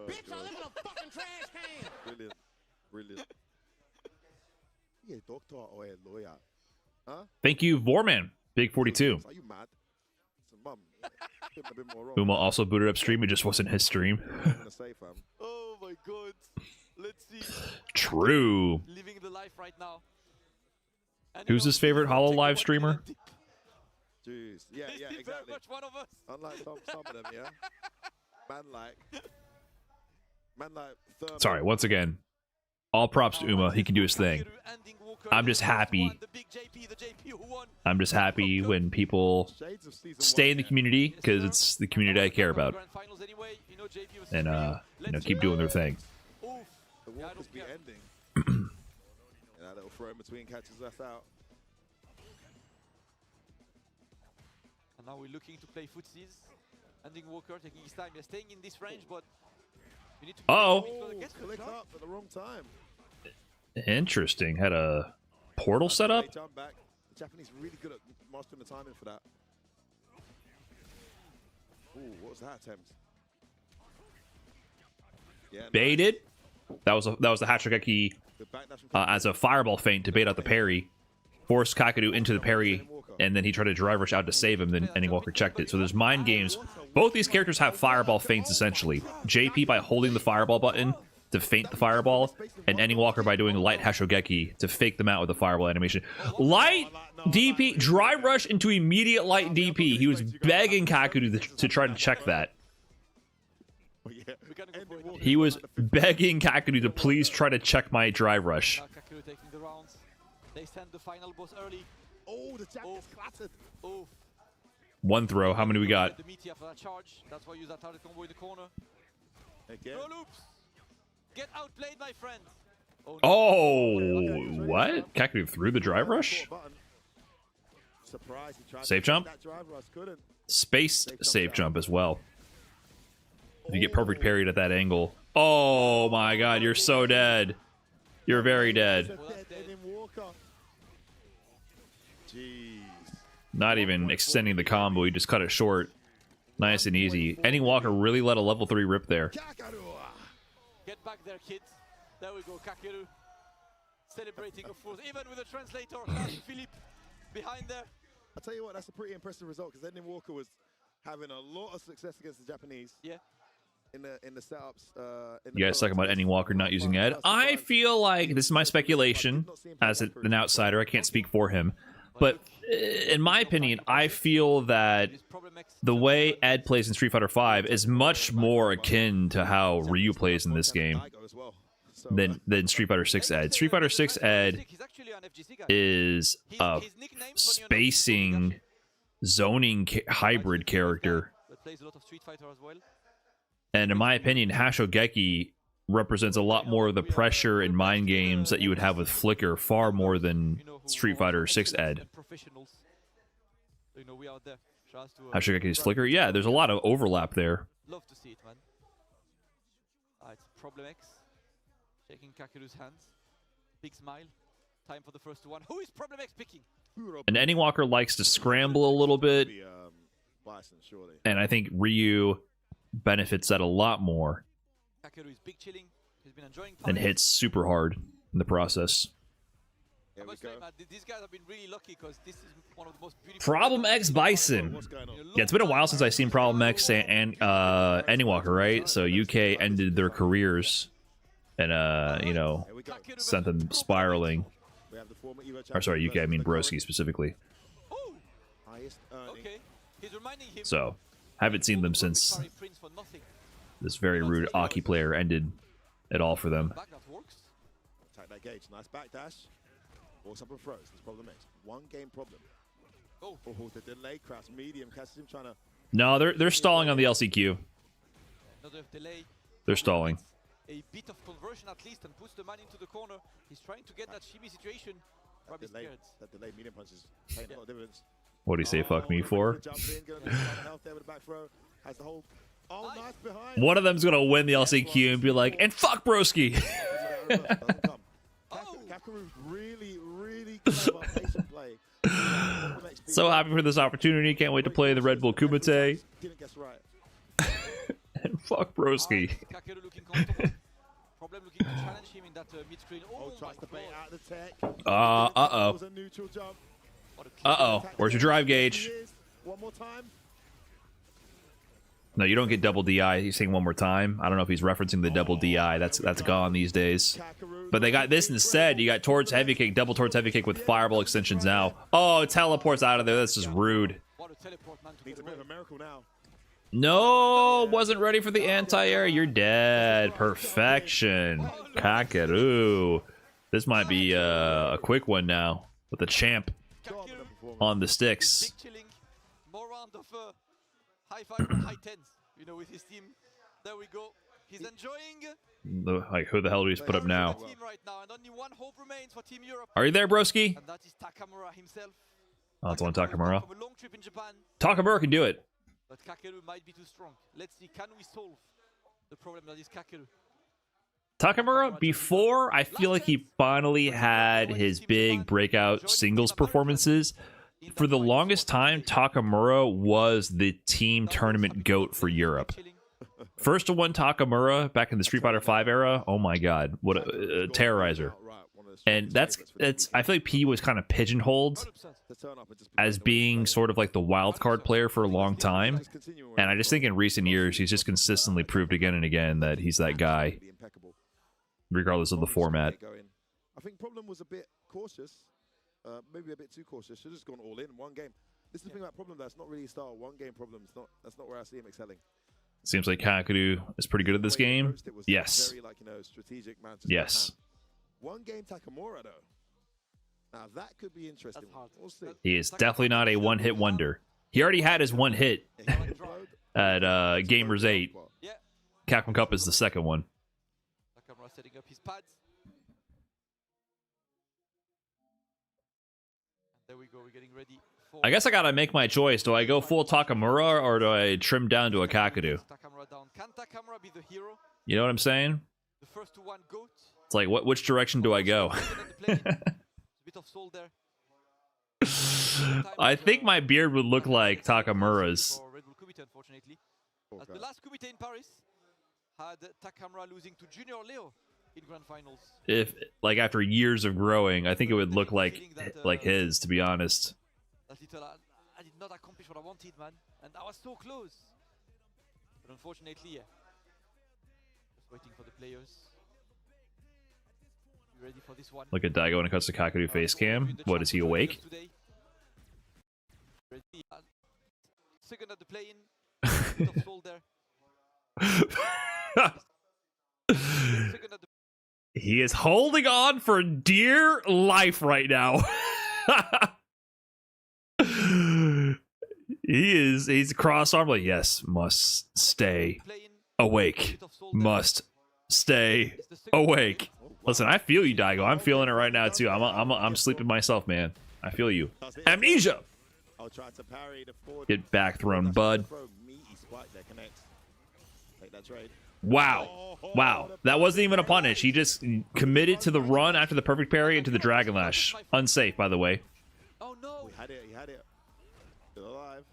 Speaker 12: Bitch, I live in a fucking trash can.
Speaker 9: Brilliant. Brilliant. You a doctor or a lawyer? Huh?
Speaker 1: Thank you, Vorman. Big 42.
Speaker 9: Are you mad? mum. Couldn't have been more wrong.
Speaker 1: Uma also booted up stream. It just wasn't his stream.
Speaker 9: I'm gonna say, fam.
Speaker 15: Oh my god. Let's see.
Speaker 1: True.
Speaker 15: Living the life right now. And
Speaker 1: Who's his favorite Hollow Live streamer?
Speaker 9: Jeez. Yeah, yeah,
Speaker 15: Very
Speaker 9: exactly.
Speaker 15: much one of us.
Speaker 9: Unlike some of them, yeah. Man like Thermal.
Speaker 1: Sorry, once again. All props to Uma. He can do his thing. I'm just happy. I'm just happy when people stay in the community because it's the community I care about. And keep doing their thing.
Speaker 9: The Walkers be ending. And that little throw in between catches us out.
Speaker 15: And now we're looking to play footsies. Ending Walker taking his time. They're staying in this range, but we need to
Speaker 9: Click up at the wrong time.
Speaker 1: Interesting. Had a portal set up.
Speaker 9: Jump back. The Japanese really good at mastering the timing for that. Ooh, what was that attempt? Yeah,
Speaker 1: Baited. That was the Hachigeki as a fireball feint to bait out the parry. Forced Kakadu into the parry, and then he tried to drive rush out to save him, then Ending Walker checked it. So there's mind games. Both these characters have fireball feints, essentially. JP by holding the fireball button to feint the fireball, and Ending Walker by doing light Hashogeki to fake them out with the fireball animation. Light DP, dry rush into immediate light DP. He was begging Kakadu to try to check that. He was begging Kakadu to please try to check my dry rush.
Speaker 15: Kakadu taking the rounds. They send the final boss early.
Speaker 9: Oh, the Japanese clattered.
Speaker 15: Oh.
Speaker 1: One throw. How many we got?
Speaker 15: The meaty after that charge. That's why you use that target combo in the corner.
Speaker 9: Again.
Speaker 15: No loops. Get outplayed, my friend.
Speaker 1: Oh, what? Kakadu threw the drive rush? Safe jump? Space safe jump as well. If you get perfect parried at that angle. Oh my god, you're so dead. You're very dead. Not even extending the combo, he just cut it short. Nice and easy. Ending Walker really let a level 3 rip there.
Speaker 15: Get back there, kids. There we go, Kakadu. Celebrating, of course, even with the translator, Philippe, behind there.
Speaker 9: I'll tell you what, that's a pretty impressive result because Ending Walker was having a lot of success against the Japanese.
Speaker 15: Yeah.
Speaker 9: In the setups.
Speaker 1: You guys talking about Ending Walker not using Ed? I feel like, this is my speculation, as an outsider, I can't speak for him, but in my opinion, I feel that the way Ed plays in Street Fighter V is much more akin to how Ryu plays in this game than Street Fighter 6 Ed. Street Fighter 6 Ed is a spacing, zoning hybrid character. And in my opinion, Hashogeki represents a lot more of the pressure and mind games that you would have with Flicker, far more than Street Fighter 6 Ed. Hashogeki's Flicker? Yeah, there's a lot of overlap there.
Speaker 15: Love to see it, man. It's Problem X. Shaking Kakadu's hands. Big smile. Time for the first one. Who is Problem X picking?
Speaker 1: And Ending Walker likes to scramble a little bit. And I think Ryu benefits that a lot more.
Speaker 15: Kakadu is big chilling. He's been enjoying
Speaker 1: and hits super hard in the process.
Speaker 15: I must say, man, these guys have been really lucky because this is one of the most beautiful.
Speaker 1: Problem X Bison. Yeah, it's been a while since I've seen Problem X and Ending Walker, right? So UK ended their careers and you know, sent them spiraling. Or sorry, UK, I mean Broski specifically.
Speaker 15: Okay. He's reminding him.
Speaker 1: So haven't seen them since this very rude Aki player ended it all for them.
Speaker 9: Attack that gauge. Nice backdash. Walks up and throws. This Problem X. One game problem. Oh, the delay crash. Medium catches him trying to.
Speaker 1: No, they're stalling on the LCQ.
Speaker 15: Another delay.
Speaker 1: They're stalling.
Speaker 15: A bit of conversion at least and puts the man into the corner. He's trying to get that shimmy situation. Probably scared.
Speaker 9: That delay medium punch is paying a lot of dividends.
Speaker 1: What do you say fuck me for? One of them's gonna win the LCQ and be like, and fuck Broski. So happy for this opportunity. Can't wait to play the Redbull Kumite. And fuck Broski.
Speaker 15: Problem looking to challenge him in that mid-screen.
Speaker 1: Uh-oh. Uh-oh. Where's your drive gauge?
Speaker 9: One more time.
Speaker 1: No, you don't get double DI. He's saying one more time. I don't know if he's referencing the double DI. That's gone these days. But they got this instead. You got towards heavy kick, double towards heavy kick with fireball extensions now. Oh, it teleports out of there. That's just rude.
Speaker 9: Needs a bit of a miracle now.
Speaker 1: No, wasn't ready for the anti-air. You're dead. Perfection. Kakeru. This might be a quick one now with the champ on the sticks.
Speaker 15: More round of high five and high tens, you know, with his team. There we go. He's enjoying.
Speaker 1: Like, who the hell do we put up now?
Speaker 15: Team right now, and only one hope remains for Team Europe.
Speaker 1: Are you there, broski?
Speaker 15: And that is Takamura himself.
Speaker 1: Oh, it's one Takamura.
Speaker 15: From a long trip in Japan,
Speaker 1: Takamura can do it.
Speaker 15: but Kakeru might be too strong. Let's see, can we solve the problem that is Kakeru?
Speaker 1: Takamura, before I feel like he finally had his big breakout singles performances, for the longest time, Takamura was the team tournament GOAT for Europe. First to one Takamura back in the Street Fighter V era, oh my god, what a terrorizer. And that's I feel like P was kind of pigeonholed as being sort of like the wild card player for a long time. And I just think in recent years, he's just consistently proved again and again that he's that guy, regardless of the format.
Speaker 9: I think Problem was a bit cautious, maybe a bit too cautious. Should have just gone all in one game. This is the thing about Problem, that's not really a style. One game Problem, that's not where I see him excelling.
Speaker 1: Seems like Kakeru is pretty good at this game. Yes.
Speaker 9: Very, like, you know, strategic man to
Speaker 1: yes.
Speaker 9: One game Takamura though. Now that could be interesting. We'll see.
Speaker 1: He is definitely not a one-hit wonder. He already had his one hit at Gamers 8. Capcom Cup is the second one.
Speaker 15: Takamura setting up his pads. There we go, we're getting ready.
Speaker 1: I guess I gotta make my choice. Do I go full Takamura or do I trim down to a Kakeru?
Speaker 15: Takamura down. Can Takamura be the hero?
Speaker 1: You know what I'm saying?
Speaker 15: The first to one goat.
Speaker 1: It's like, which direction do I go?
Speaker 15: Bit of soul there.
Speaker 1: I think my beard would look like Takamura's.
Speaker 15: Redbull Kumite, unfortunately. As the last Kumite in Paris had Takamura losing to Junior Leo in grand finals.
Speaker 1: If, like, after years of growing, I think it would look like his, to be honest.
Speaker 15: That little, I did not accomplish what I wanted, man. And I was so close. But unfortunately, yeah. Just waiting for the players. You ready for this one?
Speaker 1: Look at Daigo when it comes to Kakeru face cam. What, is he awake?
Speaker 15: Ready. Second at the play-in. Bit of soul there.
Speaker 1: He is holding on for dear life right now. He's cross-armed like, yes, must stay awake. Must stay awake. Listen, I feel you, Daigo. I'm feeling it right now too. I'm sleeping myself, man. I feel you. Amnesia. Get back thrown, bud. Wow. Wow. That wasn't even a punish. He just committed to the run after the perfect parry into the Dragon Lash. Unsafe, by the way.
Speaker 15: Oh no.
Speaker 9: He had it. Still alive.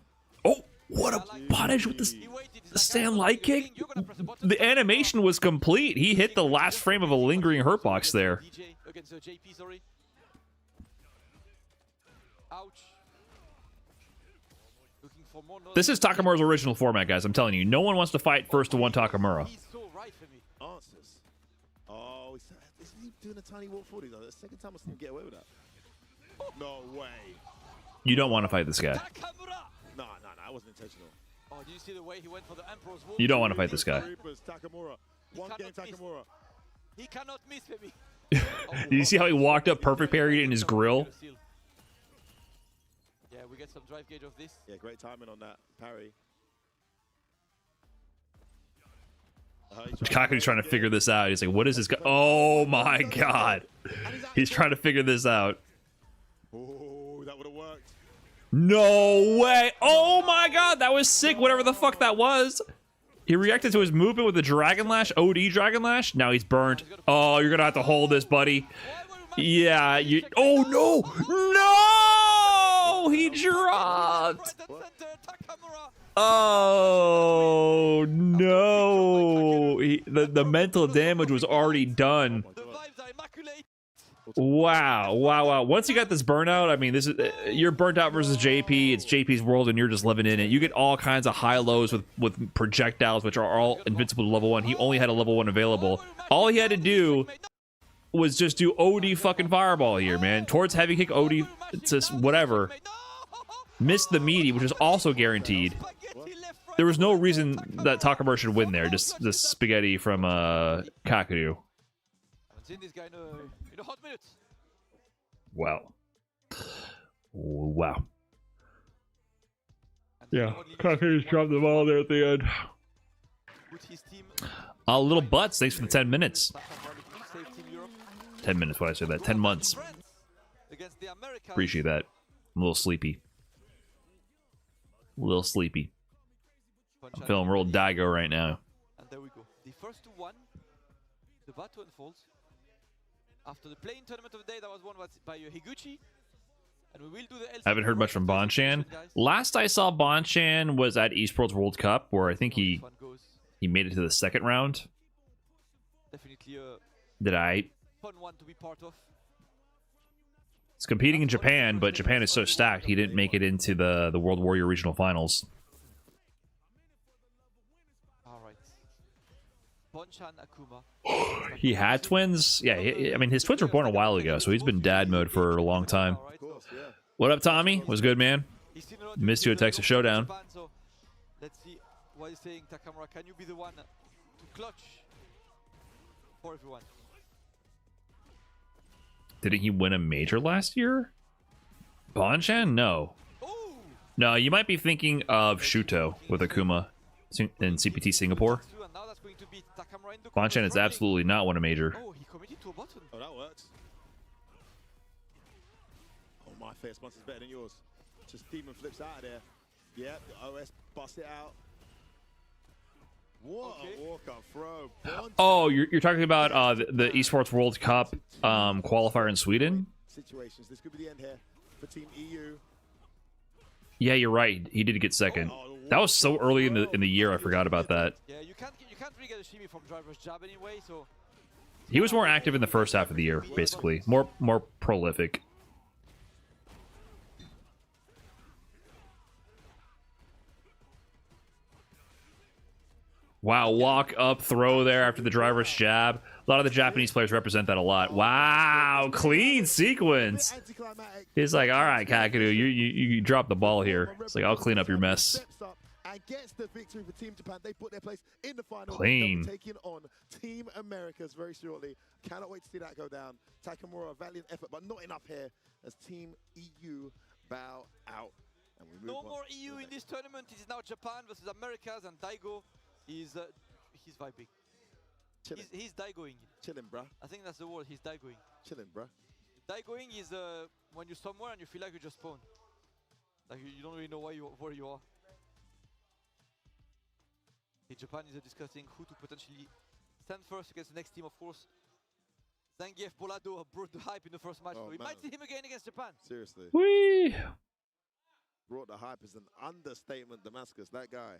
Speaker 1: Oh, what a punish with the stand light kick. The animation was complete. He hit the last frame of a lingering hurt box there. This is Takamura's original format, guys. I'm telling you, no one wants to fight first to one Takamura.
Speaker 9: Answers. Oh, is he doing a tiny walk forward? The second time I see him get away with that. No way.
Speaker 1: You don't want to fight this guy.
Speaker 9: No, that wasn't intentional.
Speaker 15: Oh, did you see the way he went for the Emperor's Walk?
Speaker 1: You don't want to fight this guy.
Speaker 9: Takamura. One game Takamura.
Speaker 15: He cannot miss, baby.
Speaker 1: Did you see how he walked up perfect parry in his grill?
Speaker 15: Yeah, we get some drive gauge of this.
Speaker 9: Yeah, great timing on that parry.
Speaker 1: Kakeru's trying to figure this out. He's like, what is this guy? Oh my god. He's trying to figure this out.
Speaker 9: Oh, that would have worked.
Speaker 1: No way. Oh my god, that was sick. Whatever the fuck that was. He reacted to his movement with the Dragon Lash, OD Dragon Lash. Now he's burnt. Oh, you're gonna have to hold this, buddy. Yeah, you. Oh no! No! He dropped. Oh no! The mental damage was already done. Wow, wow, wow. Once you got this burnout, I mean, this is you're burnt out versus JP. It's JP's world, and you're just living in it. You get all kinds of high lows with projectiles, which are all invincible to level 1. He only had a level 1 available. All he had to do was just do OD fucking fireball here, man. Towards heavy kick OD, it's just whatever. Missed the meaty, which is also guaranteed. There was no reason that Takamura should win there. Just the spaghetti from Kakadu. Wow. Wow. Yeah, Kakadu's dropped the ball there at the end. Little butts, thanks for the 10 minutes. 10 minutes, why I say that? 10 months. Appreciate that. I'm a little sleepy. A little sleepy. I'm feeling real Daigo right now.
Speaker 15: And there we go. The first to one, the battle unfolds. After the playing tournament of the day, that was won by Higuchi. And we will do the LCK.
Speaker 1: I haven't heard much from Bonchan. Last I saw Bonchan was at Esports World Cup, where I think he made it to the second round.
Speaker 15: Definitely a
Speaker 1: Did I?
Speaker 15: fun one to be part of.
Speaker 1: He's competing in Japan, but Japan is so stacked he didn't make it into the World Warrior Regional Finals.
Speaker 15: Alright. Bonchan Akuma.
Speaker 1: He had twins? Yeah, I mean, his twins were born a while ago, so he's been dad mode for a long time. What up, Tommy? What's good, man? Missed you at Texas Showdown.
Speaker 15: So let's see what he's saying. Takamura, can you be the one to clutch for everyone?
Speaker 1: Didn't he win a major last year? Bonchan? No. No, you might be thinking of Shuto with Akuma in CPT Singapore. Bonchan has absolutely not won a major.
Speaker 15: Oh, he committed to a button.
Speaker 9: Oh, that works. Oh, my fair sponsor's better than yours. Just demon flips out of there. Yeah, the OS bust it out. What a walk-up throw.
Speaker 1: Oh, you're talking about the Esports World Cup qualifier in Sweden?
Speaker 9: Situations. This could be the end here for Team EU.
Speaker 1: Yeah, you're right. He did get second. That was so early in the year. I forgot about that.
Speaker 15: Yeah, you can't really get a shimmy from driver's jab anyway. So
Speaker 1: He was more active in the first half of the year, basically. More prolific. Wow, walk up throw there after the driver's jab. A lot of the Japanese players represent that a lot. Wow, clean sequence. He's like, all right, Kakadu, you dropped the ball here. It's like, I'll clean up your mess.
Speaker 9: And gets the victory for Team Japan. They put their place in the final.
Speaker 1: Clean.
Speaker 9: Taking on Team Americas very shortly. Cannot wait to see that go down. Takamura, a valiant effort, but not enough here as Team EU bow out. And we move
Speaker 15: no
Speaker 9: on.
Speaker 15: more EU in this tournament. It is now Japan versus Americas, and Daigo is he's vibing. He's Daigoing.
Speaker 9: Chilling, bruh.
Speaker 15: I think that's the word. He's Daigoing.
Speaker 9: Chilling, bruh.
Speaker 15: Daigoing is when you're somewhere and you feel like you just spawned. Like you don't really know where you are. In Japan is discussing who to potentially send first against the next team, of course. Zangief Bolado brought the hype in the first match, so we might see him again against Japan.
Speaker 9: Seriously.
Speaker 1: Whee!
Speaker 9: Brought the hype is an understatement, Damascus, that guy.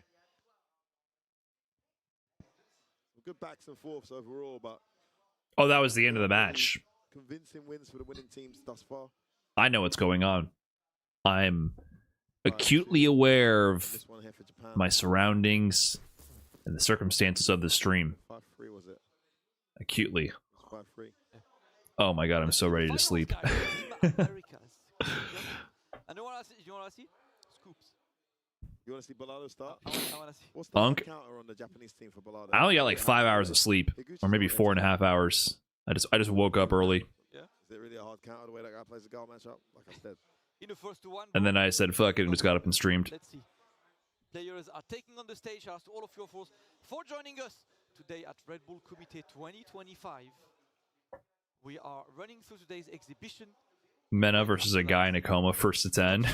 Speaker 9: Good backs and forths overall, but...
Speaker 1: Oh, that was the end of the match.
Speaker 9: Convincing wins for the winning teams thus far.
Speaker 1: I know what's going on. I'm acutely aware of my surroundings and the circumstances of the stream.
Speaker 9: 5-3 was it?
Speaker 1: Acutely.
Speaker 9: 5-3.
Speaker 1: Oh my god, I'm so ready to sleep.
Speaker 15: And you want to see? Scoops.
Speaker 9: You want to see Bolado start?
Speaker 15: I want to see.
Speaker 9: What's the
Speaker 1: Unk?
Speaker 9: counter on the Japanese team for Bolado?
Speaker 1: I only got like 5 hours of sleep, or maybe 4.5 hours. I just woke up early.
Speaker 9: Yeah. Is it really a hard counter the way that guy plays the goal matchup? Like I said.
Speaker 15: In the first to one.
Speaker 1: And then I said, fuck it, and just got up and streamed.
Speaker 15: Let's see. Players are taking on the stage. Ask all of you for joining us today at Redbull Kumite 2025. We are running through today's exhibition.
Speaker 1: Mena versus a guy in a coma, first to 10.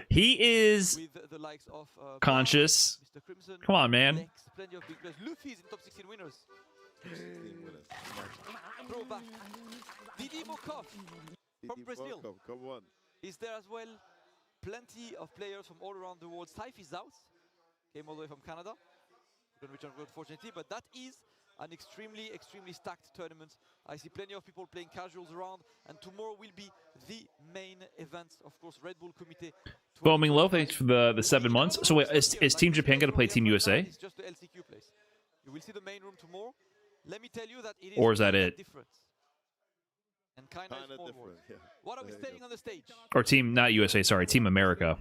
Speaker 1: He is
Speaker 15: with the likes of,
Speaker 1: conscious.
Speaker 15: Mr. Crimson,
Speaker 1: Come on, man.
Speaker 15: Lex, plenty of big players. Luffy's in top 16 winners. Throwback. Didi Mokov from Brazil.
Speaker 9: Come on.
Speaker 15: Is there as well. Plenty of players from all around the world. Saif is out. Came all the way from Canada. Couldn't return, unfortunately, but that is an extremely, extremely stacked tournament. I see plenty of people playing casuals around, and tomorrow will be the main event. Of course, Red Bull Kumite.
Speaker 1: Foaming Low, thanks for the 7 months. So wait, is Team Japan going to play Team USA?
Speaker 15: It's just the LCQ place. You will see the main room tomorrow. Let me tell you that it is
Speaker 1: Or is that it?
Speaker 15: different. And kind of
Speaker 9: Kinda
Speaker 15: small
Speaker 9: different,
Speaker 15: world.
Speaker 9: yeah.
Speaker 15: What are we saying on the stage?
Speaker 1: Or Team, not USA, sorry, Team America.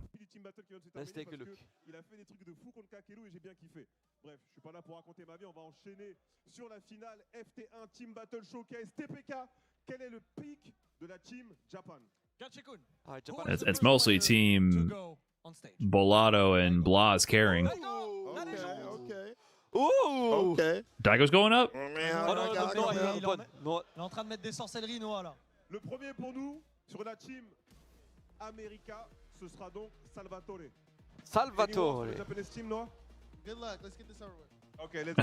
Speaker 15: Let's take a look.
Speaker 14: Il a fait des trucs de fou contre Kakeru et j'ai bien kiffé. Bref, je suis pas là pour raconter ma vie, on va enchaîner sur la finale FT1 Team Battle Showcase. TPK, quel est le pic de la Team Japan?
Speaker 1: It's mostly Team Bolato and Blas carrying.
Speaker 9: Okay.
Speaker 15: Ooh!
Speaker 9: Okay.
Speaker 1: Daigo's going up?
Speaker 7: Il est en train de mettre des sorcelleries, Noah, là.
Speaker 14: Le premier pour nous, sur la Team America, ce sera donc Salvatore.
Speaker 15: Salvatore.
Speaker 14: Le Japanese team, Noah?
Speaker 10: Good luck. Let's get this over with.
Speaker 14: Okay, let's go.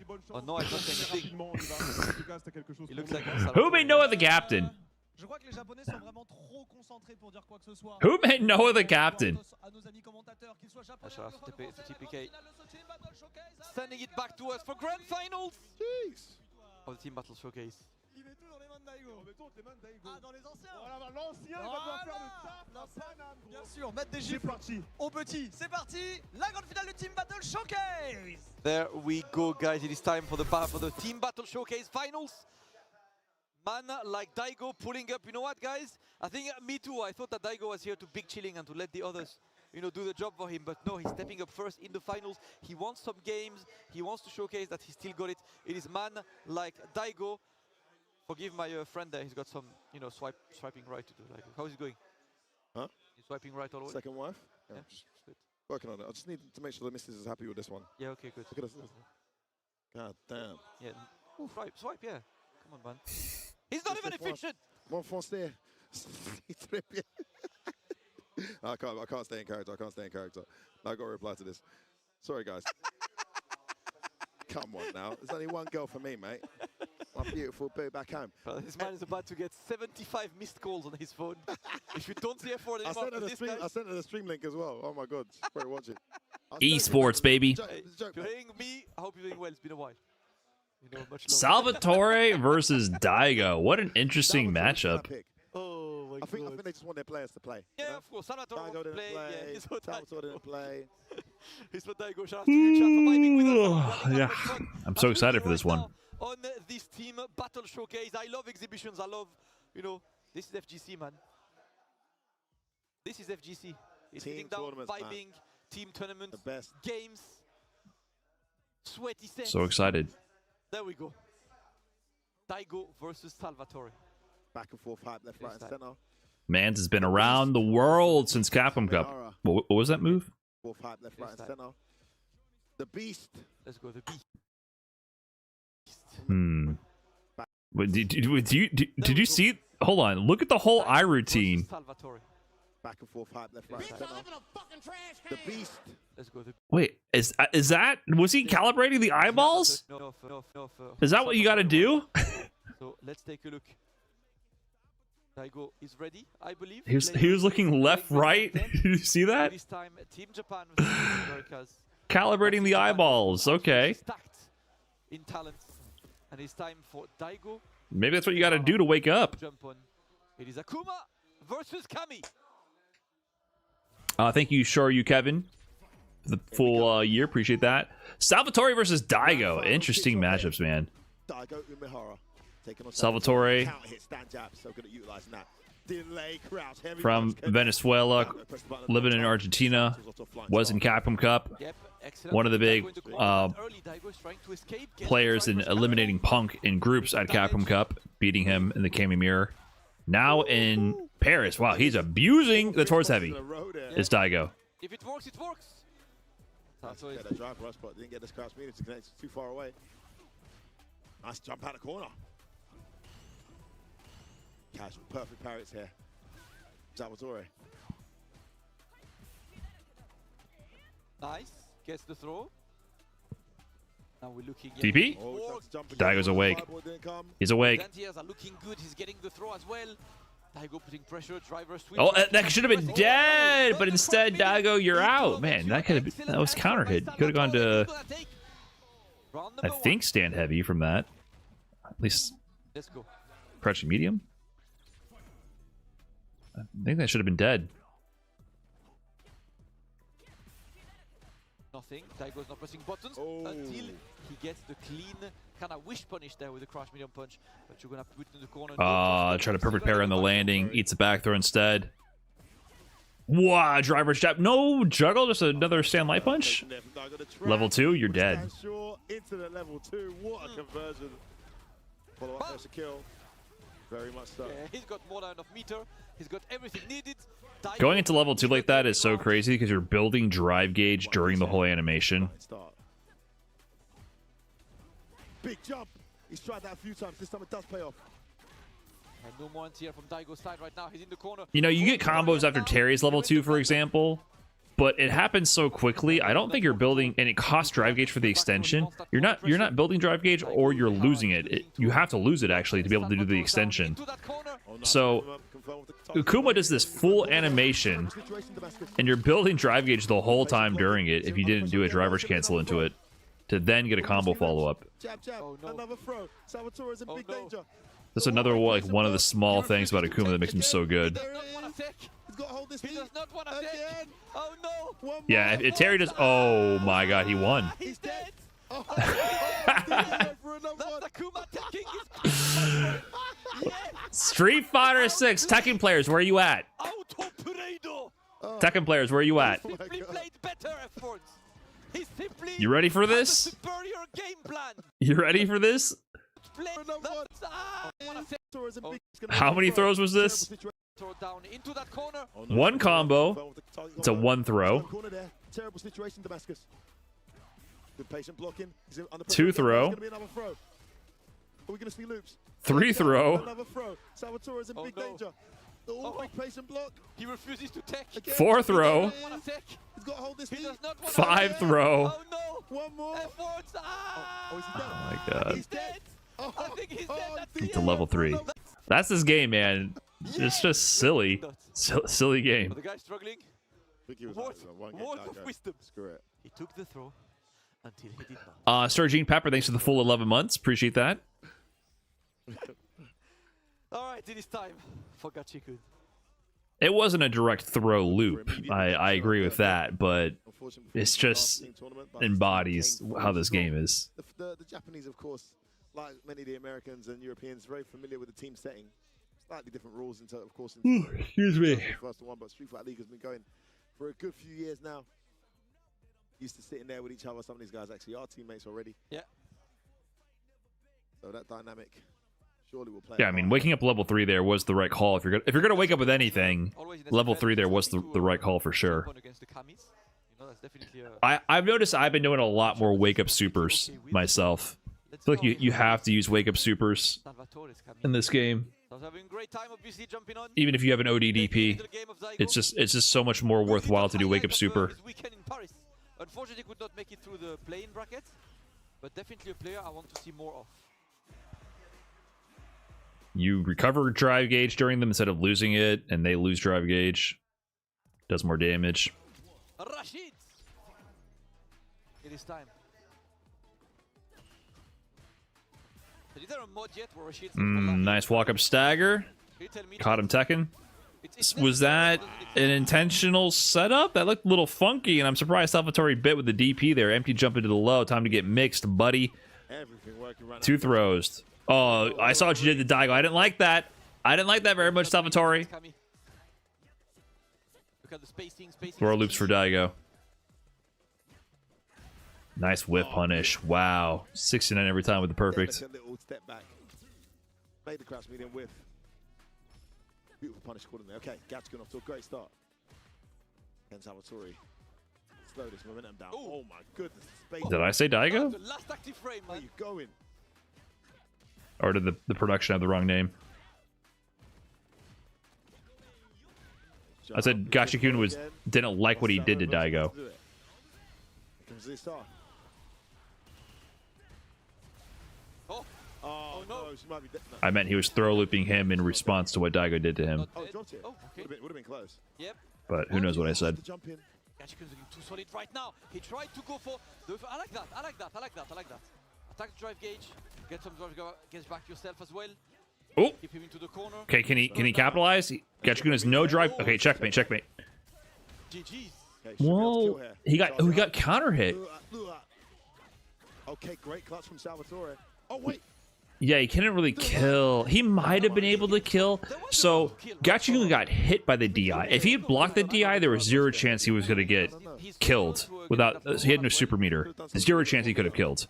Speaker 14: Bonne chance.
Speaker 15: Oh non, I don't think
Speaker 14: Rapidement, on y va. En tout cas, c'était quelque chose
Speaker 15: It
Speaker 14: pour
Speaker 15: looks
Speaker 14: nous.
Speaker 15: like Salvatore.
Speaker 1: Who made Noah the captain?
Speaker 7: Je crois que les Japonais sont vraiment trop concentrés pour dire quoi que ce soit.
Speaker 1: Who made Noah the captain?
Speaker 7: À nos amis commentateurs, qu'ils soient japonais
Speaker 15: Shout out
Speaker 7: ou
Speaker 15: to TPK.
Speaker 7: Battle Showcase.
Speaker 15: Sending it back to us for grand finals.
Speaker 9: Jeez.
Speaker 15: Of the Team Battle Showcase.
Speaker 7: Il met tout dans les mains de Daigo.
Speaker 14: Mettons tes mains de Daigo.
Speaker 7: Ah, dans les anciens.
Speaker 14: Voilà, l'ancien, il va devoir faire le taf. La banane, gros.
Speaker 7: Bien sûr, mettre des
Speaker 14: C'est
Speaker 7: gifles
Speaker 14: parti.
Speaker 7: au petit. C'est parti. La grande finale du Team Battle Showcase.
Speaker 15: There we go, guys. It is time for the Team Battle Showcase finals. Man like Daigo pulling up. You know what, guys? I think me too. I thought that Daigo was here to big chilling and to let the others, you know, do the job for him. But no, he's stepping up first in the finals. He wants some games. He wants to showcase that he still got it. It is man like Daigo. Forgive my friend there. He's got some, you know, swiping right to do. Like, how's he going?
Speaker 9: Huh?
Speaker 15: He's swiping right all the way.
Speaker 9: Second wife?
Speaker 15: Yeah,
Speaker 9: Just
Speaker 15: good.
Speaker 9: working on it. I just need to make sure the missus is happy with this one.
Speaker 15: Yeah, okay, good.
Speaker 9: Look at this. God damn.
Speaker 15: Yeah, swipe, yeah. Come on, man. He's not even efficient.
Speaker 9: One force there. I can't stay in character. I can't stay in character. I got to reply to this. Sorry, guys. Come on now. There's only one girl for me, mate. My beautiful boo back home.
Speaker 15: Well, this man is about to get 75 missed calls on his phone. If you don't see effort
Speaker 9: I
Speaker 15: anymore,
Speaker 9: I sent her the stream link as well. Oh my god. Better watch it.
Speaker 1: Esports, baby.
Speaker 15: You're hearing me. I hope you're doing well. It's been a while. You know, much love.
Speaker 1: Salvatore versus Daigo. What an interesting matchup.
Speaker 15: Oh my
Speaker 9: I think they just want their players to play.
Speaker 15: Yeah,
Speaker 9: you know?
Speaker 15: of course. Salvatore
Speaker 9: Daigo
Speaker 15: wants to
Speaker 9: didn't
Speaker 15: play.
Speaker 9: play.
Speaker 15: Yeah, he's what
Speaker 9: Salvatore didn't play.
Speaker 15: He's what Daigo. Shout out to you, chat, for vibing with us.
Speaker 1: Yeah, I'm so excited for this one.
Speaker 15: On this Team Battle Showcase, I love exhibitions. I love, you know, this is FGC, man. This is FGC. It's
Speaker 9: Team
Speaker 15: sitting down,
Speaker 9: tournaments,
Speaker 15: vibing,
Speaker 9: man.
Speaker 15: team tournaments,
Speaker 9: The best.
Speaker 15: games, sweaty sets.
Speaker 1: So excited.
Speaker 15: There we go. Daigo versus Salvatore.
Speaker 9: Back and forth, hype, left, right, and center.
Speaker 1: Mans has been around the world since Capcom Cup. What was that move?
Speaker 9: Fourth hype, left, right, and center. The Beast.
Speaker 15: Let's go, the Beast.
Speaker 1: Wait, did you see? Hold on. Look at the whole eye routine.
Speaker 15: Salvatore.
Speaker 9: Back and forth, hype, left, right, and center. The Beast.
Speaker 15: Let's go, the
Speaker 1: Wait, is that? Was he calibrating the eyeballs?
Speaker 15: No.
Speaker 1: Is that what you got to do?
Speaker 15: So let's take a look. Daigo is ready, I believe.
Speaker 1: He was looking left, right. Did you see that?
Speaker 15: This time, Team Japan versus Team Americas.
Speaker 1: Calibrating the eyeballs. Okay.
Speaker 15: Stacked in talent, and it's time for Daigo.
Speaker 1: Maybe that's what you got to do to wake up.
Speaker 15: Jump on. It is Akuma versus Kami.
Speaker 1: Thank you, Kevin, for the full year. Appreciate that. Salvatore versus Daigo. Interesting matchups, man.
Speaker 9: Daigo Umehara. Taking on
Speaker 1: Salvatore
Speaker 9: hit stand jab, so good at utilizing that. Delay crouch, heavy
Speaker 1: from
Speaker 9: punch,
Speaker 1: Venezuela, living in Argentina, was in Capcom Cup. One of the big players in eliminating Punk in groups at Capcom Cup, beating him in the Kami Mirror. Now in Paris. Wow, he's abusing the Torus Heavy. It's Daigo.
Speaker 15: If it works, it works.
Speaker 9: Yeah, that drive rush, but didn't get this crouch meter to connect. It's too far away. Nice jump out of the corner. Casual, perfect parries here. Salvatore.
Speaker 15: Nice. Gets the throw. Now we're looking at
Speaker 1: TP? Daigo's awake. He's awake.
Speaker 15: Dantiers are looking good. He's getting the throw as well. Daigo putting pressure. Driver switch.
Speaker 1: Oh, that should have been dead, but instead, Daigo, you're out. Man, that was counter hit. Could have gone to I think stand heavy from that. At least
Speaker 15: Let's go.
Speaker 1: crouching medium. I think that should have been dead.
Speaker 15: Nothing. Daigo's not pressing buttons until he gets the clean kind of wish punish there with the crash medium punch. But you're gonna put it in the corner.
Speaker 1: Try to perfect parry on the landing. Eats a back throw instead. Wow, driver jab. No juggle, just another stand light punch. Level 2, you're dead.
Speaker 9: Into the level 2. What a conversion. Follow up, there's a kill. Very much so.
Speaker 15: Yeah, he's got more than enough meter. He's got everything needed.
Speaker 1: Going into level 2 like that is so crazy because you're building drive gauge during the whole animation.
Speaker 9: Big jump. He's tried that a few times. This time it does pay off.
Speaker 15: And no more anti-air from Daigo's side right now. He's in the corner.
Speaker 1: You know, you get combos after Terry's level 2, for example, but it happens so quickly. I don't think you're building, and it costs drive gauge for the extension. You're not building drive gauge, or you're losing it. You have to lose it actually to be able to do the extension. So Ukuma does this full animation, and you're building drive gauge the whole time during it if you didn't do a driver's cancel into it to then get a combo follow-up.
Speaker 9: Another throw. Salvatore's in big danger.
Speaker 1: That's another one of the small things about Akuma that makes him so good. Yeah, if Terry does... Oh my god, he won.
Speaker 15: He's dead.
Speaker 1: Street Fighter 6 Tekken players, where are you at? Tekken players, where are you at? You ready for this? You ready for this? How many throws was this? One combo. It's a one throw. Two throw. Three throw.
Speaker 15: He refuses to take.
Speaker 1: Four throw. Five throw.
Speaker 15: Oh
Speaker 1: my god.
Speaker 15: I think he's dead.
Speaker 1: It's a level 3. That's this game, man. It's just silly. Silly game.
Speaker 15: The guy struggling. Word of wisdom. He took the throw until he did not.
Speaker 1: Sturgeon Pepper, thanks for the full 11 months. Appreciate that.
Speaker 15: Alright, it is time for Gachiku.
Speaker 1: It wasn't a direct throw loop. I agree with that, but it's just embodies how this game is.
Speaker 9: The Japanese, of course, like many of the Americans and Europeans, very familiar with the team setting. Slightly different rules, of course.
Speaker 1: Excuse me.
Speaker 9: First one, but Street Fighter League has been going for a good few years now. Used to sitting there with each other. Some of these guys actually are teammates already.
Speaker 15: Yeah.
Speaker 9: So that dynamic surely will play.
Speaker 1: Yeah, I mean, waking up level 3 there was the right call. If you're gonna wake up with anything, level 3 there was the right call for sure. I've noticed I've been doing a lot more wake up supers myself. I feel like you have to use wake up supers in this game. Even if you have an ODDP, it's just so much more worthwhile to do wake up super.
Speaker 15: Unfortunately, could not make it through the play-in bracket, but definitely a player I want to see more of.
Speaker 1: You recover drive gauge during them instead of losing it, and they lose drive gauge. Does more damage.
Speaker 15: Rashid! It is time. Is there a mod yet where Rashid's
Speaker 1: nice walk-up stagger. Caught him Tekken. Was that an intentional setup? That looked a little funky, and I'm surprised Salvatore bit with the DP there. Empty jump into the low. Time to get mixed, buddy. Two throws. Oh, I saw what you did to Daigo. I didn't like that. I didn't like that very much, Salvatore. Throw loops for Daigo. Nice whip punish. Wow. 69 every time with the perfect.
Speaker 9: Step back. Made the crash medium whiff. Beautiful punish caught in there. Okay, Gatchkin off to a great start. Ken Salvatore. Slow this momentum down. Oh my goodness.
Speaker 1: Did I say Daigo?
Speaker 15: Last active frame,
Speaker 9: man. Where are you going?
Speaker 1: Or did the production have the wrong name? I said Gachikun didn't like what he did to Daigo.
Speaker 9: Oh no, she might be dead.
Speaker 1: I meant he was throw looping him in response to what Daigo did to him.
Speaker 9: Oh, dropped it. Oh, okay. Would have been close.
Speaker 15: Yep.
Speaker 1: But who knows what I said.
Speaker 15: Gachikun's looking too solid right now. He tried to go for the... I like that. I like that. I like that. I like that. Attack the drive gauge. Get some drive gauge back yourself as well.
Speaker 1: Oh.
Speaker 15: Keep him into the corner.
Speaker 1: Okay, can he capitalize? Gachikun has no drive. Okay, checkmate, checkmate.
Speaker 15: GG's.
Speaker 1: Whoa, he got counter hit.
Speaker 9: Okay, great clutch from Salvatore. Oh wait.
Speaker 1: Yeah, he couldn't really kill. He might have been able to kill. So Gachikun got hit by the DI. If he had blocked the DI, there was zero chance he was going to get killed. Without he had no super meter. Zero chance he could have killed.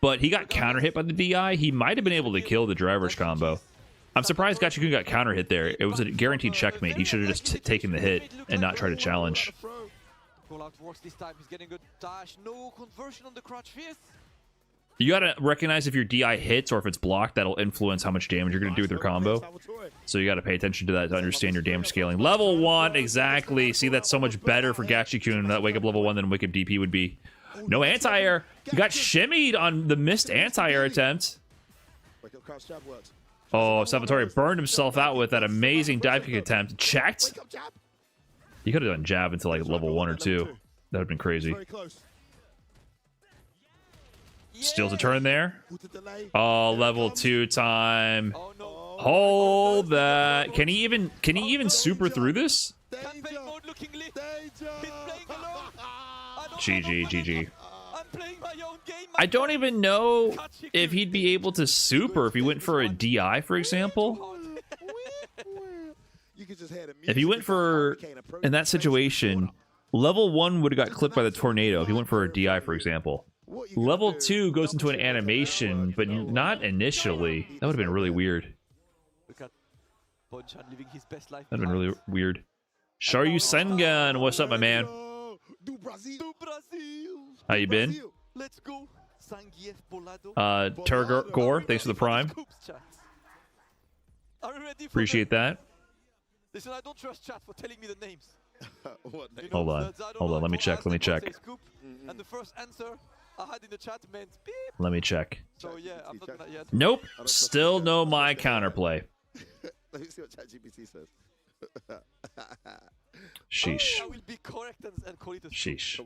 Speaker 1: But he got counter hit by the DI. He might have been able to kill the driver's combo. I'm surprised Gachikun got counter hit there. It was a guaranteed checkmate. He should have just taken the hit and not tried to challenge.
Speaker 15: Call out works this time. He's getting good dash. No conversion on the crotch fist.
Speaker 1: You gotta recognize if your DI hits or if it's blocked. That'll influence how much damage you're gonna do with your combo. So you gotta pay attention to that to understand your damage scaling. Level 1, exactly. See, that's so much better for Gachikun, that wake up level 1 than Wicked DP would be. No anti-air. You got shimmied on the missed anti-air attempt. Oh, Salvatore burned himself out with that amazing dive kick attempt. Checked. You could have done jab until like level 1 or 2. That would have been crazy. Steals a turn there. Oh, level 2 time. Hold that. Can he even super through this? GG. I don't even know if he'd be able to super if he went for a DI, for example. If he went for, in that situation, level 1 would have got clipped by the tornado if he went for a DI, for example. Level 2 goes into an animation, but not initially. That would have been really weird. That'd have been really weird. Sharyu Sengun, what's up, my man? How you been? Gore, thanks for the prime. Appreciate that.
Speaker 15: Listen, I don't trust chat for telling me the names.
Speaker 1: Hold on, let me check.
Speaker 15: And the first answer I had in the chat meant beep.
Speaker 1: Let me check.
Speaker 15: So yeah, I'm not gonna yet.
Speaker 1: Nope, still no my counterplay.
Speaker 9: Let me see what ChatGPT says.
Speaker 1: Sheesh.
Speaker 15: I will be correct and call it a
Speaker 1: Sheesh.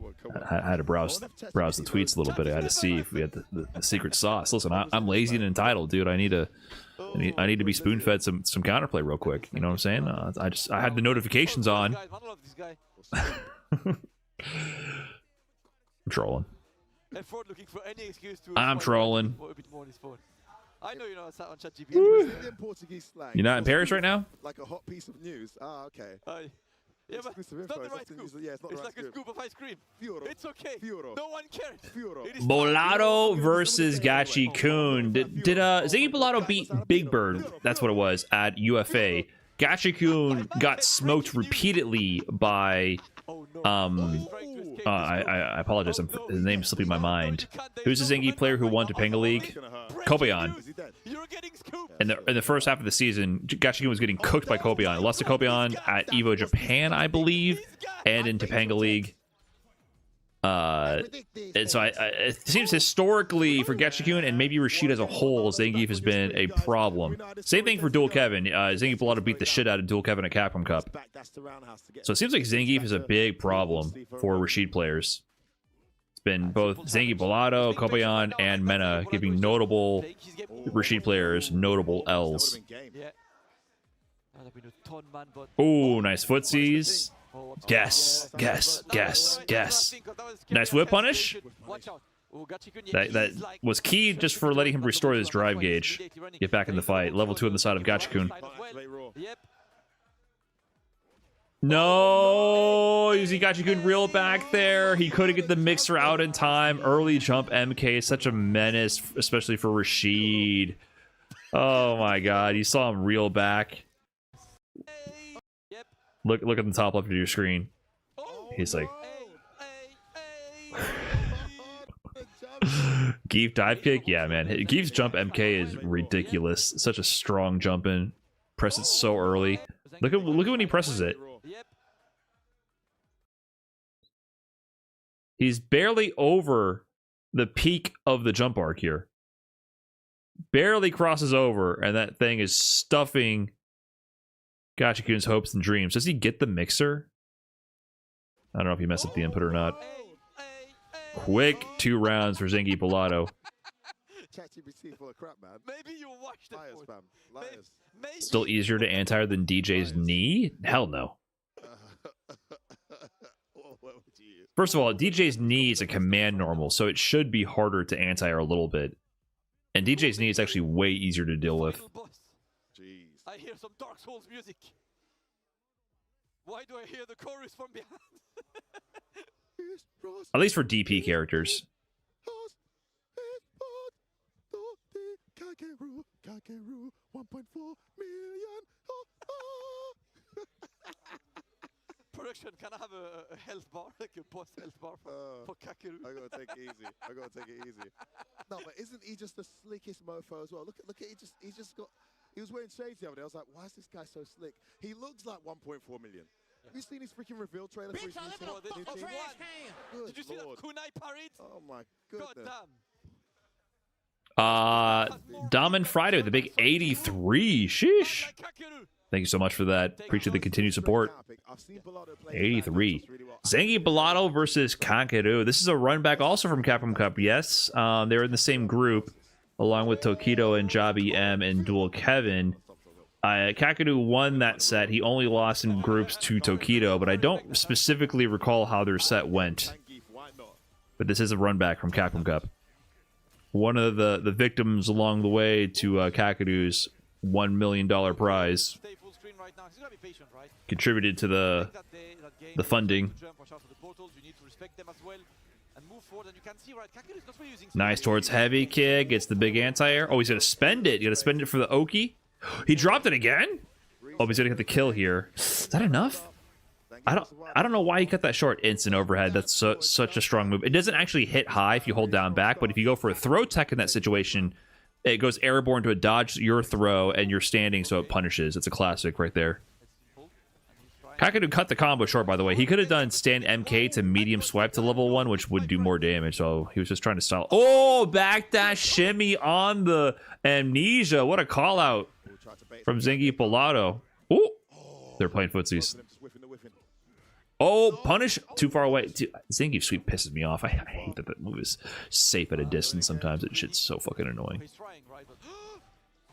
Speaker 1: I had to browse the tweets a little bit. I had to see if we had the secret sauce. Listen, I'm lazy and entitled, dude. I need to be spoon fed some counterplay real quick. You know what I'm saying? I had the notifications on. I'm trolling. I'm trolling.
Speaker 14: I know you're not on ChatGPT.
Speaker 1: You're not in Paris right now?
Speaker 9: Like a hot piece of news. Ah, okay.
Speaker 14: Yeah, but it's not the right scoop. It's like a scoop of ice cream. It's okay. No one cares.
Speaker 1: Bolado versus Gachikun. Did Zingy Bolado beat Big Bird? That's what it was at UFA. Gachikun got smoked repeatedly by I apologize, his name's slipping my mind. Who's the Zingy player who won Topanga League? Kobeon. In the first half of the season, Gachikun was getting cooked by Kobeon. Lost to Kobeon at EVO Japan, I believe, and in Topanga League. And so it seems historically for Gachikun and maybe Rashid as a whole, Zangief has been a problem. Same thing for Dual Kevin. Zangief Bolado beat the shit out of Dual Kevin at Capcom Cup. So it seems like Zangief is a big problem for Rashid players. It's been both Zangief Bolado, Kobeon, and Mena giving notable Rashid players notable L's. Ooh, nice footsies. Guess. Nice whip punish. That was key just for letting him restore his drive gauge. Get back in the fight. Level 2 on the side of Gachikun. No, you see Gachikun reel back there. He couldn't get the mixer out in time. Early jump MK is such a menace, especially for Rashid. Oh my god, you saw him reel back. Look at the top left of your screen. He's like... Geef dive kick? Yeah, man. Geef's jump MK is ridiculous. Such a strong jump in. Press it so early. Look at when he presses it. He's barely over the peak of the jump arc here. Barely crosses over, and that thing is stuffing Gachikun's hopes and dreams. Does he get the mixer? I don't know if he messed up the input or not. Quick 2 rounds for Zingy Bolado.
Speaker 9: ChatGPT full of crap, man.
Speaker 15: Maybe you watched it.
Speaker 9: Liars, fam. Liars.
Speaker 15: Maybe.
Speaker 1: Still easier to anti than DJ's knee? Hell no.
Speaker 9: What would you use?
Speaker 1: First of all, DJ's knee is a command normal, so it should be harder to anti a little bit. And DJ's knee is actually way easier to deal with.
Speaker 9: Jeez.
Speaker 15: I hear some Dark Souls music. Why do I hear the chorus from behind?
Speaker 1: At least for DP characters.
Speaker 9: Kakeru, 1.4 million.
Speaker 15: Production, can I have a health bar, like a post health bar for Kakeru?
Speaker 9: I gotta take it easy. I gotta take it easy. No, but isn't he just the slickest mofo as well? Look at he was wearing shades the other day. I was like, why is this guy so slick? He looks like 1.4 million. Have you seen his freaking reveal trailer?
Speaker 12: Bitch, I live in a fucking trash can.
Speaker 9: Good
Speaker 15: Did you see
Speaker 9: Lord.
Speaker 15: that kunai parade?
Speaker 9: Oh my goodness.
Speaker 15: God damn.
Speaker 1: Damen Friday with the big 83. Sheesh. Thank you so much for that. Appreciate the continued support. 83. Zengi Bellotto versus Kakeru. This is a run back also from Capcom Cup. Yes, they're in the same group along with Tokido and Jabi M and Dual Kevin. Kakeru won that set. He only lost in groups to Tokido, but I don't specifically recall how their set went. But this is a run back from Capcom Cup. One of the victims along the way to Kakeru's $1 million prize contributed to the funding. Nice towards heavy kick. Gets the big anti-air. Oh, he's gonna spend it. You gotta spend it for the Oki. He dropped it again. Oh, he's gonna get the kill here. Is that enough? I don't know why he cut that short. Instant overhead. That's such a strong move. It doesn't actually hit high if you hold down back, but if you go for a throw tech in that situation, it goes airborne to a dodge your throw, and you're standing, so it punishes. It's a classic right there. Kakeru cut the combo short, by the way. He could have done stand MK to medium swipe to level 1, which would do more damage, so he was just trying to style. Oh, backdash shimmy on the amnesia. What a call out from Zengi Bellotto. Ooh, they're playing footsies. Oh, punish. Too far away. Dude, Zangief sweep pisses me off. I hate that move is safe at a distance sometimes. It shit's so fucking annoying.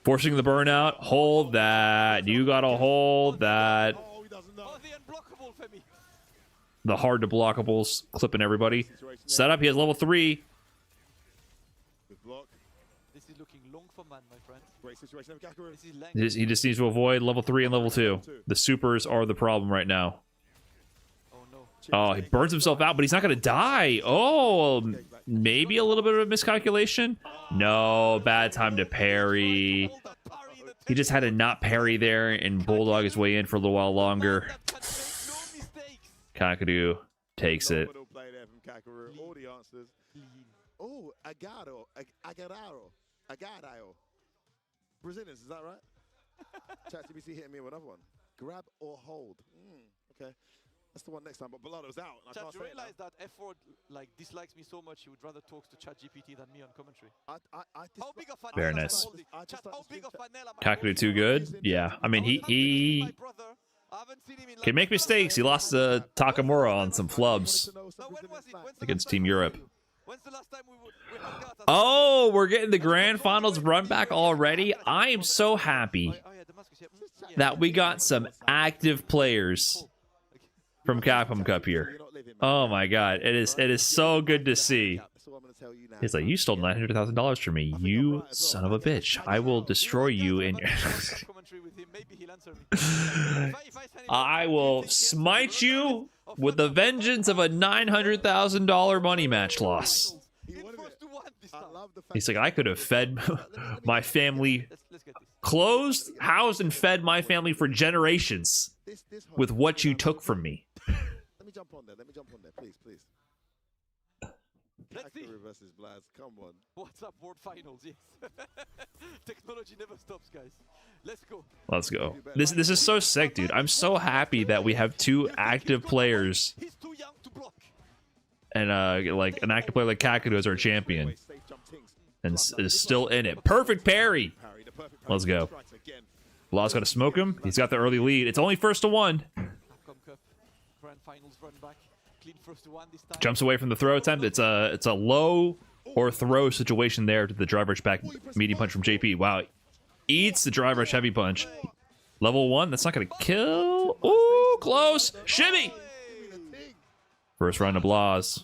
Speaker 1: Forcing the burnout. Hold that. You gotta hold that. The hard to blockables clipping everybody. Set up. He has level 3.
Speaker 15: This is looking long for man, my friend.
Speaker 9: Great situation of Kakeru.
Speaker 1: He just needs to avoid level 3 and level 2. The supers are the problem right now. Oh, he burns himself out, but he's not going to die. Oh, maybe a little bit of a miscalculation? No, bad time to parry. He just had to not parry there and bulldog his way in for a little while longer. Kakeru takes it.
Speaker 9: Oh, Agarado. Brazilians, is that right? ChatGPT hitting me with another one. Grab or hold. Okay. That's the one next time, but Bellotto's out.
Speaker 15: Chat, do you realize that F4 like dislikes me so much he would rather talk to ChatGPT than me on commentary? How big of a
Speaker 1: Very nice.
Speaker 15: Chat, how big of a nail am I
Speaker 1: Kakeru too good? Yeah. I mean, he can make mistakes. He lost to Takamura on some flubs against Team Europe. Oh, we're getting the Grand Finals run back already. I am so happy that we got some active players from Capcom Cup here. Oh my god, it is so good to see. He's like, you stole $900,000 from me, you son of a bitch. I will destroy you in your... I will smite you with the vengeance of a $900,000 money match loss. He's like, I could have fed my family, closed, housed, and fed my family for generations with what you took from me.
Speaker 9: Let me jump on there. Please.
Speaker 15: Let's see.
Speaker 9: Versus Blaz. Come on.
Speaker 15: What's up, World Finals? Yes. Technology never stops, guys. Let's go.
Speaker 1: Let's go. This is so sick, dude. I'm so happy that we have 2 active players. And like an active player like Kakeru as our champion. And is still in it. Perfect parry. Let's go. Law's got to smoke him. He's got the early lead. It's only first to 1. Jumps away from the throw attempt. It's a low or throw situation there to the drive rush back medium punch from JP. Wow. Eats the drive rush heavy punch. Level 1, that's not going to kill. Ooh, close. Shimmy. First round of Blaz.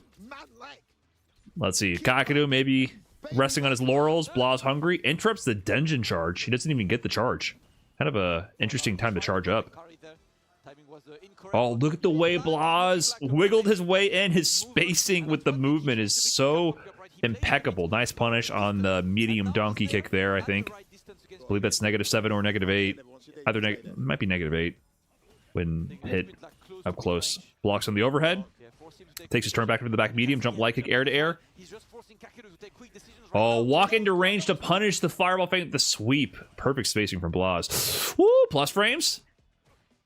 Speaker 1: Let's see. Kakadu maybe resting on his laurels. Blaz hungry. Interrupts the dungeon charge. He doesn't even get the charge. Kind of a interesting time to charge up. Oh, look at the way Blaz wiggled his way in. His spacing with the movement is so impeccable. Nice punish on the medium donkey kick there, I think. I believe that's -7 or -8. Either might be -8 when hit up close. Blocks on the overhead. Takes his turn back into the back medium. Jump light kick air to air. Oh, walk into range to punish the fireball feint. The sweep. Perfect spacing from Blaz. Woo! Plus frames.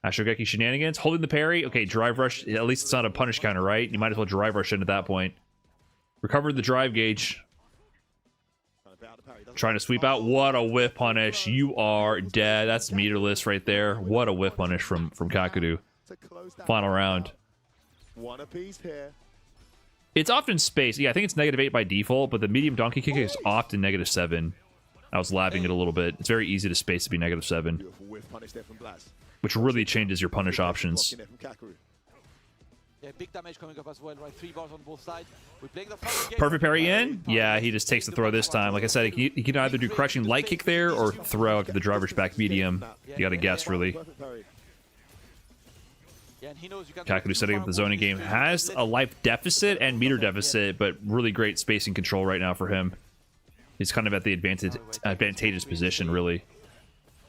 Speaker 1: Ashogeki shenanigans. Holding the parry. Okay, drive rush. At least it's not a punish counter, right? You might as well drive rush in at that point. Recovered the drive gauge. Trying to sweep out. What a whiff punish. You are dead. That's meterless right there. What a whiff punish from Kakadu. Final round.
Speaker 9: One apiece here.
Speaker 1: It's often spaced. Yeah, I think it's -8 by default, but the medium donkey kick is often -7. I was labbing it a little bit. It's very easy to space to be -7. Which really changes your punish options.
Speaker 15: Yeah, big damage coming up as well, right? 3 bars on both sides. We're playing the game.
Speaker 1: Perfect parry in. Yeah, he just takes the throw this time. Like I said, he can either do crushing light kick there or throw to the driver's back medium. You gotta guess, really. Kakadu setting up the zoning game. Has a life deficit and meter deficit, but really great spacing control right now for him. He's kind of at the advantageous position, really.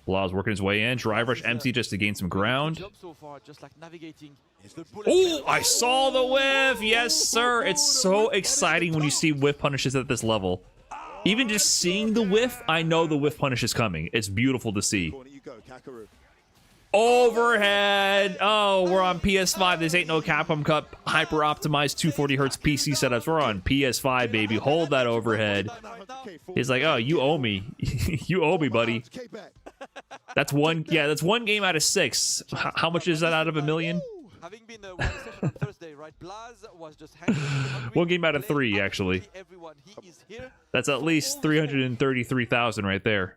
Speaker 1: Blaz working his way in. Drive rush empty just to gain some ground. Oh, I saw the whiff. Yes, sir. It's so exciting when you see whiff punishes at this level. Even just seeing the whiff, I know the whiff punish is coming. It's beautiful to see. Overhead. Oh, we're on PS5. This ain't no Capcom Cup hyper optimized 240 hertz PC setups. We're on PS5, baby. Hold that overhead. He's like, oh, you owe me. You owe me, buddy. That's one. Yeah, that's one game out of 6. How much is that out of a million?
Speaker 15: Having been one session on Thursday, right? Blaz was just hanging.
Speaker 1: One game out of 3, actually. That's at least 333,000 right there.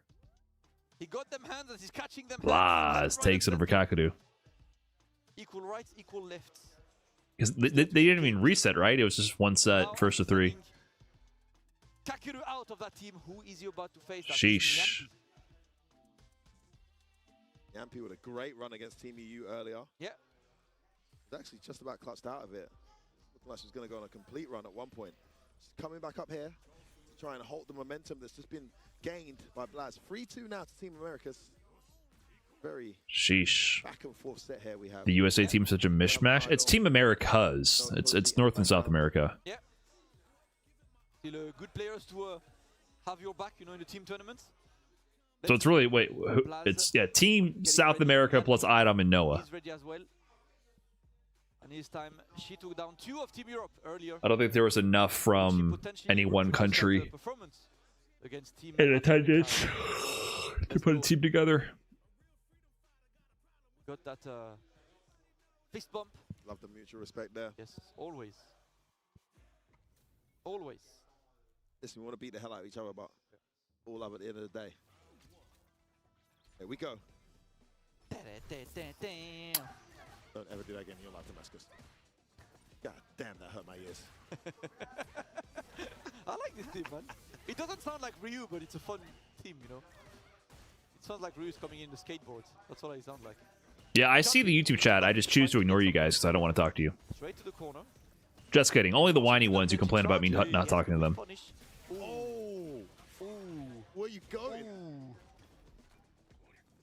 Speaker 15: He got them hands and he's catching them.
Speaker 1: Blaz takes it over Kakadu.
Speaker 15: Equal rights, equal lefts.
Speaker 1: They didn't even reset, right? It was just one set, first of 3.
Speaker 15: Kakadu out of that team. Who is you about to face?
Speaker 1: Sheesh.
Speaker 9: Yampi with a great run against Team EU earlier.
Speaker 15: Yeah.
Speaker 9: He's actually just about clutched out of it. Looking like she's going to go on a complete run at one point. She's coming back up here to try and hold the momentum that's just been gained by Blaz. 3-2 now to Team America's. Very
Speaker 1: sheesh.
Speaker 9: Back and forth set here we have.
Speaker 1: The USA team is such a mishmash. It's Team America's. It's North and South America.
Speaker 15: Yeah. Still good players to have your back, you know, in the team tournaments.
Speaker 1: So it's really it's Team South America plus Idom and Noah.
Speaker 15: He's ready as well. And this time she took down 2 of Team Europe earlier.
Speaker 1: I don't think there was enough from any one country in attendance to put a team together.
Speaker 15: Got that fist bump.
Speaker 9: Love the mutual respect there.
Speaker 15: Yes, always. Always.
Speaker 9: Listen, we want to beat the hell out of each other, but all love at the end of the day. Here we go. Don't ever do that again in your life, Damascus. God damn, that hurt my ears.
Speaker 15: I like this team, man. It doesn't sound like Ryu, but it's a fun team, you know. It sounds like Ryu's coming in the skateboard. That's what I sound like.
Speaker 1: Yeah, I see the YouTube chat. I just choose to ignore you guys because I don't want to talk to you.
Speaker 15: Straight to the corner.
Speaker 1: Just kidding. Only the whiny ones who complain about me not talking to them.
Speaker 9: Oh, where you going?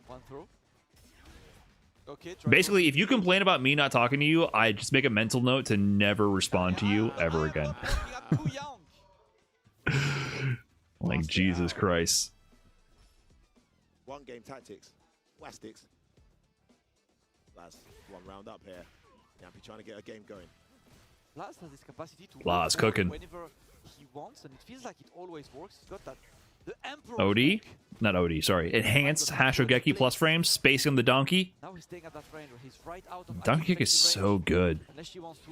Speaker 15: One throw. Okay.
Speaker 1: Basically, if you complain about me not talking to you, I just make a mental note to never respond to you ever again. Like Jesus Christ.
Speaker 9: One game tactics. Wastics. Blaz, one round up here. Yampi trying to get a game going.
Speaker 15: Blaz has this capacity to
Speaker 1: Blaz cooking.
Speaker 15: Whenever he wants, and it feels like it always works. He's got that
Speaker 1: OD? Not OD, sorry. Enhanced Hashogeki plus frames, spacing the donkey. Donkey kick is so good.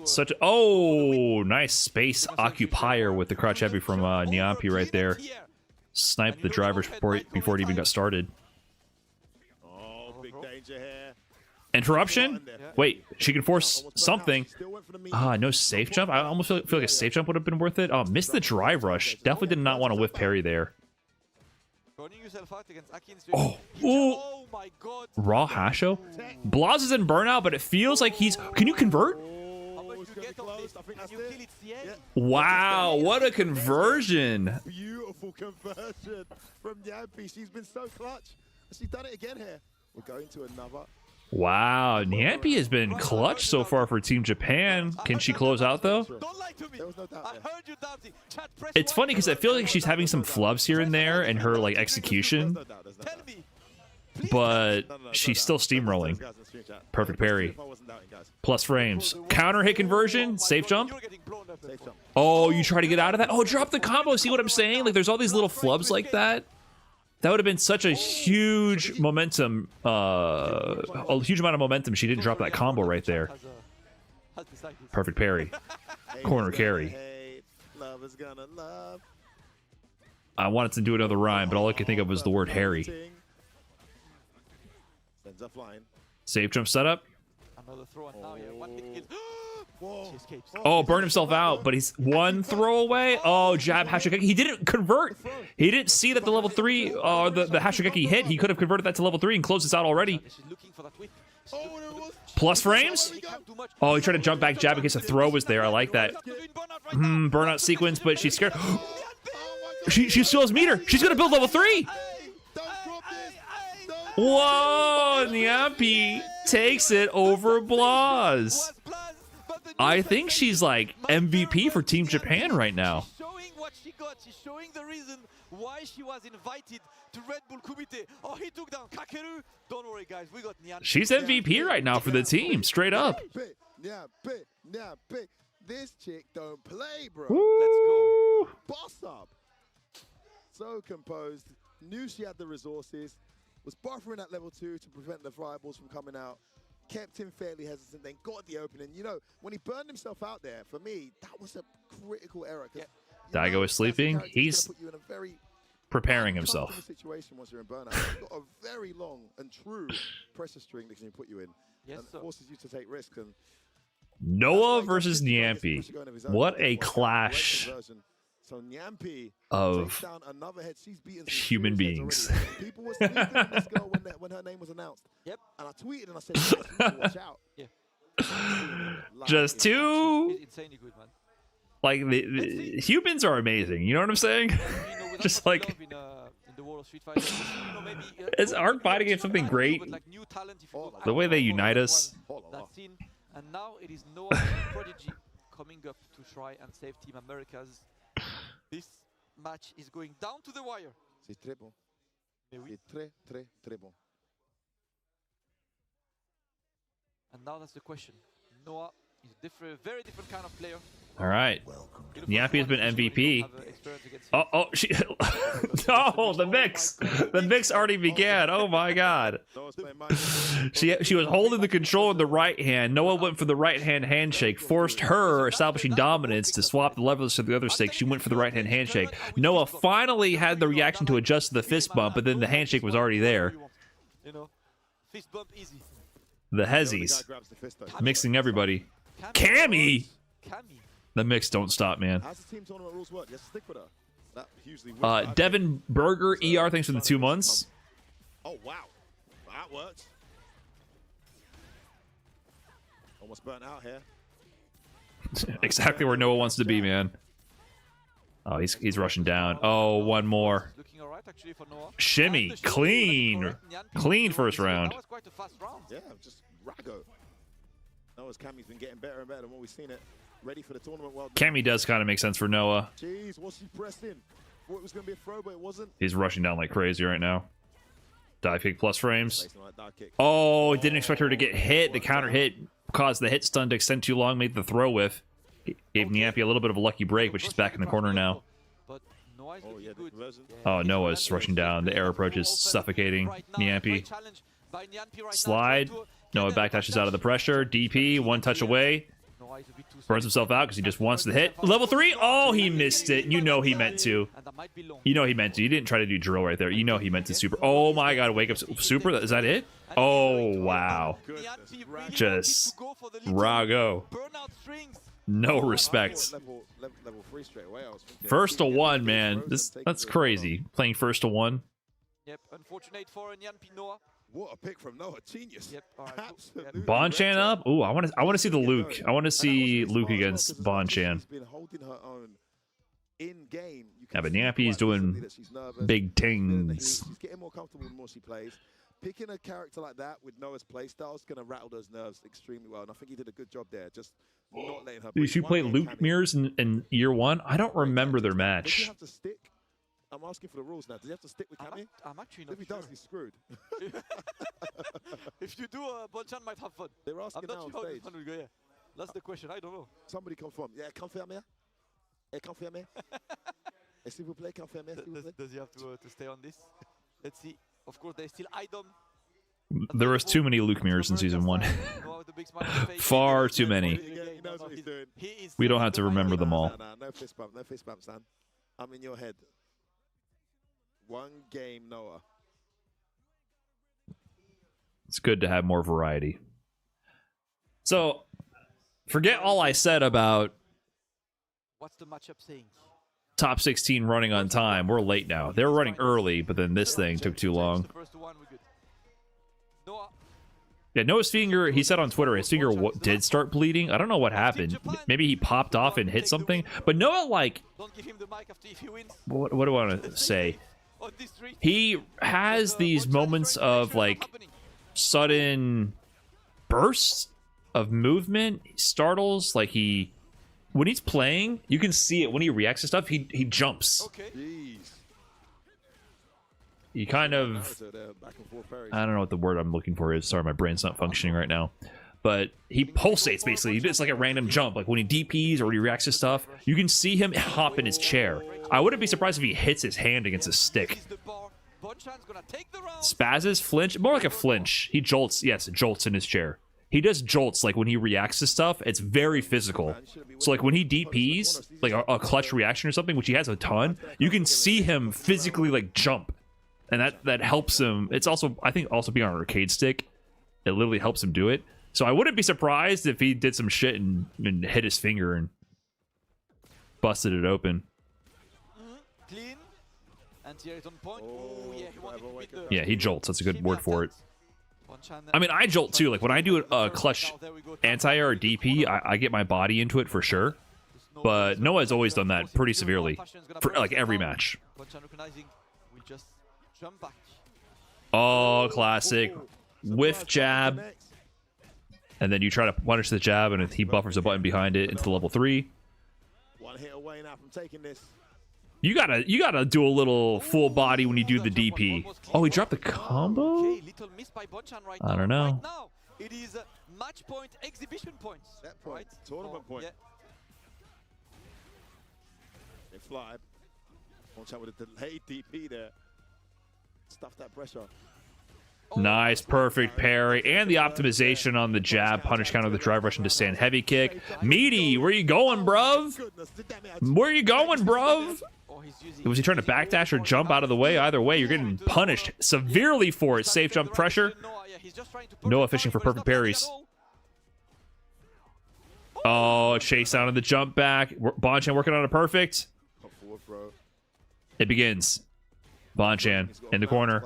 Speaker 1: Such a, oh, nice space occupier with the crouch heavy from Nyampi right there. Sniped the drivers before it even got started.
Speaker 9: Oh, big danger here.
Speaker 1: Interruption? Wait, she can force something. No safe jump? I almost feel like a safe jump would have been worth it. Oh, missed the drive rush. Definitely did not want to whiff parry there. Oh, ooh.
Speaker 15: My God.
Speaker 1: Raw Hasho? Blaz is in burnout, but it feels like he's... Can you convert? Wow, what a conversion.
Speaker 9: Beautiful conversion from Nyampi. She's been so clutch. She's done it again here. We're going to another.
Speaker 1: Wow, Nyampi has been clutch so far for Team Japan. Can she close out, though? It's funny because I feel like she's having some flubs here and there in her like execution, but she's still steamrolling. Perfect parry. Plus frames. Counter hit conversion. Safe jump. Oh, you try to get out of that? Oh, drop the combo. See what I'm saying? Like, there's all these little flubs like that. That would have been such a huge momentum, a huge amount of momentum. She didn't drop that combo right there. Perfect parry. Corner carry. I wanted to do another rhyme, but all I could think of was the word Harry. Safe jump setup. Oh, burned himself out, but he's one throw away. Oh, jab Hashogeki. He didn't convert. He didn't see that the level 3, the Hashogeki hit. He could have converted that to level 3 and closed this out already. Plus frames? Oh, he tried to jump back jab in case a throw was there. I like that. Burnout sequence, but she's scared. She still has meter. She's going to build level 3. Whoa, Nyampi takes it over Blaz. I think she's like MVP for Team Japan right now.
Speaker 15: She's showing what she got. She's showing the reason why she was invited to Redbull Kumite. Oh, he took down Kakeru. Don't worry, guys. We got Nyampi.
Speaker 1: She's MVP right now for the team, straight up.
Speaker 9: This chick don't play, bro.
Speaker 1: Woo.
Speaker 9: Let's go. Boss up. So composed. Knew she had the resources. Was buffering at level 2 to prevent the fireballs from coming out. Kept him fairly hesitant, then got the opening. You know, when he burned himself out there, for me, that was a critical error.
Speaker 1: Daigo is sleeping. He's preparing himself.
Speaker 9: Situation once you're in burnout. You've got a very long and true pressure string that can put you in.
Speaker 15: Yes,
Speaker 9: and forces you to take risks. And
Speaker 1: Noah versus Nyampi. What a clash
Speaker 9: so Nyampi
Speaker 1: of
Speaker 9: down another head. She's beaten
Speaker 1: human beings.
Speaker 9: People were speaking on this girl when her name was announced. Yep. And I tweeted and I said, watch out.
Speaker 15: Yeah.
Speaker 1: Just two.
Speaker 15: Insanely good, man.
Speaker 1: Like the humans are amazing. You know what I'm saying? Just like it's hard fighting against something great. The way they unite us.
Speaker 15: And now it is Noah Prodigy coming up to try and save Team Americas. This match is going down to the wire.
Speaker 9: C'est très bon. C'est très, très, très bon.
Speaker 15: And now that's the question. Noah is a very different kind of player.
Speaker 1: All right. Nyampi has been MVP. Oh, she. Oh, the mix. The mix already began. Oh my God. She was holding the control in the right hand. Noah went for the right hand handshake, forced her, establishing dominance, to swap the levers to the other stick. She went for the right hand handshake. Noah finally had the reaction to adjust to the fist bump, but then the handshake was already there.
Speaker 15: You know, fist bump easy.
Speaker 1: The Hezzies mixing everybody. Cammy. The mix don't stop, man. Devin Berger, ER, thanks for the 2 months.
Speaker 9: Oh, wow. That worked. Almost burnt out here.
Speaker 1: Exactly where Noah wants to be, man. Oh, he's rushing down. Oh, one more. Shimmy. Clean. Clean first round.
Speaker 15: That was quite a fast round.
Speaker 9: Yeah, just raggo. Noah's Cammy's been getting better and better than what we've seen it. Ready for the tournament. Well,
Speaker 1: Cammy does kind of make sense for Noah.
Speaker 9: Jeez, what's he pressed in? Thought it was going to be a throw, but it wasn't.
Speaker 1: He's rushing down like crazy right now. Dive kick plus frames. Oh, didn't expect her to get hit. The counter hit caused the hit stun to extend too long, made the throw whiff. Gave Nyampi a little bit of a lucky break, but she's back in the corner now.
Speaker 15: But Noah
Speaker 9: Oh, yeah, the conversion.
Speaker 1: Oh, Noah's rushing down. The air approach is suffocating Nyampi. Slide. Noah backdashes out of the pressure. DP, one touch away. Burns himself out because he just wants to hit. Level 3? Oh, he missed it. You know he meant to. You know he meant to. You didn't try to do drill right there. You know he meant to super. Oh my god, wake up super. Is that it? Oh, wow. Just Rago. No respect.
Speaker 9: Level 3 straight away.
Speaker 1: First to one, man. That's crazy. Playing first to one.
Speaker 15: Yep, unfortunate for Nyampi Noah.
Speaker 9: What a pick from Noah, genius.
Speaker 15: Yep,
Speaker 1: Bonchan up. Ooh, I want to see the Luke. I want to see Luke against Bonchan. Yeah, but Nyampi's doing big things.
Speaker 9: She's getting more comfortable the more she plays. Picking a character like that with Noah's playstyle is going to rattle those nerves extremely well, and I think he did a good job there, just not letting her.
Speaker 1: Did you play Luke Mirrors in year 1? I don't remember their match.
Speaker 9: Does he have to stick? I'm asking for the rules now. Does he have to stick with Cammy?
Speaker 15: I'm actually not
Speaker 9: If he does, he's screwed.
Speaker 15: If you do, Bonchan might have fun.
Speaker 9: They're asking now on stage.
Speaker 15: Yeah. That's the question. I don't know.
Speaker 9: Somebody confirm. Yeah, confirme. Hey, confirme. S'il vous plaît, confirme.
Speaker 15: Does he have to stay on this? Let's see. Of course, there's still Idom.
Speaker 1: There was too many Luke Mirrors in season 1. Far too many.
Speaker 9: He knows what he's doing.
Speaker 1: We don't have to remember them all.
Speaker 9: No fist bump. No fist bump, son. I'm in your head. One game, Noah.
Speaker 1: It's good to have more variety. So, forget all I said about
Speaker 15: what's the matchup saying?
Speaker 1: Top 16 running on time. We're late now. They were running early, but then this thing took too long. Yeah, Noah's finger, he said on Twitter, his finger did start bleeding. I don't know what happened. Maybe he popped off and hit something. But Noah, like, what do I want to say? He has these moments of, like, sudden bursts of movement. He startles, like when he's playing, you can see it when he reacts to stuff. He jumps. He kind of, I don't know what the word I'm looking for is. Sorry, my brain's not functioning right now. But he pulsates, basically. It's like a random jump. Like when he DPs or when he reacts to stuff, you can see him hop in his chair. I wouldn't be surprised if he hits his hand against a stick. Spazzes, flinch, more like a flinch. He jolts, yes, jolts in his chair. He does jolts, like when he reacts to stuff, it's very physical. So like when he DPs, like a clutch reaction or something, which he has a ton, you can see him physically like jump. And that helps him. It's also, I think, also being on an arcade stick, it literally helps him do it. So I wouldn't be surprised if he did some shit and hit his finger and busted it open.
Speaker 15: Clean. And here is on point. Oh, yeah, he wanted to beat the...
Speaker 1: Yeah, he jolts. That's a good word for it. I mean, I jolt too. Like when I do a clutch anti-air or DP, I get my body into it for sure. But Noah's always done that pretty severely for like every match. Oh, classic. Whiff jab. And then you try to punish the jab, and he buffers a button behind it into level 3.
Speaker 9: One hit away now from taking this.
Speaker 1: You gotta do a little full body when you do the DP. Oh, he dropped the combo? I don't know.
Speaker 15: It is match point, exhibition points.
Speaker 9: Set point, tournament point. They fly. Watch out with a delayed DP there. Stuff that pressure.
Speaker 1: Nice, perfect parry, and the optimization on the jab, punish counter, the drive rush into stand heavy kick. Meaty, where you going, bruv? Where you going, bruv? Was he trying to backdash or jump out of the way? Either way, you're getting punished severely for it. Safe jump pressure. Noah fishing for perfect parries. Oh, chase down on the jump back. Bonchan working on a perfect. It begins. Bonchan in the corner.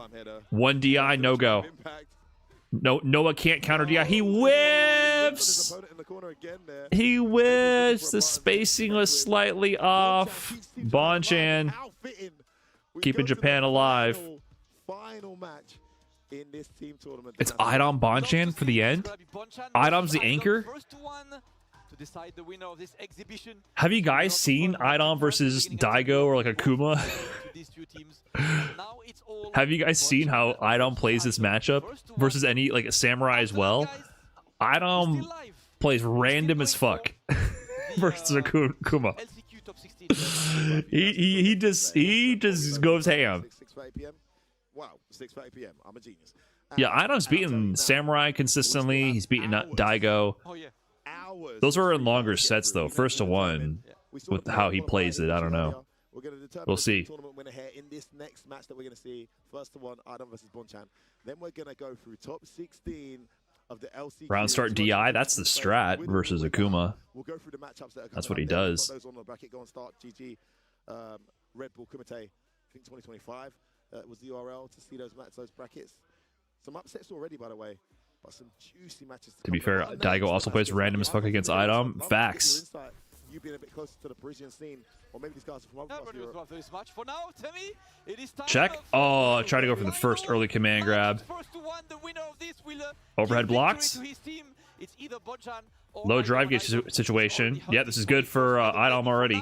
Speaker 1: 1 DI, no go. No, Noah can't counter DI. He whiffs! He whiffs! The spacing was slightly off. Bonchan keeping Japan alive. It's Idom Bonchan for the end? Idom's the anchor?
Speaker 15: Decide the winner of this exhibition.
Speaker 1: Have you guys seen Idom versus Daigo or like Akuma? Have you guys seen how Idom plays this matchup versus any like Samurai as well? Idom plays random as fuck versus Akuma.
Speaker 15: top 16.
Speaker 1: he just goes ham.
Speaker 9: 6:30 p.m. Wow, 6:30 p.m. I'm a genius.
Speaker 1: Yeah, Idom's beating Samurai consistently. He's beating Daigo.
Speaker 15: Oh yeah.
Speaker 1: Those were in longer sets though. First to one with how he plays it. I don't know. We'll see.
Speaker 9: Tournament winner here in this next match that we're going to see. First to one, Idom versus Bonchan. Then we're going to go through top 16 of the LCQ.
Speaker 1: Round start DI. That's the strat versus Akuma.
Speaker 9: We'll go through the matchups that are
Speaker 1: That's what he
Speaker 9: coming up.
Speaker 1: does.
Speaker 9: Those on the bracket go and start. GG, Redbull, Kumite. I think 2025 was the URL to see those brackets. Some upsets already, by the way. But some juicy matches
Speaker 1: To be fair, Daigo also plays random as fuck against Idom. Facts.
Speaker 9: You being a bit closer to the Parisian scene, or maybe these guys are from other parts of Europe.
Speaker 15: For now, Timmy, it is time
Speaker 1: Check. Oh, try to go for the first early command grab. Overhead blocks. Low drive gauge situation. Yeah, this is good for Idom already.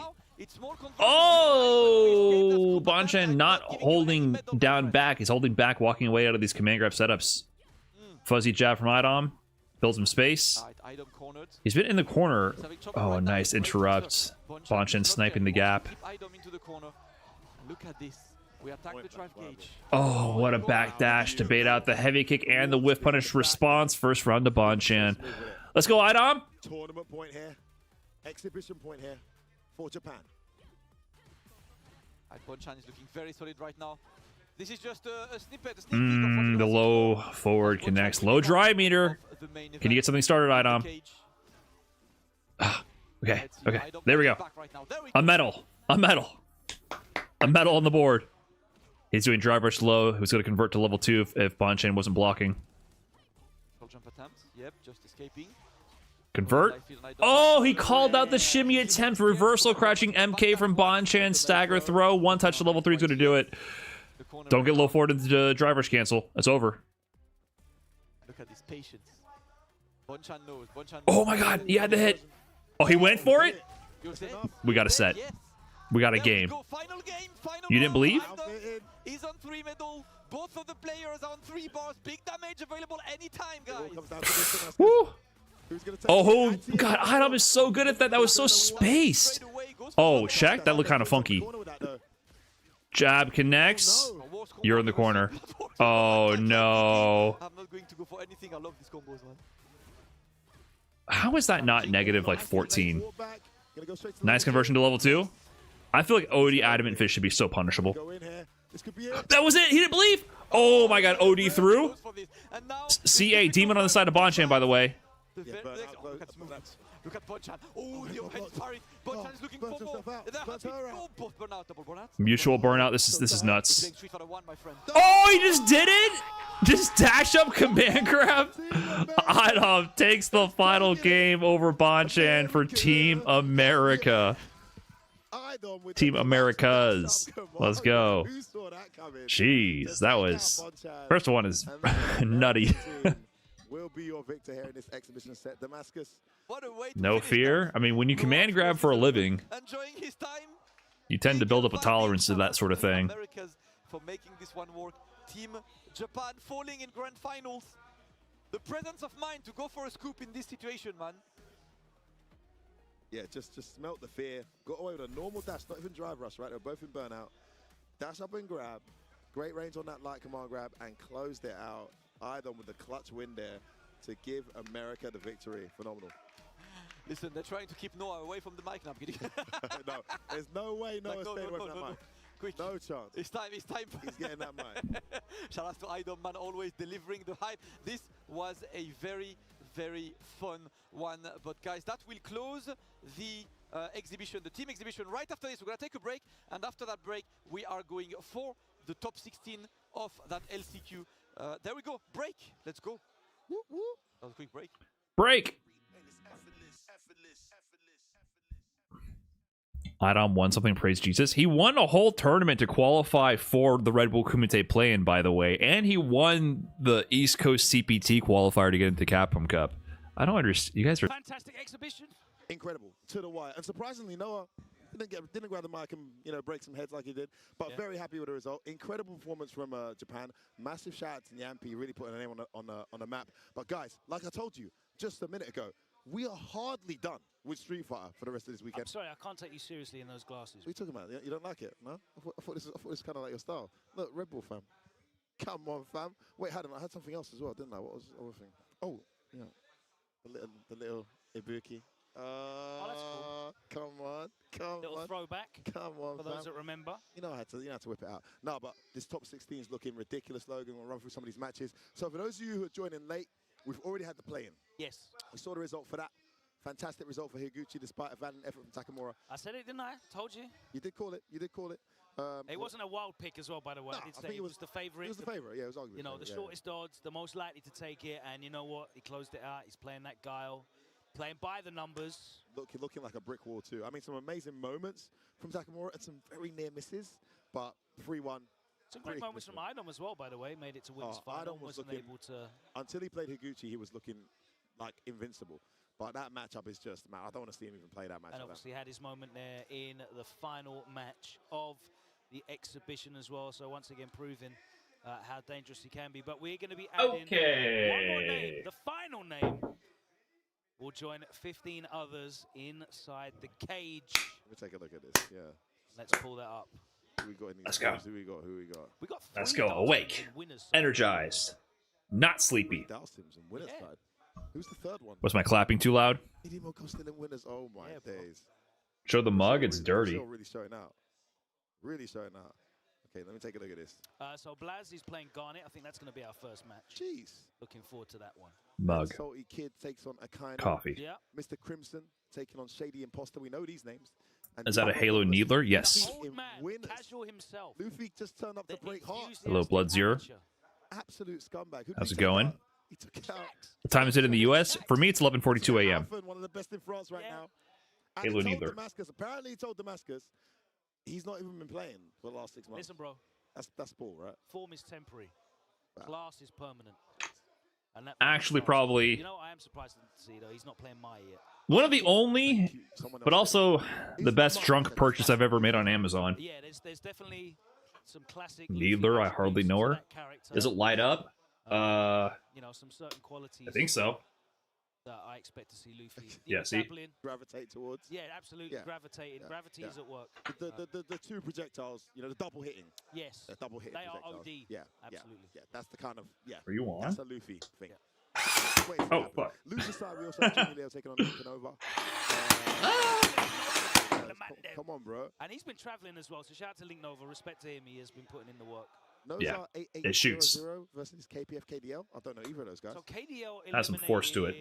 Speaker 1: Oh, Bonchan not holding down back. He's holding back, walking away out of these command grab setups. Fuzzy jab from Idom. Builds him space. He's been in the corner. Oh, nice interrupt. Bonchan sniping the gap. Oh, what a backdash to bait out the heavy kick and the whiff punish response. First round to Bonchan. Let's go, Idom.
Speaker 9: Tournament point here. Exhibition point here for Japan.
Speaker 15: Bonchan is looking very solid right now. This is just a snippet, sneak peek
Speaker 1: the low forward connects. Low dry meter. Can you get something started, Idom? Okay, okay. There we go. A medal. A medal. A medal on the board. He's doing drive rush low. He was going to convert to level 2 if Bonchan wasn't blocking.
Speaker 15: Jump attempt. Yep, just escaping.
Speaker 1: Convert. Oh, he called out the shimmy attempt. Reversal crouching MK from Bonchan. Stagger throw. One touch to level 3 is going to do it. Don't get low forward into the drive rush cancel. It's over.
Speaker 15: Look at this patience. Bonchan knows.
Speaker 1: Oh my god, he had the hit. Oh, he went for it? We got a set. We got a game. You didn't believe?
Speaker 15: He's on 3 middle. Both of the players are on 3 bars. Big damage available anytime, guys.
Speaker 1: Woo! Oh, god, Idom is so good at that. That was so spaced. Oh, check. That looked kind of funky. Jab connects. You're in the corner. Oh, no.
Speaker 15: I'm not going to go for anything. I love these combos, man.
Speaker 1: How is that not negative like 14? Nice conversion to level 2. I feel like OD Adamant Fish should be so punishable. That was it. He didn't believe. Oh my god, OD through. CA, Demon on the side of Bonchan, by the way.
Speaker 15: Look at Bonchan. Oh, the overhead parry. Bonchan is looking for more. Both burnout, double burnout.
Speaker 1: Mutual burnout. This is nuts. Oh, he just did it. Just dash up command grab. Idom takes the final game over Bonchan for Team America. Team Americas. Let's go. Jeez, that was... First one is nutty.
Speaker 9: Will be your victor here in this exhibition set, Damascus.
Speaker 1: No fear. I mean, when you command grab for a living, you tend to build up a tolerance to that sort of thing.
Speaker 15: For making this one work. Team Japan falling in grand finals. The presence of mind to go for a scoop in this situation, man.
Speaker 9: Yeah, just smelt the fear. Got away with a normal dash, not even drive rush, right? They're both in burnout. Dash up and grab. Great range on that light command grab and closed it out. Idom with the clutch win there to give America the victory. Phenomenal.
Speaker 15: Listen, they're trying to keep Noah away from the mic now.
Speaker 9: No, there's no way Noah's staying away from that mic.
Speaker 15: Quick.
Speaker 9: No chance.
Speaker 15: It's time.
Speaker 9: He's getting that mic.
Speaker 15: Shout out to Idom, man, always delivering the hype. This was a very, very fun one. But guys, that will close the exhibition, the team exhibition. Right after this, we're going to take a break. And after that break, we are going for the top 16 of that LCQ. There we go. Break. Let's go. Woo, woo. That was a quick break.
Speaker 1: Break. Idom won something, praise Jesus. He won a whole tournament to qualify for the Redbull Kumite play-in, by the way. And he won the East Coast CPT qualifier to get into Capcom Cup. I don't understand. You guys are...
Speaker 3: Fantastic exhibition.
Speaker 9: Incredible. To the wire. And surprisingly, Noah didn't grab the mic and break some heads like he did, but very happy with the result. Incredible performance from Japan. Massive shout out to Nyampi, really putting a name on the map. But guys, like I told you just a minute ago,
Speaker 17: We are hardly done with Street Fighter for the rest of this weekend.
Speaker 18: I'm sorry, I can't take you seriously in those glasses.
Speaker 17: What are you talking about? You don't like it? No? I thought this was kind of like your style. Look, Red Bull fam. Come on, fam. Wait, hold on. I had something else as well, didn't I? What was the other thing? Oh, yeah. The little Ibuki.
Speaker 18: Oh, that's cool.
Speaker 17: Come on.
Speaker 18: Little throwback.
Speaker 17: Come on,
Speaker 18: for those that remember.
Speaker 17: You know how to whip it out. No, but this top 16 is looking ridiculous, Logan. We'll run through some of these matches. So for those of you who are joining late, we've already had the play-in.
Speaker 18: Yes.
Speaker 17: We saw the result for that. Fantastic result for Higuchi despite a valiant effort from Takamura.
Speaker 18: I said it, didn't I? Told you.
Speaker 17: You did call it.
Speaker 18: It wasn't a wild pick as well, by the way.
Speaker 17: No,
Speaker 18: I did say
Speaker 17: think
Speaker 18: it was the favourite.
Speaker 17: It was the favourite, yeah, it was arguably.
Speaker 18: You know, the shortest odds, the most likely to take it, and you know what? He closed it out. He's playing that guile, playing by the numbers.
Speaker 17: Looking like a brick wall too. I mean, some amazing moments from Takamura and some very near misses, but 3-1.
Speaker 18: Some great moments from Idom as well, by the way. Made it to women's final. Wasn't able to.
Speaker 17: Until he played Higuchi, he was looking like invincible. But that matchup is just, man, I don't want to see him even play that matchup.
Speaker 18: And obviously had his moment there in the final match of the exhibition as well. So once again, proving how dangerous he can be. But we're going to be adding one more name. The final name will join 15 others inside the cage.
Speaker 17: Let me take a look at this. Yeah.
Speaker 18: Let's pull that up.
Speaker 17: Who we got?
Speaker 1: Let's go.
Speaker 17: Who we got?
Speaker 18: We got
Speaker 1: Let's go. Awake, energized, not sleepy.
Speaker 17: Winners side. Who's the third one?
Speaker 1: Was my clapping too loud?
Speaker 17: Still in winners. Oh my days.
Speaker 1: Show the mug. It's dirty.
Speaker 17: Really showing out. Really showing out. Okay, let me take a look at this.
Speaker 18: So Blaz is playing Garnet. I think that's going to be our first match.
Speaker 17: Jeez.
Speaker 18: Looking forward to that one.
Speaker 1: Mug.
Speaker 17: Salty Kid takes on a kind
Speaker 1: coffee.
Speaker 18: Yeah.
Speaker 17: Mr. Crimson taking on Shady Imposter. We know these names. And
Speaker 1: Is that a Halo Needler? Yes.
Speaker 18: Old man, casual himself.
Speaker 17: Luffy just turned up to break hearts.
Speaker 1: Hello, Blood Zero.
Speaker 17: Absolute scumbag.
Speaker 1: How's it going?
Speaker 17: He took it out.
Speaker 1: What time is it in the U.S.? For me, it's 11:42 a.m.
Speaker 17: One of the best in France right now.
Speaker 1: Halo Needler.
Speaker 17: Apparently, he told Damascus he's not even been playing for the last 6 months.
Speaker 18: Listen, bro.
Speaker 17: That's bull, right?
Speaker 18: Form is temporary. Class is permanent. And that
Speaker 1: Actually, probably.
Speaker 18: You know, I am surprised to see though. He's not playing Mai yet.
Speaker 1: One of the only, but also the best drunk purchase I've ever made on Amazon.
Speaker 18: Yeah, there's definitely some classic.
Speaker 1: Needler, I hardly know her. Does it light up?
Speaker 18: You know, some certain qualities.
Speaker 1: I think so.
Speaker 18: That I expect to see Luffy.
Speaker 1: Yeah, see?
Speaker 17: Gravitate towards.
Speaker 18: Yeah, absolutely.
Speaker 17: Yeah.
Speaker 18: Gravitating.
Speaker 17: Yeah.
Speaker 18: Gravity is at work.
Speaker 17: The two projectiles, you know, the double hitting.
Speaker 18: Yes.
Speaker 17: The double hitting.
Speaker 18: They are
Speaker 17: projectiles.
Speaker 18: OD.
Speaker 17: Yeah.
Speaker 18: Absolutely.
Speaker 17: Yeah. That's the kind of,
Speaker 1: Are you on?
Speaker 17: That's a Luffy thing.
Speaker 18: Yeah.
Speaker 17: Wait,
Speaker 1: fuck.
Speaker 17: Luffy's side, we also have Jimmy Leo taking on Lincoln over. Come on, bro.
Speaker 18: And he's been traveling as well, so shout out to Link Nova. Respect to him, he has been putting in the work.
Speaker 17: Nozar 8800
Speaker 1: it shoots.
Speaker 17: versus KPF KDL. I don't know either of those guys.
Speaker 18: So KDL
Speaker 1: has some force to it.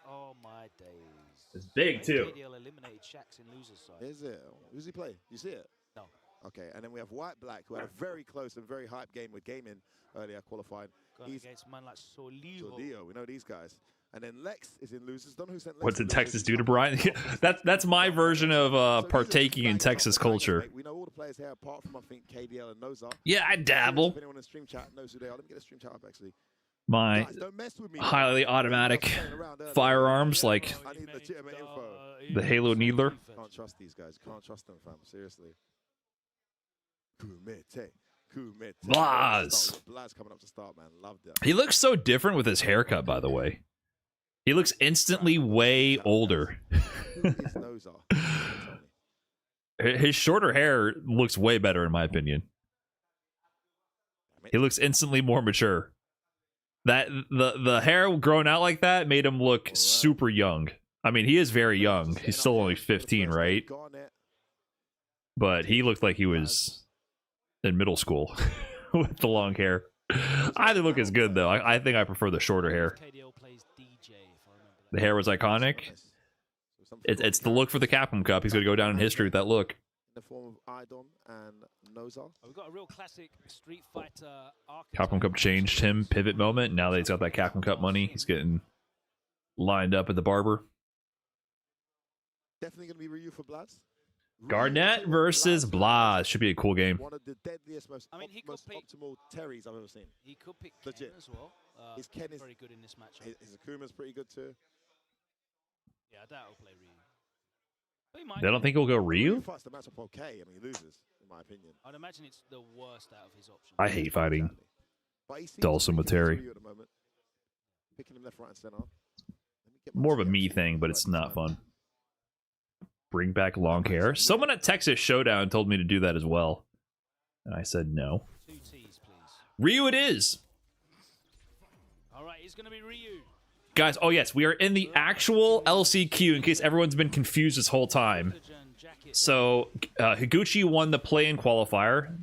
Speaker 18: Oh my days.
Speaker 1: It's big too.
Speaker 18: KDL eliminated Shax in losers side.
Speaker 17: Is it? Who's he play? You see it?
Speaker 18: No.
Speaker 17: Okay, and then we have White Black, who had a very close and very hype game with Gaming earlier qualified.
Speaker 18: Going against a man like Solio.
Speaker 17: Solio, we know these guys. And then Lex is in losers. Don't know who sent Lex.
Speaker 1: What did Texas do to Brian? That's my version of partaking in Texas culture.
Speaker 17: We know all the players here, apart from I think KDL and Nozar.
Speaker 1: Yeah, I dabble.
Speaker 17: If anyone in the stream chat knows who they are, let me get a stream chat up actually.
Speaker 1: My
Speaker 17: Guys, don't mess with me,
Speaker 1: highly automatic firearms, like
Speaker 17: I need legitimate info.
Speaker 1: the Halo Needler.
Speaker 17: Can't trust these guys. Can't trust them, fam. Seriously. Kumite.
Speaker 1: Blaz.
Speaker 17: Blaz coming up to start, man. Loved it.
Speaker 1: He looks so different with his haircut, by the way. He looks instantly way older.
Speaker 17: Who is Nozar?
Speaker 1: His shorter hair looks way better, in my opinion. He looks instantly more mature. That the hair growing out like that made him look super young. I mean, he is very young. He's still only 15, right? But he looked like he was in middle school with the long hair. Either look is good though. I think I prefer the shorter hair. The hair was iconic. It's the look for the Capcom Cup. He's going to go down in history with that look.
Speaker 17: In the form of Idon and Nozar.
Speaker 18: We've got a real classic Street Fighter
Speaker 1: Capcom Cup changed him. Pivot moment. Now that he's got that Capcom Cup money, he's getting lined up at the barber.
Speaker 17: Definitely going to be Ryu for Blaz.
Speaker 1: Garnett versus Blaz. Should be a cool game.
Speaker 17: One of the deadliest, most
Speaker 18: pick
Speaker 17: optimal Terrys I've ever seen.
Speaker 18: He could pick
Speaker 17: Legit.
Speaker 18: Ken as well.
Speaker 17: His Ken is
Speaker 18: very good in this match.
Speaker 17: His Akuma's pretty good too.
Speaker 18: Yeah, I doubt he'll play Ryu.
Speaker 1: They don't think he'll go Ryu?
Speaker 17: He fights the matchup okay. I mean, he loses, in my opinion.
Speaker 18: I'd imagine it's the worst out of his options.
Speaker 1: I hate fighting
Speaker 17: But he seems
Speaker 1: Dawson with Terry.
Speaker 17: Ryu at the moment. Picking him left, right, and center. Let me
Speaker 1: more of a me thing, but it's not fun. Bring back long hair. Someone at Texas Showdown told me to do that as well. And I said no. Ryu it is!
Speaker 18: Alright, it's gonna be Ryu.
Speaker 1: Guys, oh yes, we are in the actual LCQ in case everyone's been confused this whole time. So, Higuchi won the play-in qualifier.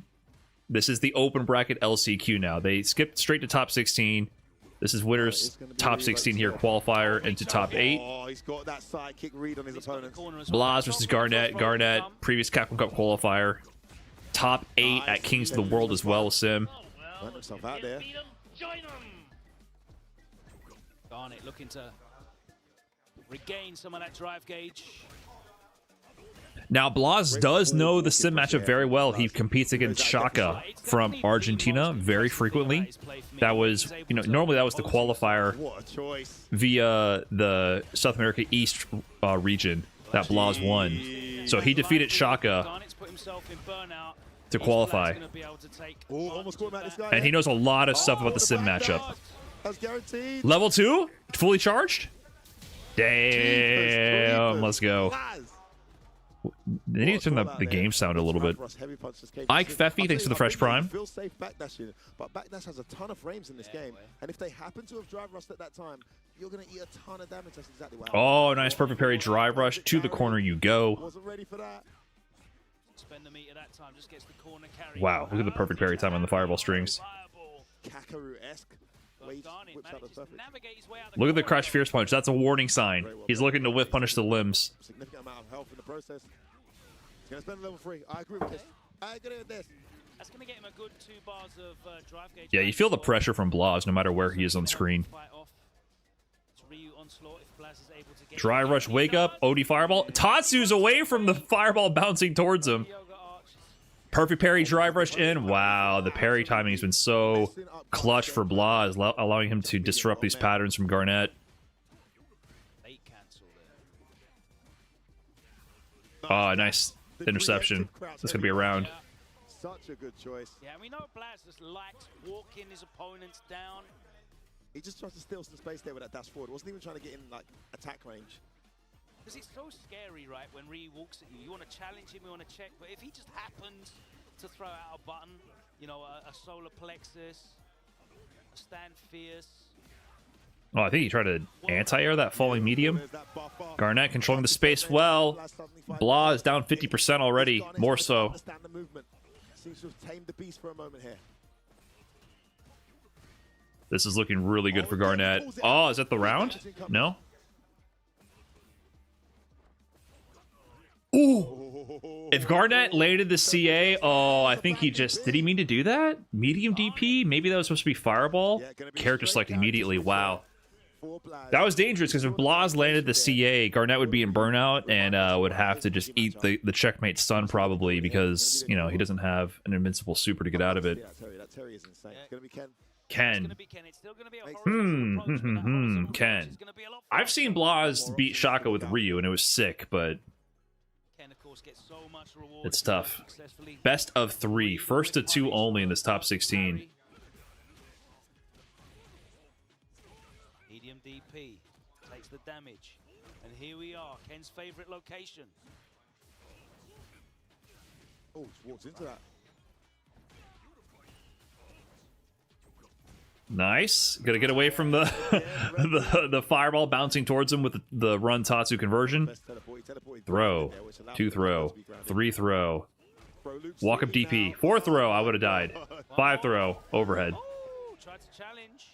Speaker 1: This is the open bracket LCQ now. They skipped straight to top 16. This is winners top 16 here, qualifier into top 8.
Speaker 17: Oh, he's got that sidekick read on his opponent.
Speaker 1: Blaz versus Garnett. Garnett, previous Capcom Cup qualifier. Top 8 at Kings of the World as well with Sim.
Speaker 17: Got himself out there.
Speaker 18: Garnett looking to regain some of that drive gauge.
Speaker 1: Now, Blaz does know the Sim matchup very well. He competes against Shaka from Argentina very frequently. That was, you know, normally that was the qualifier via the South America East region that Blaz won. So he defeated Shaka to qualify. And he knows a lot of stuff about the Sim matchup. Level 2? Fully charged? Damn, let's go. They need to turn the game sound a little bit. Ike Feffy, thanks for the fresh prime.
Speaker 17: Feel safe backdashing, but backdash has a ton of frames in this game, and if they happen to have drive rushed at that time, you're going to eat a ton of damage. That's exactly what happened.
Speaker 1: Oh, nice perfect parry drive rush to the corner you go.
Speaker 17: Wasn't ready for that.
Speaker 18: Spend the meter that time, just gets the corner carry.
Speaker 1: Wow, look at the perfect parry time on the fireball strings.
Speaker 17: Kakaru-esque.
Speaker 1: Look at the crush fierce punch. That's a warning sign. He's looking to whiff punish the limbs.
Speaker 17: Significant amount of health in the process. He's going to spend level 3. I agree with this. I agree with this.
Speaker 18: That's going to get him a good 2 bars of drive gauge.
Speaker 1: Yeah, you feel the pressure from Blaz no matter where he is on screen. Drive rush, wake up, OD fireball. Tatsu's away from the fireball bouncing towards him. Perfect parry, drive rush in. Wow, the parry timing has been so clutch for Blaz, allowing him to disrupt these patterns from Garnett. Oh, nice interception. That's going to be a round.
Speaker 17: Such a good choice.
Speaker 18: Yeah, we know Blaz just likes walking his opponents down.
Speaker 17: He just tries to steal some space there with that dash forward. Wasn't even trying to get in like attack range.
Speaker 18: Because it's so scary, right, when Ryu walks at you. You want to challenge him, you want to check, but if he just happens to throw out a button, you know, a solar plexus, a stand fierce.
Speaker 1: Oh, I think he tried to anti-air that falling medium. Garnett controlling the space well. Blaz is down 50% already, more so.
Speaker 17: Seems to have tamed the beast for a moment here.
Speaker 1: This is looking really good for Garnett. Oh, is that the round? No? Ooh! If Garnett landed the CA, oh, I think he just... Did he mean to do that? Medium DP? Maybe that was supposed to be Fireball? Character select immediately. Wow. That was dangerous because if Blaz landed the CA, Garnett would be in burnout and would have to just eat the checkmate stun probably because, you know, he doesn't have an invincible super to get out of it. Ken. Ken. I've seen Blaz beat Shaka with Ryu and it was sick, but it's tough. Best of 3. First to 2 only in this top 16.
Speaker 18: Medium DP takes the damage. And here we are, Ken's favorite location.
Speaker 17: Oh, just walks into that.
Speaker 1: Nice. Gotta get away from the the fireball bouncing towards him with the run Tatsu conversion. Throw. 2 throw. 3 throw. Walk up DP. 4 throw. I would have died. 5 throw. Overhead.
Speaker 18: Tried to challenge.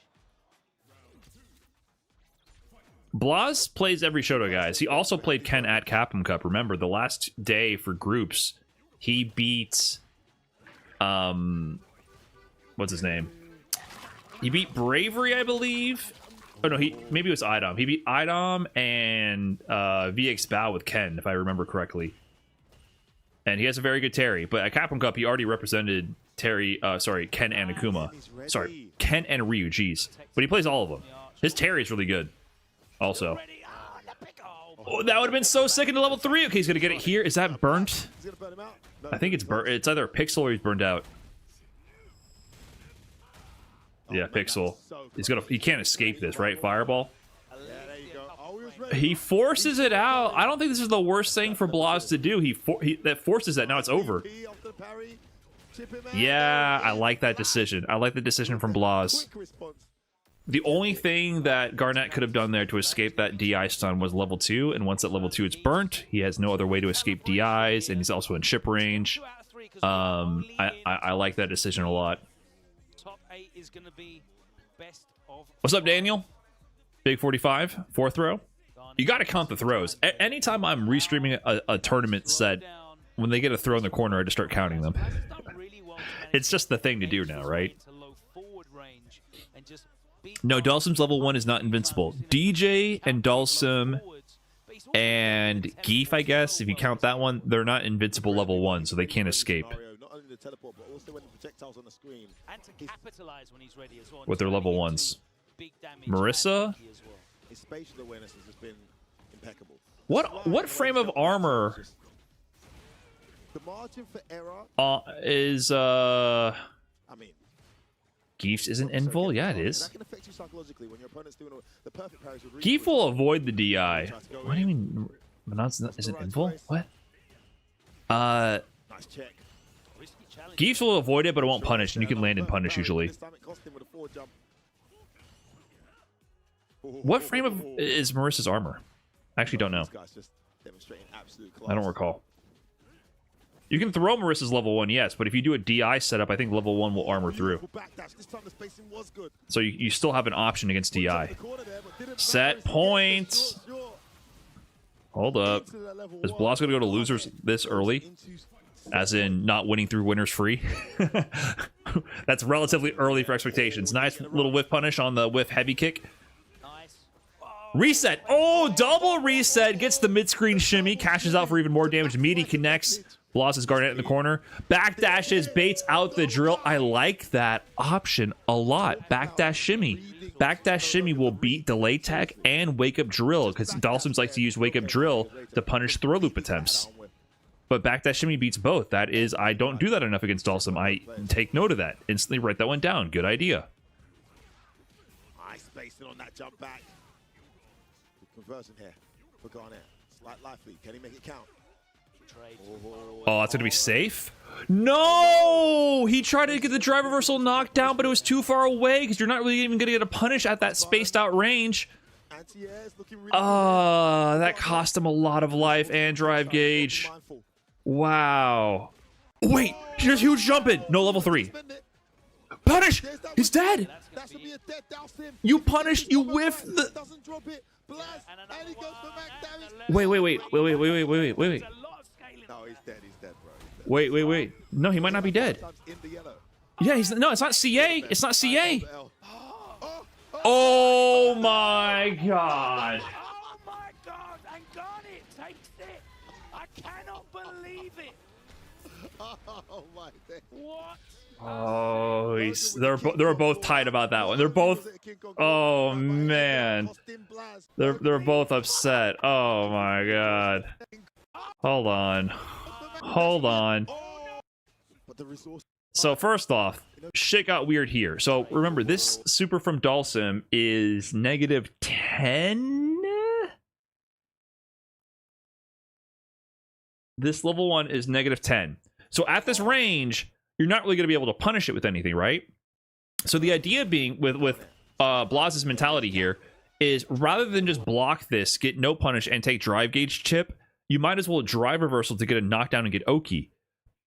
Speaker 1: Blaz plays every Shoto, guys. He also played Ken at Capcom Cup. Remember, the last day for groups, he beat... what's his name? He beat Bravery, I believe. Oh, no, maybe it was Idom. He beat Idom and VX Bao with Ken, if I remember correctly. And he has a very good Terry. But at Capcom Cup, he already represented Terry... sorry, Ken and Akuma. Sorry, Ken and Ryu, jeez. But he plays all of them. His Terry is really good. Also. Oh, that would have been so sick into level 3. Okay, he's going to get it here. Is that burnt? I think it's burnt. It's either a Pixel or he's burned out. Yeah, Pixel. He can't escape this, right? Fireball.
Speaker 17: Yeah, there you go. Oh,
Speaker 1: He forces it out. I don't think this is the worst thing for Blas to do. He that forces it. Now it's over. Yeah, I like that decision. I like the decision from Blas. The only thing that Garnett could have done there to escape that DI stun was level 2, and once at level 2 it's burnt, he has no other way to escape DIs, and he's also in chip range. I like that decision a lot. What's up, Daniel? Big 45, 4th row. You got to count the throws. Anytime I'm restreaming a tournament set, when they get a throw in the corner, I just start counting them. It's just the thing to do now, right? No, Dhalsim's level 1 is not invincible. DJ and Dhalsim and Geef, I guess, if you count that one, they're not invincible level 1, so they can't escape. With their level 1s. Marissa?
Speaker 17: His spatial awareness has just been impeccable.
Speaker 1: What frame of armor
Speaker 17: The margin for error
Speaker 1: is
Speaker 17: I mean,
Speaker 1: Geef isn't invul? Yeah, it is.
Speaker 17: that can affect you psychologically when your opponent's doing the perfect parries with
Speaker 1: Geef will avoid the DI. What do you mean? Manon's isn't invul? What?
Speaker 17: nice check.
Speaker 1: Geef will avoid it, but it won't punish, and you can land and punish usually.
Speaker 17: This time it cost him with a 4 jump.
Speaker 1: What frame of is Marissa's armor? I actually don't know.
Speaker 17: This guy's just demonstrating absolute class.
Speaker 1: I don't recall. You can throw Marissa's level 1, yes, but if you do a DI setup, I think level 1 will armor through. So you still have an option against DI. Set point. Hold up. Is Blas going to go to losers this early? As in not winning through winners free? That's relatively early for expectations. Nice little whiff punish on the whiff heavy kick. Reset. Oh, double reset. Gets the mid-screen shimmy. Cashes out for even more damage. Meaty connects. Blosses Garnett in the corner. Backdashes. Baits out the drill. I like that option a lot. Backdash shimmy. Backdash shimmy will beat delay tech and wake up drill, because Dhalsim likes to use wake up drill to punish throw loop attempts. But backdash shimmy beats both. That is, I don't do that enough against Dhalsim. I take note of that. Instantly write that one down. Good idea.
Speaker 17: Nice spacing on that jump back. Good conversion here for Garnett. Slight life lead. Can he make it count?
Speaker 1: Oh, that's going to be safe? No! He tried to get the drive reversal knocked down, but it was too far away because you're not really even going to get a punish at that spaced out range. That cost him a lot of life and drive gauge. Wow. Wait, here's huge jumping. No, level 3. Punish! He's dead! You punished, you whiffed the... Wait.
Speaker 17: No, he's dead, bro.
Speaker 1: Wait. No, he might not be dead. Yeah, no, it's not CA. It's not CA. Oh my god.
Speaker 12: Oh my god, and Garnet takes it. I cannot believe it.
Speaker 17: Oh my god.
Speaker 12: What?
Speaker 1: Oh, they're both tight about that one. They're both. Oh man, they're both upset. Oh my god. Hold on. So first off, shit got weird here. So remember, this super from Dhalsim is -10. This level 1 is -10. So at this range, you're not really going to be able to punish it with anything, right? So the idea being with Blas's mentality here is rather than just block this, get no punish, and take drive gauge chip, you might as well drive reversal to get a knockdown and get Oki.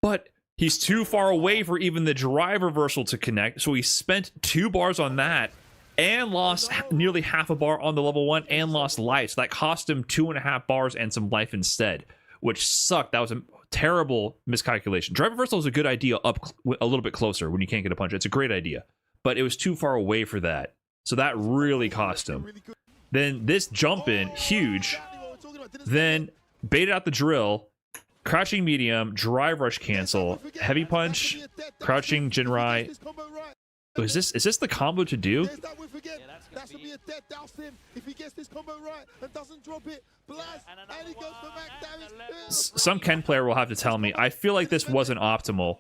Speaker 1: But he's too far away for even the drive reversal to connect, so he spent 2 bars on that and lost nearly half a bar on the level 1 and lost life. So that cost him 2.5 bars and some life instead, which sucked. That was a terrible miscalculation. Drive reversal is a good idea up a little bit closer when you can't get a punch. It's a great idea, but it was too far away for that. So that really cost him. Then this jump in, huge. Then baited out the drill. Crouching medium, drive rush cancel, heavy punch, crouching Jinrai. Oh, is this the combo to do?
Speaker 17: That should be a dead Dhalsim if he gets this combo right and doesn't drop it. Blast, and he goes for max damage.
Speaker 1: Some Ken player will have to tell me. I feel like this wasn't optimal.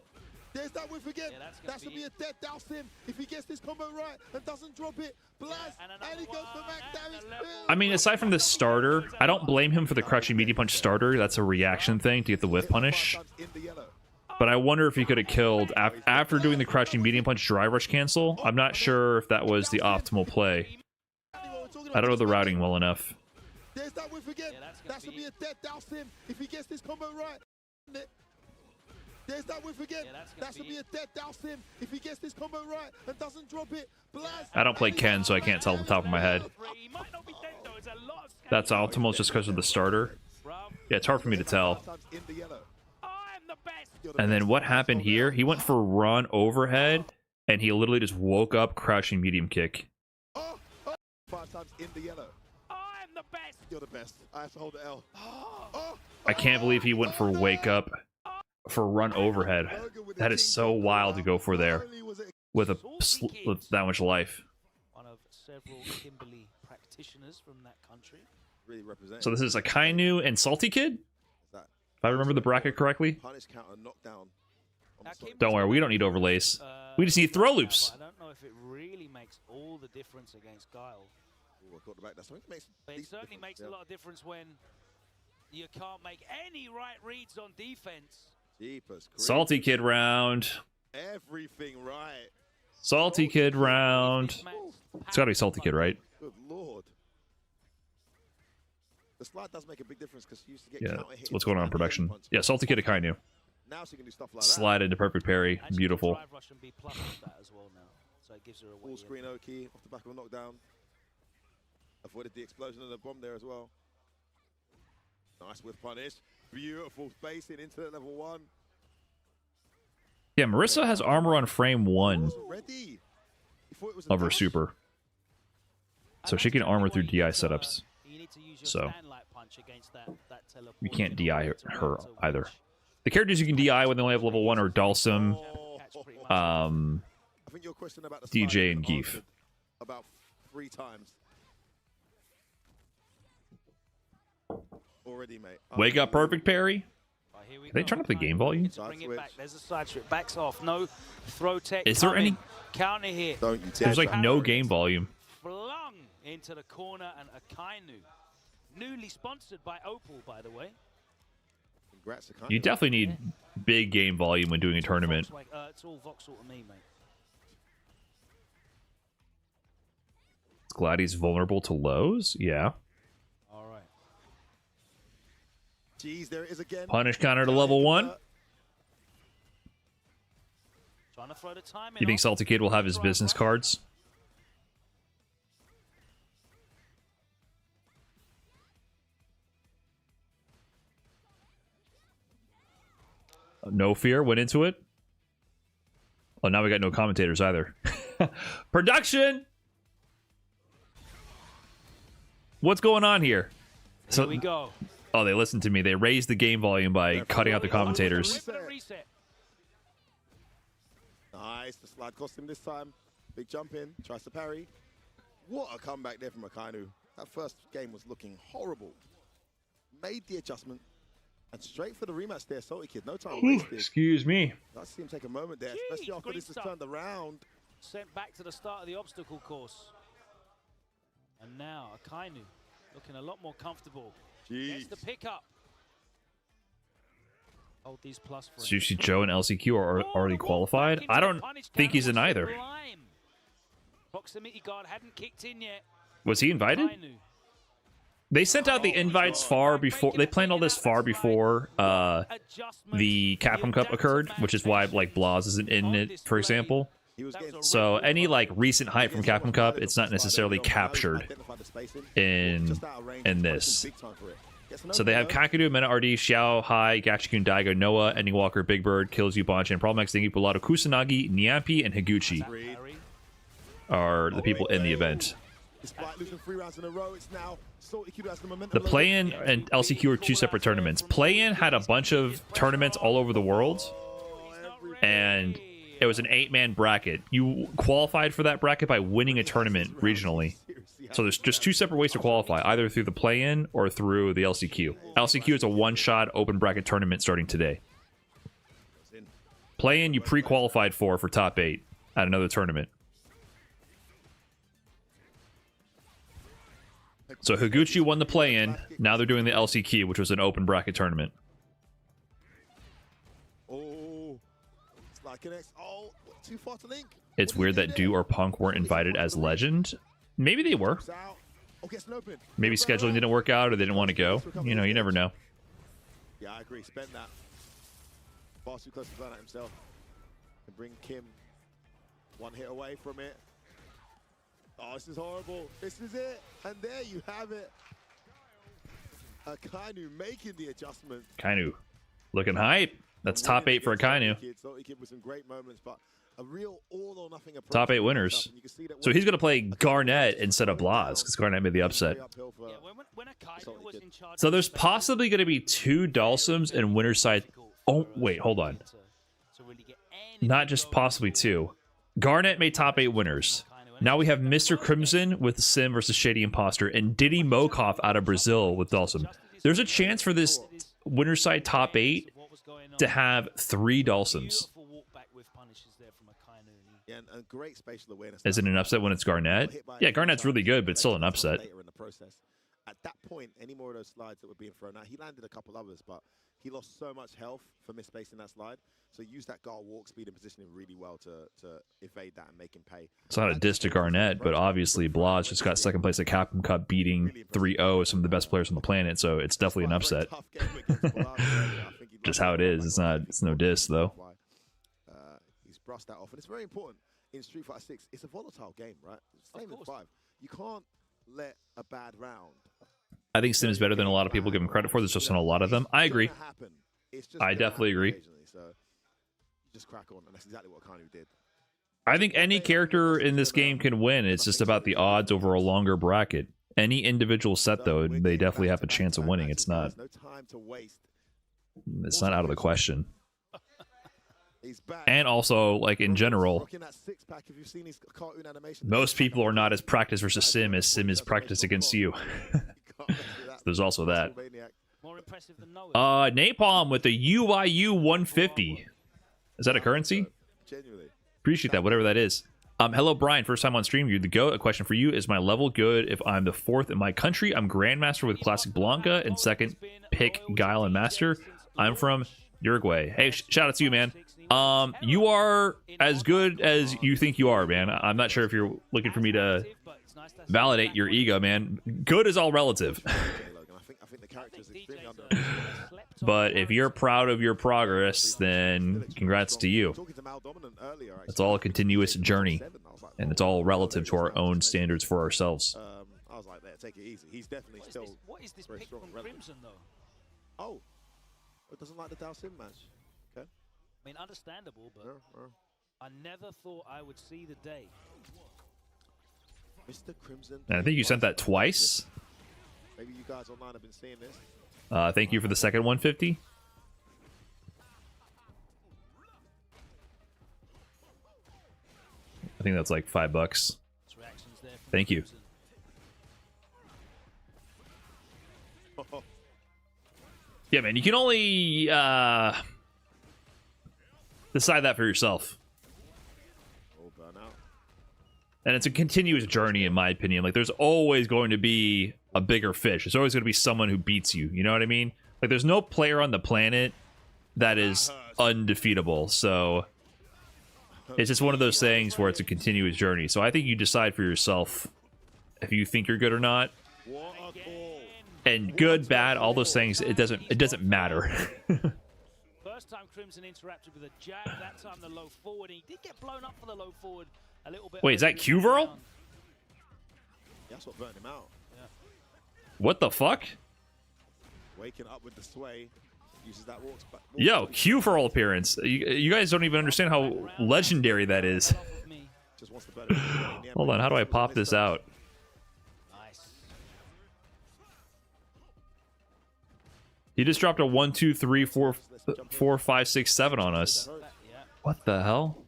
Speaker 17: again. That's gonna be a dead douse him if he gets this combo right and doesn't drop it. Blast, and he goes for max damage.
Speaker 1: I mean, aside from the starter, I don't blame him for the crushing medium punch starter. That's a reaction thing to get the whiff punish. But I wonder if he could have killed after doing the crushing medium punch dry rush cancel. I'm not sure if that was the optimal play. I don't know the routing well enough.
Speaker 17: There's that whiff again. That's gonna be a dead douse him if he gets this combo right. There's that whiff again. That's gonna be a dead douse him if he gets this combo right and doesn't drop it. Blast.
Speaker 1: I don't play Ken, so I can't tell off the top of my head. That's optimal just because of the starter. Yeah, it's hard for me to tell. And then what happened here? He went for run overhead, and he literally just woke up crouching medium kick.
Speaker 17: 5 times in the yellow. I'm the best. You're the best. I have to hold the L.
Speaker 1: I can't believe he went for wake up for run overhead. That is so wild to go for there with with that much life.
Speaker 18: One of several Kimberly practitioners from that country.
Speaker 17: Really represent.
Speaker 1: So this is Akainu and Salty Kid, if I remember the bracket correctly.
Speaker 17: Punish counter knockdown.
Speaker 1: Don't worry, we don't need overlays. We just need throw loops.
Speaker 18: I don't know if it really makes all the difference against Guile. But it certainly makes a lot of difference when you can't make any right reads on defense.
Speaker 1: Salty Kid round.
Speaker 17: Everything right.
Speaker 1: Salty Kid round. It's gotta be Salty Kid, right?
Speaker 17: Good lord. The slide does make a big difference because you used to get
Speaker 1: Yeah, that's what's going on in production. Yeah, Salty Kid Akainu.
Speaker 17: Now she can do stuff like
Speaker 1: Slide into perfect parry. Beautiful.
Speaker 17: Full screen Oki off the back of a knockdown. Avoided the explosion of the bomb there as well. Nice with punish. Beautiful spacing into level 1.
Speaker 1: Yeah, Marissa has armor on frame 1 of her super. So she can armor through DI setups. So you can't DI her either. The characters you can DI when they only have level 1 are Dalsum, DJ, and Geef.
Speaker 17: About 3 times. Already, mate.
Speaker 1: Wake up perfect parry. Are they turning up the game volume?
Speaker 18: Bring it back. There's a side switch. Backs off. No throw tech.
Speaker 1: Is there any
Speaker 18: counter here?
Speaker 1: There's like no game volume.
Speaker 18: Flung into the corner, and Akainu, newly sponsored by Opal, by the way.
Speaker 17: Congrats, Akainu.
Speaker 1: You definitely need big game volume when doing a tournament.
Speaker 18: It's all Voxel to me, mate.
Speaker 1: Glad he's vulnerable to lows. Yeah.
Speaker 17: Jeez, there it is again.
Speaker 1: Punish counter to level 1.
Speaker 18: Trying to throw the time in.
Speaker 1: You think Salty Kid will have his business cards? No fear went into it. Oh, now we got no commentators either. Production. What's going on here? So
Speaker 18: here we go.
Speaker 1: Oh, they listened to me. They raised the game volume by cutting out the commentators.
Speaker 17: Nice. The slide cost him this time. Big jump in. Tries to parry. What a comeback there from Akainu. That first game was looking horrible. Made the adjustment. And straight for the rematch there, Salty Kid. No time wasted.
Speaker 1: Excuse me.
Speaker 17: Let's see him take a moment there, especially after this has turned around.
Speaker 18: Sent back to the start of the obstacle course. And now Akainu looking a lot more comfortable. Gets the pickup. Hold these plus for
Speaker 1: Sushi Joe and LCQ are already qualified. I don't think he's in either.
Speaker 18: Proximity guard hadn't kicked in yet.
Speaker 1: Was he invited? They sent out the invites far before. They planned all this far before the Capcom Cup occurred, which is why like Blaz isn't in it, for example. So any like recent hype from Capcom Cup, it's not necessarily captured in this. So they have Kakadu, Mena RD, Xiao, Hai, Gachikun, Daigo, Noah, Ending Walker, Big Bird, Kills You, Bonchan, Problemax, Dingy, Bulato, Kusanagi, Nyampi, and Higuchi are the people in the event. The play-in and LCQ are 2 separate tournaments. Play-in had a bunch of tournaments all over the world, and it was an 8-man bracket. You qualified for that bracket by winning a tournament regionally. So there's just 2 separate ways to qualify, either through the play-in or through the LCQ. LCQ is a one-shot open bracket tournament starting today. Play-in you pre-qualified for top 8 at another tournament. So Higuchi won the play-in. Now they're doing the LCQ, which was an open bracket tournament.
Speaker 17: Oh, it's like an X. Oh, too far to link.
Speaker 1: It's weird that Do or Punk weren't invited as Legend. Maybe they were. Maybe scheduling didn't work out or they didn't want to go. You know, you never know.
Speaker 17: Yeah, I agree. Spend that. Far too close to burn out himself. And bring Kim one hit away from it. Oh, this is horrible. This is it. And there you have it. Akainu making the adjustment.
Speaker 1: Kainu looking hype. That's top 8 for Akainu.
Speaker 17: With some great moments, but a real all or nothing approach.
Speaker 1: Top 8 winners. So he's going to play Garnett instead of Blaz because Garnett made the upset. So there's possibly going to be 2 Dulcims and winner's side. Oh, wait, hold on. Not just possibly 2. Garnett made top 8 winners. Now we have Mr. Crimson with Sim versus Shady Imposter and Diddy Mokov out of Brazil with Dulcim. There's a chance for this winner's side top 8 to have 3 Dulcims.
Speaker 17: Yeah, and great spatial awareness.
Speaker 1: Is it an upset when it's Garnett? Yeah, Garnett's really good, but still an upset.
Speaker 17: At that point, any more of those slides that were being thrown out, he landed a couple others, but he lost so much health for misspacing that slide. So he used that guard walk speed and positioning really well to evade that and make him pay.
Speaker 1: It's not a diss to Garnett, but obviously Blaz just got second place at Capcom Cup, beating 3-0 some of the best players on the planet. So it's definitely an upset. Just how it is. It's no diss though.
Speaker 17: He's brushed that off, and it's very important in Street Fighter 6. It's a volatile game, right? Same in 5. You can't let a bad round.
Speaker 1: I think Sim is better than a lot of people give him credit for. There's just not a lot of them. I agree. I definitely agree.
Speaker 17: So just crack on, and that's exactly what Akainu did.
Speaker 1: I think any character in this game can win. It's just about the odds over a longer bracket. Any individual set, though, they definitely have a chance of winning. It's not. It's not out of the question. And also, like in general, most people are not as practiced versus Sim as Sim is practiced against you. So there's also that. Napalm with the UIU 150. Is that a currency? Appreciate that, whatever that is. Hello, Brian. First time on stream. You're the GOAT. A question for you. Is my level good if I'm the 4th in my country? I'm Grandmaster with Classic Blanca and 2nd pick Guile and Master. I'm from Uruguay. Hey, shout out to you, man. You are as good as you think you are, man. I'm not sure if you're looking for me to validate your ego, man. Good is all relative. But if you're proud of your progress, then congrats to you. It's all a continuous journey, and it's all relative to our own standards for ourselves.
Speaker 17: I was like, there, take it easy. He's definitely still.
Speaker 18: What is this pick from Crimson, though?
Speaker 17: Oh, it doesn't like the Dalsim match. Okay.
Speaker 18: I mean, understandable, but I never thought I would see the day.
Speaker 17: Mr. Crimson.
Speaker 1: And I think you sent that twice.
Speaker 17: Maybe you guys online have been seeing this.
Speaker 1: Thank you for the second 150. I think that's like $5. Thank you. Yeah, man, you can only decide that for yourself. And it's a continuous journey, in my opinion. Like, there's always going to be a bigger fish. There's always going to be someone who beats you. You know what I mean? Like, there's no player on the planet that is undefeatable. So it's just one of those things where it's a continuous journey. So I think you decide for yourself if you think you're good or not. And good, bad, all those things, it doesn't matter.
Speaker 18: First time Crimson interacted with a jab, that time the low forward. He did get blown up for the low forward a little bit.
Speaker 1: Wait, is that Q-Verl?
Speaker 17: Yeah, that's what burned him out.
Speaker 18: Yeah.
Speaker 1: What the fuck?
Speaker 17: Waking up with the sway, uses that walks back.
Speaker 1: Yo, Q-Verl appearance. You guys don't even understand how legendary that is.
Speaker 17: Just wants the better.
Speaker 1: Hold on, how do I pop this out? He just dropped a 1, 2, 3, 4, 4, 5, 6, 7 on us. What the hell?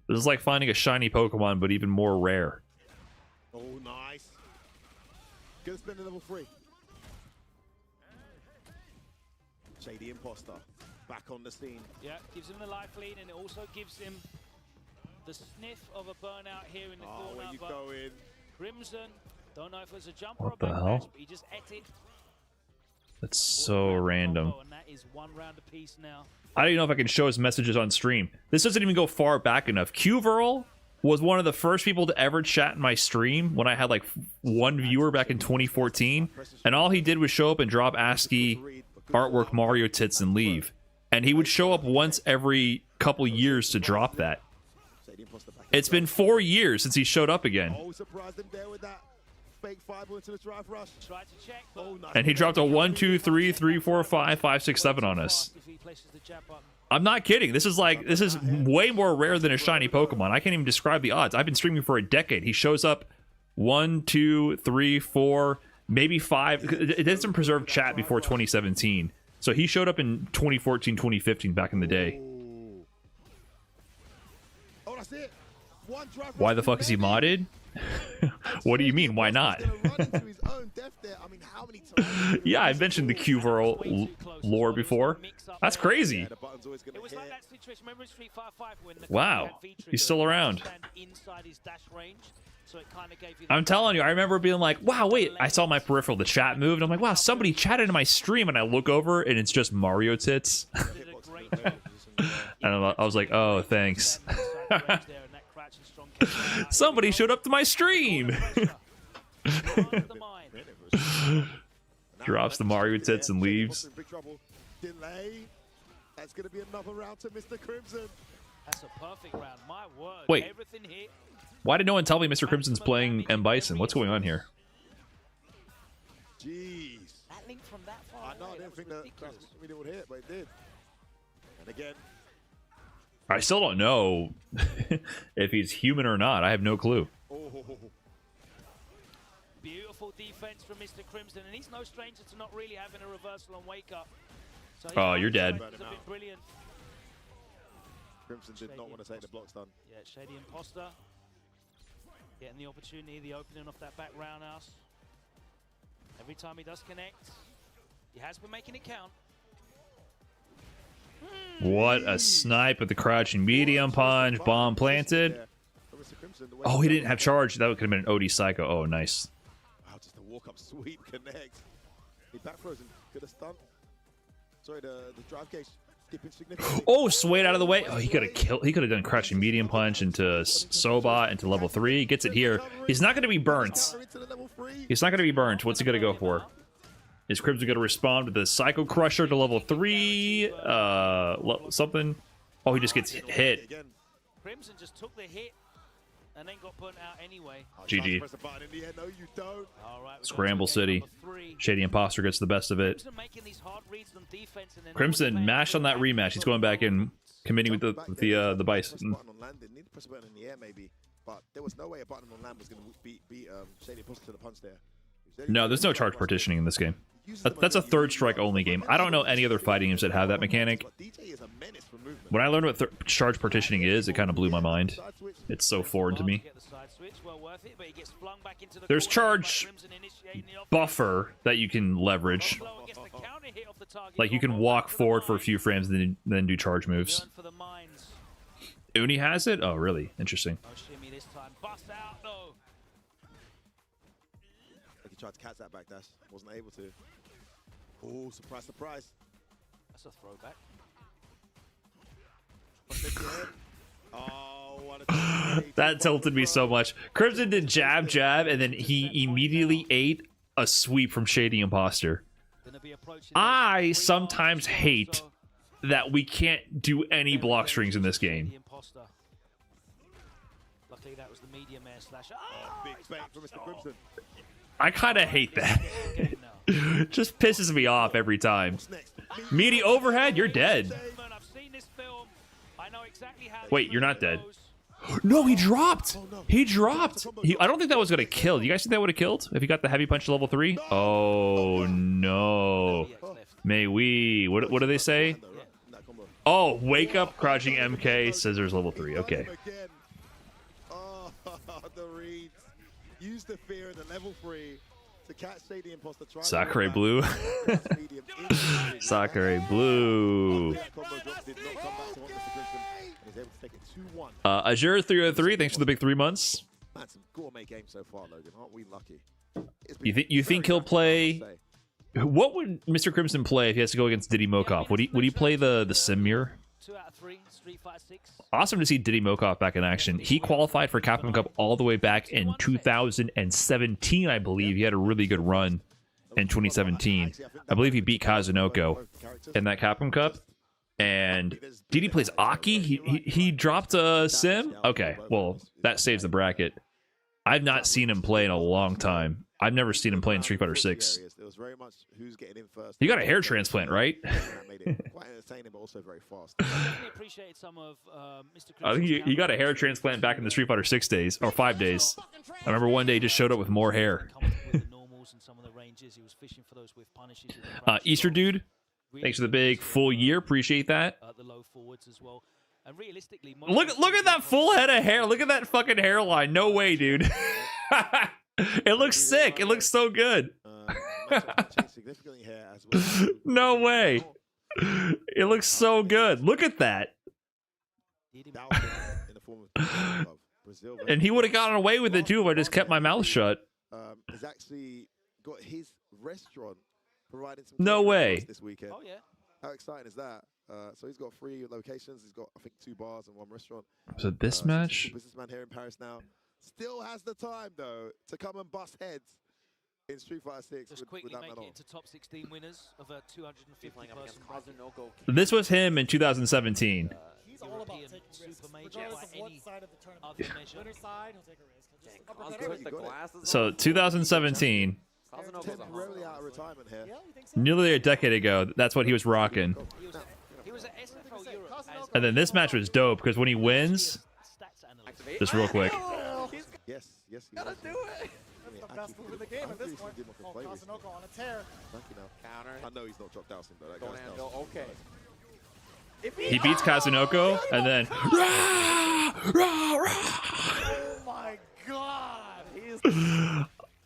Speaker 1: This is like finding a shiny Pokemon, but even more rare.
Speaker 17: Oh, nice. Gonna spend a level 3. Shady Imposter back on the scene.
Speaker 18: Yeah, gives him the life lead, and it also gives him the sniff of a burnout here in the corner.
Speaker 17: Where you
Speaker 18: but
Speaker 17: going?
Speaker 18: Crimson, don't know if it was a jumper
Speaker 1: What
Speaker 18: or
Speaker 1: the
Speaker 18: backdash,
Speaker 1: hell?
Speaker 18: but he just ate it.
Speaker 1: That's so random.
Speaker 18: And that is 1 round apiece now.
Speaker 1: I don't even know if I can show his messages on stream. This doesn't even go far back enough. Qverl was one of the first people to ever chat in my stream when I had like 1 viewer back in 2014. And all he did was show up and drop ASCII artwork Mario tits and leave. And he would show up once every couple years to drop that. It's been 4 years since he showed up again.
Speaker 17: Oh, surprised him there with that fake fireball into the drive rush.
Speaker 18: Tried to check,
Speaker 17: oh, nice.
Speaker 1: And he dropped a 1, 2, 3, 3, 4, 5, 5, 6, 7 on us. I'm not kidding. This is way more rare than a shiny Pokemon. I can't even describe the odds. I've been streaming for a decade. He shows up 1, 2, 3, 4, maybe 5. It doesn't preserve chat before 2017. So he showed up in 2014, 2015 back in the day.
Speaker 17: Oh, that's it. One drive
Speaker 1: Why the fuck is he modded? What do you mean? Why not? Yeah, I mentioned the Qverl lore before. That's crazy. Wow, he's still around. I'm telling you, I remember being like, wow, wait, I saw my peripheral, the chat moved. I'm like, wow, somebody chatted in my stream, and I look over, and it's just Mario tits. And I was like, oh, thanks. Somebody showed up to my stream. Drops the Mario tits and leaves.
Speaker 17: Delay. That's going to be another round to Mr. Crimson.
Speaker 18: That's a perfect round. My word.
Speaker 1: Wait.
Speaker 18: Everything hit.
Speaker 1: Why did no one tell me Mr. Crimson's playing M. Bison? What's going on here?
Speaker 17: Jeez.
Speaker 18: That link from that far
Speaker 17: I know, I didn't think that really would hit, but it did. And again.
Speaker 1: I still don't know if he's human or not. I have no clue.
Speaker 18: Beautiful defense from Mr. Crimson, and he's no stranger to not really having a reversal on wake up. So
Speaker 1: oh, you're dead.
Speaker 18: Brilliant.
Speaker 17: Crimson did not want to take the block stun.
Speaker 18: Yeah, Shady Imposter getting the opportunity, the opening off that back roundhouse. Every time he does connect, he has been making it count.
Speaker 1: What a snipe with the crouching medium punch. Bomb planted. Oh, he didn't have charge. That could have been an OD Psycho. Oh, nice.
Speaker 17: Wow, just a walk-up sweep connect. He back frozen. Could have stunned. Sorry, the drive case skipping significantly.
Speaker 1: Oh, swayed out of the way. Oh, he could have killed. He could have done crouching medium punch into Sobot into level 3. Gets it here. He's not going to be burnt. He's not going to be burnt. What's he going to go for? Is Crimson going to respond with the Psycho Crusher to level 3? Something. Oh, he just gets hit.
Speaker 18: Crimson just took the hit and then got burnt out anyway.
Speaker 1: GG.
Speaker 17: No, you don't.
Speaker 1: Scramble City. Shady Imposter gets the best of it. Crimson, mash on that rematch. He's going back in, committing with the Bison.
Speaker 17: Need to press a button in the air, maybe. But there was no way a button on land was going to beat Shady Imposter to the punch there.
Speaker 1: No, there's no charge partitioning in this game. That's a third strike only game. I don't know any other fighting games that have that mechanic. When I learned what charge partitioning is, it kind of blew my mind. It's so foreign to me. There's charge buffer that you can leverage. Like you can walk forward for a few frames and then do charge moves. Uni has it? Oh, really? Interesting.
Speaker 17: Tried to catch that back dash, wasn't able to. Oh, surprise, surprise.
Speaker 18: That's a throwback.
Speaker 17: Oh, what a
Speaker 1: that tilted me so much. Crimson did jab, jab, and then he immediately ate a sweep from Shady Imposter. I sometimes hate that we can't do any block strings in this game.
Speaker 18: Luckily, that was the medium air slash.
Speaker 17: Big bang for Mr. Crimson.
Speaker 1: I kind of hate that. Just pisses me off every time. Meaty overhead, you're dead. Wait, you're not dead. No, he dropped. He dropped. I don't think that was going to kill. Do you guys think that would have killed if he got the heavy punch to level 3? Oh, no. May we. What do they say? Oh, wake up, crouching MK, scissors level 3. Okay.
Speaker 17: Oh, the reads. Use the fear of the level 3 To catch Shady Imposter, try
Speaker 1: Sakurai Blue. Sakurai Blue. Azure 303, thanks for the big 3 months.
Speaker 17: Man, some gourmet games so far, Logan. Aren't we lucky?
Speaker 1: You think he'll play? What would Mr. Crimson play if he has to go against Diddy Mokov? Would he play the sim mirror?
Speaker 18: 2 out of 3, Street Fighter 6.
Speaker 1: Awesome to see Diddy Mokov back in action. He qualified for Capcom Cup all the way back in 2017, I believe. He had a really good run in 2017. I believe he beat Kazunoko in that Capcom Cup. And Diddy plays Aki. He dropped a sim. Okay, well that saves the bracket. I've not seen him play in a long time. I've never seen him play in Street Fighter 6. You got a hair transplant, right? I think you got a hair transplant back in the Street Fighter 6 days, or 5 days. I remember one day he just showed up with more hair. Easter Dude, thanks for the big full year. Appreciate that. Look at that full head of hair. Look at that fucking hairline. No way, dude. It looks sick. It looks so good. No way. It looks so good. Look at that. And he would have gotten away with it too if I just kept my mouth shut.
Speaker 17: Has actually got his restaurant providing some
Speaker 1: no way
Speaker 17: this weekend. Oh yeah. How exciting is that? So he's got 3 locations. He's got, I think, 2 bars and 1 restaurant.
Speaker 1: So this match?
Speaker 17: Businessman here in Paris now. Still has the time, though, to come and bust heads in Street Fighter 6.
Speaker 18: Just quickly make it into top 16 winners of a 250-person bracket.
Speaker 1: This was him in 2017.
Speaker 18: He's all about taking risks, regardless of what side of the tournament. Winner side, he'll take a risk.
Speaker 1: So 2017.
Speaker 17: Temporarily out of retirement here.
Speaker 1: Nearly a decade ago, that's what he was rocking. And then this match was dope because when he wins, just real quick.
Speaker 17: Yes,
Speaker 12: gotta do it. That's the best move in the game at this point. Oh, Kazunoko on a tear.
Speaker 17: Counter. I know he's not dropped out, but that guy's
Speaker 12: okay.
Speaker 1: He beats Kazunoko and then.
Speaker 12: Oh my god!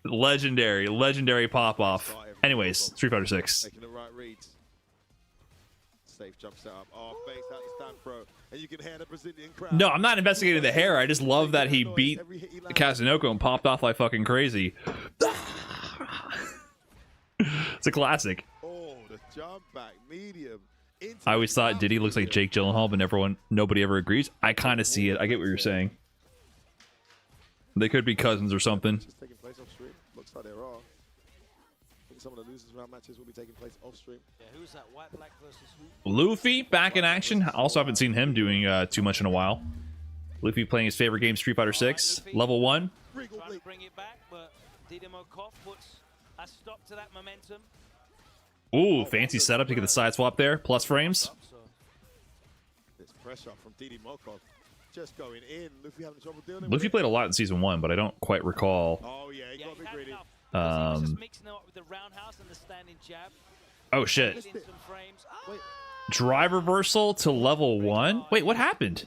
Speaker 1: Legendary pop off. Anyways, Street Fighter 6.
Speaker 17: Making the right reads. Safe jump setup. Oh, face out the stand throw. And you can hear the Brazilian crowd.
Speaker 1: No, I'm not investigating the hair. I just love that he beat Kazunoko and popped off like fucking crazy. It's a classic.
Speaker 17: Oh, the jump back medium.
Speaker 1: I always thought Diddy looks like Jake Gyllenhaal, but nobody ever agrees. I kind of see it. I get what you're saying. They could be cousins or something.
Speaker 17: Just taking place off stream. Looks like there are. I think some of the losers round matches will be taking place off stream.
Speaker 18: Yeah, who's that? White Black versus who?
Speaker 1: Luffy back in action. Also haven't seen him doing too much in a while. Luffy playing his favorite game, Street Fighter 6, level 1.
Speaker 18: Trying to bring it back, but Diddy Mokov puts a stop to that momentum.
Speaker 1: Ooh, fancy setup to get the side swap there. Plus frames.
Speaker 17: This pressure from Diddy Mokov. Just going in. Luffy having trouble dealing with
Speaker 1: Luffy played a lot in Season 1, but I don't quite recall.
Speaker 17: Oh, yeah, he got a bit greedy.
Speaker 18: Just mixing it up with the roundhouse and the standing jab.
Speaker 1: Oh, shit. Drive reversal to level 1? Wait, what happened?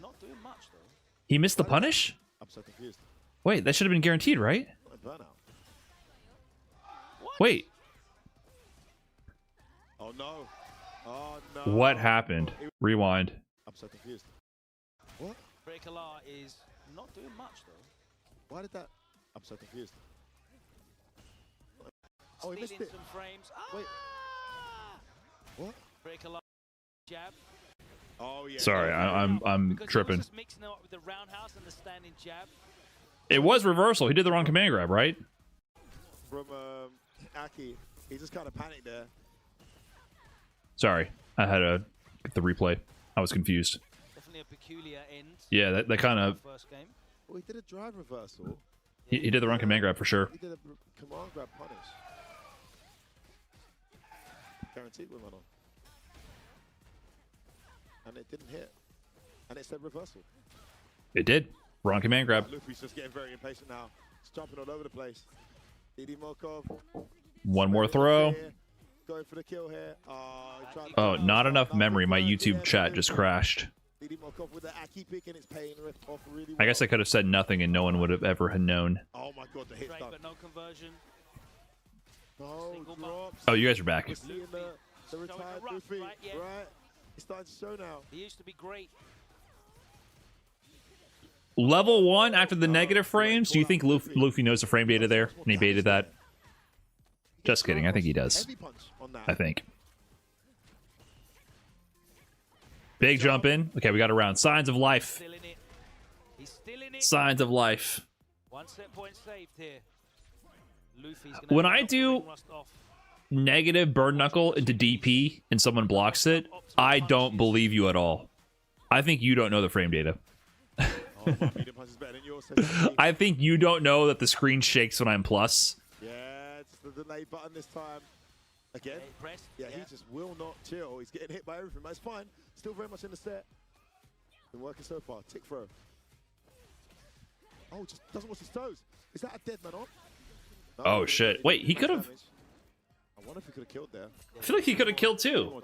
Speaker 1: He missed the punish?
Speaker 17: I'm so confused.
Speaker 1: Wait, that should have been guaranteed, right? Wait.
Speaker 17: Oh, no. Oh, no.
Speaker 1: What happened? Rewind.
Speaker 17: I'm so confused. What?
Speaker 18: Breakala is not doing much, though.
Speaker 17: Why did that? I'm so confused. Oh, he missed it.
Speaker 18: Some frames.
Speaker 17: Wait. What?
Speaker 18: Breakala jab.
Speaker 17: Oh, yeah.
Speaker 1: Sorry, I'm tripping.
Speaker 18: Just mixing it up with the roundhouse and the standing jab.
Speaker 1: It was reversal. He did the wrong command grab, right?
Speaker 17: From Aki. He just kind of panicked there.
Speaker 1: Sorry, I had to get the replay. I was confused.
Speaker 18: Definitely a peculiar end.
Speaker 1: Yeah, that kind of.
Speaker 18: First game.
Speaker 17: Well, he did a drive reversal.
Speaker 1: He did the wrong command grab for sure.
Speaker 17: He did a command grab punish. Guaranteed we went on. And it didn't hit. And it said reversal.
Speaker 1: It did. Wrong command grab.
Speaker 17: Luffy's just getting very impatient now. He's jumping all over the place. Diddy Mokov.
Speaker 1: One more throw.
Speaker 17: Going for the kill here.
Speaker 1: Oh, not enough memory. My YouTube chat just crashed. I guess I could have said nothing and no one would have ever known.
Speaker 17: Oh my god, the hit's done.
Speaker 18: But no conversion.
Speaker 1: Oh, you guys are back.
Speaker 17: We're seeing the retired Luffy, right? He's starting to show now.
Speaker 18: He used to be great.
Speaker 1: Level 1 after the negative frames. Do you think Luffy knows the frame data there? And he baited that? Just kidding. I think he does. I think. Big jump in. Okay, we got around. Signs of life. Signs of life.
Speaker 18: One set point saved here.
Speaker 1: When I do negative burn knuckle into DP and someone blocks it, I don't believe you at all. I think you don't know the frame data. I think you don't know that the screen shakes when I'm plus.
Speaker 17: Yeah, it's the delay button this time. Again, yeah, he just will not chill. He's getting hit by everything, but it's fine. Still very much in the set. Been working so far. Tick throw. Oh, just doesn't watch his toes. Is that a dead man on? No,
Speaker 1: Oh shit! Wait, he could have.
Speaker 17: I wonder if he could have killed there.
Speaker 1: I feel like he could have killed too.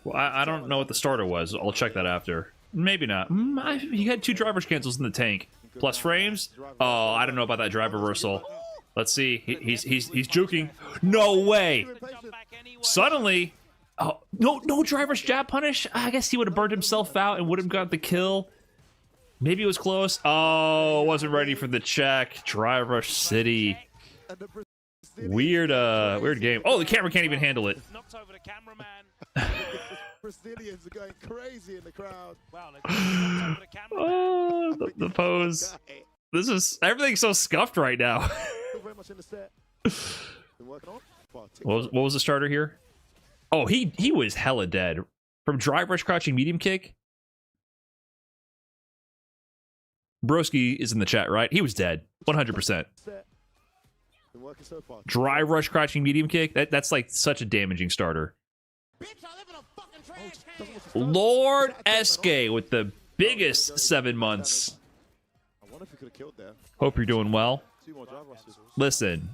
Speaker 1: Well, I don't know what the starter was. I'll check that after. Maybe not. He had 2 driver's cancels in the tank. Plus frames. Oh, I don't know about that drive reversal. Let's see. He's juking. No way. Suddenly. Oh, no driver's jab punish. I guess he would have burned himself out and would have got the kill. Maybe it was close. Oh, wasn't ready for the check. Driver City. Weird game. Oh, the camera can't even handle it.
Speaker 17: Brazilians are going crazy in the crowd.
Speaker 1: Oh, the pose. This is everything's so scuffed right now. What was the starter here? Oh, he was hella dead from drive rush crouching medium kick. Broski is in the chat, right? He was dead, 100%. Drive rush crouching medium kick. That's like such a damaging starter. Lord SK with the biggest 7 months. Hope you're doing well. Listen,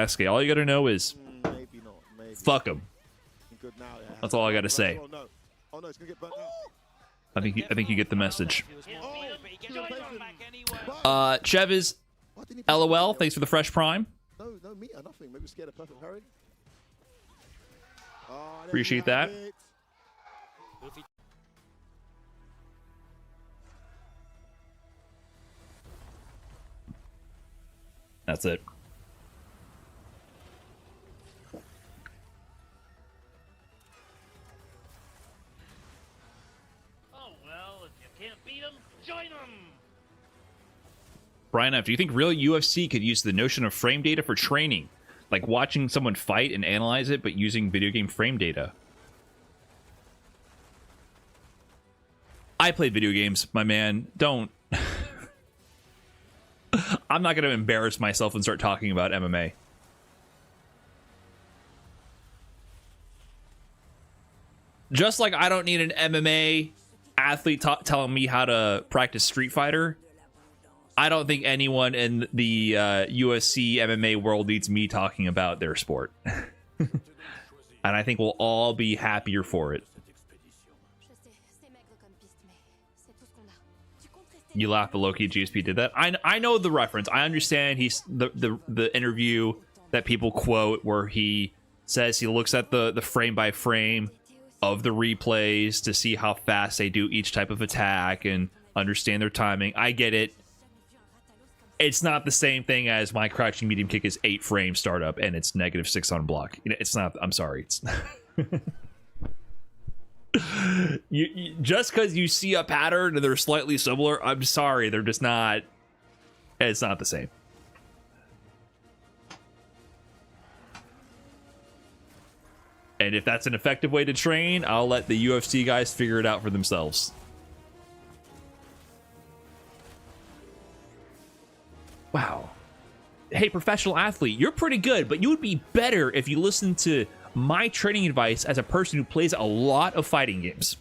Speaker 1: SK, all you gotta know is fuck him. That's all I gotta say. I think you get the message. Chev is LOL. Thanks for the fresh prime.
Speaker 17: No meter, nothing. Maybe scared of perfect parry.
Speaker 1: Appreciate that. That's it.
Speaker 12: Oh well, if you can't beat them, join them.
Speaker 1: Brian F., do you think real UFC could use the notion of frame data for training? Like watching someone fight and analyze it, but using video game frame data? I played video games, my man. Don't. I'm not going to embarrass myself and start talking about MMA. Just like I don't need an MMA athlete telling me how to practice Street Fighter, I don't think anyone in the UFC MMA world needs me talking about their sport. And I think we'll all be happier for it. You laugh, the Loki GSP did that. I know the reference. I understand he's the interview that people quote where he says he looks at the frame by frame of the replays to see how fast they do each type of attack and understand their timing. I get it. It's not the same thing as my crouching medium kick is 8 frames startup and it's -6 on block. It's not. I'm sorry. It's you just because you see a pattern and they're slightly similar, I'm sorry, they're just not. It's not the same. And if that's an effective way to train, I'll let the UFC guys figure it out for themselves. Wow. Hey, professional athlete, you're pretty good, but you would be better if you listened to my training advice as a person who plays a lot of fighting games.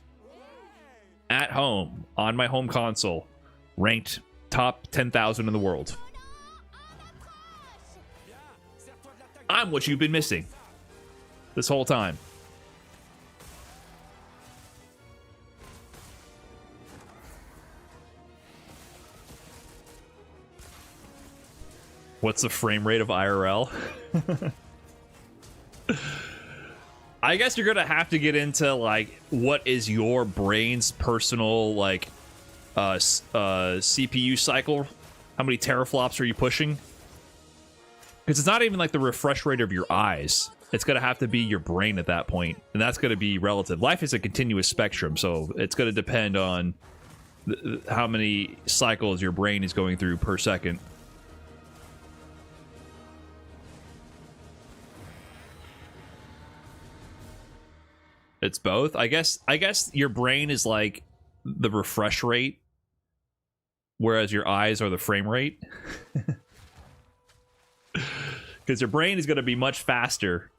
Speaker 1: At home, on my home console, ranked top 10,000 in the world. I'm what you've been missing this whole time. What's the frame rate of IRL? I guess you're gonna have to get into like what is your brain's personal like CPU cycle. How many teraflops are you pushing? Because it's not even like the refresh rate of your eyes. It's gonna have to be your brain at that point, and that's gonna be relative. Life is a continuous spectrum, so it's gonna depend on how many cycles your brain is going through per second. It's both. I guess your brain is like the refresh rate, whereas your eyes are the frame rate. Because your brain is going to be much faster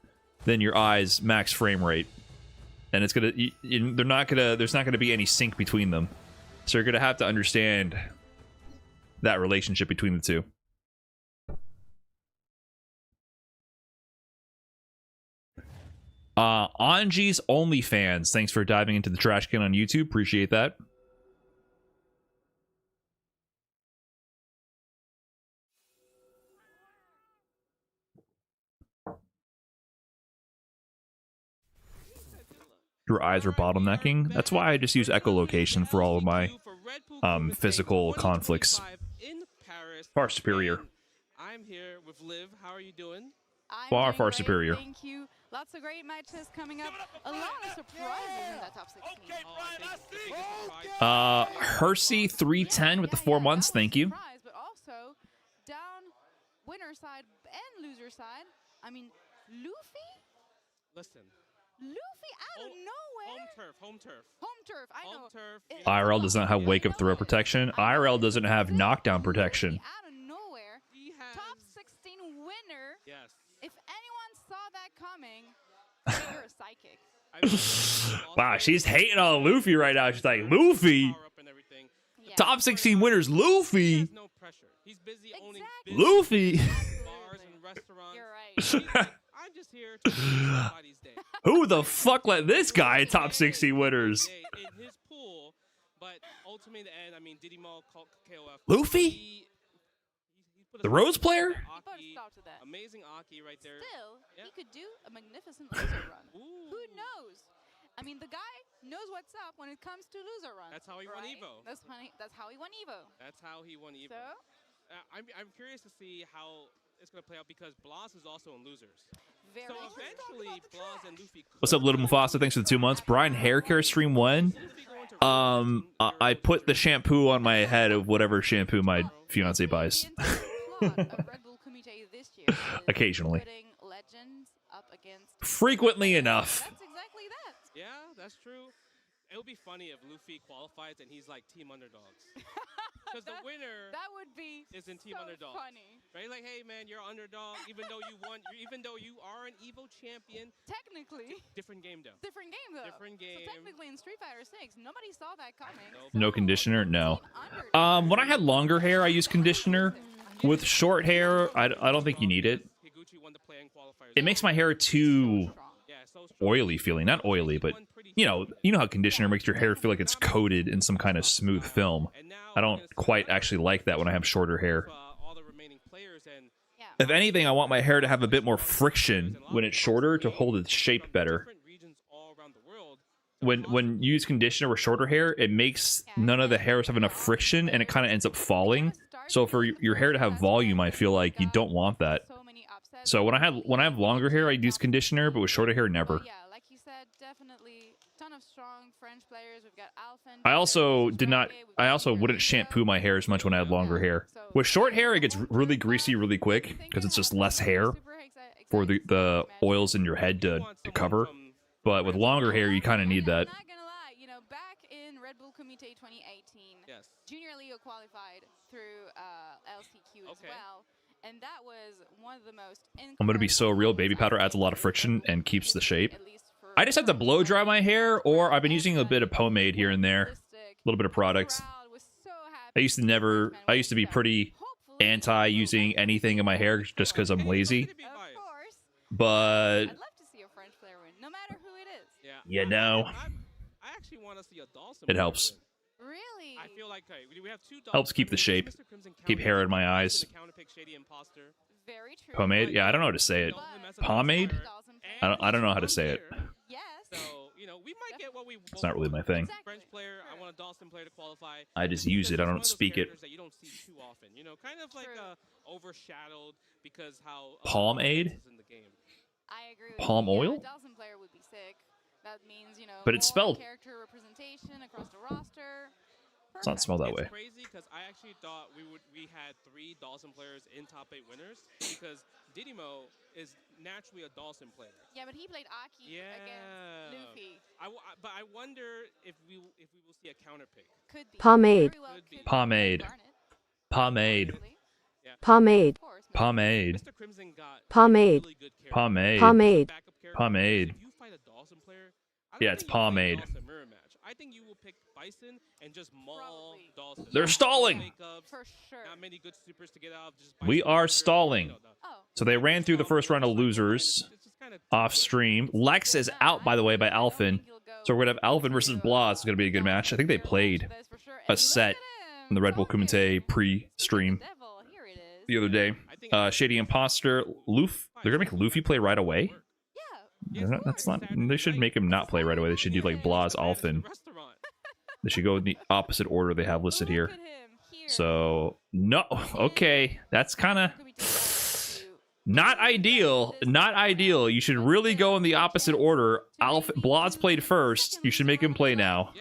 Speaker 1: than your eyes' max frame rate, and it's gonna there's not gonna be any sync between them. So you're gonna have to understand that relationship between the two. Anji's OnlyFans, thanks for diving into the trash can on YouTube. Appreciate that. Your eyes are bottlenecking. That's why I just use echolocation for all of my physical conflicts. Far superior.
Speaker 2: I'm here with Liv. How are you doing?
Speaker 1: Far superior.
Speaker 6: Thank you. Lots of great matches coming up. A lot of surprises in that top 16.
Speaker 1: Hersey 310 with the 4 months. Thank you.
Speaker 6: But also down winner side and loser side. I mean, Luffy?
Speaker 2: Listen.
Speaker 6: Luffy out of nowhere.
Speaker 2: Home turf.
Speaker 6: I know.
Speaker 2: Home turf.
Speaker 1: IRL does not have wake up throw protection. IRL doesn't have knockdown protection.
Speaker 6: Out of nowhere. Top 16 winner.
Speaker 2: Yes.
Speaker 6: If anyone saw that coming, you're a psychic.
Speaker 1: Wow, she's hating on Luffy right now. She's like, Luffy? Top 16 winners, Luffy?
Speaker 2: No pressure. He's busy owning
Speaker 1: Luffy?
Speaker 2: bars and restaurants.
Speaker 6: You're right.
Speaker 2: I'm just here to somebody's day.
Speaker 1: Who the fuck let this guy in top 16 winners?
Speaker 2: In his pool, but ultimately in the end, I mean, Diddy Mall, KOF.
Speaker 1: Luffy? The Rose player?
Speaker 2: Amazing Aki right there.
Speaker 6: Still, he could do a magnificent loser run. Who knows? I mean, the guy knows what's up when it comes to loser runs.
Speaker 2: That's how he won Evo.
Speaker 6: That's how he won Evo.
Speaker 2: That's how he won Evo.
Speaker 6: So?
Speaker 2: I'm curious to see how it's going to play out because Blas is also in losers.
Speaker 6: Very
Speaker 2: so eventually, Blas and Luffy.
Speaker 1: What's up, Little Mufasa? Thanks for the 2 months. Brian Hair Care Stream 1. I put the shampoo on my head of whatever shampoo my fiance buys.
Speaker 6: Redbull Kumite this year
Speaker 1: Occasionally.
Speaker 6: putting legends up against
Speaker 1: Frequently enough.
Speaker 6: That's exactly that.
Speaker 2: Yeah, that's true. It would be funny if Luffy qualifies and he's like team underdogs. Because the winner is in team underdogs.
Speaker 6: Funny.
Speaker 2: Right? Like, hey man, you're underdog, even though you won, even though you are an Evo champion.
Speaker 6: Technically.
Speaker 2: Different game though.
Speaker 6: Different game though.
Speaker 2: Different game.
Speaker 6: So technically in Street Fighter 6, nobody saw that coming.
Speaker 1: No conditioner? No. When I had longer hair, I used conditioner. With short hair, I don't think you need it. It makes my hair too oily feeling. Not oily, but you know how conditioner makes your hair feel like it's coated in some kind of smooth film. I don't quite actually like that when I have shorter hair. If anything, I want my hair to have a bit more friction when it's shorter to hold its shape better. When you use conditioner with shorter hair, it makes none of the hairs have enough friction and it kind of ends up falling. So for your hair to have volume, I feel like you don't want that. So when I have longer hair, I use conditioner, but with shorter hair, never.
Speaker 6: Yeah, like you said, definitely ton of strong French players. We've got Alphen.
Speaker 1: I also wouldn't shampoo my hair as much when I had longer hair. With short hair, it gets really greasy really quick because it's just less hair for the oils in your head to cover. But with longer hair, you kind of need that.
Speaker 6: Not gonna lie, you know, back in Redbull Kumite 2018, Junior Leo qualified through LCQ as well, and that was one of the most.
Speaker 1: I'm gonna be so real. Baby powder adds a lot of friction and keeps the shape. I just have to blow dry my hair, or I've been using a bit of pomade here and there, a little bit of products. I used to be pretty anti using anything in my hair just because I'm lazy. But
Speaker 6: I'd love to see a French player win, no matter who it is.
Speaker 1: you know,
Speaker 2: I actually want to see a Dawson.
Speaker 1: it helps.
Speaker 6: Really?
Speaker 2: I feel like we have two
Speaker 1: Helps keep the shape. Keep hair in my eyes.
Speaker 6: Very true.
Speaker 1: Pomade? Yeah, I don't know how to say it. Pomade? I don't know how to say it.
Speaker 6: Yes.
Speaker 2: So, you know, we might get what we
Speaker 1: It's not really my thing.
Speaker 2: French player, I want a Dawson player to qualify.
Speaker 1: I just use it. I don't speak it.
Speaker 2: That you don't see too often. You know, kind of like overshadowed because how
Speaker 1: Pomade?
Speaker 2: in the game.
Speaker 6: I agree with
Speaker 1: Palm
Speaker 6: you. Yeah,
Speaker 1: oil?
Speaker 6: a Dawson player would be sick. That means, you know,
Speaker 1: But it's
Speaker 6: more
Speaker 1: spelled-
Speaker 6: character representation across the roster.
Speaker 1: It's not spelled that way.
Speaker 2: It's crazy because I actually thought we had 3 Dawson players in top 8 winners because Didimo is naturally a Dawson player.
Speaker 6: Yeah, but he played Aki against Luffy.
Speaker 2: But I wonder if we will see a counter pick.
Speaker 6: Could be.
Speaker 16: Pomade.
Speaker 6: Very well could be.
Speaker 1: Pomade. Pomade.
Speaker 2: Yeah.
Speaker 16: Pomade.
Speaker 1: Pomade.
Speaker 2: Mr. Crimson got
Speaker 16: Pomade.
Speaker 2: really good character.
Speaker 1: Pomade.
Speaker 16: Pomade.
Speaker 2: Backup character.
Speaker 1: Pomade.
Speaker 2: If you fight a Dawson player, I don't
Speaker 1: Yeah, it's
Speaker 2: think you play
Speaker 1: pomade.
Speaker 2: Dawson mirror match. I think you will pick Bison and just maul Dawson.
Speaker 1: They're stalling.
Speaker 2: Makeups,
Speaker 6: For sure.
Speaker 2: Not many good supers to get out of. Just
Speaker 1: We
Speaker 2: Bison
Speaker 1: are
Speaker 2: character,
Speaker 1: stalling.
Speaker 2: you know, the-
Speaker 1: So they ran through the first round of losers off stream. Lex is out, by the way, by Alphen. So we're going to have Alphen versus Blas. It's going to be a good match. I think they played a set in the Redbull Kumite pre-stream the other day. Shady Imposter, Loof. They're going to make Luffy play right away? That's not. They should make him not play right away. They should do like Blas, Alphen. They should go in the opposite order they have listed here. So, no. Okay. That's kind of not ideal. Not ideal. You should really go in the opposite order. Blas played first. You should make him play now.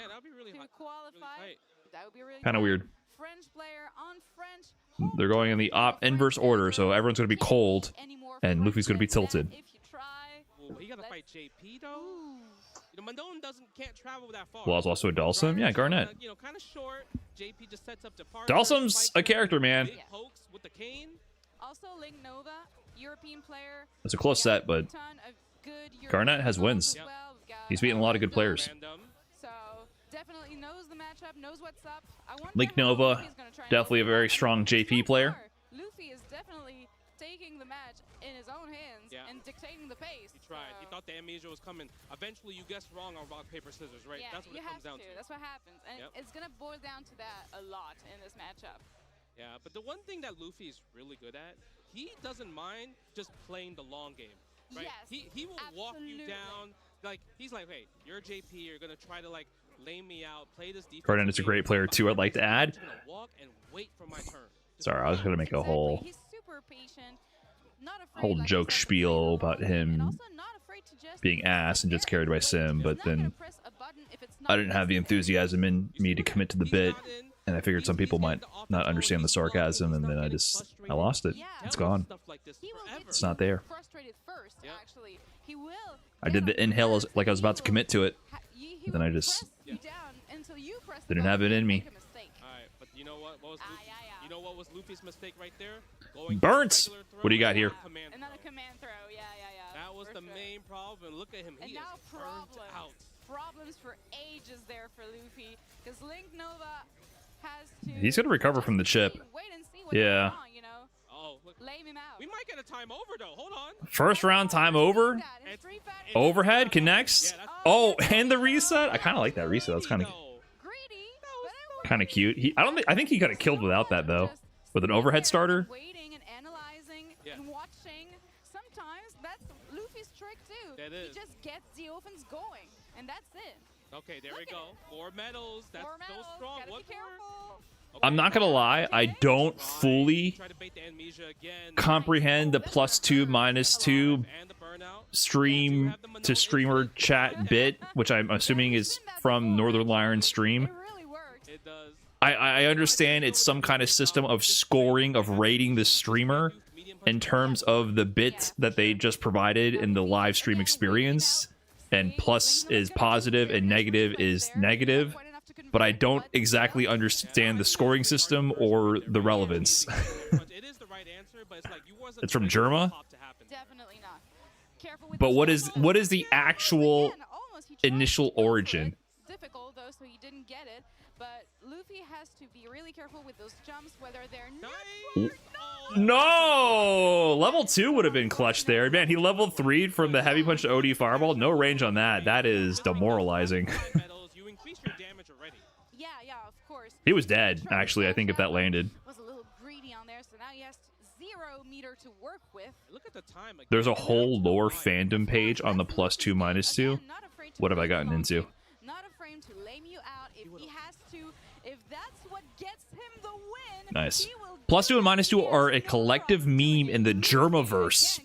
Speaker 1: Kind of weird. They're going in the inverse order, so everyone's going to be cold, and Luffy's going to be tilted.
Speaker 2: Well, he got to fight JP though. You know, Mandone can't travel that far.
Speaker 1: Blas also a Dalsum? Yeah, Garnet.
Speaker 2: You know, kind of short. JP just sets up the party.
Speaker 1: Dalsum's a character, man.
Speaker 2: Pokes with the cane.
Speaker 6: Also, Link Nova, European player.
Speaker 1: It's a close set, but Garnet has wins. He's beating a lot of good players.
Speaker 6: So definitely knows the matchup, knows what's up.
Speaker 1: Link Nova, definitely a very strong JP player.
Speaker 6: Luffy is definitely taking the match in his own hands and dictating the pace.
Speaker 2: He tried. He thought the amnesia was coming. Eventually, you guessed wrong on rock, paper, scissors, right?
Speaker 6: Yeah,
Speaker 2: that's what it comes down to.
Speaker 6: That's what happens. And it's going to boil down to that a lot in this matchup.
Speaker 2: Yeah, but the one thing that Luffy is really good at, he doesn't mind just playing the long game. Right?
Speaker 6: Yes,
Speaker 2: he will walk you down. Like, he's like, hey, you're JP. You're going to try to, like, lay me out, play this defense.
Speaker 1: Garnet is a great player, too. I'd like to add.
Speaker 2: I'm going to walk and wait for my turn.
Speaker 1: Sorry, I was going to make a whole
Speaker 6: He's super patient, not afraid,
Speaker 1: whole joke spiel about him being ass and just carried by Sim, but then I didn't have the enthusiasm in me to commit to the bit, and I figured some people might not understand the sarcasm, and then I lost it. It's gone. It's not there. I did the inhale like I was about to commit to it, but then I just didn't have it in me.
Speaker 2: Alright, but you know what? You know what was Luffy's mistake right there?
Speaker 1: Burnt! What do you got here?
Speaker 6: Another command throw, yeah.
Speaker 2: That was the main problem. Look at him. He is burnt out.
Speaker 6: Problems for ages there for Luffy, because Link Nova has to.
Speaker 1: He's gonna recover from the chip.
Speaker 6: Wait and see what's
Speaker 1: Yeah.
Speaker 6: going on, you know?
Speaker 2: Oh, look.
Speaker 6: Lay him out.
Speaker 2: We might get a time over though. Hold on.
Speaker 1: First round time over. Overhead connects. Oh, and the reset. I kind of like that reset. That's kind of cute. I think he got it killed without that though. With an overhead starter.
Speaker 6: Waiting and analyzing and watching. Sometimes that's Luffy's trick too.
Speaker 2: That is.
Speaker 6: He just gets the offense going, and that's it.
Speaker 2: Okay, there we go. 4 medals. That's so strong.
Speaker 6: Gotta be careful.
Speaker 1: I'm not gonna lie. I don't fully comprehend the +2 -2 stream to streamer chat bit, which I'm assuming is from Northern Lion stream. I understand it's some kind of system of scoring, of rating the streamer in terms of the bit that they just provided in the live stream experience, and plus is positive and negative is negative, but I don't exactly understand the scoring system or the relevance. It's from Germa?
Speaker 6: Definitely not. Careful with
Speaker 1: But what is the actual initial origin?
Speaker 6: difficult though, so he didn't get it. But Luffy has to be really careful with those jumps, whether they're
Speaker 1: No! Level 2 would have been clutch there. Man, he leveled 3 from the heavy punch to OD fireball. No range on that. That is demoralizing.
Speaker 6: Yeah, of
Speaker 1: He was dead, actually, I think, if that landed.
Speaker 6: Was a little greedy on there, so now he has 0 meter to work with.
Speaker 2: Look at the time.
Speaker 1: There's a whole lore fandom page on the +2 -2. What have I gotten into?
Speaker 6: Not afraid to lame you out if he has to. If that's what gets him the win.
Speaker 1: Nice. +2 and -2 are a collective meme in the Germaverse.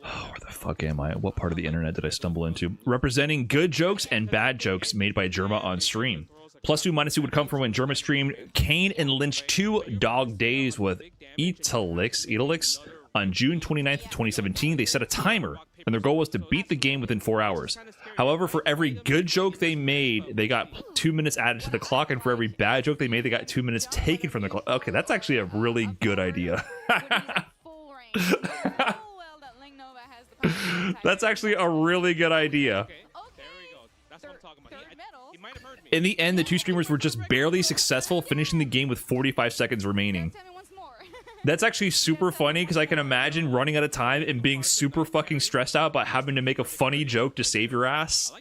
Speaker 1: Oh, where the fuck am I? What part of the internet did I stumble into? Representing good jokes and bad jokes made by Germa on stream. +2 -2 would come from when Germa streamed Kane and Lynch 2 Dog Days with Etalix on June 29th, 2017. They set a timer, and their goal was to beat the game within 4 hours. However, for every good joke they made, they got 2 minutes added to the clock, and for every bad joke they made, they got 2 minutes taken from the clock. Okay, that's actually a really good idea. That's actually a really good idea. In the end, the two streamers were just barely successful, finishing the game with 45 seconds remaining. That's actually super funny, because I can imagine running out of time and being super fucking stressed out about having to make a funny joke to save your ass.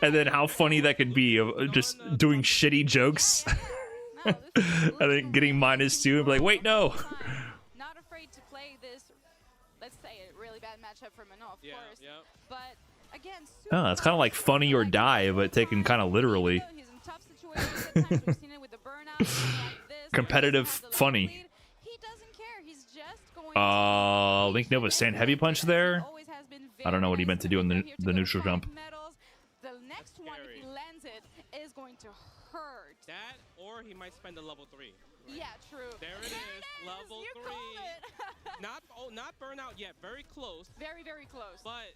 Speaker 1: And then how funny that could be, of just doing shitty jokes. And then getting -2 and be like, wait, no.
Speaker 6: Not afraid to play this, let's say, a really bad matchup for Mano, of course. But again,
Speaker 1: Oh, it's kind of like Funny or Die, but taken kind of literally.
Speaker 6: he's in tough situations at times. We've seen it with the burnout, like this.
Speaker 1: Competitive funny.
Speaker 6: He doesn't care. He's just going
Speaker 1: Link Nova stand heavy punch there. I don't know what he meant to do on the neutral jump.
Speaker 6: The next one, if he lands it, is going to hurt.
Speaker 2: That, or he might spend a level 3.
Speaker 6: Yeah, true.
Speaker 2: There it is, level 3. Not burnout yet. Very close.
Speaker 6: Very, very close.
Speaker 2: But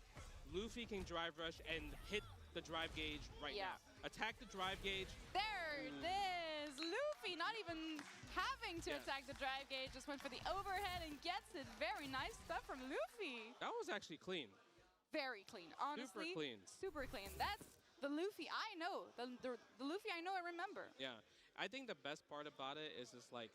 Speaker 2: Luffy can drive rush and hit the drive gauge right now. Attack the drive gauge.
Speaker 6: There it is. Luffy not even having to attack the drive gauge, just went for the overhead and gets it. Very nice stuff from Luffy.
Speaker 2: That was actually clean.
Speaker 6: Very clean, honestly.
Speaker 2: Super clean.
Speaker 6: Super clean. That's the Luffy I know. The Luffy I know I remember.
Speaker 2: Yeah. I think the best part about it is just like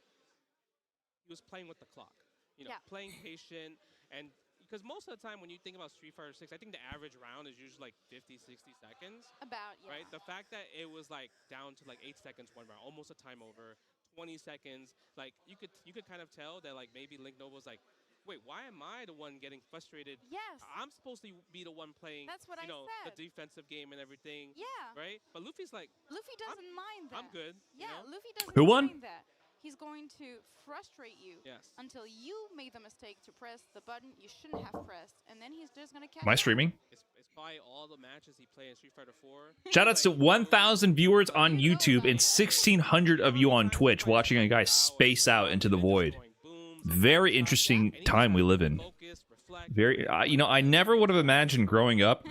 Speaker 2: he was playing with the clock. You know, playing patient, and because most of the time when you think about Street Fighter 6, I think the average round is usually like 50, 60 seconds.
Speaker 6: About,
Speaker 2: Right? The fact that it was like down to like 8 seconds one round, almost a time over, 20 seconds, like you could kind of tell that like maybe Link Nova was like, wait, why am I the one getting frustrated?
Speaker 6: Yes.
Speaker 2: I'm supposed to be the one playing,
Speaker 6: That's what
Speaker 2: you know,
Speaker 6: said.
Speaker 2: the defensive game and everything.
Speaker 6: Yeah.
Speaker 2: Right? But Luffy's like,
Speaker 6: Luffy doesn't mind that.
Speaker 2: I'm good.
Speaker 6: Yeah,
Speaker 2: you know?
Speaker 6: Luffy doesn't
Speaker 1: Who won?
Speaker 6: mind that. He's going to frustrate you until you made the mistake to press the button you shouldn't have pressed, and then he's just going to catch
Speaker 1: Am I streaming?
Speaker 2: It's probably all the matches he played in Street Fighter 4.
Speaker 1: Shoutouts to 1,000 viewers on YouTube and 1,600 of you on Twitch watching a guy space out into the void. Very interesting time we live in. Very, you know, I never would have imagined growing up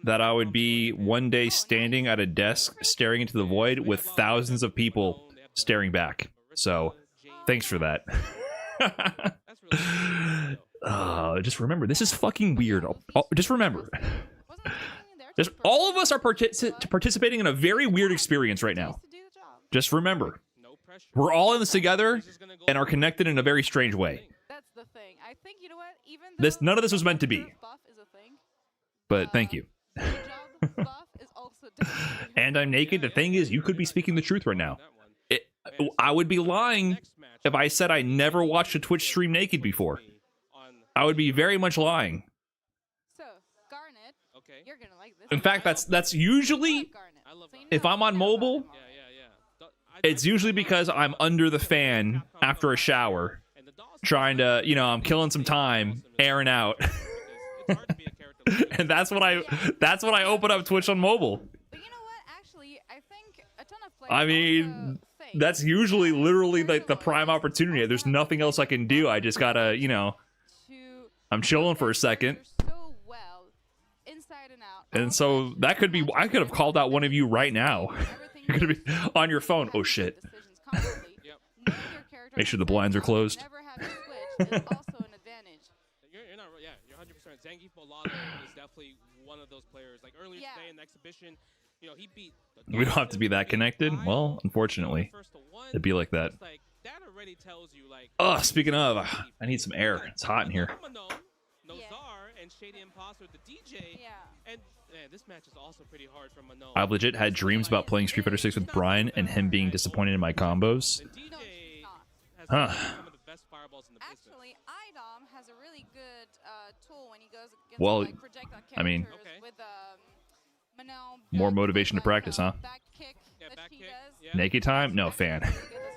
Speaker 1: that I would be one day standing at a desk staring into the void with thousands of people staring back. So, thanks for that. Just remember, this is fucking weird. Just remember. All of us are participating in a very weird experience right now. Just remember. We're all in this together and are connected in a very strange way.
Speaker 6: That's the thing. I think, you know what, even
Speaker 1: None of this was meant to be.
Speaker 6: buff is a thing,
Speaker 1: But thank you.
Speaker 6: buff is also
Speaker 1: And I'm naked. The thing is, you could be speaking the truth right now. I would be lying if I said I never watched a Twitch stream naked before. I would be very much lying.
Speaker 6: So, Garnet, you're going to like this.
Speaker 1: In fact, that's usually, if I'm on mobile, it's usually because I'm under the fan after a shower, trying to, you know, I'm killing some time, airing out. And that's when I open up Twitch on mobile.
Speaker 6: But you know what? Actually, I think a ton of players
Speaker 1: I mean, that's usually literally like the prime opportunity. There's nothing else I can do. I just gotta, you know, I'm chilling for a second. And so that could be, I could have called out one of you right now. You're gonna be on your phone. Oh shit. Make sure the blinds are closed.
Speaker 2: You're not, yeah, you're 100%. Zangief Bolado is definitely one of those players. Like earlier today in the exhibition, you know, he beat.
Speaker 1: We don't have to be that connected. Well, unfortunately, it'd be like that.
Speaker 2: That already tells you, like.
Speaker 1: Oh, speaking of, I need some air. It's hot in here.
Speaker 2: Nozar and Shady Imposter, the DJ.
Speaker 6: Yeah.
Speaker 2: And this match is also pretty hard for Manon.
Speaker 1: I've legit had dreams about playing Street Fighter 6 with Brian and him being disappointed in my combos. Huh.
Speaker 6: Actually, IDOM has a really good tool when he goes against
Speaker 1: Well,
Speaker 6: like, projectile
Speaker 1: I mean,
Speaker 6: characters with Manon.
Speaker 1: more motivation to practice, huh?
Speaker 6: Back kick that she does.
Speaker 1: Naked time? No fan.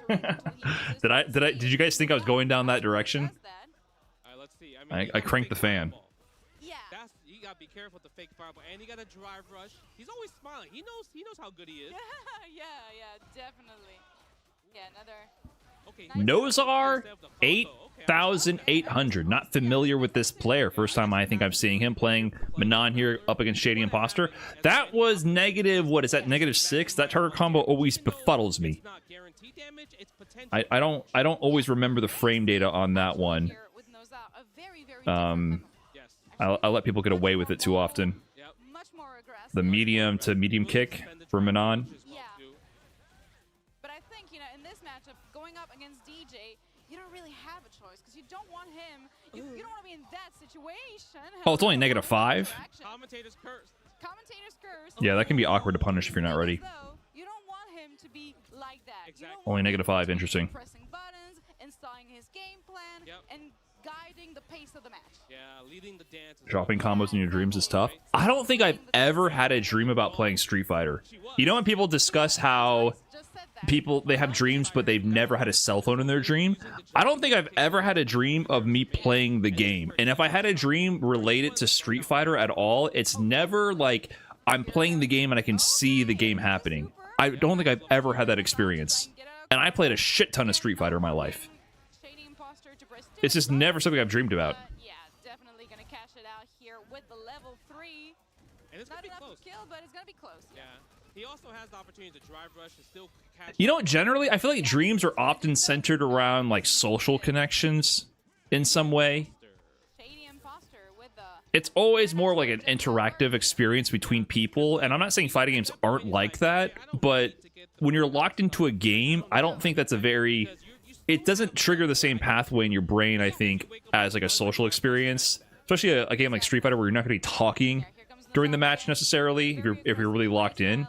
Speaker 1: Did you guys think I was going down that direction?
Speaker 2: Let's see. I mean,
Speaker 1: I cranked the fan.
Speaker 2: Yeah. You gotta be careful with the fake fireball, and you got a drive rush. He's always smiling. He knows how good he is.
Speaker 6: yeah, definitely. Yeah, another.
Speaker 2: Okay.
Speaker 1: Nozar 8,800. Not familiar with this player. First time I think I'm seeing him playing Manon here up against Shady Imposter. That was negative. What is that? -6. That target combo always befuddles me. I don't always remember the frame data on that one. I'll let people get away with it too often. The medium to medium kick for Manon.
Speaker 6: But I think, you know, in this matchup, going up against DJ, you don't really have a choice because you don't want him. You don't want to be in that situation.
Speaker 1: Oh, it's only -5?
Speaker 2: Commentator's curse.
Speaker 6: Commentator's curse.
Speaker 1: Yeah, that can be awkward to punish if you're not ready.
Speaker 6: You don't want him to be like that.
Speaker 2: Exactly.
Speaker 1: Only -5. Interesting.
Speaker 6: Pressing buttons, installing his game plan, and guiding the pace of the match.
Speaker 2: Yeah, leading the dance.
Speaker 1: Dropping combos in your dreams is tough. I don't think I've ever had a dream about playing Street Fighter. You know when people discuss how they have dreams but they've never had a cell phone in their dream? I don't think I've ever had a dream of me playing the game. And if I had a dream related to Street Fighter at all, it's never like I'm playing the game and I can see the game happening. I don't think I've ever had that experience. And I played a shit ton of Street Fighter in my life. It's just never something I've dreamed about.
Speaker 6: Yeah, definitely gonna cash it out here with the level 3.
Speaker 2: And it's
Speaker 6: not enough to kill, but it's gonna be close.
Speaker 2: Yeah. He also has the opportunity to drive rush and still catch.
Speaker 1: You know, generally, I feel like dreams are often centered around like social connections in some way. It's always more like an interactive experience between people, and I'm not saying fighting games aren't like that, but when you're locked into a game, I don't think that's a very... It doesn't trigger the same pathway in your brain, I think, as like a social experience. Especially a game like Street Fighter where you're not going to be talking during the match necessarily if you're really locked in.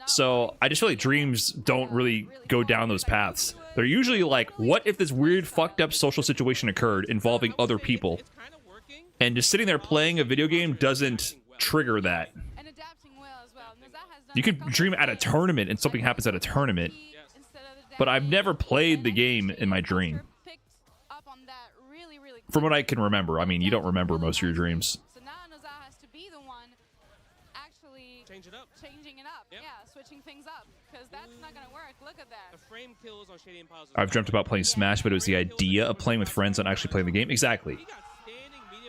Speaker 1: So I just feel like dreams don't really go down those paths. They're usually like, what if this weird fucked up social situation occurred involving other people? And just sitting there playing a video game doesn't trigger that. You could dream at a tournament and something happens at a tournament. But I've never played the game in my dream. From what I can remember. I mean, you don't remember most of your dreams.
Speaker 6: So now Nozar has to be the one actually changing it up. Yeah, switching things up. Because that's not going to work. Look at that.
Speaker 2: The frame kills on Shady Imposter.
Speaker 1: I've dreamt about playing Smash, but it was the idea of playing with friends and actually playing the game. Exactly.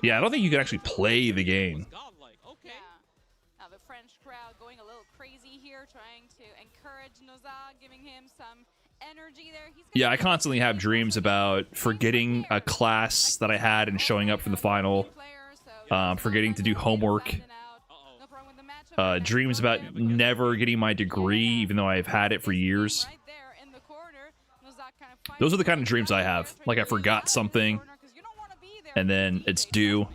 Speaker 1: Yeah, I don't think you can actually play the game.
Speaker 6: Yeah. Now the French crowd going a little crazy here, trying to encourage Nozar, giving him some energy there.
Speaker 1: Yeah, I constantly have dreams about forgetting a class that I had and showing up for the final. Forgetting to do homework. Dreams about never getting my degree, even though I've had it for years. Those are the kind of dreams I have. Like I forgot something, and then it's due.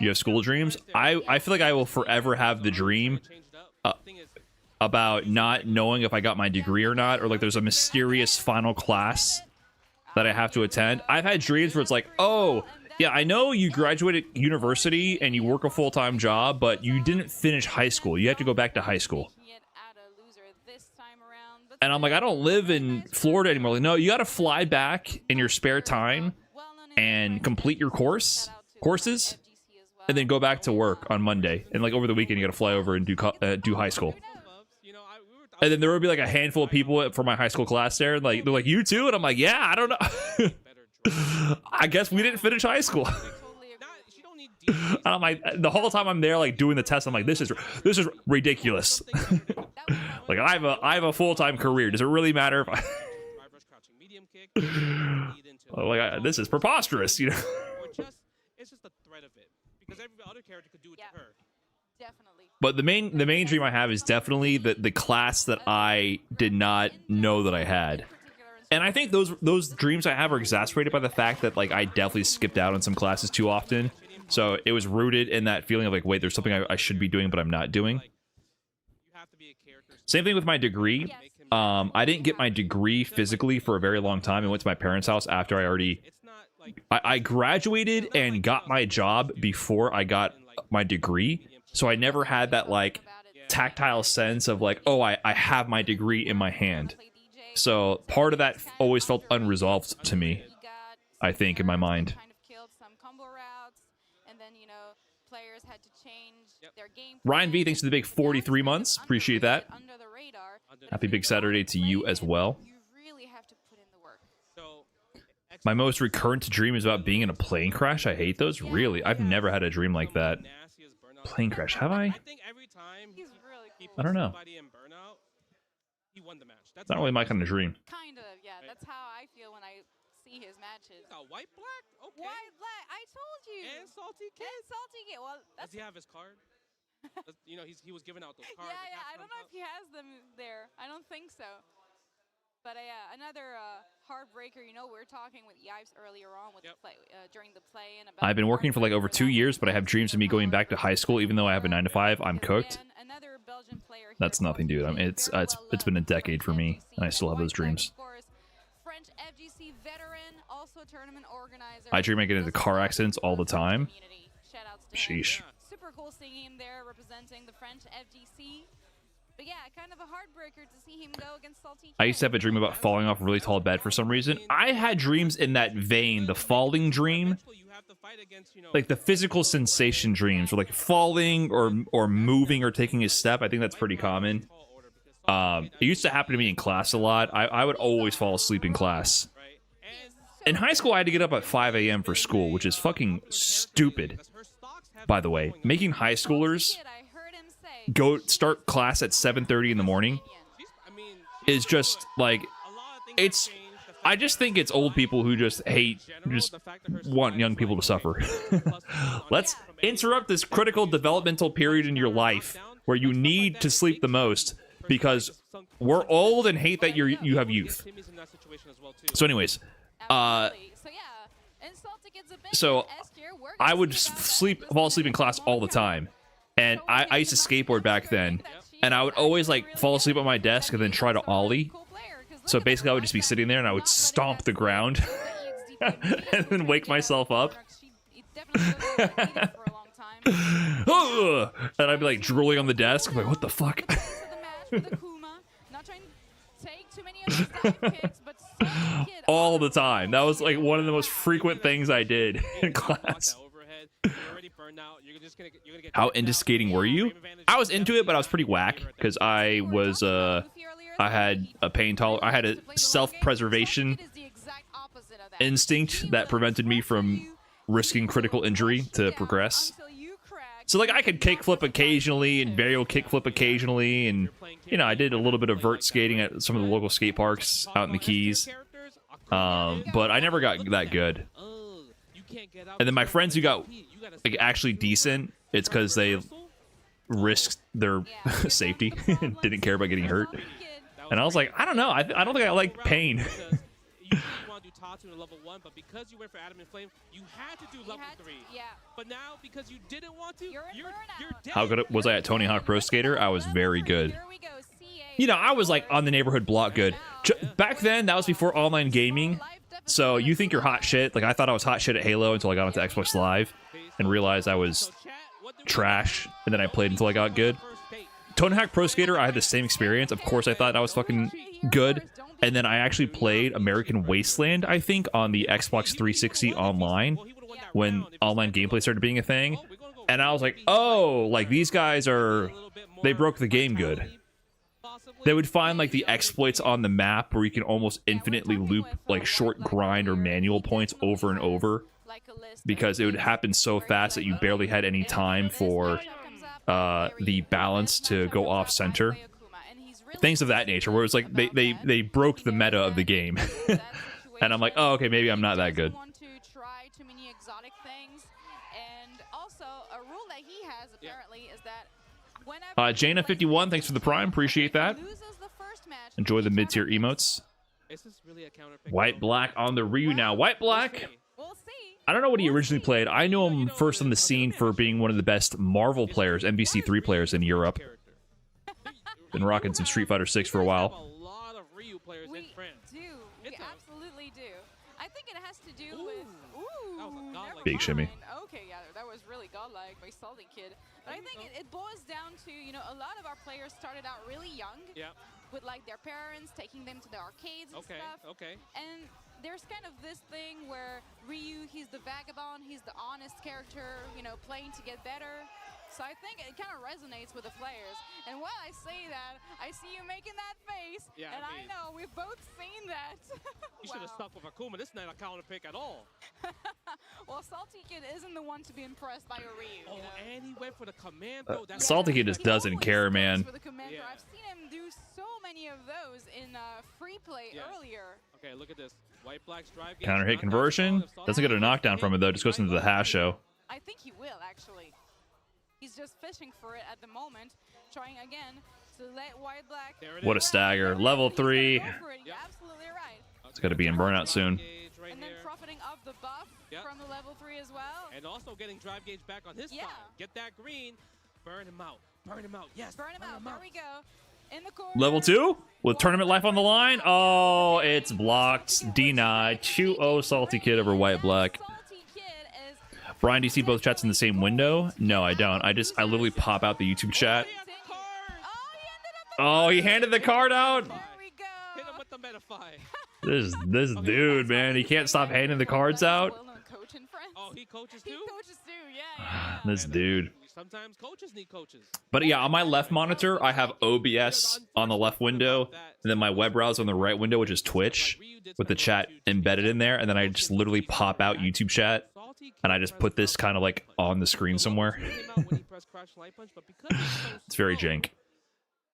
Speaker 1: You have school dreams? I feel like I will forever have the dream about not knowing if I got my degree or not, or like there's a mysterious final class that I have to attend. I've had dreams where it's like, oh, yeah, I know you graduated university and you work a full-time job, but you didn't finish high school. You have to go back to high school. And I'm like, I don't live in Florida anymore. Like, no, you got to fly back in your spare time and complete your courses, and then go back to work on Monday. And like over the weekend, you got to fly over and do high school. And then there would be like a handful of people from my high school class there, and like they're like, "You too?" And I'm like, "Yeah, I don't know. I guess we didn't finish high school." And I'm like, the whole time I'm there, like doing the test, I'm like, "This is ridiculous." Like I have a full-time career. Does it really matter if I? This is preposterous, you know.
Speaker 2: It's just the threat of it, because every other character could do it to her.
Speaker 6: Definitely.
Speaker 1: But the main dream I have is definitely the class that I did not know that I had. And I think those dreams I have are exacerbated by the fact that like I definitely skipped out on some classes too often. So it was rooted in that feeling of like, wait, there's something I should be doing, but I'm not doing. Same thing with my degree. I didn't get my degree physically for a very long time. I went to my parents' house after I already... I graduated and got my job before I got my degree. So I never had that, like, tactile sense of, like, oh, I have my degree in my hand. So part of that always felt unresolved to me, I think, in my mind. Ryan V, thanks for the big 43 months. Appreciate that. Happy big Saturday to you as well. My most recurrent dream is about being in a plane crash. I hate those. Really? I've never had a dream like that. Plane crash. Have I? I don't know. It's not really my kind of dream.
Speaker 6: Kind of, yeah. That's how I feel when I see his matches.
Speaker 2: White black? Okay.
Speaker 6: White black. I told you.
Speaker 2: And salty kid.
Speaker 6: And salty kid. Well,
Speaker 2: does he have his card? You know, he was giving out those cards.
Speaker 6: Yeah, yeah. I don't know if he has them there. I don't think so. But yeah, another heartbreaker. You know, we were talking with Yipes earlier on with the play, during the play. And about
Speaker 1: I've been working for like over 2 years, but I have dreams of me going back to high school. Even though I have a 9 to 5, I'm cooked. That's nothing, dude. I mean, it's been a decade for me, and I still have those dreams.
Speaker 6: French FGC veteran, also tournament organizer.
Speaker 1: I dream I get into car accidents all the time. Sheesh.
Speaker 6: Super cool seeing him there representing the French FGC. But yeah, kind of a heartbreaker to see him go against Salty.
Speaker 1: I used to have a dream about falling off a really tall bed for some reason. I had dreams in that vein, the falling dream. Like the physical sensation dreams, or like falling or moving or taking a step. I think that's pretty common. It used to happen to me in class a lot. I would always fall asleep in class. In high school, I had to get up at 5 a.m. for school, which is fucking stupid. By the way, making high schoolers go start class at 7:30 in the morning is just like, it's... I just think it's old people who just want young people to suffer. Let's interrupt this critical developmental period in your life where you need to sleep the most because we're old and hate that you have youth. So anyways, so I would fall asleep in class all the time. And I used to skateboard back then, and I would always like fall asleep on my desk and then try to ollie. So basically, I would just be sitting there and I would stomp the ground and then wake myself up. And I'd be like drooling on the desk. I'm like, what the fuck? All the time. That was like one of the most frequent things I did in class. How into skating were you? I was into it, but I was pretty whack because I was I had a self-preservation instinct that prevented me from risking critical injury to progress. So like I could kickflip occasionally and varial kickflip occasionally, and you know I did a little bit of vert skating at some of the local skate parks out in the Keys, but I never got that good. And then my friends who got like actually decent, it's because they risked their safety and didn't care about getting hurt. And I was like, I don't know. I don't think I like pain.
Speaker 2: But because you went for Adam and Flame, you had to do level 3. Yeah. But now, because you didn't want to, you're dead.
Speaker 1: How good was I at Tony Hawk Pro Skater? I was very good. You know, I was like on the neighborhood block good. Back then, that was before online gaming. So you think you're hot shit. Like I thought I was hot shit at Halo until I got onto Xbox Live and realized I was trash. And then I played until I got good. Tony Hawk Pro Skater, I had the same experience. Of course, I thought I was fucking good. And then I actually played American Wasteland, I think, on the Xbox 360 online when online gameplay started being a thing. And I was like, oh, like these guys they broke the game good. They would find like the exploits on the map where you can almost infinitely loop like short grind or manual points over and over because it would happen so fast that you barely had any time for the balance to go off center. Things of that nature, where it's like they broke the meta of the game. And I'm like, oh, okay, maybe I'm not that good. Jaina51, thanks for the prime, appreciate that. Enjoy the mid-tier emotes. White Black on the Ryu now. White Black, I don't know what he originally played. I know him first on the scene for being one of the best Marvel players, MVC3 players in Europe. Been rocking some Street Fighter 6 for a while.
Speaker 2: A lot of Ryu players in France.
Speaker 6: We absolutely do. I think it has to do with...
Speaker 2: That was a godlike
Speaker 1: Big shimmy.
Speaker 6: Okay, yeah, that was really godlike by Salty Kid. But I think it boils down to, you know, a lot of our players started out really young.
Speaker 2: Yeah.
Speaker 6: With like their parents taking them to the arcades and stuff.
Speaker 2: Okay.
Speaker 6: And there's kind of this thing where Ryu, he's the vagabond, he's the honest character, you know, playing to get better. So I think it kind of resonates with the players. And while I say that, I see you making that face.
Speaker 2: Yeah,
Speaker 6: and I know we've both seen that.
Speaker 2: You should have stuck with Akuma. This is not a counter pick at all.
Speaker 6: Well, Salty Kid isn't the one to be impressed by a Ryu.
Speaker 2: Oh, and he went for the commando.
Speaker 1: Salty Kid just doesn't care, man.
Speaker 6: For the commando. I've seen him do so many of those in free play earlier.
Speaker 2: Okay, look at this. White Black's drive game.
Speaker 1: Counter hit conversion. Doesn't get a knockdown from it, though. Just goes into the hash show.
Speaker 6: I think he will, actually. He's just fishing for it at the moment. Trying again to let White Black...
Speaker 1: What a stagger. Level 3.
Speaker 6: You're absolutely right.
Speaker 1: It's got to be in burnout soon.
Speaker 6: And then profiting of the buff from the level 3 as well.
Speaker 2: And also getting drive gauge back on his side. Get that green. Burn him out. Burn him out. Yes.
Speaker 6: Burn him out. There we go. In the corner.
Speaker 1: Level 2 with tournament life on the line. Oh, it's blocked. Denied. 2-0 Salty Kid over White Black. Brian, do you see both chats in the same window? No, I don't. I literally pop out the YouTube chat. Oh, he handed the card out.
Speaker 2: Hit him with the Metafy.
Speaker 1: This dude, man, he can't stop handing the cards out.
Speaker 2: Oh, he coaches too?
Speaker 6: He coaches too, yeah.
Speaker 1: This dude.
Speaker 2: Sometimes coaches need coaches.
Speaker 1: But yeah, on my left monitor, I have OBS on the left window, and then my web browser on the right window, which is Twitch, with the chat embedded in there, and then I just literally pop out YouTube chat, and I just put this kind of like on the screen somewhere. It's very jank.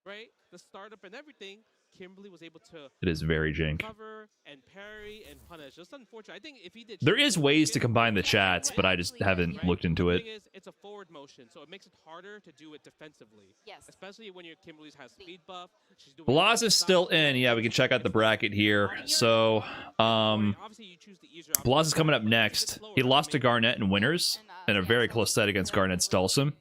Speaker 2: Right? The startup and everything, Kimberly was able to
Speaker 1: It is very jank.
Speaker 2: cover and parry and punish. Just unfortunate. I think if he did,
Speaker 1: There is ways to combine the chats, but I just haven't looked into
Speaker 2: The
Speaker 1: it.
Speaker 2: thing is, it's a forward motion, so it makes it harder to do it defensively.
Speaker 6: Yes.
Speaker 2: Especially when your Kimberly's has speed buff. She's doing
Speaker 1: Blaz is still in. Yeah, we can check out the bracket here. So, Blaz is coming up next. He lost to Garnett in winners in a very close set against Garnett's Dulcim.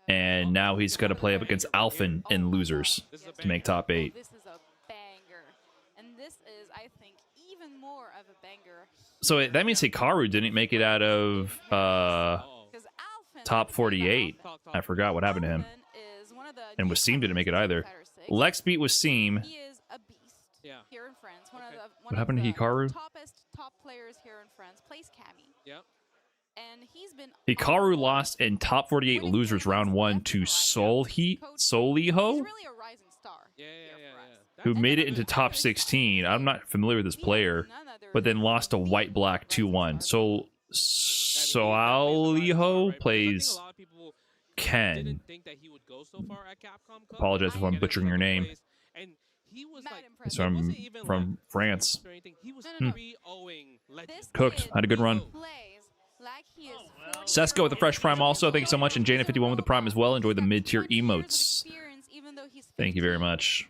Speaker 1: And now he's going to play up against Alphen in losers to make top 8.
Speaker 6: This is a banger. And this is, I think, even more of a banger.
Speaker 1: So that means Hikaru didn't make it out of top 48. I forgot what happened to him. And Wasim didn't make it either. Lex beat Wasim.
Speaker 6: He is a beast here in France.
Speaker 1: What happened to Hikaru?
Speaker 6: Top players here in France. Plays Cammy.
Speaker 2: Yep.
Speaker 6: And he's been
Speaker 1: Hikaru lost in top 48 losers round 1 to Soliho,
Speaker 6: really a rising star.
Speaker 2: Yeah.
Speaker 1: who made it into top 16. I'm not familiar with this player, but then lost to White Black 2-1. So Soliho plays Ken. Apologize if I'm butchering your name. So I'm from France. Cooked. Had a good run. Sesko with the fresh prime also. Thank you so much. And Janet51 with the prime as well. Enjoy the mid-tier emotes. Thank you very much.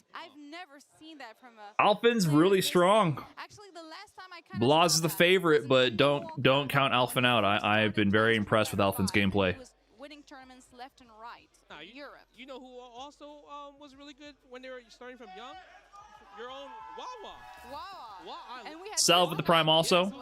Speaker 1: Alphen's really strong. Blaz is the favorite, but don't count Alphen out. I've been very impressed with Alphen's gameplay.
Speaker 6: Winning tournaments left and right in Europe.
Speaker 2: You know who also was really good when they were starting from young? Your own Wawa.
Speaker 6: And we had
Speaker 1: Salve with the prime also.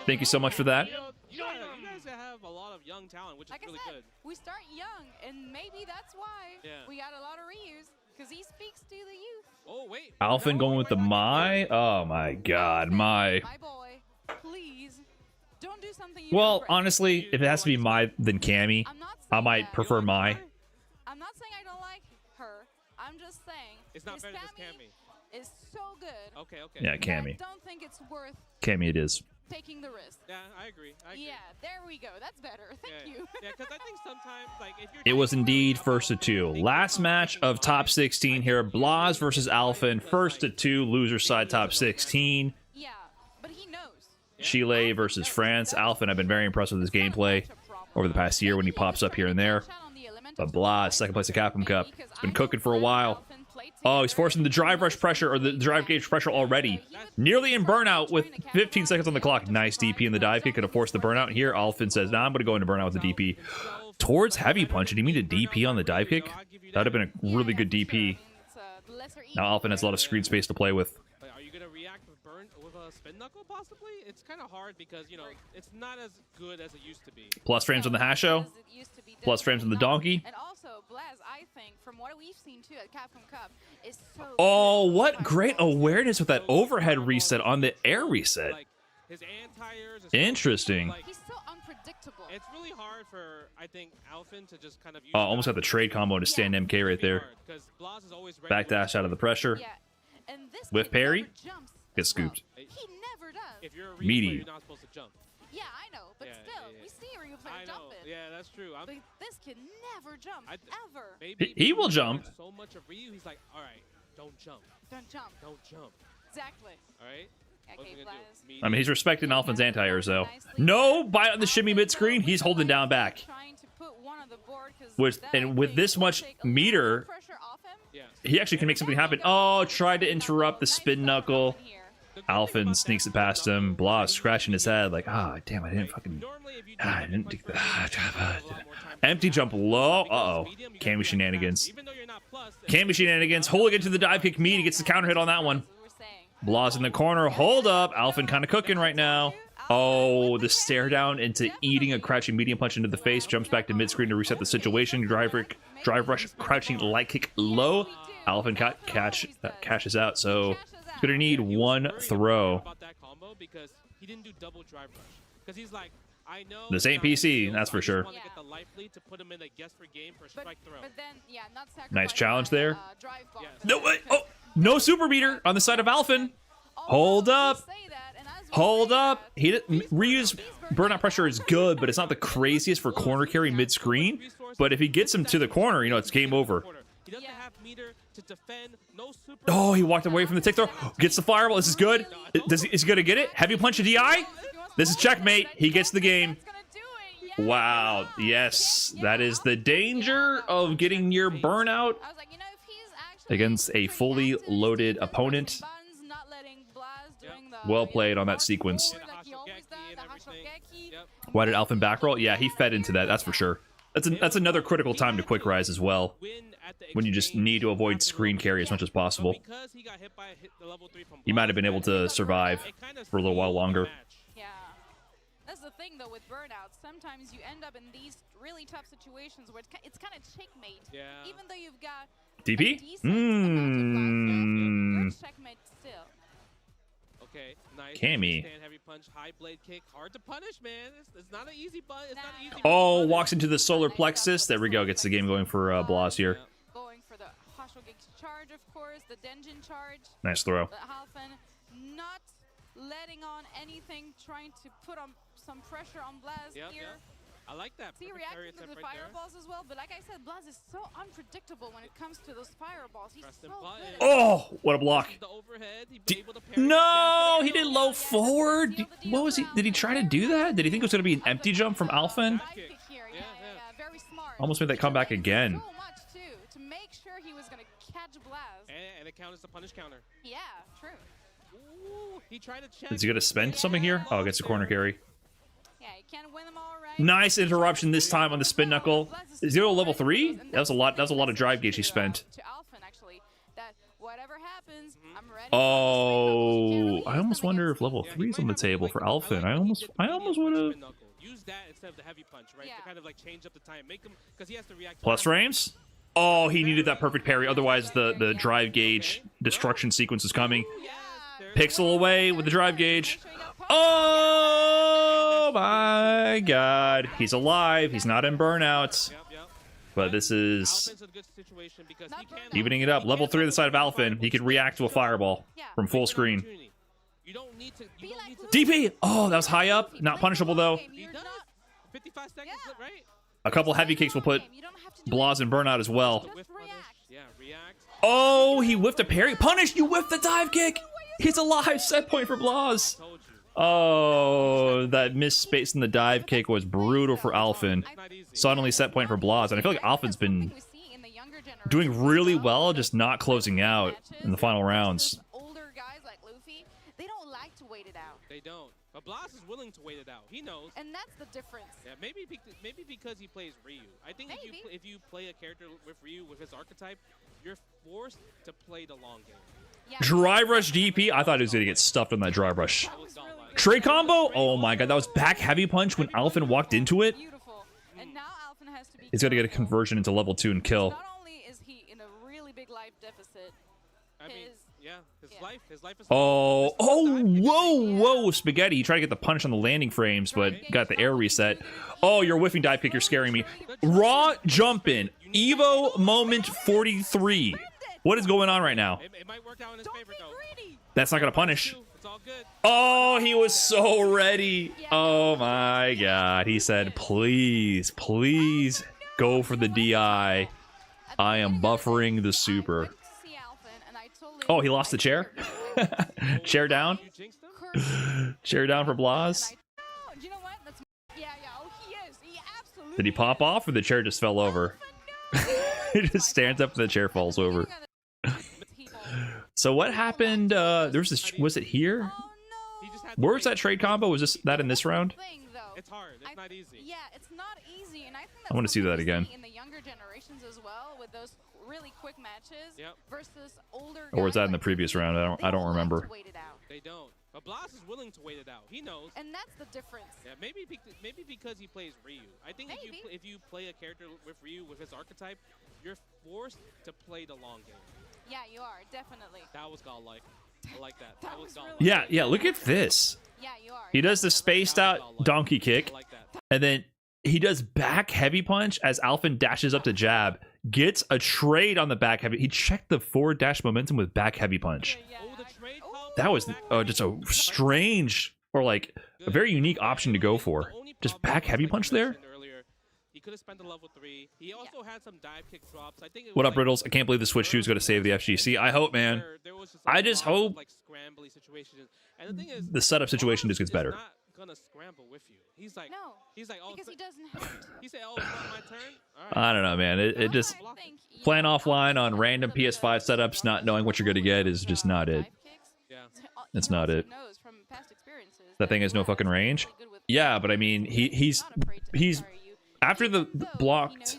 Speaker 1: Thank you so much for that.
Speaker 2: You guys have a lot of young talent, which is really good.
Speaker 6: We start young, and maybe that's why we got a lot of reuse, because he speaks to the youth.
Speaker 2: Oh, wait.
Speaker 1: Alphen going with the Mai? Oh my god, Mai.
Speaker 6: My boy, please, don't do something you
Speaker 1: Well, honestly, if it has to be Mai than Cammy, I might prefer Mai.
Speaker 6: I'm not saying I don't like her. I'm just saying
Speaker 2: it's not better than Cammy.
Speaker 6: Is so good.
Speaker 2: Okay.
Speaker 1: Yeah, Cammy.
Speaker 6: I don't think it's worth
Speaker 1: Cammy it is.
Speaker 6: taking the risk.
Speaker 2: Yeah, I agree.
Speaker 6: Yeah, there we go. That's better. Thank you.
Speaker 2: Yeah, because I think sometimes, like, if you're...
Speaker 1: It was indeed first to 2. Last match of top 16 here. Blaz versus Alphen. First to 2. Loser side top 16.
Speaker 6: Yeah, but he knows.
Speaker 1: Chile versus France. Alphen, I've been very impressed with his gameplay over the past year when he pops up here and there. But Blaz, second place at Capcom Cup. It's been cooking for a while. Oh, he's forcing the drive rush pressure or the drive gauge pressure already. Nearly in burnout with 15 seconds on the clock. Nice DP in the dive kick. Could have forced the burnout here. Alphen says, nah, I'm going to go into burnout with the DP. Towards heavy punch. Did he mean to DP on the dive kick? That would have been a really good DP. Now Alphen has a lot of screen space to play with.
Speaker 2: Are you going to react with a spin knuckle possibly? It's kind of hard because, you know, it's not as good as it used to be.
Speaker 1: Plus frames on the Hasho. Plus frames on the Donkey.
Speaker 6: And also, Blaz, I think, from what we've seen too at Capcom Cup, is so
Speaker 1: Oh, what great awareness with that overhead reset on the air reset.
Speaker 2: His anti-airs are
Speaker 1: Interesting.
Speaker 6: He's so unpredictable.
Speaker 2: It's really hard for, I think, Alphen to just kind of use
Speaker 1: Almost got the trade combo to stand MK right there. Backdash out of the pressure. With parry. Gets scooped.
Speaker 6: He never does.
Speaker 2: If you're a
Speaker 1: Meaty.
Speaker 2: you're not supposed to jump.
Speaker 6: Yeah, I know, but still, we see Ryu player jumping.
Speaker 2: Yeah, that's true.
Speaker 6: But this kid never jumps, ever.
Speaker 1: He will jump.
Speaker 2: So much of Ryu, he's like, all right, don't jump.
Speaker 6: Don't jump.
Speaker 2: Don't jump.
Speaker 6: Exactly.
Speaker 2: All right.
Speaker 6: Okay, Blaz.
Speaker 1: I mean, he's respecting Alphen's anti-airs, though. No bite on the shimmy mid-screen. He's holding down back. With this much meter, he actually can make something happen. Oh, tried to interrupt the spin knuckle. Alphen sneaks it past him. Blaz scratching his head like, ah, damn, I didn't fucking... I didn't do that. Empty jump low. Uh-oh. Cammy shenanigans. Cammy shenanigans. Hooligan to the dive kick. Meaty gets the counter hit on that one. Blaz in the corner. Hold up. Alphen kind of cooking right now. Oh, the stare down into eating a crouching medium punch into the face. Jumps back to mid-screen to reset the situation. Drive rush, crouching light kick low. Alphen cashes out, so he's going to need one throw. This ain't PC, that's for sure. Nice challenge there. No, wait. Oh, no super beater on the side of Alphen. Hold up. Hold up. Ryu's burnout pressure is good, but it's not the craziest for corner carry mid-screen. But if he gets him to the corner, you know, it's game over. Oh, he walked away from the tick throw. Gets the fireball. This is good. Is he going to get it? Heavy punch a DI? This is checkmate. He gets the game. Wow. Yes. That is the danger of getting your burnout against a fully loaded opponent. Well played on that sequence. Why did Alphen back roll? Yeah, he fed into that. That's for sure. That's another critical time to quick rise as well, when you just need to avoid screen carry as much as possible. He might have been able to survive for a little while longer.
Speaker 6: Yeah. That's the thing, though, with burnouts. Sometimes you end up in these really tough situations where it's kind of checkmate. Yeah. Even though you've got
Speaker 1: DP? Mmm.
Speaker 6: Checkmate still.
Speaker 2: Okay, nice.
Speaker 1: Cammy.
Speaker 2: Heavy punch, high blade kick, hard to punish, man. It's not an easy button. It's not an easy
Speaker 1: Oh, walks into the solar plexus. There we go. Gets the game going for Blaz here.
Speaker 6: Going for the Hashogate charge, of course, the Denjin charge.
Speaker 1: Nice throw.
Speaker 6: Alphen not letting on anything, trying to put on some pressure on Blaz here.
Speaker 2: Yeah. I like that.
Speaker 6: See, reacting to the fireballs as well, but like I said, Blaz is so unpredictable when it comes to those fireballs. He's so good.
Speaker 1: Oh, what a block. No, he did low forward. What was he? Did he try to do that? Did he think it was going to be an empty jump from Alphen? Almost made that comeback again.
Speaker 6: So much, too, to make sure he was going to catch Blaz.
Speaker 2: And it counts the punish counter.
Speaker 6: Yeah, true.
Speaker 2: Ooh, he tried to check.
Speaker 1: Is he going to spend something here? Oh, gets a corner carry.
Speaker 6: Yeah, he can't win them all, right?
Speaker 1: Nice interruption this time on the spin knuckle. 0 level 3? That was a lot. That was a lot of drive gauge he spent.
Speaker 6: To Alphen, actually, that whatever happens, I'm ready.
Speaker 1: Oh, I almost wonder if level 3 is on the table for Alphen. I almost would have.
Speaker 2: Use that instead of the heavy punch, right? To kind of like change up the time, make him because he has to react.
Speaker 1: Plus frames. Oh, he needed that perfect parry. Otherwise, the drive gauge destruction sequence is coming. Pixel away with the drive gauge. Oh my god. He's alive. He's not in burnout. But this is evening it up. Level 3 on the side of Alphen. He could react to a fireball from full screen. DP! Oh, that was high up. Not punishable, though.
Speaker 2: 55 seconds, right?
Speaker 1: A couple heavy kicks will put Blaz in burnout as well. Oh, he whiffed a parry. Punish! You whiffed the dive kick! He's alive! Set point for Blaz. Oh, that missed space in the dive kick was brutal for Alphen. Suddenly set point for Blaz. And I feel like Alphen's been doing really well, just not closing out in the final rounds.
Speaker 6: Older guys like Luffy, they don't like to wait it out.
Speaker 2: They don't. But Blas is willing to wait it out. He knows.
Speaker 6: And that's the difference.
Speaker 2: Yeah, maybe because he plays Ryu. I think if you play a character with Ryu with his archetype, you're forced to play the long game.
Speaker 6: Yeah.
Speaker 1: Dry rush DP. I thought he was gonna get stuffed on that dry rush. Trade combo. Oh my god, that was back heavy punch when Alphen walked into it.
Speaker 6: Beautiful. And now Alphen has to be
Speaker 1: He's gonna get a conversion into level 2 and kill.
Speaker 6: Not only is he in a really big life deficit,
Speaker 2: his life is.
Speaker 1: Oh, whoa, Spaghetti. He tried to get the punch on the landing frames, but got the air reset. Oh, you're whiffing dive kick. You're scaring me. Raw jump in. Evo moment 43. What is going on right now?
Speaker 2: It might work out in his favor, though.
Speaker 1: That's not gonna punish.
Speaker 2: It's all good.
Speaker 1: Oh, he was so ready. Oh my god. He said, please, please go for the DI. I am buffering the super. Oh, he lost the chair? Chair down? Chair down for Blas? Did he pop off or the chair just fell over? He just stands up and the chair falls over. So what happened? There was this. Was it here? Where's that trade combo? Was that in this round?
Speaker 2: It's hard. It's not easy.
Speaker 6: Yeah, it's not easy, and I think
Speaker 1: I want to see that again.
Speaker 6: in the younger generations as well, with those really quick matches versus older.
Speaker 1: Or was that in the previous round? I don't remember.
Speaker 2: They don't. But Blas is willing to wait it out. He knows.
Speaker 6: And that's the difference.
Speaker 2: Yeah, maybe because he plays Ryu. I think if you play a character with Ryu with his archetype, you're forced to play the long game.
Speaker 6: Yeah, you are definitely.
Speaker 2: That was godlike. I like that. That was godlike.
Speaker 1: Yeah. Look at this.
Speaker 6: Yeah, you are.
Speaker 1: He does the spaced out donkey kick, and then he does back heavy punch as Alphen dashes up to jab, gets a trade on the back heavy. He checked the forward dash momentum with back heavy punch. That was just a strange, or like a very unique option to go for. Just back heavy punch there.
Speaker 2: He could have spent a level 3. He also had some dive kick drops. I think.
Speaker 1: What up, Riddles? I can't believe the Switch 2 is going to save the FGC. I hope, man. I just hope
Speaker 2: and the thing is,
Speaker 1: the setup situation just gets better.
Speaker 2: Not gonna scramble with you. He's like,
Speaker 6: oh,
Speaker 2: because he doesn't have to. He said, oh, it's not my turn. All right.
Speaker 1: I don't know, man. It just playing offline on random PS5 setups, not knowing what you're going to get is just not it.
Speaker 2: Yeah,
Speaker 1: it's not it. That thing has no fucking range. Yeah, but I mean, he's after the blocked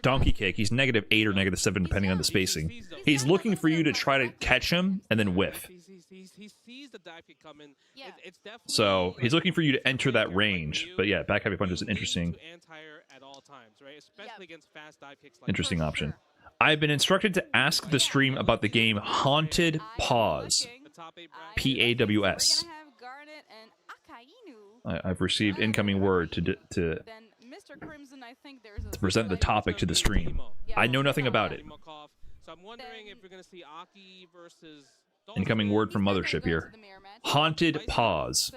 Speaker 1: donkey kick, he's -8 or -7 depending on the spacing. He's looking for you to try to catch him and then whiff.
Speaker 2: He sees the dive kick coming.
Speaker 6: Yeah.
Speaker 2: It's definitely
Speaker 1: So he's looking for you to enter that range. But yeah, back heavy punch is an interesting,
Speaker 2: at all times, right? Especially against fast dive kicks.
Speaker 1: interesting option. I've been instructed to ask the stream about the game Haunted Pause. PAWS. I've received incoming word to present the topic to the stream. I know nothing about it.
Speaker 2: So I'm wondering if you're going to see Aki versus.
Speaker 1: Incoming word from Mothership here. Haunted Pause.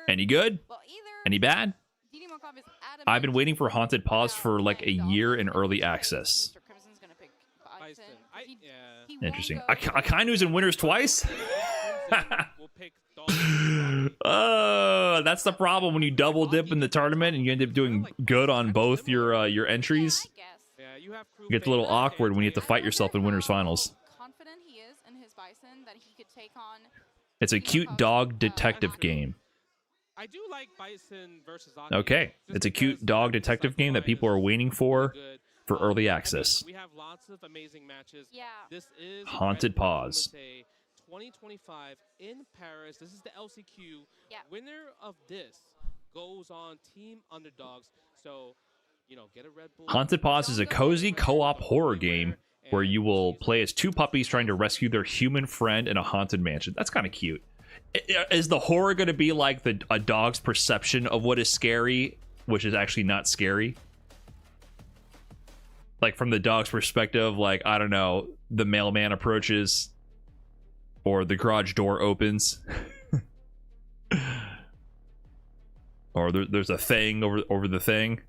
Speaker 1: Any good? Any bad? I've been waiting for Haunted Pause for like a year in early access. Interesting. Akainu's in winners twice? That's the problem when you double dip in the tournament and you end up doing good on both your entries. It gets a little awkward when you have to fight yourself in winners finals. It's a cute dog detective game.
Speaker 2: I do like Bison versus Aki.
Speaker 1: Okay, it's a cute dog detective game that people are waiting for early access.
Speaker 2: We have lots of amazing matches. Yeah. This is
Speaker 1: Haunted Pause.
Speaker 2: 2025 in Paris. This is the LCQ. Yeah. Winner of this goes on Team Underdogs. So, get a Red Bull.
Speaker 1: Haunted Pause is a cozy co-op horror game where you will play as two puppies trying to rescue their human friend in a haunted mansion. That's kind of cute. Is the horror going to be like a dog's perception of what is scary, which is actually not scary? Like from the dog's perspective, like, I don't know, the mailman approaches or the garage door opens. Or there's a thing over the thing.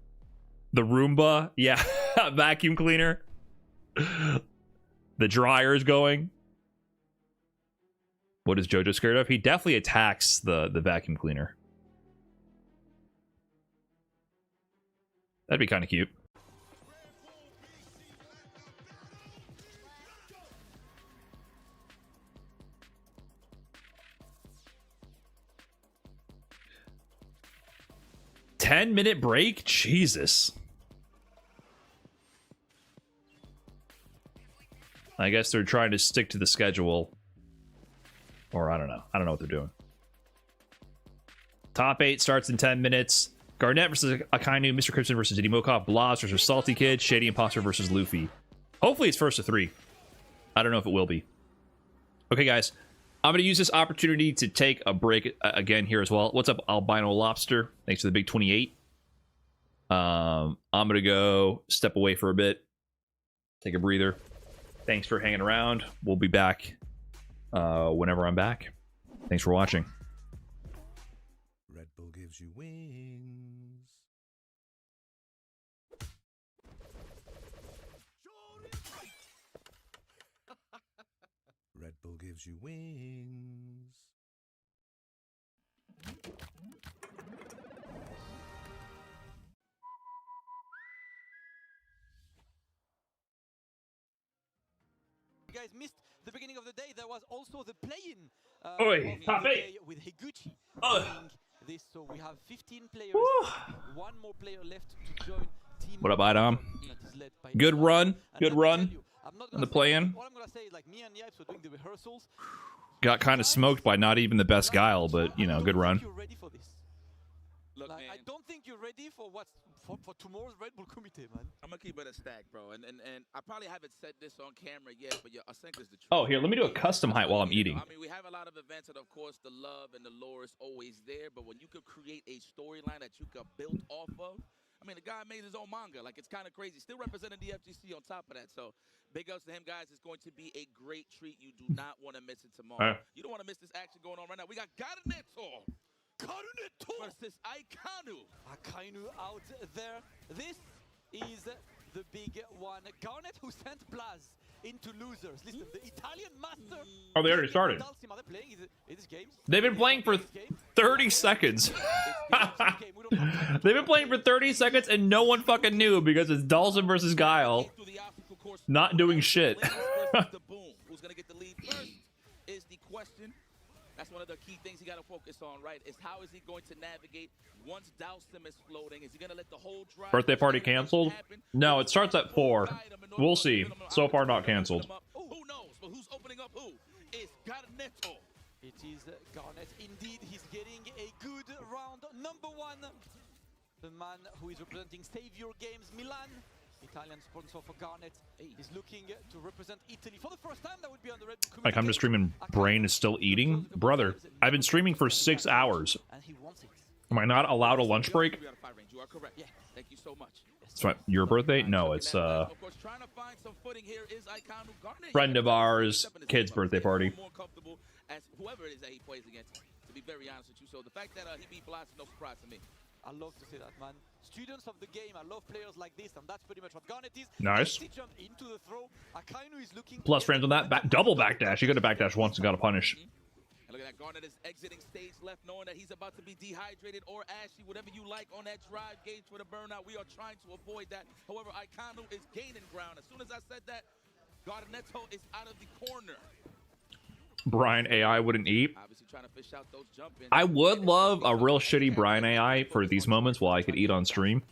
Speaker 1: The Roomba, yeah, vacuum cleaner. The dryer is going. What is JoJo scared of? He definitely attacks the vacuum cleaner. That'd be kind of cute. 10-minute break? Jesus. I guess they're trying to stick to the schedule. Or I don't know. I don't know what they're doing. Top 8 starts in 10 minutes. Garnett versus Akainu, Mr. Crimson versus Diddy Mokov, Blaz versus Salty Kid, Shady Imposter versus Luffy. Hopefully it's first to 3. I don't know if it will be. Okay, guys. I'm going to use this opportunity to take a break again here as well. What's up, Albino Lobster? Thanks for the big 28. I'm going to go step away for a bit. Take a breather. Thanks for hanging around. We'll be back whenever I'm back. Thanks for watching.
Speaker 4: Redbull gives you wings. Redbull gives you wings.
Speaker 15: You guys missed the beginning of the day. There was also the play-in
Speaker 1: Top 8
Speaker 15: with Higuchi.
Speaker 1: Ugh.
Speaker 15: This, so we have 15 players. One more player left to join team.
Speaker 1: What up, Idom? Good run. Good run on the play-in.
Speaker 15: What I'm gonna say is, like, me and Yipes were doing the rehearsals.
Speaker 1: Got kind of smoked by not even the best Guile, but, you know, good run.
Speaker 15: You're ready for this.
Speaker 5: Look,
Speaker 15: like,
Speaker 5: man,
Speaker 15: I don't think you're ready for for tomorrow's Red Bull Kumite, man.
Speaker 5: I'm gonna keep it a stack, bro. And I probably haven't said this on camera yet, but yeah, I think it's the truth.
Speaker 1: Oh, here, let me do a custom height while I'm eating.
Speaker 5: I mean, we have a lot of events, and of course, the love and the lore is always there. But when you could create a storyline that you could build off of, I mean, the guy made his own manga. Like, it's kind of crazy. Still representing the FGC on top of that. So, big ups to him, guys. It's going to be a great treat. You do not want to miss it tomorrow. You don't want to miss this action going on right now. We got Garnetto versus
Speaker 15: Akainu out there. This is the big one. Garnet, who sent Blaz into losers. Listen, the Italian master.
Speaker 1: Oh, they already started. They've been playing for 30 seconds. They've been playing for 30 seconds and no one fucking knew because it's Dawson versus Guile. Not doing shit.
Speaker 5: Who's gonna get the lead first is the question. That's one of the key things you got to focus on, right? Is how is he going to navigate once Dowstim is floating? Is he going to let the whole drive?
Speaker 1: Birthday party canceled? No, it starts at 4. We'll see. So far, not canceled.
Speaker 5: Who knows? But who's opening up who? It's Garnetto.
Speaker 15: It is Garnet. Indeed, he's getting a good round. Number 1, the man who is representing Savior Games Milan. Italian sponsor for Garnet is looking to represent Italy for the first time. That would be on the Red Bull Kumite.
Speaker 1: Like, I'm just streaming, brain is still eating? Brother, I've been streaming for 6 hours. Am I not allowed a lunch break?
Speaker 5: You are correct. Yeah. Thank you so much.
Speaker 1: It's what, your birthday? No, it's friend of ours, kid's birthday party.
Speaker 5: More comfortable as whoever it is that he plays against, to be very honest with you. So the fact that he beat Blast is no surprise to me.
Speaker 15: I love to see that, man. Students of the game, I love players like this, and that's pretty much what Garnet is.
Speaker 1: Nice.
Speaker 15: Jump into the throw. Akainu is looking
Speaker 1: Plus frames on that. Double backdash. You got to backdash once and got to punish.
Speaker 5: And look at that. Garnet is exiting stage left, knowing that he's about to be dehydrated or ashy, whatever you like on that drive gauge for the burnout. We are trying to avoid that. However, Akainu is gaining ground. As soon as I said that, Garnetto is out of the corner.
Speaker 1: Brian AI wouldn't eat.
Speaker 5: Obviously trying to fish out those jump ins.
Speaker 1: I would love a real shitty Brian AI for these moments while I could eat on stream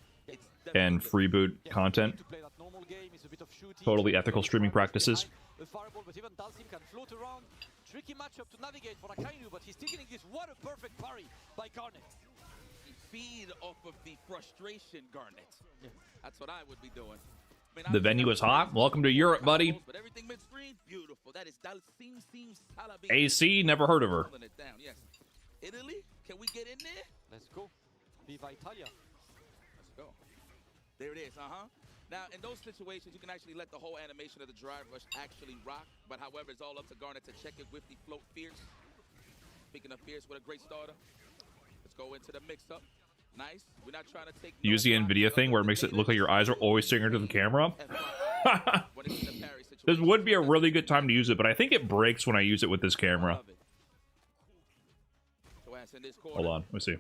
Speaker 1: and freeboot content. Totally ethical streaming practices.
Speaker 15: The fireball, but even Dalsim can float around. Tricky matchup to navigate for Akainu, but he's taking this. What a perfect parry by Garnet.
Speaker 5: Feed off of the frustration, Garnet. That's what I would be doing.
Speaker 1: The venue is hot. Welcome to Europe, buddy.
Speaker 5: Beautiful. That is
Speaker 1: AC, never heard of her.
Speaker 5: Yes. Italy, can we get in there?
Speaker 15: Let's go. Viva Italia.
Speaker 5: Let's go. There it is, Now, in those situations, you can actually let the whole animation of the drive rush actually rock. But however, it's all up to Garnet to check it with the float Fierce. Speaking of Fierce, what a great starter. Let's go into the mix-up. Nice. We're not trying to take
Speaker 1: use the NVIDIA thing where it makes it look like your eyes are always staring into the camera. This would be a really good time to use it, but I think it breaks when I use it with this camera. Hold on, let me see.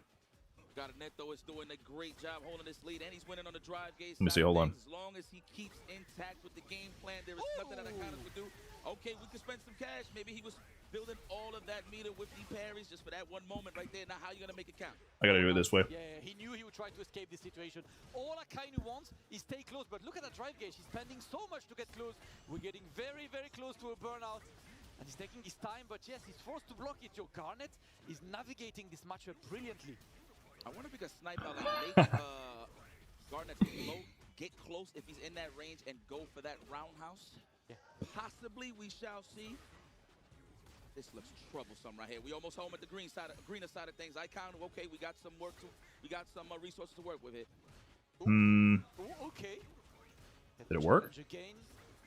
Speaker 5: Garnetto is doing a great job holding this lead, and he's winning on the drive gauge.
Speaker 1: Let me see, hold on.
Speaker 5: As long as he keeps intact with the game plan, there is nothing that Akainu would do. Okay, we could spend some cash. Maybe he was building all of that meter with the parries just for that one moment right there. Now, how are you going to make it count?
Speaker 1: I got to do it this way.
Speaker 15: Yeah, he knew he would try to escape this situation. All Akainu wants is stay close, but look at that drive gauge. He's spending so much to get close. We're getting very, very close to a burnout. And he's taking his time, but yes, he's forced to block it. Yo, Garnet is navigating this matchup brilliantly.
Speaker 5: I wonder if we can snipe out, like, make Garnet get close if he's in that range and go for that roundhouse.
Speaker 15: Yeah.
Speaker 5: Possibly, we shall see. This looks troublesome right here. We almost home at the greener side of things. Icon, okay, we got some resources to work with here.
Speaker 15: Ooh, okay.
Speaker 1: Did it work?
Speaker 15: Again,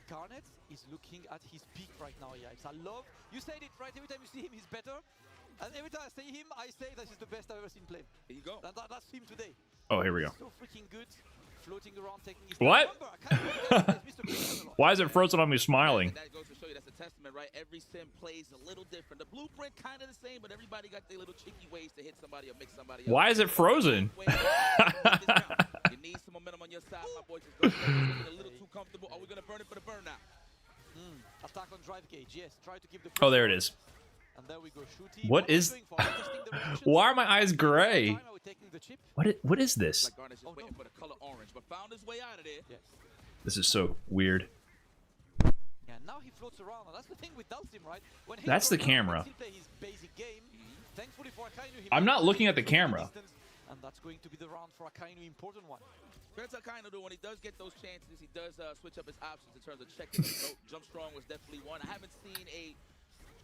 Speaker 15: Garnet is looking at his peak right now, yeah. I love, you said it right, every time you see him, he's better. And every time I see him, I say this is the best I've ever seen play.
Speaker 5: Here you go.
Speaker 15: And that's him today.
Speaker 1: Oh, here we go.
Speaker 15: So freaking good. Floating around, taking his
Speaker 1: What?
Speaker 15: number.
Speaker 1: Why is it frozen on me smiling?
Speaker 5: And that goes to show you that's a testament, right? Every sim plays a little different. The blueprint kind of the same, but everybody got their little cheeky ways to hit somebody or mix somebody up.
Speaker 1: Why is it frozen?
Speaker 5: You need some momentum on your side, my boys. Just looking a little too comfortable. Are we going to burn it for the burn now?
Speaker 15: Attack on drive gauge, yes. Try to keep the
Speaker 1: Oh, there it is.
Speaker 15: And there we go, shooty.
Speaker 1: What is? Why are my eyes gray? What is this?
Speaker 5: Like Garnet's just waiting for the color orange, but found his way out of there.
Speaker 15: Yes.
Speaker 1: This is so weird.
Speaker 15: Yeah, now he floats around, and that's the thing with Dalsim, right? When
Speaker 1: That's the camera.
Speaker 15: he play his basic game. Thankfully for Akainu,
Speaker 1: I'm not looking at the camera.
Speaker 15: And that's going to be the round for Akainu, important one.
Speaker 5: That's Akainu, though, when he does get those chances, he does switch up his options in terms of checking. Jump strong was definitely one. I haven't seen a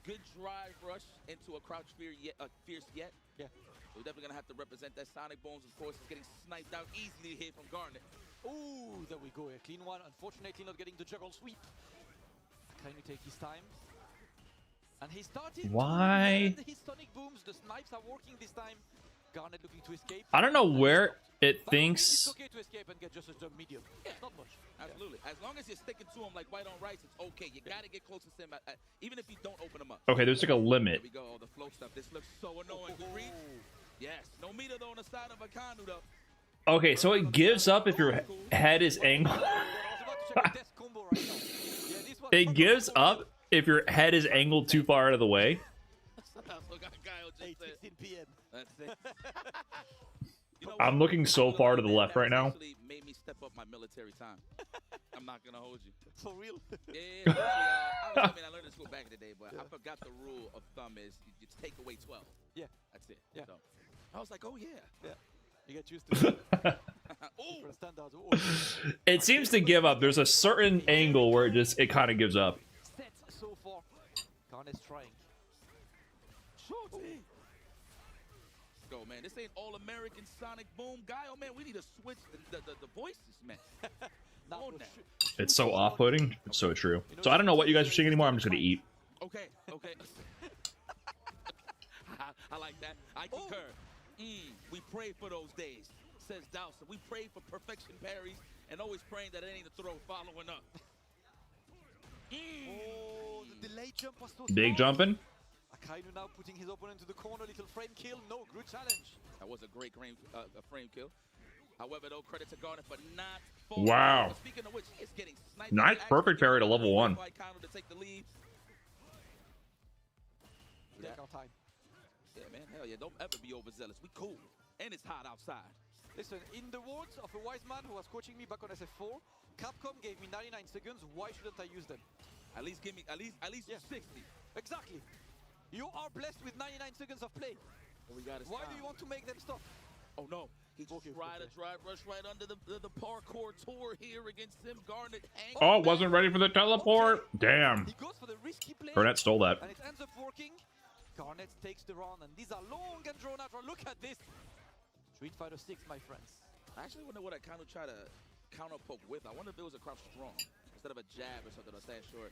Speaker 5: good drive rush into a crouch fierce yet.
Speaker 15: Yeah.
Speaker 5: So we're definitely going to have to represent that. Sonic Bones, of course, is getting sniped out easily here from Garnet.
Speaker 15: Ooh, there we go. A clean one. Unfortunately, not getting the juggle sweep. Akainu take his time. And he started
Speaker 1: Why?
Speaker 15: his sonic booms. The snipes are working this time. Garnet looking to escape.
Speaker 1: I don't know where it
Speaker 15: But
Speaker 1: thinks.
Speaker 15: It's okay to escape and get just a jump medium. Yeah, not much.
Speaker 5: Absolutely. As long as you're sticking to him like white on rice, it's okay. You got to get close to him, even if you don't open him up.
Speaker 1: Okay, there's like a limit.
Speaker 5: There we go. The float stuff. This looks so annoying. Good read. Yes. No meter, though, on the side of Akainu, though.
Speaker 1: Okay, so it gives up if your head is angled. It gives up if your head is angled too far out of the way.
Speaker 5: That's it. You know
Speaker 1: I'm looking so far to the left right now.
Speaker 5: Made me step up my military time. I'm not gonna hold you.
Speaker 15: For real?
Speaker 5: Yeah. I mean, I learned this school back in the day, but I forgot the rule of thumb is you take away 12.
Speaker 15: Yeah.
Speaker 5: That's it.
Speaker 15: Yeah.
Speaker 5: So, I was like, oh yeah.
Speaker 15: Yeah. You get used to it.
Speaker 1: It seems to give up. There's a certain angle where it kind of gives up.
Speaker 15: Set so far. Garnet's trying.
Speaker 5: Shorty. Go, man. This ain't all-American Sonic Boom guy. Oh, man, we need to switch the voices, man. Now.
Speaker 1: It's so off-putting. It's so true. So I don't know what you guys are seeing anymore. I'm just gonna eat.
Speaker 5: Okay. I like that. I concur. We pray for those days, says Dowson. We pray for perfection parries and always praying that it ain't a throw following up.
Speaker 15: Oh, the delay jump was so
Speaker 1: Big
Speaker 15: strong.
Speaker 1: jumping.
Speaker 15: Akainu now putting his opponent to the corner. Little frame kill. No, good challenge.
Speaker 5: That was a great frame kill. However, though, credit to Garnet for not falling.
Speaker 1: Wow.
Speaker 5: Speaking of which, it's getting sniped.
Speaker 1: Nice perfect parry to level 1.
Speaker 5: To take the lead.
Speaker 15: Take our time.
Speaker 5: Yeah, man. Hell yeah. Don't ever be overzealous. We cool. And it's hot outside.
Speaker 15: Listen, in the words of a wise man who was coaching me back on SF4, Capcom gave me 99 seconds. Why shouldn't I use them?
Speaker 5: At least give me at least 60.
Speaker 15: Exactly. You are blessed with 99 seconds of play. Why do you want to make them stop?
Speaker 5: Oh no. He just tried a drive rush right under the parkour tour here against Sim Garnet.
Speaker 1: Oh, wasn't ready for the teleport. Damn.
Speaker 15: He goes for the risky play.
Speaker 1: Burnett stole that.
Speaker 15: And it ends up working. Garnet takes the round, and these are long and drawn out. Look at this. Street Fighter 6, my friends.
Speaker 5: I actually wonder what I kind of try to counter poke with. I wonder if it was a crouch strong instead of a jab or something or stand short.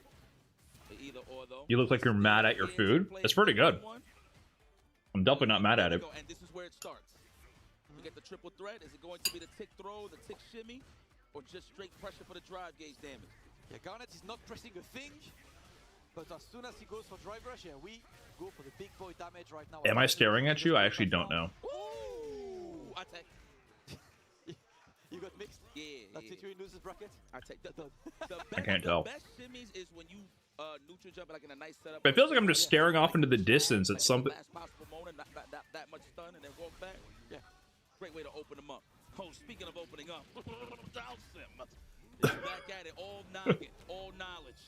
Speaker 5: Either or though.
Speaker 1: You look like you're mad at your food. It's pretty good. I'm definitely not mad at it.
Speaker 5: And this is where it starts. We get the triple threat. Is it going to be the tick throw, the tick shimmy, or just straight pressure for the drive gauge damage?
Speaker 15: Yeah, Garnet is not pressing a thing, but as soon as he goes for drive rush, yeah, we go for the big boy damage right now.
Speaker 1: Am I staring at you? I actually don't know.
Speaker 5: Ooh, I take.
Speaker 15: You got mixed?
Speaker 5: Yeah.
Speaker 15: That's it, you in losers bracket?
Speaker 5: I take the
Speaker 1: I can't tell.
Speaker 5: The best shimmies is when you neutral jump like in a nice setup.
Speaker 1: It feels like I'm just staring off into the distance at something.
Speaker 5: Last possible moment, not that much stun, and then walk back.
Speaker 15: Yeah.
Speaker 5: Great way to open open him up. Oh, speaking of opening up, Dhalsim is back at it, all noggin, all knowledge.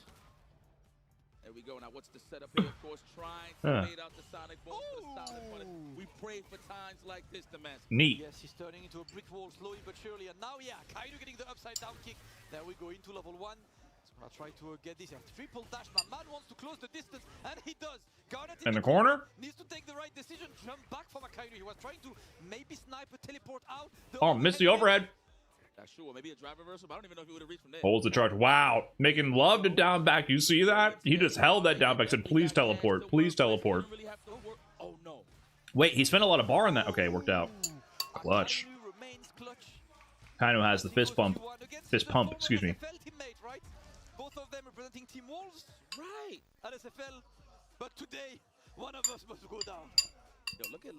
Speaker 5: There we go. Now, what's the setup here? Of course, trying to fade out the Sonic Boom for the solid punish. We pray for times like this, Damascus.
Speaker 1: Neat.
Speaker 15: Yes, he's turning into a brick wall slowly but surely. And now, yeah, Kaido getting the upside down kick. There we go into level 1. So I'll try to get this. Triple dash. My man wants to close the distance, and he does. Garnet
Speaker 1: In the corner?
Speaker 15: Needs to take the right decision. Jump back from Kaido. He was trying to maybe snipe a teleport out.
Speaker 1: Oh, missed the overhead.
Speaker 5: Sure, maybe a drive reversal, but I don't even know if he would have reached from there.
Speaker 1: Holds the charge. Wow. Making love to down back. You see that? He just held that down back. Said, please teleport. Please teleport.
Speaker 5: Oh, no.
Speaker 1: Wait, he spent a lot of bar on that. Okay, worked out. Clutch. Kaino has the fist pump. Fist pump, excuse me.
Speaker 15: Both of them representing Team Wolves. Right. At SFL. But today, one of us must go down.
Speaker 5: Yo, look at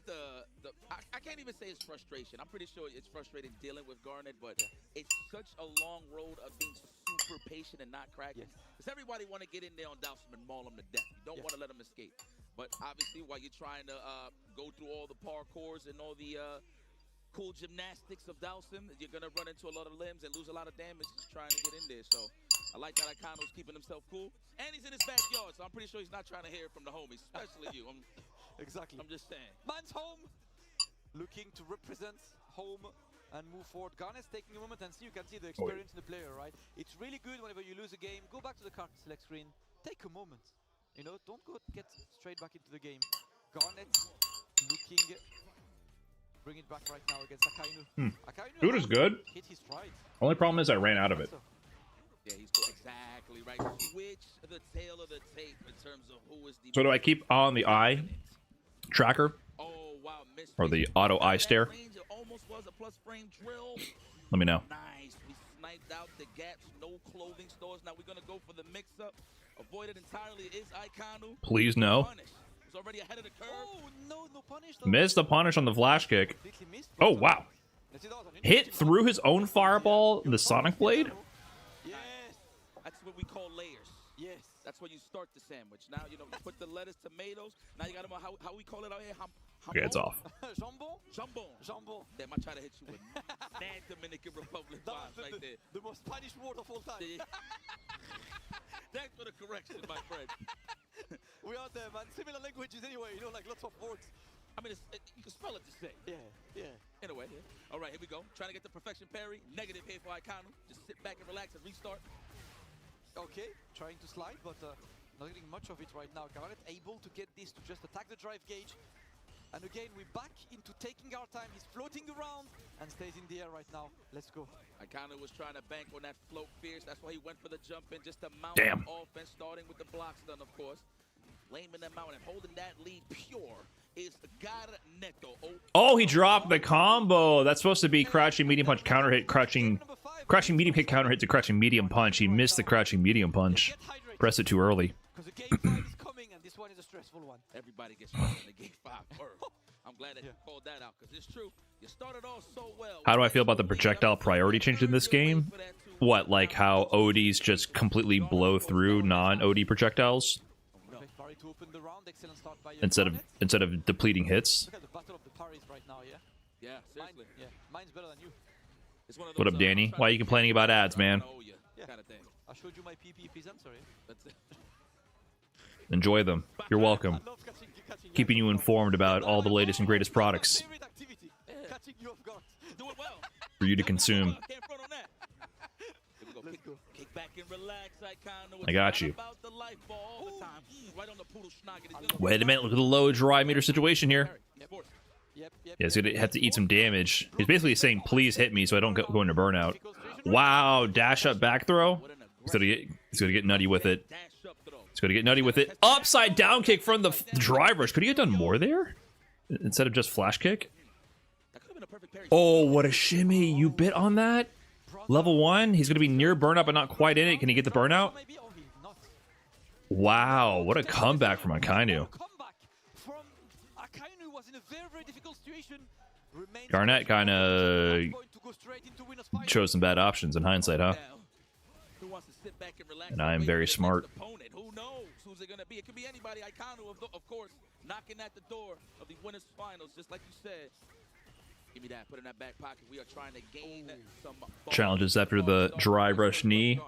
Speaker 5: the I can't even say it's frustration. I'm pretty sure it's frustrating dealing with Garnet, but it's such a long road of being super patient and not cracking. Because everybody want to get in there on Dhalsim and maul him to death. You don't want to let him escape. But obviously, while you're trying to go through all the parkours and all the cool gymnastics of Dhalsim, you're gonna run into a lot of limbs and lose a lot of damage just trying to get in there. So I like that Icano's keeping himself cool, and he's in his backyard, so I'm pretty sure he's not trying to hear it from the homies, especially you.
Speaker 15: Exactly.
Speaker 5: I'm just saying.
Speaker 15: Man's home, looking to represent home and move forward. Garnet's taking a moment and see. You can see the experience in the player, right? It's really good whenever you lose a game. Go back to the card select screen. Take a moment. You know, don't go get straight back into the game. Garnet looking. Bring it back right now against Akainu. Akainu
Speaker 1: Food is good.
Speaker 15: hit his stride.
Speaker 1: Only problem is I ran out of it.
Speaker 5: Yeah, he's exactly right. Switch the tail of the tape in terms of who is the.
Speaker 1: So do I keep on the eye tracker?
Speaker 5: Oh, wow,
Speaker 1: or the auto eye stare?
Speaker 5: Almost was a plus frame drill.
Speaker 1: Let me know.
Speaker 5: Nice. We sniped out the gaps. No clothing stores. Now we're gonna go for the mix-up. Avoided entirely is Iconu.
Speaker 1: Please no.
Speaker 5: He's already ahead of the curve.
Speaker 15: Oh, no punish.
Speaker 1: Missed the punish on the flash kick. Oh, wow. Hit through his own fireball, the Sonic Blade?
Speaker 5: Yes. That's what we call layers.
Speaker 15: Yes.
Speaker 5: That's where you start the sandwich. Now, you know, you put the lettuce, tomatoes. Now you got them how we call it out here.
Speaker 1: Okay, it's off.
Speaker 15: Jambon? Jambon.
Speaker 5: Damn, I try to hit you with mad Dominican Republic vibes right there.
Speaker 15: The most Spanish word of all time.
Speaker 5: Thanks for the correction, my friend.
Speaker 15: We are there, man. Similar languages anyway, you know, like lots of words.
Speaker 5: I mean, you can spell it the same.
Speaker 15: Yeah.
Speaker 5: Anyway, all right, here we go. Trying to get the perfection parry. Negative here for Iconu. Just sit back and relax and restart.
Speaker 15: Okay, trying to slide, but not getting much of it right now. Garnet able to get this to just attack the drive gauge. And again, we're back into taking our time. He's floating around and stays in the air right now. Let's go.
Speaker 5: Iconu was trying to bank on that float fierce. That's why he went for the jump in, just to mount offense, starting with the block stun, of course. Laming them out and holding that lead pure is Garneto.
Speaker 1: Oh, he dropped the combo. That's supposed to be crouching medium punch counter hit, crouching medium hit counter hit to crouching medium punch. He missed the crouching medium punch. Pressed it too early.
Speaker 15: Because the game 5 is coming and this one is a stressful one.
Speaker 5: Everybody gets rushed in the game 5. I'm glad that you called that out because it's true. You started off so well.
Speaker 1: How do I feel about the projectile priority change in this game? What, like how ODs just completely blow through non-OD projectiles? Instead of depleting hits.
Speaker 15: Look at the battle of the parries right now, yeah?
Speaker 5: Yeah, seriously.
Speaker 15: Mine's better than you.
Speaker 1: What up, Danny? Why are you complaining about ads, man?
Speaker 5: Kind of thing.
Speaker 15: I showed you my PP present, sorry.
Speaker 5: That's it.
Speaker 1: Enjoy them. You're welcome. Keeping you informed about all the latest and greatest products for you to consume.
Speaker 5: Kick back and relax,
Speaker 1: I got you. Wait a minute, look at the low dry meter situation here. Yeah, he's gonna have to eat some damage. He's basically saying, please hit me so I don't go into burnout. Wow, dash up back throw. He's gonna get nutty with it. He's gonna get nutty with it. Upside down kick from the drivers. Could he have done more there? Instead of just flash kick? Oh, what a shimmy. You bit on that? Level 1. He's gonna be near burnout but not quite in it. Can he get the burnout? Wow, what a comeback from Akainu. Garnet kind of chose some bad options in hindsight, huh? And I am very smart.
Speaker 5: Who knows who's it gonna be? It could be anybody. Iconu, of course, knocking at the door of the winners finals, just like you said. Give me that. Put in that back pocket. We are trying to gain some
Speaker 1: Challenges after the dry rush knee.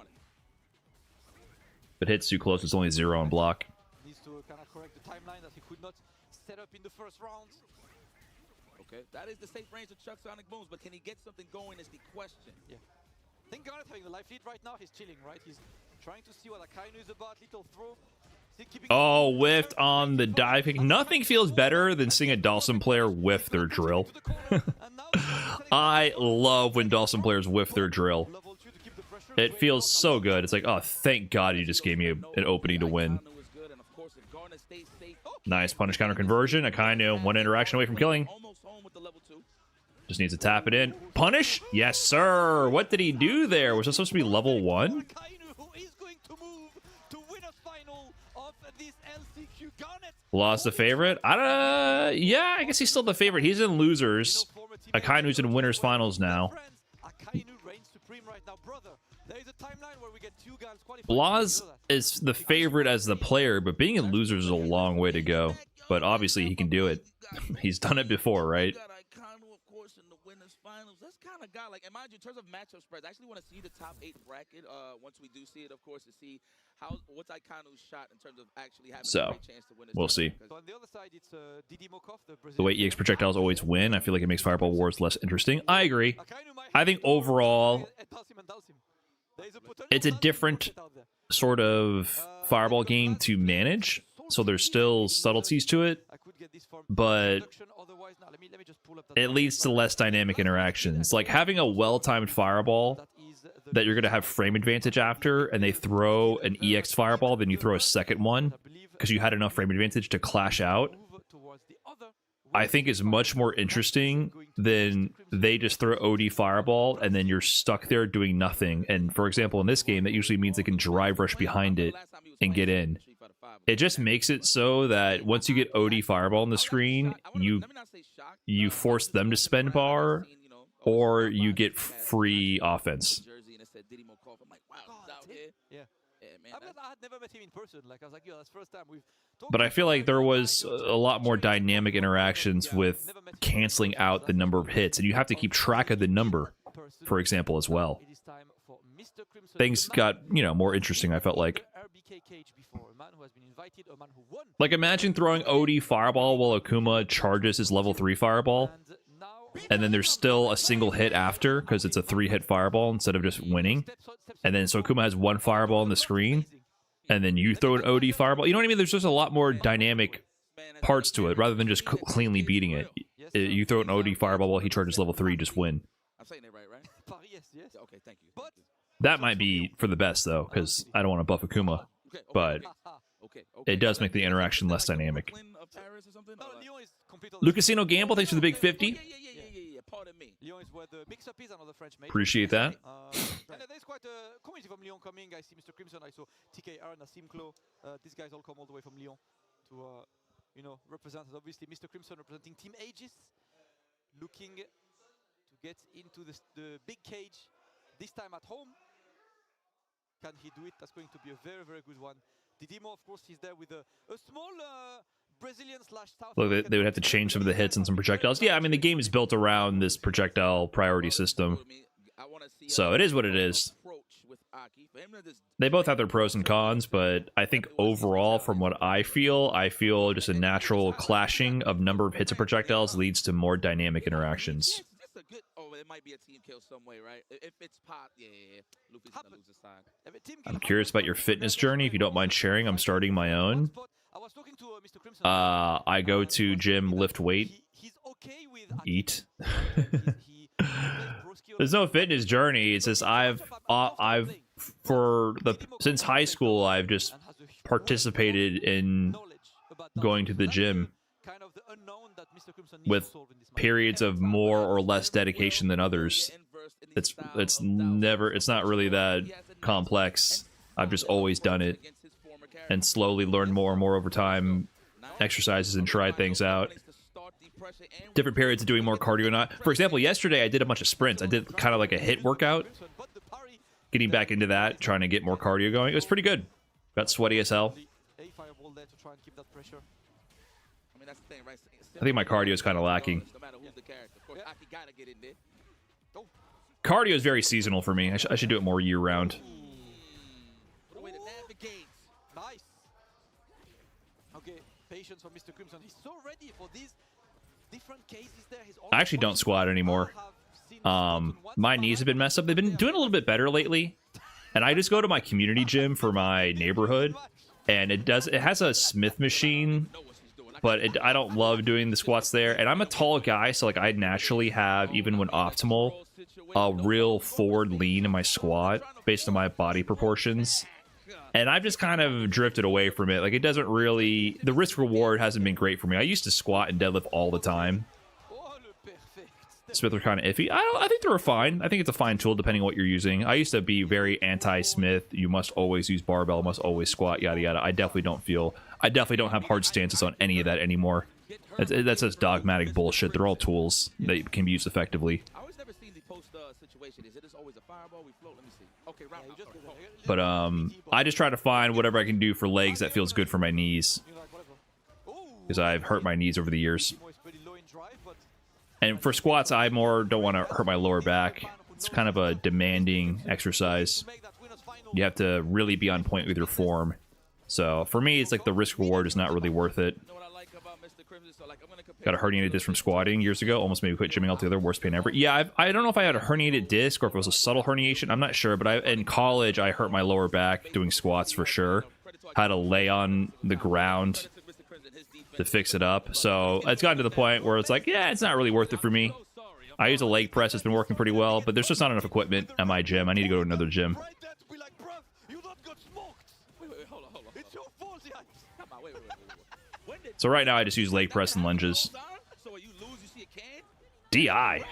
Speaker 1: If it hits too close, it's only 0 on block.
Speaker 15: Needs to kind of correct the timeline that he could not set up in the first round.
Speaker 5: Okay, that is the safe range of Chuck Sonic Booms, but can he get something going is the question.
Speaker 15: Yeah. I think Garnet having the life lead right now, he's chilling, right? He's trying to see what Akainu is about, little throw.
Speaker 1: Oh, whiffed on the dive kick. Nothing feels better than seeing a Dawson player whiff their drill. I love when Dawson players whiff their drill. It feels so good. It's like, oh, thank God you just gave me an opening to win. Nice punish counter conversion. Akainu, one interaction away from killing. Just needs to tap it in. Punish? Yes, sir. What did he do there? Was it supposed to be level 1? Lost the favorite? Yeah, I guess he's still the favorite. He's in losers. Akainu's in winners finals now. Blaz is the favorite as the player, but being in losers is a long way to go. But obviously he can do it. He's done it before, right?
Speaker 5: That's kind of guy, like, and mind you, in terms of matchup spreads, I actually want to see the top 8 bracket once we do see it, of course, to see what's Akainu's shot in terms of actually having a great chance to win this.
Speaker 1: We'll see.
Speaker 15: So on the other side, it's
Speaker 1: The way EX projectiles always win, I feel like it makes Fireball Wars less interesting. I agree. I think overall, it's a different sort of Fireball game to manage, so there's still subtleties to it, but it leads to less dynamic interactions. Like having a well-timed Fireball that you're going to have frame advantage after, and they throw an EX Fireball, then you throw a second one, because you had enough frame advantage to clash out, I think is much more interesting than they just throw OD Fireball, and then you're stuck there doing nothing. And for example, in this game, that usually means they can drive rush behind it and get in. It just makes it so that once you get OD Fireball on the screen, you force them to spend bar, or you get free offense.
Speaker 15: Yeah. I had never met him in person. Like I was like, yo, that's first time we've.
Speaker 1: But I feel like there was a lot more dynamic interactions with canceling out the number of hits, and you have to keep track of the number, for example, as well. Things got, more interesting, I felt like. Like, imagine throwing OD Fireball while Akuma charges his level 3 Fireball, and then there's still a single hit after, because it's a 3-hit Fireball instead of just winning. And then so Akuma has 1 Fireball on the screen, and then you throw an OD Fireball. You know what I mean? There's just a lot more dynamic parts to it, rather than just cleanly beating it. You throw an OD Fireball while he charges level 3, you just win.
Speaker 5: I'm saying it right?
Speaker 15: Yes.
Speaker 5: Okay, thank you.
Speaker 1: That might be for the best, though, because I don't want to buff Akuma, but it does make the interaction less dynamic. Lucasino Gamble, thanks for the big 50. Appreciate that.
Speaker 15: And there's quite a community from Lyon coming. I see Mr. Crimson, I saw TKR, Nassim Klo. These guys all come all the way from Lyon to, represent, obviously, Mr. Crimson representing Team Aegis, looking to get into the big cage, this time at home. Can he do it? That's going to be a very, very good one. Didimo, of course, he's there with a small Brazilian/South.
Speaker 1: Look, they would have to change some of the hits and some projectiles. Yeah, I mean, the game is built around this projectile priority system. So it is what it is. They both have their pros and cons, but I think overall, from what I feel just a natural clashing of number of hits of projectiles leads to more dynamic interactions.
Speaker 5: It might be a team kill some way, right? If it's pop, yeah. Luffy's gonna lose his side.
Speaker 1: I'm curious about your fitness journey. If you don't mind sharing, I'm starting my own. I go to gym, lift weight, eat. There's no fitness journey. It's just since high school, I've just participated in going to the gym with periods of more or less dedication than others. It's not really that complex. I've just always done it and slowly learned more and more over time, exercises and tried things out. Different periods of doing more cardio. Not, for example, yesterday I did a bunch of sprints. I did kind of like a HIIT workout, getting back into that, trying to get more cardio going. It was pretty good. Got sweaty as hell.
Speaker 5: mean, that's the thing, right?
Speaker 1: I think my cardio is kind of lacking.
Speaker 5: No matter who's the character. Of course, Aki gotta get in there.
Speaker 1: Cardio is very seasonal for me. I should do it more year-round.
Speaker 5: What a way to navigate.
Speaker 15: Nice. Okay, patience for Mr. Crimson. He's so ready for these different cases there.
Speaker 1: I actually don't squat anymore. My knees have been messed up. They've been doing a little bit better lately. And I just go to my community gym for my neighborhood. And it has a Smith machine. But I don't love doing the squats there. And I'm a tall guy, so like I naturally have, even when optimal, a real forward lean in my squat based on my body proportions. And I've just kind of drifted away from it. Like, it doesn't really... The risk-reward hasn't been great for me. I used to squat and deadlift all the time. Smith are kind of iffy. I think they're fine. I think it's a fine tool depending on what you're using. I used to be very anti-Smith. You must always use barbell, must always squat, yada yada. I definitely don't have hard stances on any of that anymore. That's just dogmatic bullshit. They're all tools that can be used effectively.
Speaker 5: I always never seen the post situation. Is it just always a fireball? We float. Let me see. Okay, round.
Speaker 1: But I just try to find whatever I can do for legs that feels good for my knees. Because I've hurt my knees over the years. And for squats, I more don't want to hurt my lower back. It's kind of a demanding exercise. You have to really be on point with your form. So for me, it's like the risk reward is not really worth it. Got a herniated disc from squatting years ago. Almost made me quit gymming altogether. Worst pain ever. Yeah, I don't know if I had a herniated disc or if it was a subtle herniation. I'm not sure. But in college, I hurt my lower back doing squats for sure. Had to lay on the ground to fix it up. So it's gotten to the point where it's like, yeah, it's not really worth it for me. I use a leg press. It's been working pretty well. But there's just not enough equipment at my gym. I need to go to another gym. So right now, I just use leg press and lunges. DI.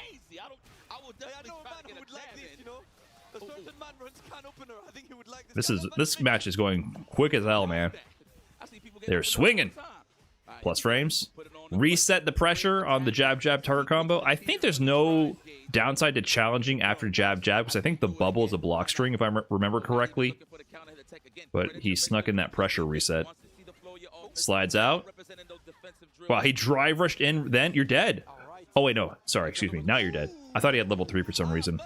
Speaker 1: This match is going quick as hell, man. They're swinging. Plus frames. Reset the pressure on the jab-jab target combo. I think there's no downside to challenging after jab-jab, because I think the bubble is a block string, if I remember correctly. But he snuck in that pressure reset. Slides out. Wow, he drive rushed in, then you're dead. Oh, wait, no. Sorry, excuse me. Now you're dead. I thought he had level 3 for some reason.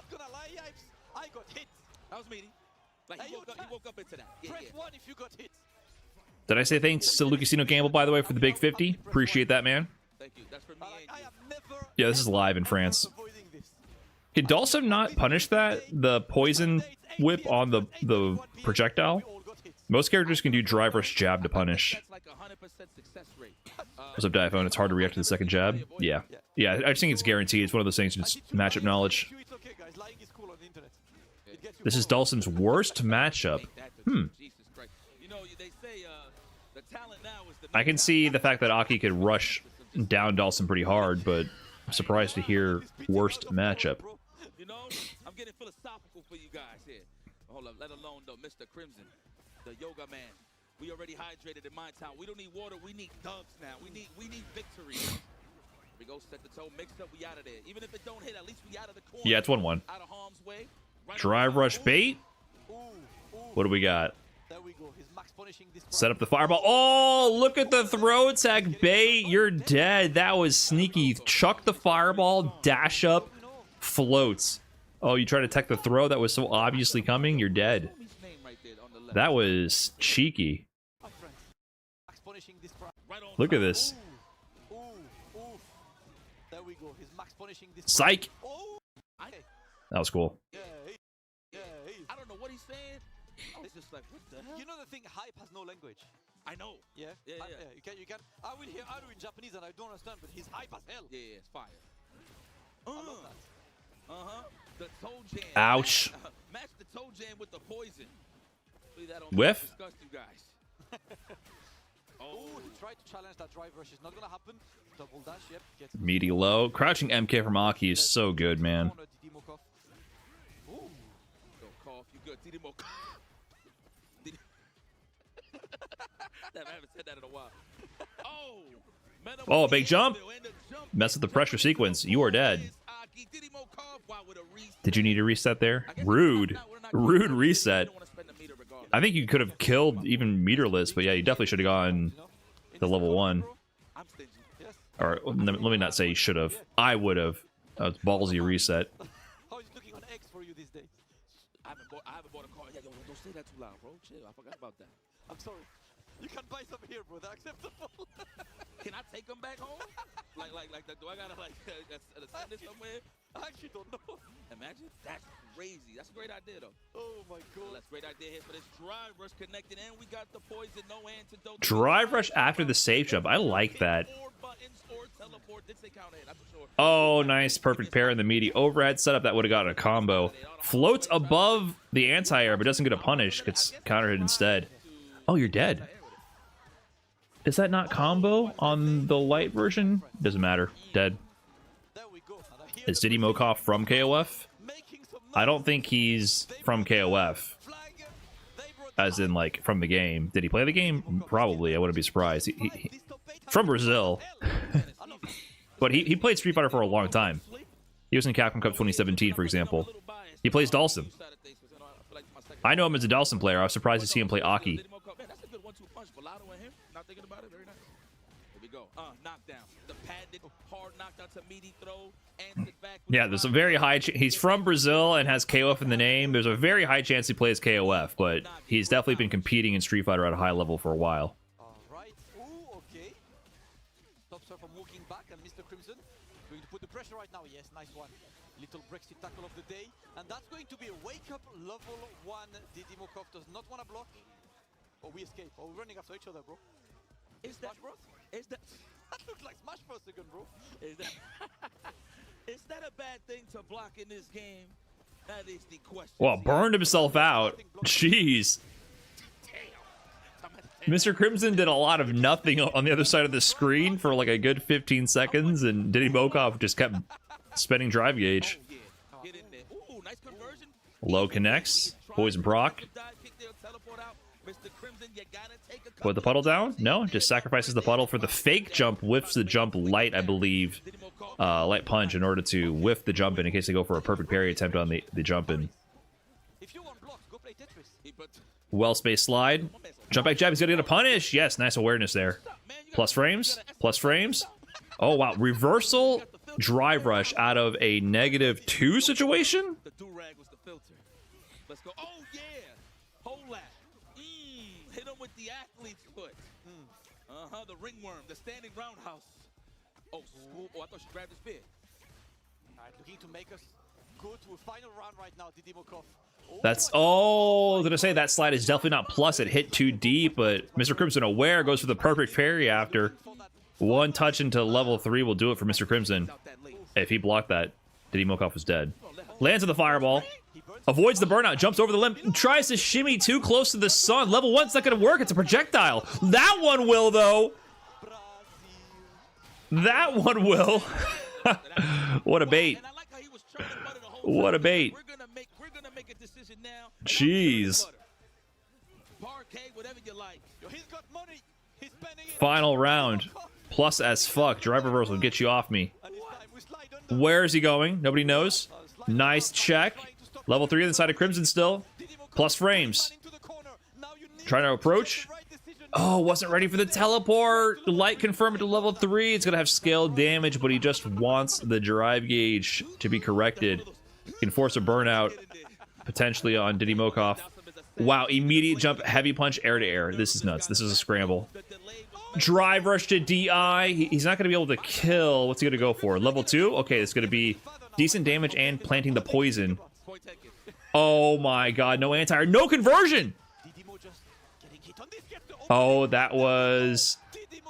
Speaker 1: Did I say thanks to Lucasino Gamble, by the way, for the big 50? Appreciate that, man. Yeah, this is live in France. Can Dawson not punish that? The poison whip on the projectile? Most characters can do drive rush jab to punish. What's up, Diaphone? It's hard to react to the second jab. Yeah. Yeah, I just think it's guaranteed. It's one of those things, just matchup knowledge. This is Dawson's worst matchup. I can see the fact that Aki could rush down Dawson pretty hard, but I'm surprised to hear worst matchup.
Speaker 5: You know, I'm getting philosophical for you guys here. Hold up, let alone though, Mr. Crimson, the yoga man. We already hydrated in my town. We don't need water. We need dubs now. We need victory. We go set the toe, mix up. We out of there. Even if it don't hit, at least we out of the corner.
Speaker 1: Yeah, it's 1-1.
Speaker 5: Out of harm's way.
Speaker 1: Drive rush bait. What do we got? Set up the fireball. Oh, look at the throw attack bait. You're dead. That was sneaky. Chuck the fireball, dash up, floats. Oh, you try to tech the throw that was so obviously coming? You're dead. That was cheeky. Look at this. Psych. That was cool.
Speaker 5: I don't know what he's saying. It's just like, what the hell?
Speaker 15: You know the thing, hype has no language.
Speaker 5: I know.
Speaker 15: Yeah? Yeah. You can. I will hear Aru in Japanese and I don't understand, but his hype as hell.
Speaker 5: Yeah, it's fire. I love that. The toe jam.
Speaker 1: Ouch.
Speaker 5: Match the toe jam with the poison.
Speaker 1: Whiff?
Speaker 5: Disgust you guys.
Speaker 15: He tried to challenge that drive rush. It's not gonna happen. Double dash, yep.
Speaker 1: Meaty low. Crouching MK from Aki is so good, man.
Speaker 5: I haven't said that in a while.
Speaker 1: Oh, big jump. Mess with the pressure sequence. You are dead. Did you need a reset there? Rude. Rude reset. I think you could have killed even meterless, but yeah, you definitely should have gone to level 1.
Speaker 5: I'm stingy.
Speaker 1: Or let me not say he should have. I would have. That was ballsy reset.
Speaker 15: How is it looking on X for you these days?
Speaker 5: I haven't bought a car. Yeah, yo, don't say that too loud, bro. Chill. I forgot about that.
Speaker 15: I'm sorry. You can buy some here, bro. That's acceptable.
Speaker 5: Can I take them back home? Do I gotta send this somewhere?
Speaker 15: I actually don't know.
Speaker 5: Imagine. That's crazy. That's a great idea, though.
Speaker 15: Oh my god.
Speaker 5: That's a great idea here for this drive rush connected, and we got the poison, no antidote.
Speaker 1: Drive rush after the safe jump. I like that. Oh, nice. Perfect pair in the meaty overhead setup. That would have gotten a combo. Floats above the anti-air, but doesn't get a punish. Gets counter hit instead. Oh, you're dead. Is that not combo on the light version? Doesn't matter. Dead. Is Diddy Mokov from KOF? I don't think he's from KOF. As in, like, from the game. Did he play the game? Probably. I wouldn't be surprised. He from Brazil. But he played Street Fighter for a long time. He was in Capcom Cup 2017, for example. He plays Dawson. I know him as a Dawson player. I was surprised to see him play Aki.
Speaker 5: That's a good 1-2 punch. Volato and him. Not thinking about it. Very nice. Here we go. Knockdown. The patented hard knockdown to meaty throw.
Speaker 1: Yeah, there's a very high he's from Brazil and has KOF in the name. There's a very high chance he plays KOF, but he's definitely been competing in Street Fighter at a high level for a while.
Speaker 15: Alright. Ooh, okay. Stops her from walking back, and Mr. Crimson going to put the pressure right now. Yes, nice one. Little Brexit tackle of the day. And that's going to be a wake-up level 1. Diddy Mokov does not want to block. Or we escape. Or we're running after each other, bro.
Speaker 5: Is that,
Speaker 15: Smash Bros?
Speaker 5: Is that...
Speaker 15: That looks like Smash Bros again, bro.
Speaker 5: Is that a bad thing to block in this game? That is the question.
Speaker 1: Well, burned himself out. Jeez. Mr. Crimson did a lot of nothing on the other side of the screen for like a good 15 seconds, and Diddy Mokov just kept spending drive gauge. Low connects. Poison proc. Put the puddle down? No, just sacrifices the puddle for the fake jump, whiffs the jump light, I believe. Light punch in order to whiff the jump in case they go for a perfect parry attempt on the jump in. Well-spaced slide. Jump back jab, he's gonna get a punish. Yes, nice awareness there. Plus frames. Plus frames. Oh, wow. Reversal drive rush out of a -2 situation?
Speaker 5: The do-rag was the filter. Let's go. Oh, yeah. Whole lap. Hit him with the athlete's foot. The ringworm, the standing roundhouse. Oh, school. Oh, I thought she grabbed the spear.
Speaker 15: All right, looking to make us go to a final round right now, Diddy Mokov.
Speaker 1: That's, oh, I was gonna say that slide is definitely not plus. It hit too deep, but Mr. Crimson aware goes for the perfect parry after. One touch into level 3 will do it for Mr. Crimson. If he blocked that, Diddy Mokov was dead. Lands with the fireball. Avoids the burnout, jumps over the limb, tries to shimmy too close to the sun. Level 1's not gonna work, it's a projectile. That one will, though. That one will. What a bait. What a bait. Jeez. Final round. Plus as fuck. Drive reversal, get you off me. Where is he going? Nobody knows. Nice check. Level 3 on the side of Crimson still. Plus frames. Trying to approach. Oh, wasn't ready for the teleport. Light confirmed to level 3. It's going to have scaled damage, but he just wants the drive gauge to be corrected. He can force a burnout, potentially on Diddy Mokov. Wow, immediate jump, heavy punch, air to air. This is nuts. This is a scramble. Drive rush to DI. He's not going to be able to kill. What's he going to go for? Level 2? Okay, it's going to be decent damage and planting the poison. Oh my god, no anti-air. No conversion! Oh, that was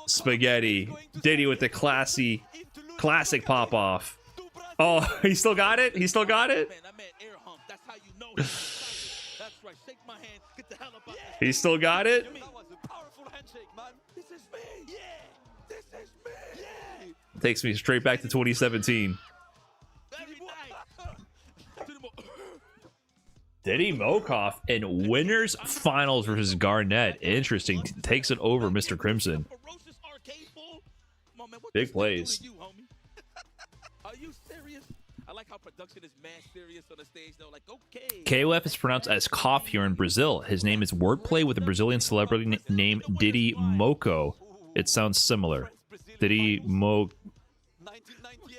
Speaker 1: spaghetti. Diddy with the classic pop-off. Oh, he still got it? He still got it? He still got it? Takes me straight back to 2017. Diddy Mokov in winners finals versus Garnett. Interesting. Takes it over Mr. Crimson. Big plays.
Speaker 5: Are you serious? I like how production is mad serious on the stage though. Like, okay.
Speaker 1: KOF is pronounced as cough here in Brazil. His name is wordplay with a Brazilian celebrity named Diddy Moko. It sounds similar. Diddy Mo...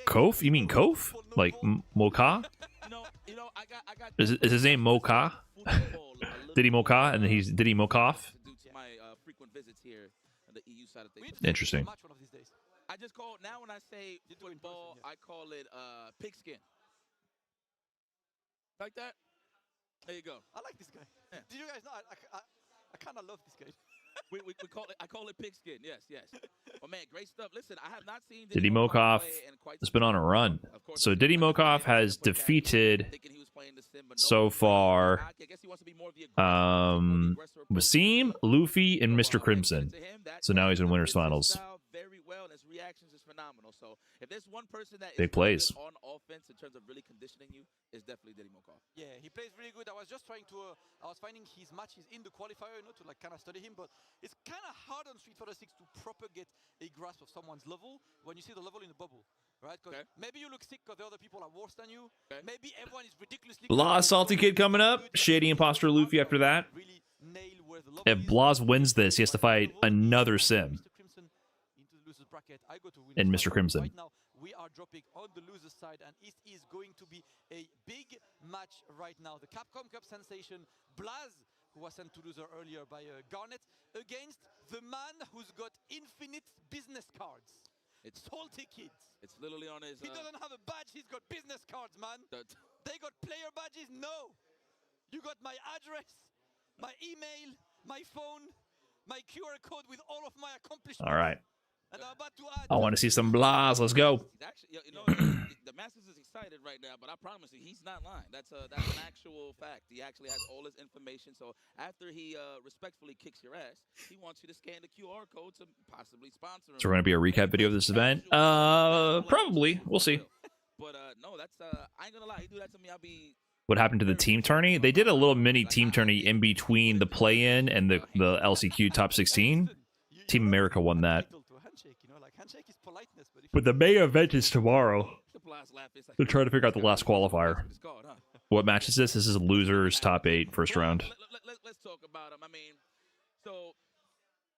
Speaker 1: Kof? You mean Kof? Like Moka? Is his name Moka? Diddy Moka, and then he's Diddy Mokoff? Interesting.
Speaker 5: I just call now when I say football, I call it pigskin. Like that? There you go.
Speaker 15: I like this guy.
Speaker 5: Yeah.
Speaker 15: Did you guys know? I kind of love this guy.
Speaker 5: we call it. I call it pigskin. Yes, yes. But man, great stuff. Listen, I have not seen
Speaker 1: Diddy Mokoff has been on a run. So Diddy Mokoff has defeated so far Wasim, Luffy, and Mr. Crimson. So now he's in Winners Finals.
Speaker 5: Very well, and his reactions is phenomenal. So if there's one person that
Speaker 1: Big plays
Speaker 5: on offense in terms of really conditioning you, it's definitely Diddy Mokoff.
Speaker 15: Yeah, he plays really good. I was just trying to, I was finding his matches in the qualifier, to like kind of study him, but it's kind of hard on Street Fighter 6 to proper get a grasp of someone's level when you see the level in the bubble, right? Because maybe you look sick because the other people are worse than you. Maybe everyone is ridiculously
Speaker 1: Blaz Salty Kid coming up. Shady Imposter Luffy after that. If Blaz wins this, he has to fight another Sim. And Mr. Crimson.
Speaker 15: Right now, we are dropping on the loser side, and it is going to be a big match right now. The Capcom Cup sensation, Blaz, who was sent to loser earlier by Garnet, against the man who's got infinite business cards. It's Salty Kid.
Speaker 5: It's literally on his...
Speaker 15: He doesn't have a badge, he's got business cards, man. They got player badges? No. You got my address, my email, my phone, my QR code with all of my accomplishments.
Speaker 1: All right. I want to see some Blaz. Let's go.
Speaker 5: Actually, the Masters is excited right now, but I promise you, he's not lying. That's an actual fact. He actually has all his information. So after he respectfully kicks your ass, he wants you to scan the QR code to possibly sponsor him.
Speaker 1: So we're going to be a recap video of this event? Probably. We'll see.
Speaker 5: But no, that's I ain't gonna lie. He do that to me, I'll be...
Speaker 1: What happened to the team tourney? They did a little mini team tourney in between the play-in and the LCQ top 16. Team America won that. But the main event is tomorrow. They're trying to figure out the last qualifier. What match is this? This is losers top 8 first round.
Speaker 5: Let's talk about him. I mean, so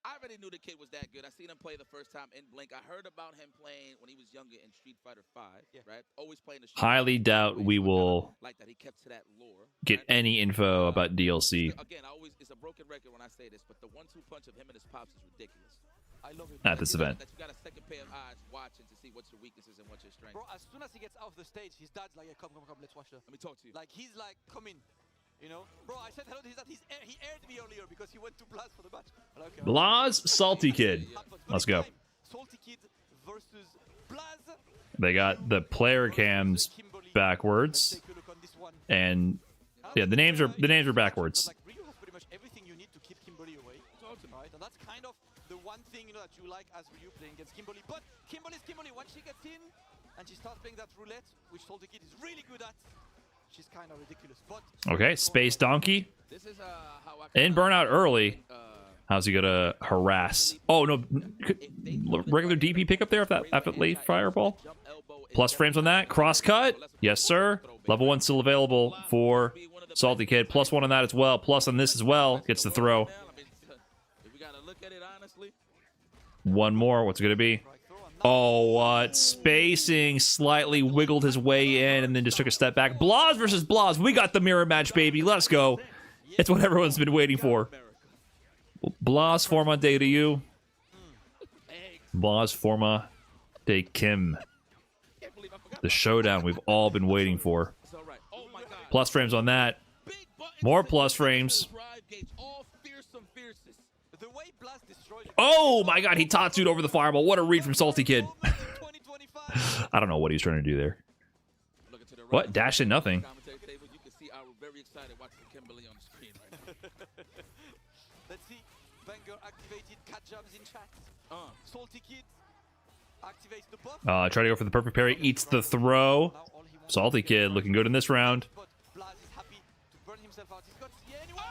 Speaker 5: I already knew the kid was that good. I seen him play the first time in Blink. I heard about him playing when he was younger in Street Fighter 5, right? Always playing the
Speaker 1: Highly doubt we will
Speaker 5: like that. He kept to that lore.
Speaker 1: get any info about DLC.
Speaker 5: Again, it's a broken record when I say this, but the 1-2 punch of him and his pops is ridiculous.
Speaker 15: I love it.
Speaker 1: At this event.
Speaker 5: That you got a second pair of eyes watching to see what's your weaknesses and what's your strengths.
Speaker 15: Bro, as soon as he gets out of the stage, his dad's like, come, let's watch that.
Speaker 5: Let me talk to you.
Speaker 15: Like, he's like, come in. You know? Bro, I said hello to his dad. He aired me earlier because he went to Blaz for the match. Okay,
Speaker 1: Blaz, Salty Kid. Let's go.
Speaker 15: Salty Kid versus Blaz.
Speaker 1: They got the player cams backwards. And yeah, the names are backwards.
Speaker 15: Like, Ryu has pretty much everything you need to keep Kimberly away. Right? And that's kind of the one thing that you like as Ryu playing against Kimberly. But Kimberly's Kimberly. Once she gets in and she starts playing that roulette, which Salty Kid is really good at, she's kind of ridiculous. But
Speaker 1: Okay, Space Donkey. In burnout early. How's he gonna harass? Oh no, regular DP pickup there after late fireball. Plus frames on that. Cross cut. Yes, sir. Level 1 still available for Salty Kid. Plus 1 on that as well. Plus on this as well. Gets the throw. One more. What's it gonna be? Oh, what? Spacing slightly wiggled his way in and then just took a step back. Blaz versus Blaz. We got the mirror match, baby. Let's go. It's what everyone's been waiting for. Blaz Forma de Ryu. Blaz Forma de Kim. The showdown we've all been waiting for. Plus frames on that. More plus frames. Oh my god, he tattooed over the fireball. What a read from Salty Kid. I don't know what he's trying to do there. What? Dash in nothing.
Speaker 15: Let's see. Banger activated. Cat jumps in chat. Salty Kid activates the buff.
Speaker 1: Try to go for the perfect parry. Eats the throw. Salty Kid looking good in this round.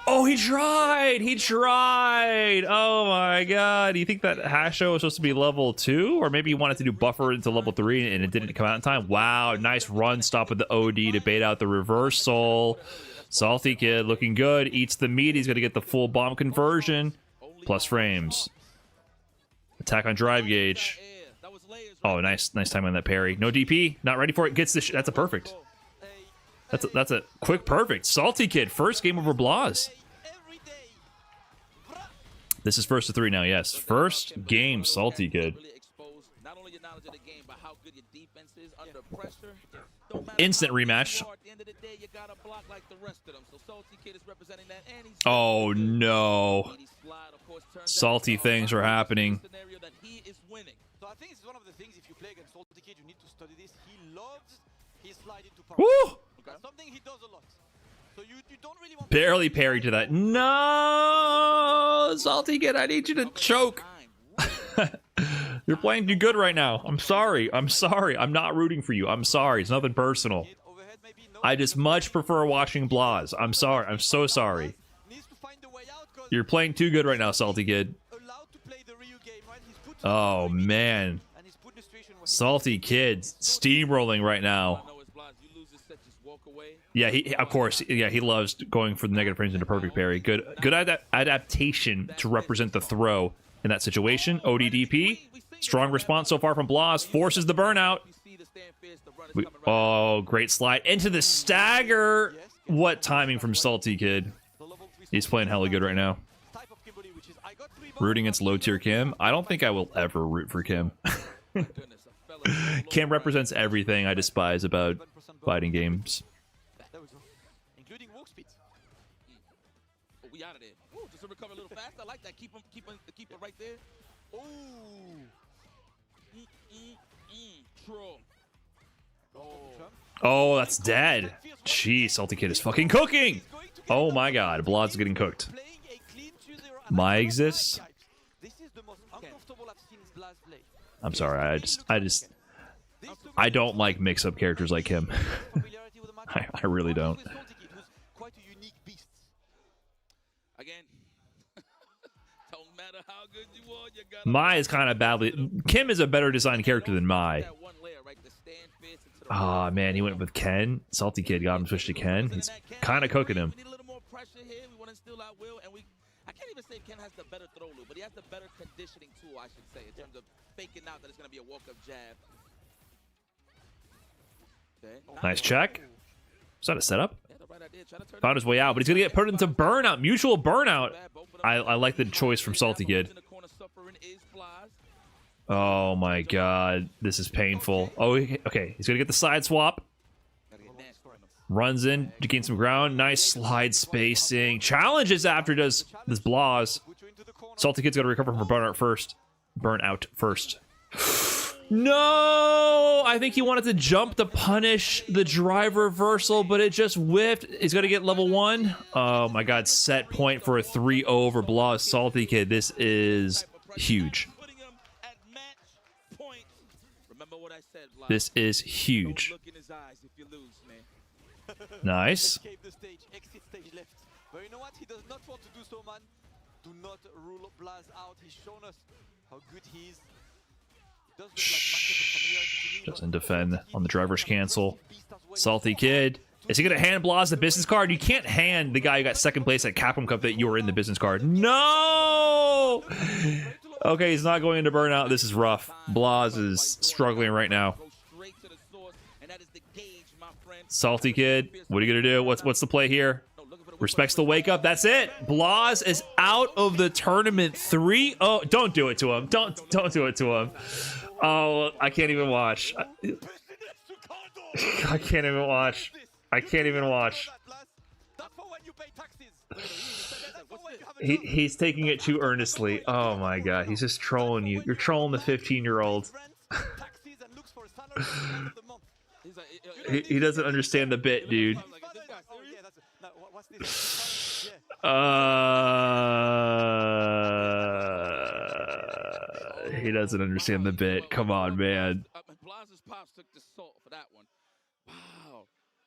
Speaker 1: Oh, he tried! He tried! Oh my god. Do you think that Hasho was supposed to be level 2? Or maybe he wanted to do buffer into level 3 and it didn't come out in time? Wow, nice run stop with the OD to bait out the reversal. Salty Kid looking good. Eats the meat. He's going to get the full bomb conversion. Plus frames. Attack on drive gauge. Oh, nice time on that parry. No DP, not ready for it. Gets this. That's a perfect. That's a quick perfect. Salty Kid, first game over Blaz. This is first to 3 now. Yes, first game, Salty Kid. Instant rematch. Oh no. Salty things are happening.
Speaker 15: So I think it's one of the things, if you play against Salty Kid, you need to study this. He loves his slide into power.
Speaker 1: Woo!
Speaker 15: That's something he does a lot. So you don't really want
Speaker 1: Barely parried to that. No! Salty Kid, I need you to choke. You're playing too good right now. I'm sorry. I'm sorry. I'm not rooting for you. I'm sorry. It's nothing personal. I just much prefer watching Blaz. I'm sorry. I'm so sorry. You're playing too good right now, Salty Kid. Oh, man. Salty Kid steamrolling right now. Yeah, of course. Yeah, he loves going for the negative frames into perfect parry. Good adaptation to represent the throw in that situation. ODDP. Strong response so far from Blaz. Forces the burnout. Oh, great slide. Into the stagger. What timing from Salty Kid. He's playing hella good right now. Rooting against low tier Kim. I don't think I will ever root for Kim. Kim represents everything I despise about fighting games.
Speaker 15: including walk speed.
Speaker 5: Oh, we out of there. Ooh, just to recover a little fast. I like that. Keep it right there. Ooh. Troll.
Speaker 1: Oh, that's dead. Jeez, Salty Kid is fucking cooking. Oh my god, Blaz is getting cooked. My exists. I'm sorry, I don't like mix-up characters like him. I really don't. Mai is kind of badly. Kim is a better designed character than Mai. Oh man, he went with Ken. Salty Kid got him switched to Ken. He's kind of cooking him.
Speaker 5: I can't even say Ken has the better throw loop, but he has the better conditioning tool, I should say, in terms of faking out that it's going to be a walk-up jab. Okay.
Speaker 1: Nice check. Is that a setup? Found his way out, but he's going to get put into burnout. Mutual burnout. I like the choice from Salty Kid. Oh my god. This is painful. Oh, okay. He's going to get the side swap. Runs in to gain some ground. Nice slide spacing. Challenges after does this Blaz. Salty Kid's got to recover from burnout first. Burnout first. No! I think he wanted to jump to punish the drive reversal, but it just whiffed. He's going to get level 1. Oh my god. Set point for a 3-0 over Blaz. Salty Kid. This is huge. This is huge. Nice.
Speaker 15: But you know what? He does not want to do so, man. Do not rule Blaz out. He's shown us how good he is.
Speaker 1: Doesn't defend on the driver's cancel. Salty Kid. Is he going to hand Blaz the business card? You can't hand the guy who got second place at Capcom Cup that you were in the business card. No! Okay, he's not going into burnout. This is rough. Blaz is struggling right now. Salty Kid, what are you gonna do? What's the play here? Respects the wake up. That's it. Blaz is out of the tournament. 3-0. Don't do it to him. Don't do it to him. Oh, I can't even watch. I can't even watch. I can't even watch. He's taking it too earnestly. Oh my god, he's just trolling you. You're trolling the 15-year-old. He doesn't understand the bit, dude. He doesn't understand the bit. Come on, man.
Speaker 5: Blaz's pops took the salt for that one.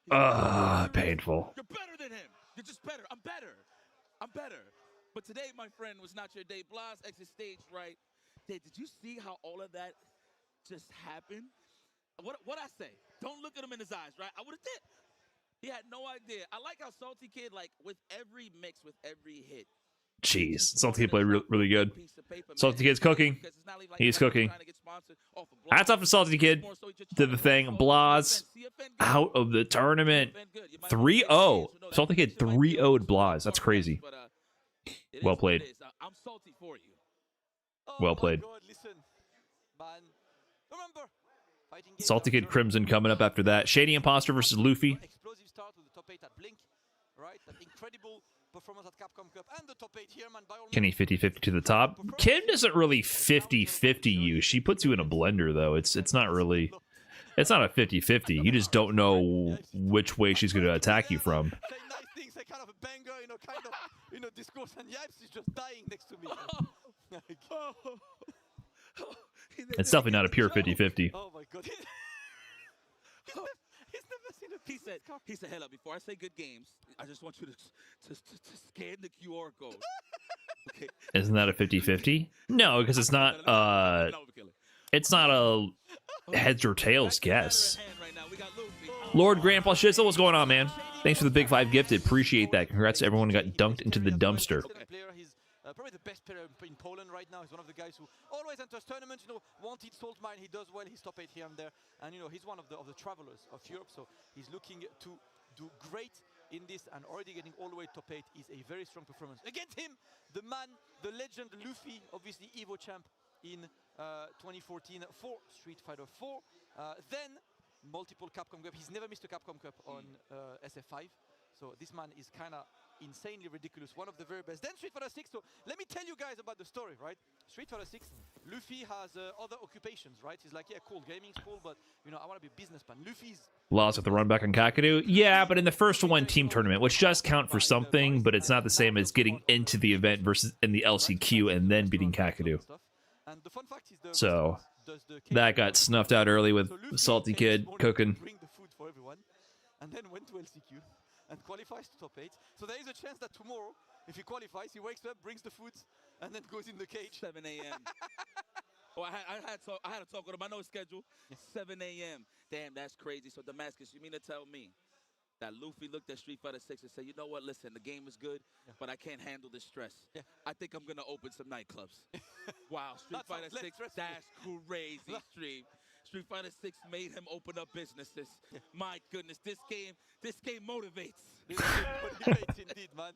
Speaker 5: Wow.
Speaker 1: Painful.
Speaker 5: You're better than him. You're just better. I'm better. I'm better. But today, my friend, was not your day. Blaz exit stage right. Did you see how all of that just happened? What I say? Don't look at him in his eyes, right? I would have did. He had no idea. I like how Salty Kid, like, with every mix, with every hit,
Speaker 1: Jeez, Salty Kid played really good. Salty Kid's cooking. He's cooking. Hats off to Salty Kid. Did the thing. Blaz out of the tournament. 3-0. Salty Kid 3-0'd Blaz. That's crazy. Well played. Well played. Salty Kid Crimson coming up after that. Shady Imposter versus Luffy. Kenny 50-50 to the top. Kim doesn't really 50-50 you. She puts you in a blender though. It's not really. It's not a 50-50. You just don't know which way she's going to attack you from.
Speaker 15: Discourse, and Yipes is just dying next to me.
Speaker 1: It's definitely not a pure 50-50.
Speaker 15: Oh my god.
Speaker 5: He said, "Hella, before I say good games, I just want you to scan the QR code." Okay.
Speaker 1: Isn't that a 50-50? No, because it's not a heads or tails guess. Lord Grandpa Shizzle, what's going on, man? Thanks for the big 5 gifted. Appreciate that. Congrats to everyone who got dunked into the dumpster.
Speaker 15: He's probably the best player in Poland right now. He's one of the guys who always enters tournaments. You know, wanted salt mine. He does well. He's top 8 here and there. And you know, he's one of the travelers of Europe. So he's looking to do great in this, and already getting all the way top 8 is a very strong performance. Against him, the man, the legend, Luffy, obviously Evo champ in 2014 for Street Fighter 4. Then multiple Capcom Cup. He's never missed a Capcom Cup on SF5. So this man is kind of insanely ridiculous, one of the very best. Then Street Fighter 6. So let me tell you guys about the story, right? Street Fighter 6, Luffy has other occupations, right? He's like, yeah, cool, gaming's cool, but you know, I want to be a businessman. Luffy's
Speaker 1: Lost with the run back on Kakadu. Yeah, but in the first one team tournament, which does count for something, but it's not the same as getting into the event versus in the LCQ and then beating Kakadu. So that got snuffed out early with Salty Kid cooking.
Speaker 15: Bring the food for everyone, and then went to LCQ and qualifies to top 8. So there is a chance that tomorrow, if he qualifies, he wakes up, brings the food, and then goes in the cage.
Speaker 5: 7 a.m. Oh, I had to talk with him. I know his schedule. 7 a.m. Damn, that's crazy. So Damascus, you mean to tell me that Luffy looked at Street Fighter 6 and said, you know what, listen, the game is good, but I can't handle the stress. I think I'm going to open some nightclubs. Wow, Street Fighter 6, that's crazy, Street. Street Fighter 6 made him open up businesses. My goodness, this game motivates.
Speaker 15: This game motivates indeed, man.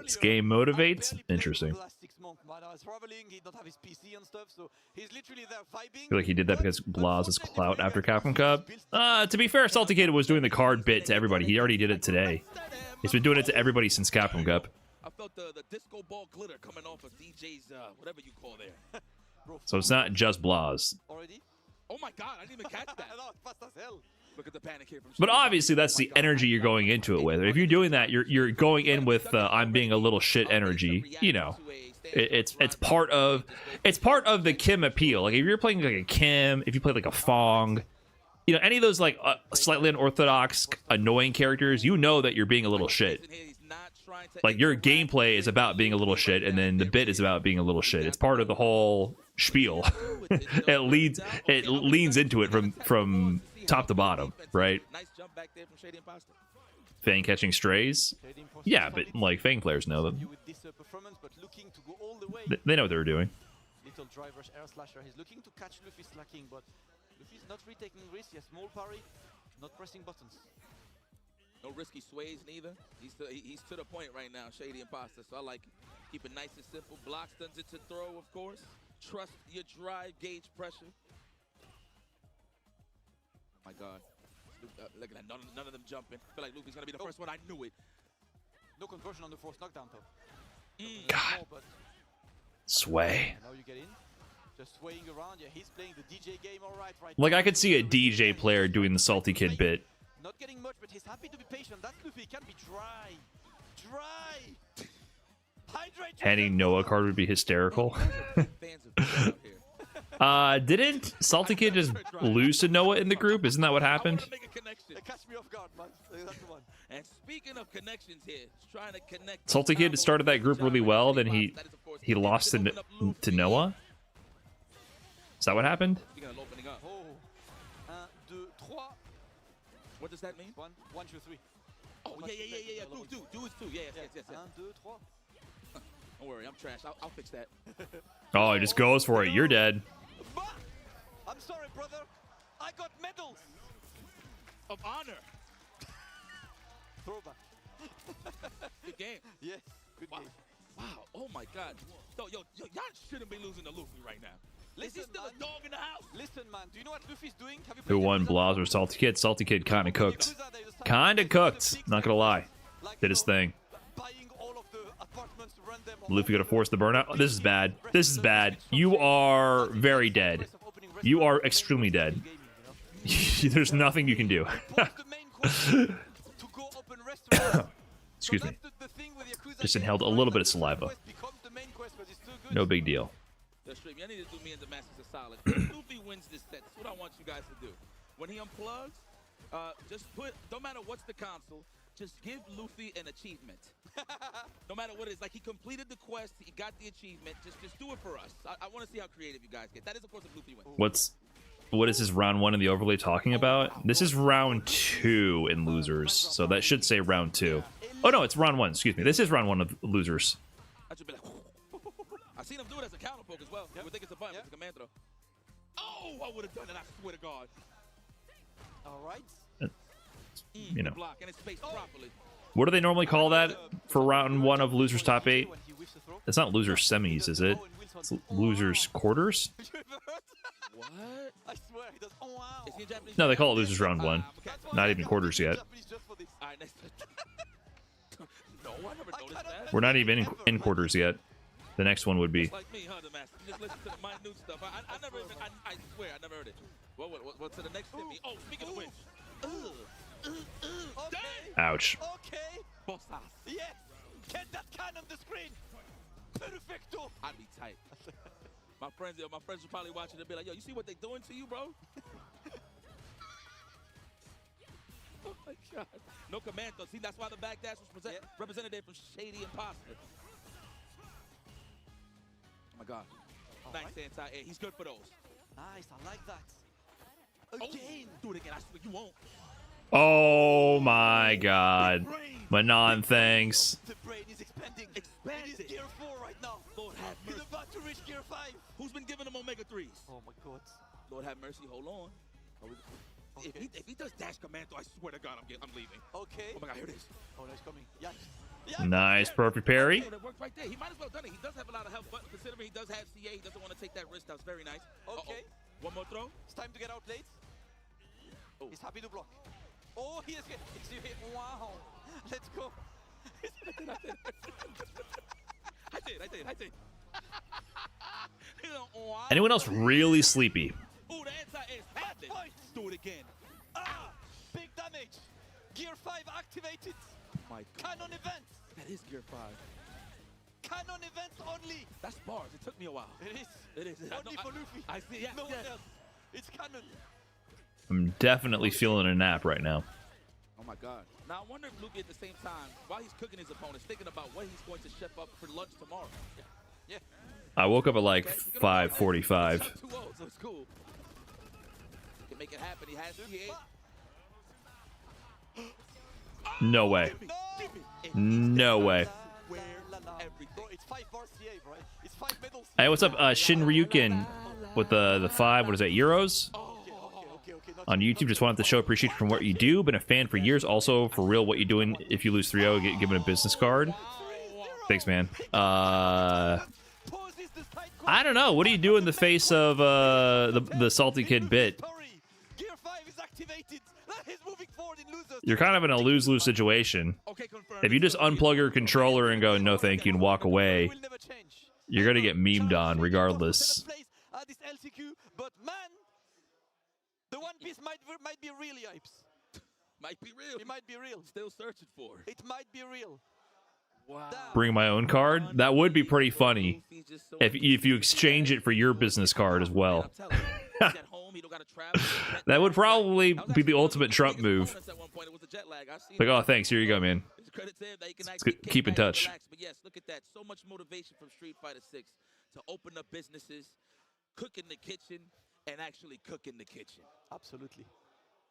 Speaker 1: This game motivates? Interesting.
Speaker 15: The last 6 months, man. I was traveling, he don't have his PC and stuff, so he's literally there vibing.
Speaker 1: I feel like he did that because Blaz's clout after Capcom Cup. To be fair, Salty Kid was doing the card bit to everybody. He already did it today. He's been doing it to everybody since Capcom Cup.
Speaker 5: I felt the disco ball glitter coming off of DJ's, whatever you call there.
Speaker 1: So it's not just Blaz.
Speaker 15: Already?
Speaker 5: Oh my god, I didn't even catch that.
Speaker 15: Fast as hell.
Speaker 5: Look at the panic here from
Speaker 1: But obviously, that's the energy you're going into it with. If you're doing that, you're going in with I'm being a little shit energy. You know, it's part of the Kim appeal. Like if you're playing like a Kim, if you play like a Fong, you know, any of those like slightly unorthodox, annoying characters, you know that you're being a little shit. Like your gameplay is about being a little shit, and then the bit is about being a little shit. It's part of the whole spiel. It leans into it from top to bottom, right?
Speaker 5: Nice jump back there from Shady Imposter.
Speaker 1: Fang catching strays? Yeah, but like Fang players know them. They know what they're doing.
Speaker 15: Little driver's air slasher. He's looking to catch Luffy slacking, but Luffy's not retaking risks. He has small parry, not pressing buttons.
Speaker 5: No risky sways neither. He's to the point right now, Shady Imposter. So I like it. Keep it nice and simple. Block stuns it to throw, of course. Trust your drive, gauge pressure. Oh my God. Look at that. None of them jumping. I feel like Luffy's going to be the first one. I knew it.
Speaker 15: No conversion on the forced knockdown, though.
Speaker 1: God. Sway.
Speaker 15: Now you get in. Just swaying around. Yeah, he's playing the DJ game all right.
Speaker 1: Like, I could see a DJ player doing the Salty Kid bit.
Speaker 15: Not getting much, but he's happy to be patient. That's Luffy. He can be dry. Dry. Hydrate.
Speaker 1: Handing Noah card would be hysterical. Didn't Salty Kid just lose to Noah in the group? Isn't that what happened?
Speaker 15: Catch me off guard, man. That's the one.
Speaker 5: And speaking of connections here, trying to connect.
Speaker 1: Salty Kid started that group really well, then he lost to Noah. Is that what happened?
Speaker 5: What does that mean?
Speaker 15: 1, 2, 3.
Speaker 5: Oh, yeah. Do it too. Yes.
Speaker 15: 1, 2, 3.
Speaker 5: Don't worry, I'm trash. I'll fix that.
Speaker 1: Oh, he just goes for it. You're dead.
Speaker 15: I'm sorry, brother. I got medals
Speaker 5: of honor.
Speaker 15: Throwback.
Speaker 5: Good game.
Speaker 15: Yes, good game.
Speaker 5: Wow. Oh my God. Yo, y'all shouldn't be losing to Luffy right now. Is he still a dog in the house?
Speaker 15: Listen, man. Do you know what Luffy's doing? Have you
Speaker 1: Who won, Blaz or Salty Kid? Salty Kid kind of cooked. Kind of cooked. Not gonna lie. Did his thing. Luffy gonna force the burnout. Oh, this is bad. This is bad. You are very dead. You are extremely dead. There's nothing you can do. Excuse me. Just inhaled a little bit of saliva. No big deal.
Speaker 5: Y'all need to do me and Damascus a solid. If Luffy wins this set, that's what I want you guys to do. When he unplugs, just put, don't matter what's the console, just give Luffy an achievement. No matter what it is, like he completed the quest, he got the achievement. Just do it for us. I want to see how creative you guys get. That is, of course, if Luffy wins.
Speaker 1: What is this round 1 in the overlay talking about? This is round 2 in losers, so that should say round 2. Oh no, it's round 1. Excuse me. This is round 1 of losers.
Speaker 5: I should be like, I seen him do it as a counter poke as well. You would think it's a button, it's a command throw. Oh, I would have done it. I swear to God.
Speaker 15: All right.
Speaker 1: You know.
Speaker 5: Block and it's spaced properly.
Speaker 1: What do they normally call that for round 1 of losers top 8? It's not losers semis, is it? It's losers quarters?
Speaker 5: What? I swear he does. Oh, wow.
Speaker 1: No, they call it losers round 1. Not even quarters yet.
Speaker 5: No, I never noticed that.
Speaker 1: We're not even in quarters yet. The next one would be.
Speaker 5: Like me, huh, Damascus? You just listen to the minute stuff. I never even, I swear, I never heard it. What's to the next hit me? Oh, speaking of which.
Speaker 1: Ouch.
Speaker 15: Okay.
Speaker 5: Bossas.
Speaker 15: Yes. Get that can on the screen. Perfecto.
Speaker 5: I'd be tight. My friends are probably watching and be like, yo, you see what they doing to you, bro? Oh my God. No command though. See, that's why the backdash was represented there from Shady Imposter. Oh my God. Nice anti-air. He's good for those.
Speaker 15: Nice. I like that. Again.
Speaker 5: Oh, do it again. I swear you won't.
Speaker 1: Oh my God. Manon, thanks.
Speaker 15: The brain is expanding. It is gear 4 right now.
Speaker 5: Lord have mercy.
Speaker 15: He's about to reach gear 5.
Speaker 5: Who's been giving him Omega 3s?
Speaker 15: Oh my God.
Speaker 5: Lord have mercy. Hold on.
Speaker 15: Okay.
Speaker 5: If he does dash command, though, I swear to God, I'm leaving.
Speaker 15: Okay.
Speaker 5: Oh my God, here it is.
Speaker 15: Oh, no, it's coming. Yes.
Speaker 1: Nice, perfect parry.
Speaker 5: Oh, that worked right there. He might as well have done it. He does have a lot of health, but considering he does have CA, he doesn't want to take that risk. That was very nice.
Speaker 15: Okay.
Speaker 5: One more throw.
Speaker 15: It's time to get out late. Oh. He's happy to block. Oh, he is good. Wow. Let's go.
Speaker 5: I did.
Speaker 1: Anyone else really sleepy?
Speaker 5: Oh, the anti is happening.
Speaker 15: Let's do it again. Big damage. Gear 5 activated.
Speaker 5: My God.
Speaker 15: Canon event.
Speaker 5: That is Gear 5.
Speaker 15: Canon event only.
Speaker 5: That's bars. It took me a while.
Speaker 15: It is.
Speaker 5: It is.
Speaker 15: Only for Luffy.
Speaker 5: I see. Yeah.
Speaker 15: No one else. It's canon.
Speaker 1: I'm definitely feeling a nap right now.
Speaker 5: Oh my God. Now I wonder if Luffy at the same time, while he's cooking his opponents, thinking about what he's going to chef up for lunch tomorrow.
Speaker 15: Yeah.
Speaker 1: I woke up at like 5:45.
Speaker 5: 2-0, so it's cool. He can make it happen. He has CA.
Speaker 1: No way. No way.
Speaker 15: Bro, it's 5 bar CA, bro. It's 5 medals.
Speaker 1: Hey, what's up, Shin Ryukin with the 5, what is that, euros? On YouTube, just wanted to show appreciation from what you do. Been a fan for years. Also, for real, what you doing if you lose 3-0, get given a business card. Thanks, man. I don't know. What do you do in the face of the Salty Kid bit?
Speaker 15: Gear 5 is activated. He's moving forward in losers.
Speaker 1: You're kind of in a lose-lose situation. If you just unplug your controller and go, no thank you, and walk away, you're going to get memed on regardless.
Speaker 15: This LCQ, but man, the One Piece might be real, Yipes.
Speaker 5: Might be real.
Speaker 15: It might be real.
Speaker 5: Still searching for it.
Speaker 15: It might be real.
Speaker 5: Wow.
Speaker 1: Bring my own card? That would be pretty funny if you exchange it for your business card as well. That would probably be the ultimate Trump move. Like, oh, thanks. Here you go, man. Keep in touch.
Speaker 5: But yes, look at that. So much motivation from Street Fighter 6 to open up businesses, cook in the kitchen, and actually cook in the kitchen.
Speaker 15: Absolutely.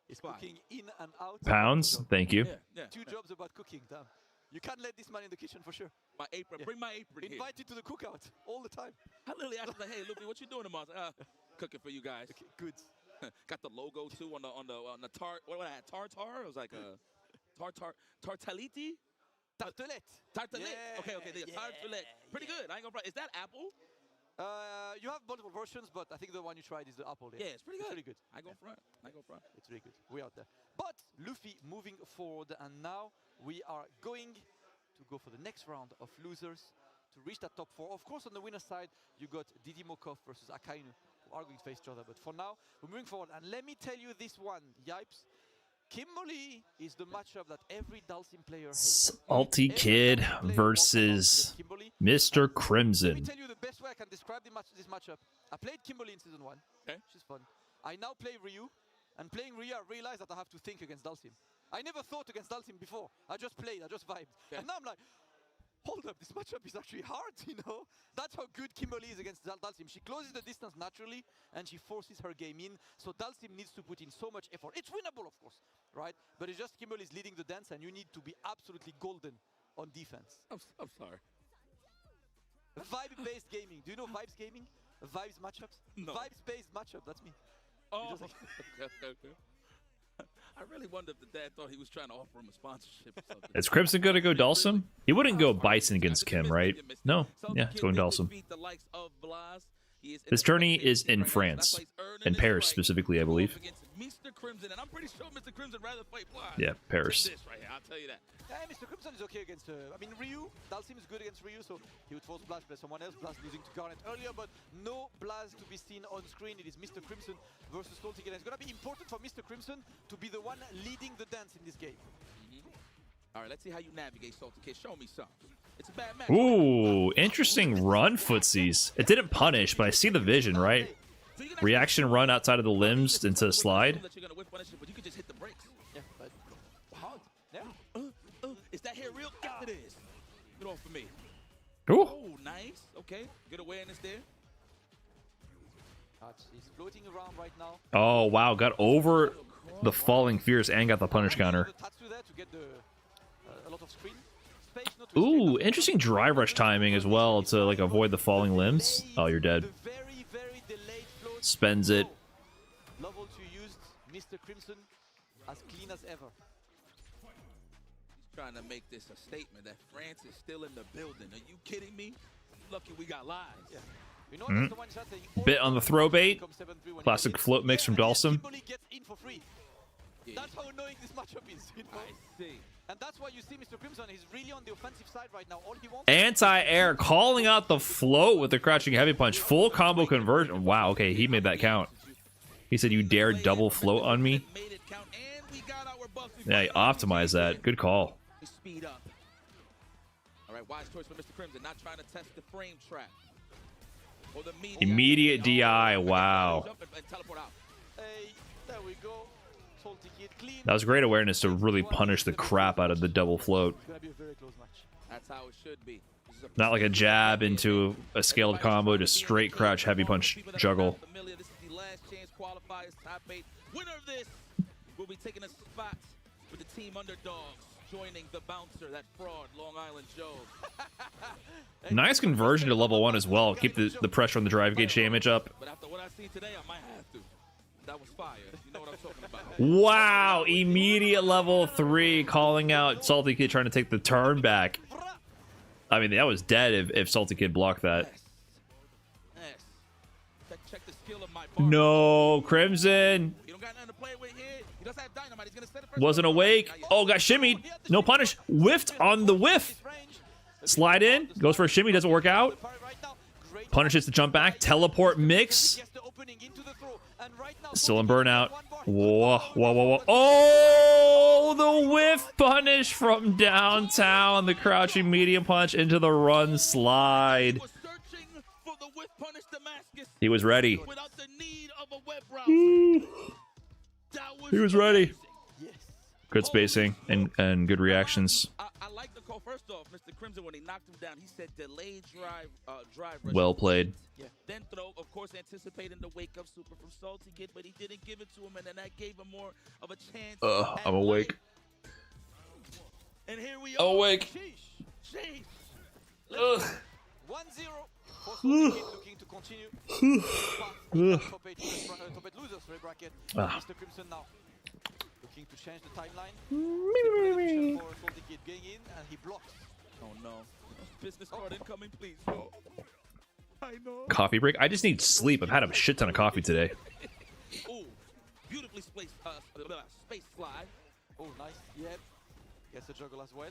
Speaker 15: It's cooking in and out.
Speaker 1: Pounds? Thank you.
Speaker 5: Yeah.
Speaker 15: 2 jobs about cooking, damn. You can't let this man in the kitchen for sure.
Speaker 5: My apron. Yeah. Bring my apron here.
Speaker 15: Invite you to the cookout all the time.
Speaker 5: I literally asked him, like, hey, Luffy, what you doing tomorrow? I was like, cooking for you guys.
Speaker 15: Okay, good.
Speaker 5: Got the logo too on the tart. What I had? Tartar. It was like a tartaliti.
Speaker 15: Tartelette.
Speaker 5: Tartelette.
Speaker 15: Yeah,
Speaker 5: okay. Tartelette. Pretty good. I ain't gonna. Is that apple?
Speaker 15: You have multiple versions, but I think the one you tried is the apple.
Speaker 5: Yeah, it's pretty good.
Speaker 15: It's really good.
Speaker 5: I go front.
Speaker 15: It's really good. We're out there. But Luffy moving forward, and now we are going to go for the next round of losers to reach that top 4. Of course, on the winner's side, you got Didi Mokov versus Akainu, who are going to face each other. But for now, we're moving forward. And let me tell you this one, Yipes. Kimberly is the matchup that every Dalsim player hates.
Speaker 1: Salty Kid versus Mr. Crimson.
Speaker 15: Let me tell you the best way I can describe this matchup. I played Kimberly in Season 1, which is fun. I now play Ryu, and playing Ryu, I realized that I have to think against Dalsim. I never thought against Dalsim before. I just played, I just vibed. And now I'm like, hold up, this matchup is actually hard, you know? That's how good Kimberly is against Dalsim. She closes the distance naturally, and she forces her game in. So Dalsim needs to put in so much effort. It's winnable, of course, right? But it's just Kimberly's leading the dance, and you need to be absolutely golden on defense.
Speaker 5: I'm sorry.
Speaker 15: Vibe-based gaming. Do you know Vibes gaming? Vibes matchups?
Speaker 5: No.
Speaker 15: Vibes-based matchup, that's me.
Speaker 5: Oh, okay. I really wonder if the dad thought he was trying to offer him a sponsorship or something.
Speaker 1: Is Crimson going to go Dalsum? He wouldn't go Bison against Kim, right? No. Yeah, it's going Dalsum. This tourney is in France. In Paris, specifically, I believe.
Speaker 5: Mr. Crimson, and I'm pretty sure Mr. Crimson rather fight Blas.
Speaker 1: Yeah, Paris.
Speaker 5: This right here, I'll tell you that.
Speaker 15: Yeah, Mr. Crimson is okay against, I mean, Ryu. Dalsim is good against Ryu, so he would force Blast by someone else. Blast losing to Garnet earlier, but no Blast to be seen on screen. It is Mr. Crimson versus Salty Kid. It's going to be important for Mr. Crimson to be the one leading the dance in this game.
Speaker 5: All right, let's see how you navigate, Salty Kid. Show me something. It's a bad match.
Speaker 1: Ooh, interesting run footsies. It didn't punish, but I see the vision, right? Reaction run outside of the limbs into a slide.
Speaker 5: But you can just hit the brakes.
Speaker 15: Yeah, but hard. Yeah.
Speaker 5: Is that hair real? Yes, it is. Get off of me.
Speaker 1: Ooh.
Speaker 5: Oh, nice. Okay, good awareness there.
Speaker 15: He's floating around right now.
Speaker 1: Oh, wow. Got over the falling fears and got the punish counter. Ooh, interesting drive rush timing as well to like avoid the falling limbs. Oh, you're dead. Spends it.
Speaker 15: Level 2 used. Mr. Crimson as clean as ever.
Speaker 5: He's trying to make this a statement that France is still in the building. Are you kidding me? Lucky we got lives. Yeah. You know,
Speaker 1: Bit on the throw bait. Classic float mix from Dalsum.
Speaker 15: Gets in for free. That's how annoying this matchup is. You know?
Speaker 5: I see.
Speaker 15: And that's why you see Mr. Crimson. He's really on the offensive side right now. All he wants
Speaker 1: Anti-air, calling out the float with the crouching heavy punch. Full combo conversion. Wow, okay, he made that count. He said, you dare double float on me? Yeah, he optimized that. Good call.
Speaker 5: Speed up. All right, wise choice for Mr. Crimson. Not trying to test the frame trap. Or the
Speaker 1: Immediate DI. Wow.
Speaker 15: Hey, there we go.
Speaker 1: That was great awareness to really punish the crap out of the double float.
Speaker 15: It's gonna be a very close match.
Speaker 5: That's how it should be.
Speaker 1: Not like a jab into a scaled combo, just straight crouch heavy punch juggle.
Speaker 5: This is the last chance qualifiers top 8. Winner of this will be taking a spot with the team underdogs, joining the bouncer, that fraud, Long Island Joe.
Speaker 1: Nice conversion to level 1 as well. Keep the pressure on the drive gauge damage up.
Speaker 5: But after what I see today, I might have to. That was fire. You know what I'm talking about.
Speaker 1: Wow, immediate level 3 calling out Salty Kid trying to take the turn back. I mean, that was dead if Salty Kid blocked that.
Speaker 5: Check the skill of my
Speaker 1: No, Crimson.
Speaker 5: You don't got nothing to play with here. He does have dynamite. He's gonna set it first.
Speaker 1: Wasn't awake. Oh, got shimmied. No punish. Whiffed on the whiff. Slide in. Goes for a shimmy. Doesn't work out. Punishes the jump back. Teleport mix. Still in burnout. Whoa, whoa, whoa, whoa. Oh, the whiff punish from downtown. The crouching medium punch into the run slide. He was ready. He was ready. Good spacing and good reactions.
Speaker 5: I like the call. First off, Mr. Crimson, when he knocked him down, he said delayed drive.
Speaker 1: Well played.
Speaker 5: Yeah. Then throw, of course, anticipating the wake up super from Salty Kid, but he didn't give it to him, and then that gave him more of a chance.
Speaker 1: I'm awake.
Speaker 5: And here we
Speaker 1: Awake. Ugh.
Speaker 15: 1-0 for Salty Kid looking to continue. Top 8 losers bracket. Mr. Crimson now looking to change the timeline. For Salty Kid going in and he blocks.
Speaker 5: Oh no. Business card incoming, please. No. I know.
Speaker 1: Coffee break. I just need sleep. I've had a shit ton of coffee today.
Speaker 5: Oh, beautifully space slide.
Speaker 15: Oh, nice. Yep. Gets a juggle as well.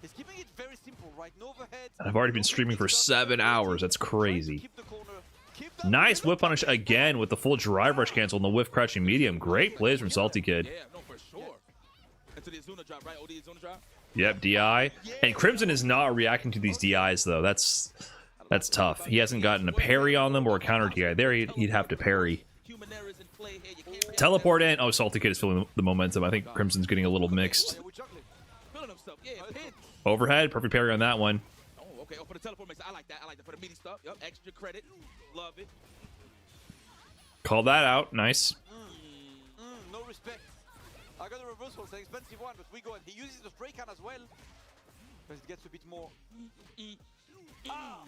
Speaker 15: He's keeping it very simple, right? No overhead.
Speaker 1: I've already been streaming for 7 hours. That's crazy. Nice whip punish again with the full drive rush cancel and the whiff crouching medium. Great plays from Salty Kid.
Speaker 5: Yeah, no, for sure. Into the Azuna drop, right? OD Azuna drop.
Speaker 1: Yep, DI. And Crimson is not reacting to these DIs though. That's tough. He hasn't gotten a parry on them or a counter DI. There he'd have to parry. Teleport in. Oh, Salty Kid is feeling the momentum. I think Crimson's getting a little mixed. Overhead, perfect parry on that one.
Speaker 5: Oh, okay. Oh, for the teleport mix, I like that. I like that for the meaty stuff. Yep, extra credit. Love it.
Speaker 1: Call that out. Nice.
Speaker 15: No respect. I got a reversal. It's an expensive one, but we go and he uses the spray can as well. Because it gets a bit more.
Speaker 5: Oh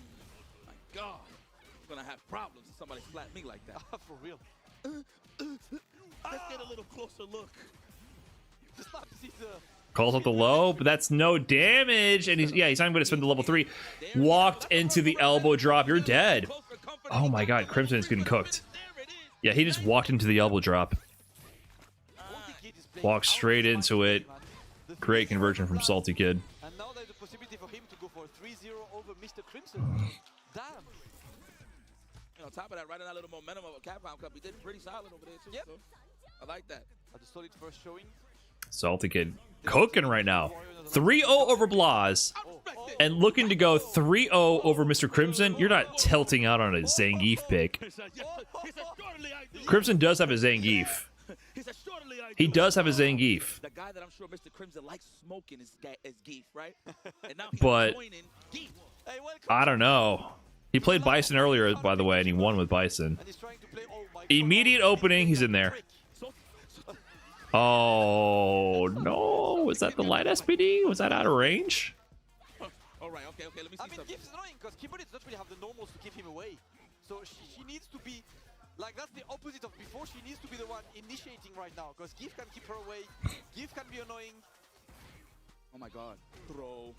Speaker 5: my God. I'm gonna have problems if somebody slap me like that.
Speaker 15: For real.
Speaker 5: Let's get a little closer look.
Speaker 15: Just not to see the.
Speaker 1: Calls out the low, but that's no damage. And he's not even going to spend the level 3. Walked into the elbow drop. You're dead. Oh my God, Crimson is getting cooked. Yeah, he just walked into the elbow drop. Walked straight into it. Great conversion from Salty Kid.
Speaker 15: And now there's a possibility for him to go for a 3-0 over Mr. Crimson. Damn.
Speaker 5: On top of that, right in that little momentum of a Capcom Cup, he did pretty solid over there too. Yep. So I like that.
Speaker 15: At the solid first showing.
Speaker 1: Salty Kid cooking right now. 3-0 over Blaz. And looking to go 3-0 over Mr. Crimson. You're not tilting out on a Zangief pick. Crimson does have a Zangief. He does have a Zangief.
Speaker 5: The guy that I'm sure Mr. Crimson likes smoking is Geef, right? And now
Speaker 1: But I don't know. He played Bison earlier, by the way, and he won with Bison. Immediate opening, he's in there. Oh, no. Was that the light SPD? Was that out of range?
Speaker 5: All right, okay, let me see something.
Speaker 15: Gift is annoying because Kimberly does not really have the normals to keep him away. So she needs to be, like, that's the opposite of before. She needs to be the one initiating right now because Gift can keep her away. Gift can be annoying.
Speaker 5: Oh my God. Throw.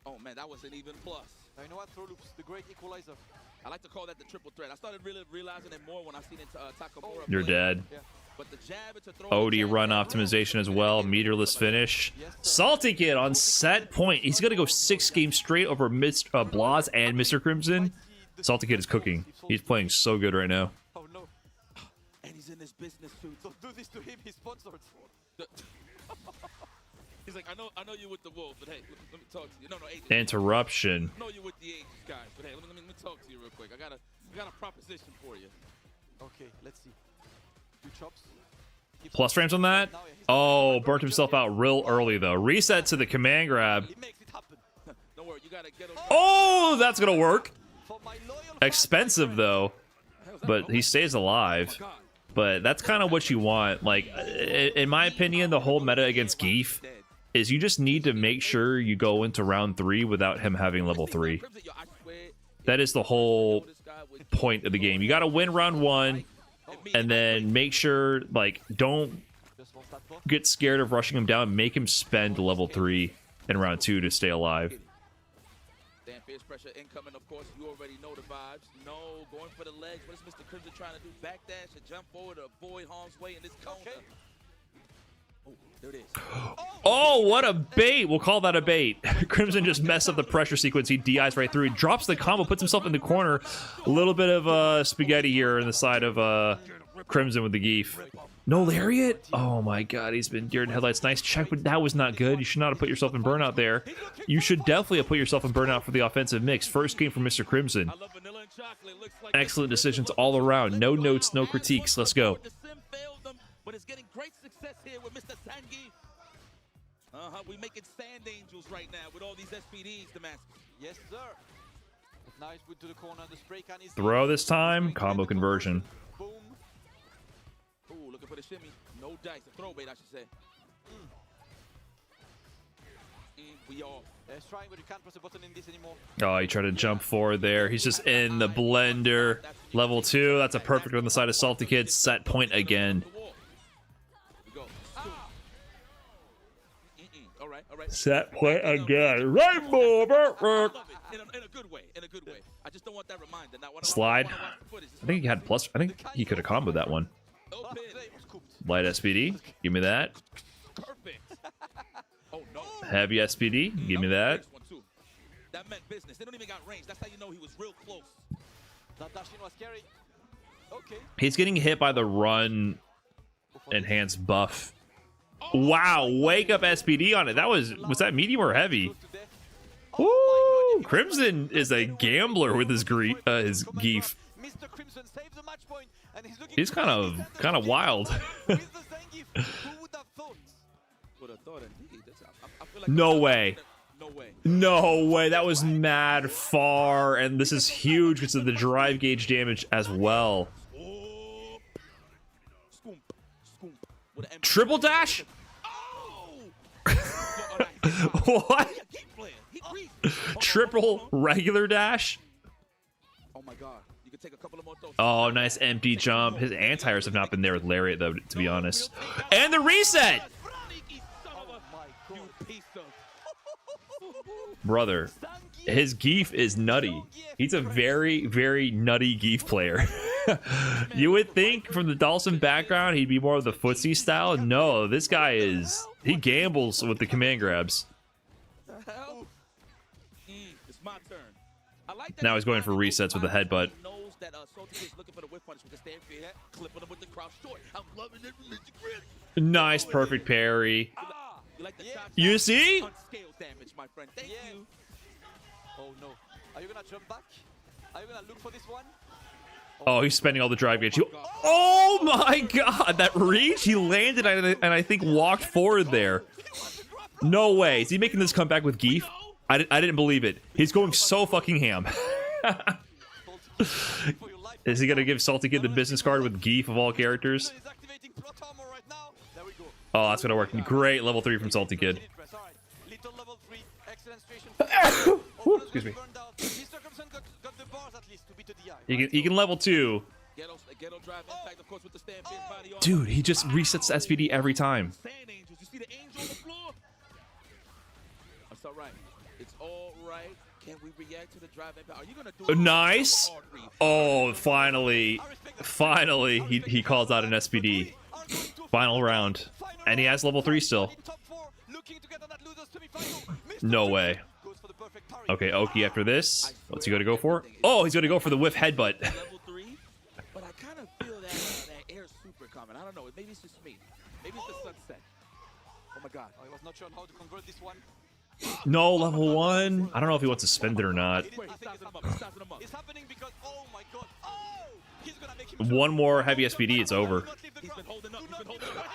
Speaker 5: Oh man, that was an even plus.
Speaker 15: Now, you know what? Throw loops, the great equalizer.
Speaker 5: I like to call that the triple threat. I started really realizing it more when I seen it Takamura.
Speaker 1: You're dead.
Speaker 5: Yeah. But the jab, it's a throw.
Speaker 1: OD run optimization as well. Meterless finish. Salty Kid on set point. He's going to go 6 games straight over Blaz and Mr. Crimson. Salty Kid is cooking. He's playing so good right now.
Speaker 15: Oh no.
Speaker 5: And he's in this business too.
Speaker 15: Don't do this to him. He's sponsored.
Speaker 5: He's like, I know you with the Wolves, but hey, let me talk to you. No, agent.
Speaker 1: Interruption.
Speaker 5: I know you with the agent guys, but hey, let me talk to you real quick. I got a proposition for you.
Speaker 15: Okay, let's see. 2 chops.
Speaker 1: Plus frames on that? Oh, burnt himself out real early though. Reset to the command grab.
Speaker 5: Don't worry, you gotta get over.
Speaker 1: Oh, that's gonna work. Expensive though, but he stays alive. But that's kind of what you want. Like, in my opinion, the whole meta against Geef is you just need to make sure you go into round 3 without him having level 3. That is the whole point of the game. You got to win round 1, and then make sure, like, don't get scared of rushing him down. Make him spend level 3 in round 2 to stay alive.
Speaker 5: Damn, fierce pressure incoming, of course. You already know the vibes. No, going for the legs. What is Mr. Crimson trying to do? Backdash and jump forward to avoid harm's way in this counter. Oh, there it is.
Speaker 1: Oh, what a bait. We'll call that a bait. Crimson just messed up the pressure sequence. He DIs right through. He drops the combo, puts himself in the corner. A little bit of spaghetti here in the side of Crimson with the Geef. No lariat? Oh my God, he's been deer in headlights. Nice check, but that was not good. You should not have put yourself in burnout there. You should definitely have put yourself in burnout for the offensive mix. First game from Mr. Crimson. Excellent decisions all around. No notes, no critiques. Let's go.
Speaker 5: But it's getting great success here with Mr. Sangi. We making sand angels right now with all these SPDs, Damascus.
Speaker 15: Yes, sir. Nice wood to the corner. The spray can is
Speaker 1: Throw this time. Combo conversion.
Speaker 15: Boom.
Speaker 5: Ooh, looking for the shimmy. No dice. A throw bait, I should say. We all.
Speaker 15: He's trying, but you can't press a button in this anymore.
Speaker 1: Oh, he tried to jump forward there. He's just in the blender. Level 2. That's a perfect on the side of Salty Kid. Set point again. Set point again. Rainbow!
Speaker 5: In a good way. In a good way. I just don't want that reminder. Now,
Speaker 1: Slide. I think he had plus. I think he could have comboed that one. Light SPD. Give me that. Heavy SPD. Give me that.
Speaker 5: That meant business. They don't even got range. That's how you know he was real close.
Speaker 15: That dash in was scary. Okay.
Speaker 1: He's getting hit by the run enhanced buff. Wow, wake up SPD on it. That was that medium or heavy? Ooh, Crimson is a gambler with his Geef. He's kind of wild. No way. No way. That was mad far, and this is huge because of the drive gauge damage as well. Triple dash? What? Triple regular dash?
Speaker 5: Oh my god. You could take a couple of more throws.
Speaker 1: Oh, nice empty jump. His anti-airs have not been there with Lariat, though, to be honest. And the reset! Brother, his Geef is nutty. He's a very, very nutty Geef player. You would think from the Dawson background he'd be more of the footsie style. No, this guy is... He gambles with the command grabs.
Speaker 5: It's my turn. I like that.
Speaker 1: Now he's going for resets with the headbutt.
Speaker 5: Knows that Salty is looking for the whip punch with the stand for that, clipping him with the crouch short. I'm loving it from Mr. Grit.
Speaker 1: Nice, perfect parry.
Speaker 5: You like the shot?
Speaker 1: You see?
Speaker 5: Unscaled damage, my friend. Thank you.
Speaker 15: Oh no. Are you gonna jump back? Are you gonna look for this one?
Speaker 1: Oh, he's spending all the drive gauge. Oh my god, that reach! He landed and I think walked forward there. No way. Is he making this comeback with Geef? I didn't believe it. He's going so fucking ham. Is he gonna give Salty Kid the business card with Geef of all characters? Oh, that's gonna work. Great level 3 from Salty Kid. Excuse me. He can level 2. Dude, he just resets SPD every time.
Speaker 5: It's all right. It's all right. Can we react to the drive? Are you gonna do it?
Speaker 1: Nice. Oh, finally. Finally, he calls out an SPD. Final round. And he has level 3 still. No way. Okay, Oki after this. What's he gonna go for? Oh, he's gonna go for the whiff headbutt.
Speaker 5: Level 3, but I kind of feel that air super coming. I don't know. Maybe it's just me. Maybe it's the sunset. Oh my god.
Speaker 15: I was not sure how to convert this one.
Speaker 1: No, level 1. I don't know if he wants to spend it or not.
Speaker 15: It's happening because, oh my god. Oh! He's gonna make him
Speaker 1: One more heavy SPD, it's over.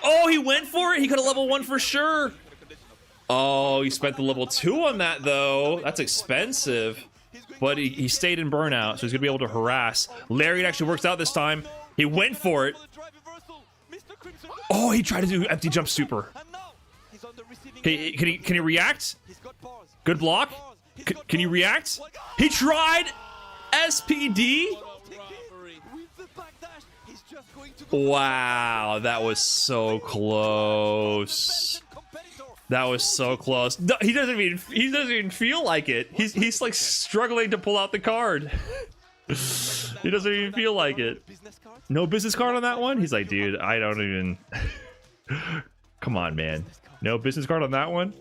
Speaker 1: Oh, he went for it? He could have level 1 for sure. Oh, he spent the level 2 on that, though. That's expensive. But he stayed in burnout, so he's going to be able to harass. Lariat actually works out this time. He went for it. Oh, he tried to do empty jump super. Can he react? Good block. Can he react? He tried SPD? Wow, that was so close. That was so close. No, he doesn't even feel like it. He's like struggling to pull out the card. He doesn't even feel like it. No business card on that one? He's like, dude, I don't even. Come on, man. No business card on that one?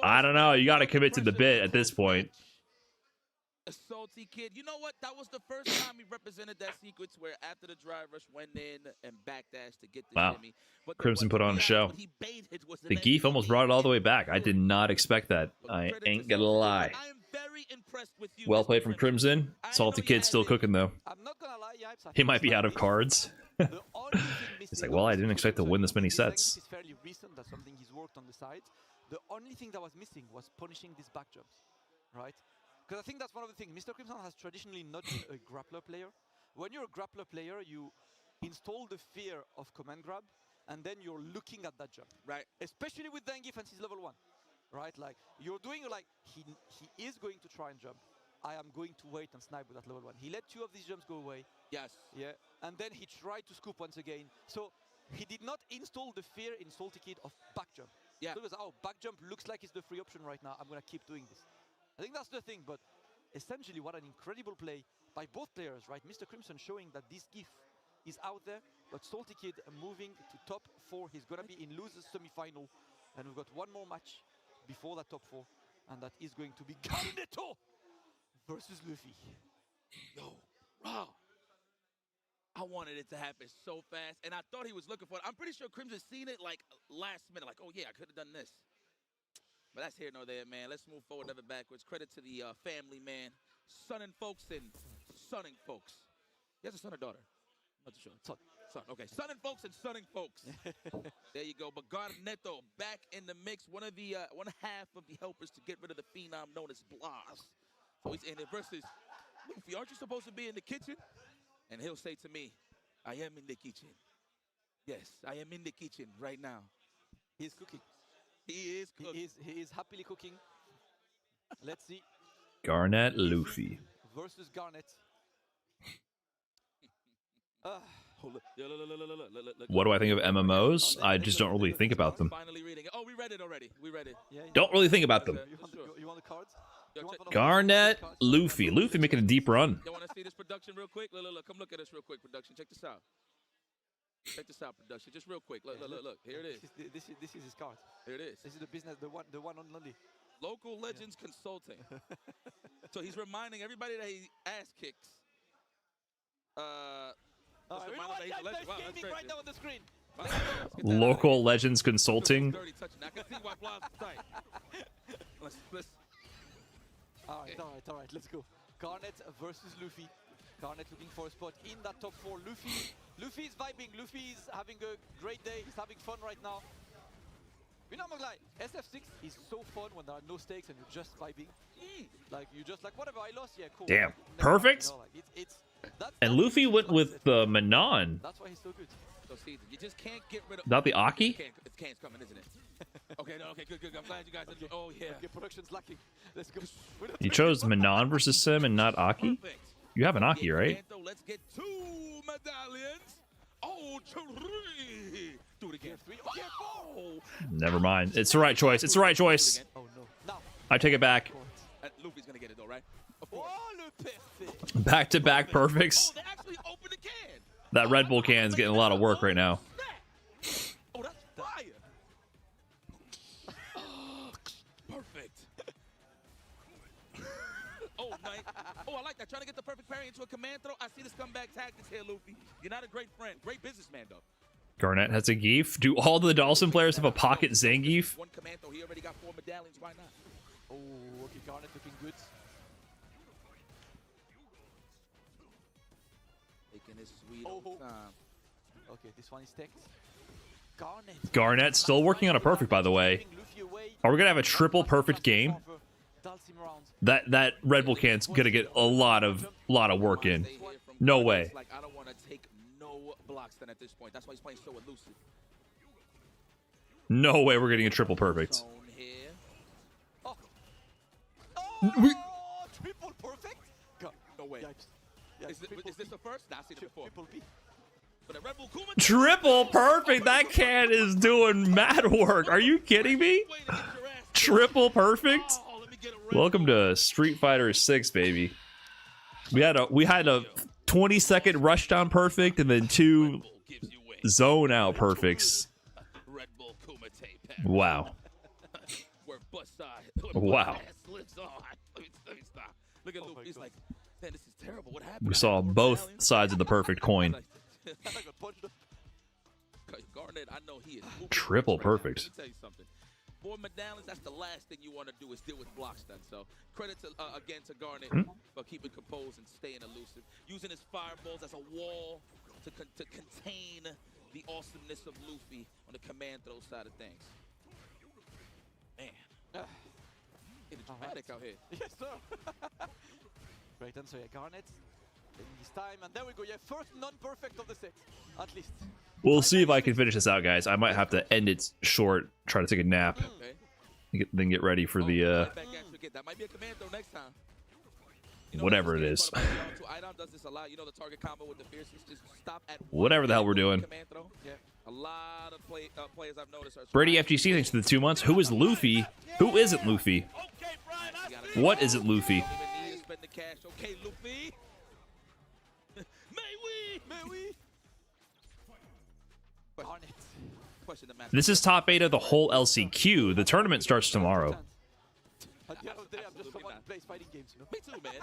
Speaker 1: I don't know. You got to commit to the bit at this point.
Speaker 5: A Salty Kid. You know what? That was the first time he represented that sequence where after the drive rush went in and backdash to get the shimmy. But
Speaker 1: Crimson put on a show. The Geef almost brought it all the way back. I did not expect that. I ain't gonna lie. Well played from Crimson. Salty Kid still cooking though. He might be out of cards. He's like, well, I didn't expect to win this many sets.
Speaker 15: It's fairly recent. That's something he's worked on the side. The only thing that was missing was punishing these back jumps, right? Because I think that's one of the things. Mr. Crimson has traditionally not been a grappler player. When you're a grappler player, you install the fear of command grab, and then you're looking at that jump. Right. Especially with Zangief and he's level 1. Right? Like, you're doing like, he is going to try and jump. I am going to wait and snipe with that level 1. He let 2 of these jumps go away.
Speaker 5: Yes.
Speaker 15: Yeah. And then he tried to scoop once again. So he did not install the fear in Salty Kid of back jump. Yeah. So it was, oh, back jump looks like it's the free option right now. I'm going to keep doing this. I think that's the thing. But essentially, what an incredible play by both players, right? Mr. Crimson showing that this GIF is out there, but Salty Kid moving to top 4. He's going to be in losers semi-final. And we've got one more match before that top 4. And that is going to be Garnetto versus Luffy.
Speaker 5: Yo, wow. I wanted it to happen so fast, and I thought he was looking for it. I'm pretty sure Crimson seen it like last minute, like, oh yeah, I could have done this. But that's here nor there, man. Let's move forward, never backwards. Credit to the family, man. Sonning folks and sonning folks. He has a son or daughter? I'm not too sure. Son. Okay, sonning folks and sonning folks. There you go. But Garnetto back in the mix. One half of the helpers to get rid of the phenom known as Blas. So he's in it versus Luffy. Aren't you supposed to be in the kitchen? And he'll say to me, I am in the kitchen. Yes, I am in the kitchen right now.
Speaker 15: He's cooking.
Speaker 5: He is cooking.
Speaker 15: He is happily cooking. Let's see.
Speaker 1: Garnet Luffy.
Speaker 15: Versus Garnet.
Speaker 1: What do I think of MMOs? I just don't really think about them.
Speaker 5: Finally reading it. Oh, we read it already. We read it.
Speaker 1: Don't really think about them.
Speaker 15: You want the cards?
Speaker 1: Garnet Luffy. Luffy making a deep run.
Speaker 5: You want to see this production real quick? Look. Come look at this real quick, production. Check this out. Check this out, production. Just real quick. Look. Here it is.
Speaker 15: This is his card.
Speaker 5: Here it is.
Speaker 15: This is the business, the one on Lundy.
Speaker 5: Local Legends Consulting. So he's reminding everybody that he ass kicks.
Speaker 15: Right now on the screen.
Speaker 1: Local Legends Consulting.
Speaker 15: All right. Let's go. Garnet versus Luffy. Garnet looking for a spot in that top 4. Luffy is vibing. Luffy is having a great day. He's having fun right now. You know, I'm not gonna lie. SF6 is so fun when there are no stakes and you're just vibing. Like, you just like, whatever, I lost, yeah, cool.
Speaker 1: Damn, perfect.
Speaker 15: You know, like,
Speaker 1: And Luffy went with the Manon.
Speaker 15: That's why he's so good.
Speaker 5: So see, you just can't get rid of.
Speaker 1: Not the Aki?
Speaker 5: It's Kane's coming, isn't it? Okay, good. I'm glad you guys. Okay. Oh yeah.
Speaker 15: Okay, production's lacking. Let's go.
Speaker 1: You chose Manon versus Sim and not Aki? You have an Aki, right?
Speaker 5: Let's get 2 medallions. Oh, 3. Do it again. 3. Oh.
Speaker 1: Never mind. It's the right choice. Oh no. I take it back.
Speaker 5: Luffy's gonna get it though, right?
Speaker 1: Back-to-back perfects.
Speaker 5: They actually opened the can.
Speaker 1: That Red Bull can's getting a lot of work right now.
Speaker 5: Oh, that's fire. Perfect. Oh, nice. Oh, I like that. Trying to get the perfect parry into a command throw. I see the scumbag tactics here, Luffy. You're not a great friend. Great businessman, though.
Speaker 1: Garnet has a Geef. Do all the Dawson players have a pocket Zangief?
Speaker 5: One command throw. He already got 4 medallions. Why not?
Speaker 15: Oh, okay. Garnet looking good.
Speaker 5: Taking his sweet old time.
Speaker 15: Okay, this one is teched.
Speaker 1: Garnet still working on a perfect, by the way. Are we gonna have a triple perfect game? That Red Bull can's gonna get a lot of work in. No way.
Speaker 5: Like, I don't want to take no blocks then at this point. That's why he's playing so elusive.
Speaker 1: No way we're getting a triple perfect.
Speaker 15: Triple perfect?
Speaker 5: No way.
Speaker 15: Yeah,
Speaker 5: is this the first? Nah, I see it before.
Speaker 15: Triple B.
Speaker 5: But a Redbull Kumite.
Speaker 1: Triple perfect. That can is doing mad work. Are you kidding me? Triple perfect. Welcome to Street Fighter 6, baby. We had a 20-second rushdown perfect and then 2 zone out perfects. Wow. Wow.
Speaker 5: Look at Luke. He's like, man, this is terrible. What happened?
Speaker 1: We saw both sides of the perfect coin.
Speaker 5: Garnet, I know he is
Speaker 1: triple perfect.
Speaker 5: Let me tell you something. 4 medallions, that's the last thing you want to do is deal with blocks then. So credit to, again to Garnet for keeping composed and staying elusive. Using his fireballs as a wall to contain the awesomeness of Luffy on the command throw side of things. Man. It's dramatic out here.
Speaker 15: Yes, sir. Great answer, yeah. Garnet this time. And there we go. Yeah, first non-perfect of the set, at least.
Speaker 1: We'll see if I can finish this out, guys. I might have to end it short, try to take a nap, then get ready for the whatever it is. Whatever the hell we're doing. Brady FGC, thanks for the 2 months. Who is Luffy? Who isn't Luffy? What isn't Luffy? This is top 8 of the whole LCQ. The tournament starts tomorrow.
Speaker 5: Me too, man.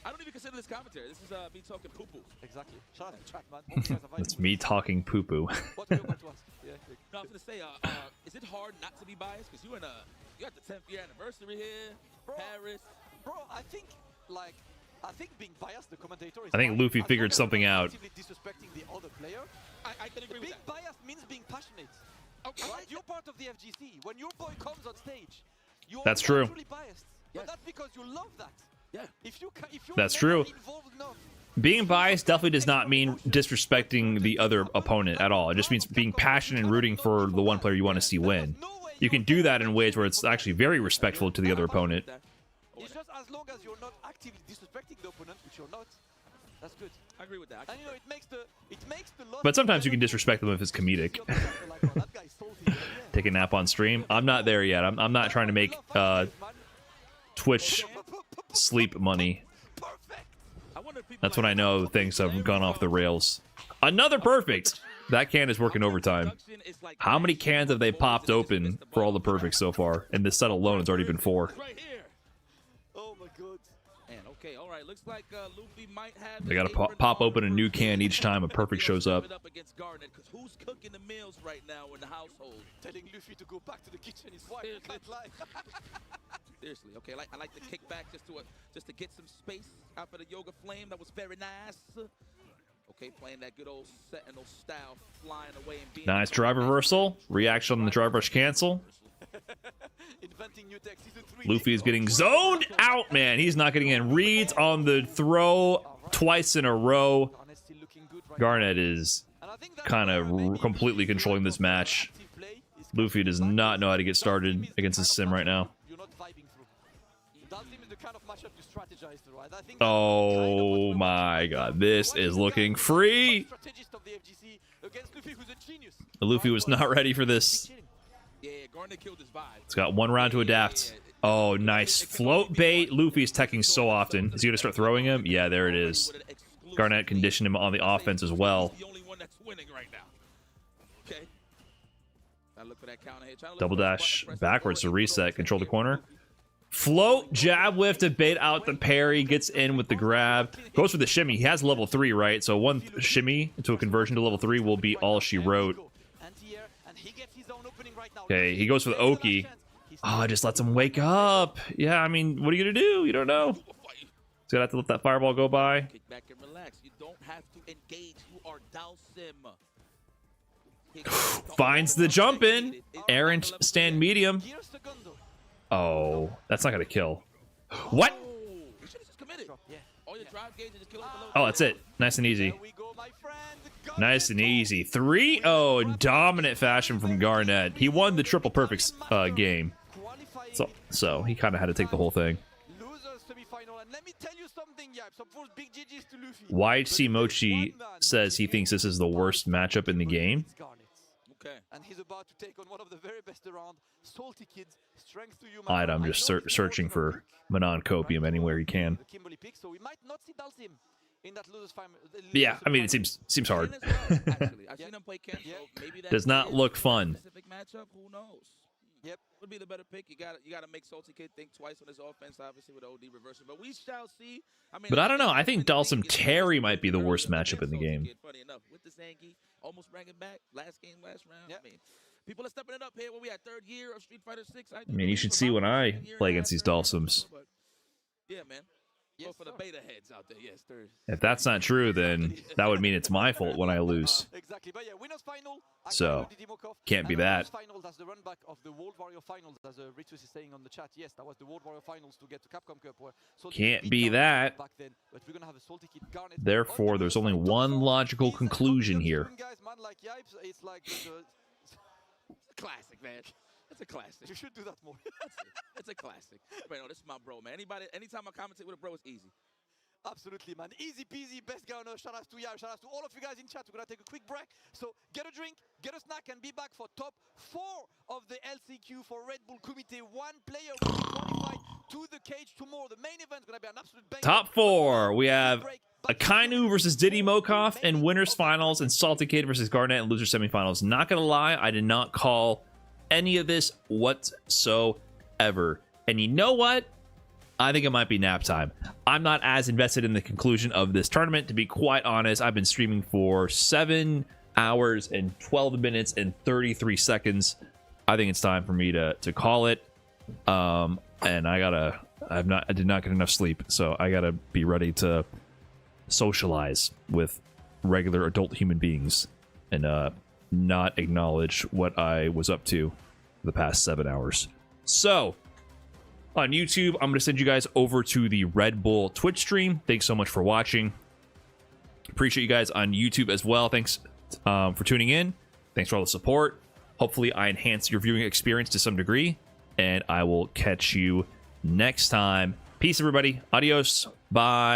Speaker 5: I don't even consider this commentary. This is me talking poo-poo.
Speaker 15: Exactly. Shout out to chat, man.
Speaker 1: It's me talking poo-poo.
Speaker 5: No, I was gonna say, is it hard not to be biased? Because you're at the 10th year anniversary here, Paris.
Speaker 15: Bro, I think being biased, the commentator is
Speaker 1: I think Luffy figured something out.
Speaker 15: Disrespecting the other player.
Speaker 5: I can agree with that.
Speaker 15: Being biased means being passionate. Okay. Right? You're part of the FGC. When your boy comes on stage, you're
Speaker 1: That's true.
Speaker 15: naturally biased. But that's because you love that.
Speaker 5: Yeah.
Speaker 15: If you're
Speaker 1: That's true. Being biased definitely does not mean disrespecting the other opponent at all. It just means being passionate and rooting for the one player you want to see win. You can do that in ways where it's actually very respectful to the other opponent.
Speaker 15: It's just as long as you're not actively disrespecting the opponent, which you're not. That's good.
Speaker 5: I agree with that.
Speaker 15: And you know, it makes the
Speaker 1: But sometimes you can disrespect them if it's comedic. Take a nap on stream. I'm not there yet. I'm not trying to make Twitch sleep money. That's when I know things have gone off the rails. Another perfect. That can is working overtime. How many cans have they popped open for all the perfects so far? And this set alone has already been 4.
Speaker 15: Oh my god.
Speaker 5: Man, okay, all right. Looks like Luffy might have.
Speaker 1: They gotta pop open a new can each time a perfect shows up.
Speaker 5: Who's cooking the meals right now in the household?
Speaker 15: Telling Luffy to go back to the kitchen is why I can't lie.
Speaker 5: Seriously, okay. I like to kick back just to get some space out for the yoga flame. That was very nice. Okay, playing that good old Sentinel style, flying away and being
Speaker 1: Nice drive reversal. Reaction on the drive rush cancel. Luffy is getting zoned out, man. He's not getting in. Reads on the throw twice in a row. Garnet is kind of completely controlling this match. Luffy does not know how to get started against this sim right now. Oh my god, this is looking free. Luffy was not ready for this. It's got 1 round to adapt. Oh, nice. Float bait. Luffy's teching so often. Is he going to start throwing him? Yeah, there it is. Garnet conditioned him on the offense as well. Double dash backwards to reset. Control the corner. Float, jab whiff to bait out the parry. Gets in with the grab. Goes for the shimmy. He has level 3, right? So 1 shimmy to a conversion to level 3 will be all she wrote. Okay, he goes for the Oki. Oh, just lets him wake up. Yeah, I mean, what are you gonna do? You don't know. He's gonna have to let that fireball go by.
Speaker 5: Kick back and relax. You don't have to engage. You are Dalsim.
Speaker 1: Finds the jump in. Errant stand medium. Oh, that's not gonna kill. What? Oh, that's it. Nice and easy. Nice and easy. 3-0 in dominant fashion from Garnet. He won the triple perfects game. So he kind of had to take the whole thing. YHC Mochi says he thinks this is the worst matchup in the game.
Speaker 15: And he's about to take on one of the very best around. Salty kids, strength to you.
Speaker 1: I'm just searching for Manon Copium anywhere you can.
Speaker 15: So we might not see Dalsim in that losers final.
Speaker 1: Yeah, I mean, it seems hard. Does not look fun.
Speaker 5: Who knows? Yep, would be the better pick. You gotta make Salty Kid think twice on his offense, obviously with OD reversal. But we shall see. I mean,
Speaker 1: but I don't know. I think Dalsim Terry might be the worst matchup in the game.
Speaker 5: Funny enough, with the Zangief almost bringing back last round. Yep. I mean, people are stepping it up here. When we at 3rd year of Street Fighter 6.
Speaker 1: I mean, you should see when I play against these Dalsims.
Speaker 5: Yeah, man. Go for the beta heads out there. Yes, there's.
Speaker 1: If that's not true, then that would mean it's my fault when I lose.
Speaker 15: Exactly, but yeah, winners final.
Speaker 1: So, can't be that.
Speaker 15: Final, that's the run back of the World Warrior Finals, as Ritus is saying on the chat. Yes, that was the World Warrior Finals to get to Capcom Cup. Where
Speaker 1: can't be that.
Speaker 15: Back then, but we're gonna have a Salty Kid Garnet.
Speaker 1: Therefore, there's only one logical conclusion here.
Speaker 15: Guys, man, like Yipes, it's like
Speaker 5: it's a classic, man. That's a classic.
Speaker 15: You should do that more.
Speaker 5: It's a classic. But no, this is my bro, man. Anytime I commentate with a bro, it's easy.
Speaker 15: Absolutely, man. Easy peasy, best guy on earth. Shout out to Yab, shout out to all of you guys in chat. We're gonna take a quick break. So get a drink, get a snack, and be back for top 4 of the LCQ for Red Bull Kumite. One player will be qualified to the cage tomorrow. The main event is gonna be an absolute banger.
Speaker 1: Top 4. We have Akainu versus Diddy Mokov in winners finals, and Salty Kid versus Garnet in loser semifinals. Not gonna lie, I did not call any of this whatsoever. And you know what? I think it might be nap time. I'm not as invested in the conclusion of this tournament, to be quite honest. I've been streaming for 7 hours and 12 minutes and 33 seconds. I think it's time for me to call it. And I did not get enough sleep, so I gotta be ready to socialize with regular adult human beings and not acknowledge what I was up to the past 7 hours. So on YouTube, I'm going to send you guys over to the Red Bull Twitch stream. Thanks so much for watching. Appreciate you guys on YouTube as well. Thanks for tuning in. Thanks for all the support. Hopefully, I enhance your viewing experience to some degree. And I will catch you next time. Peace, everybody. Adios. Bye.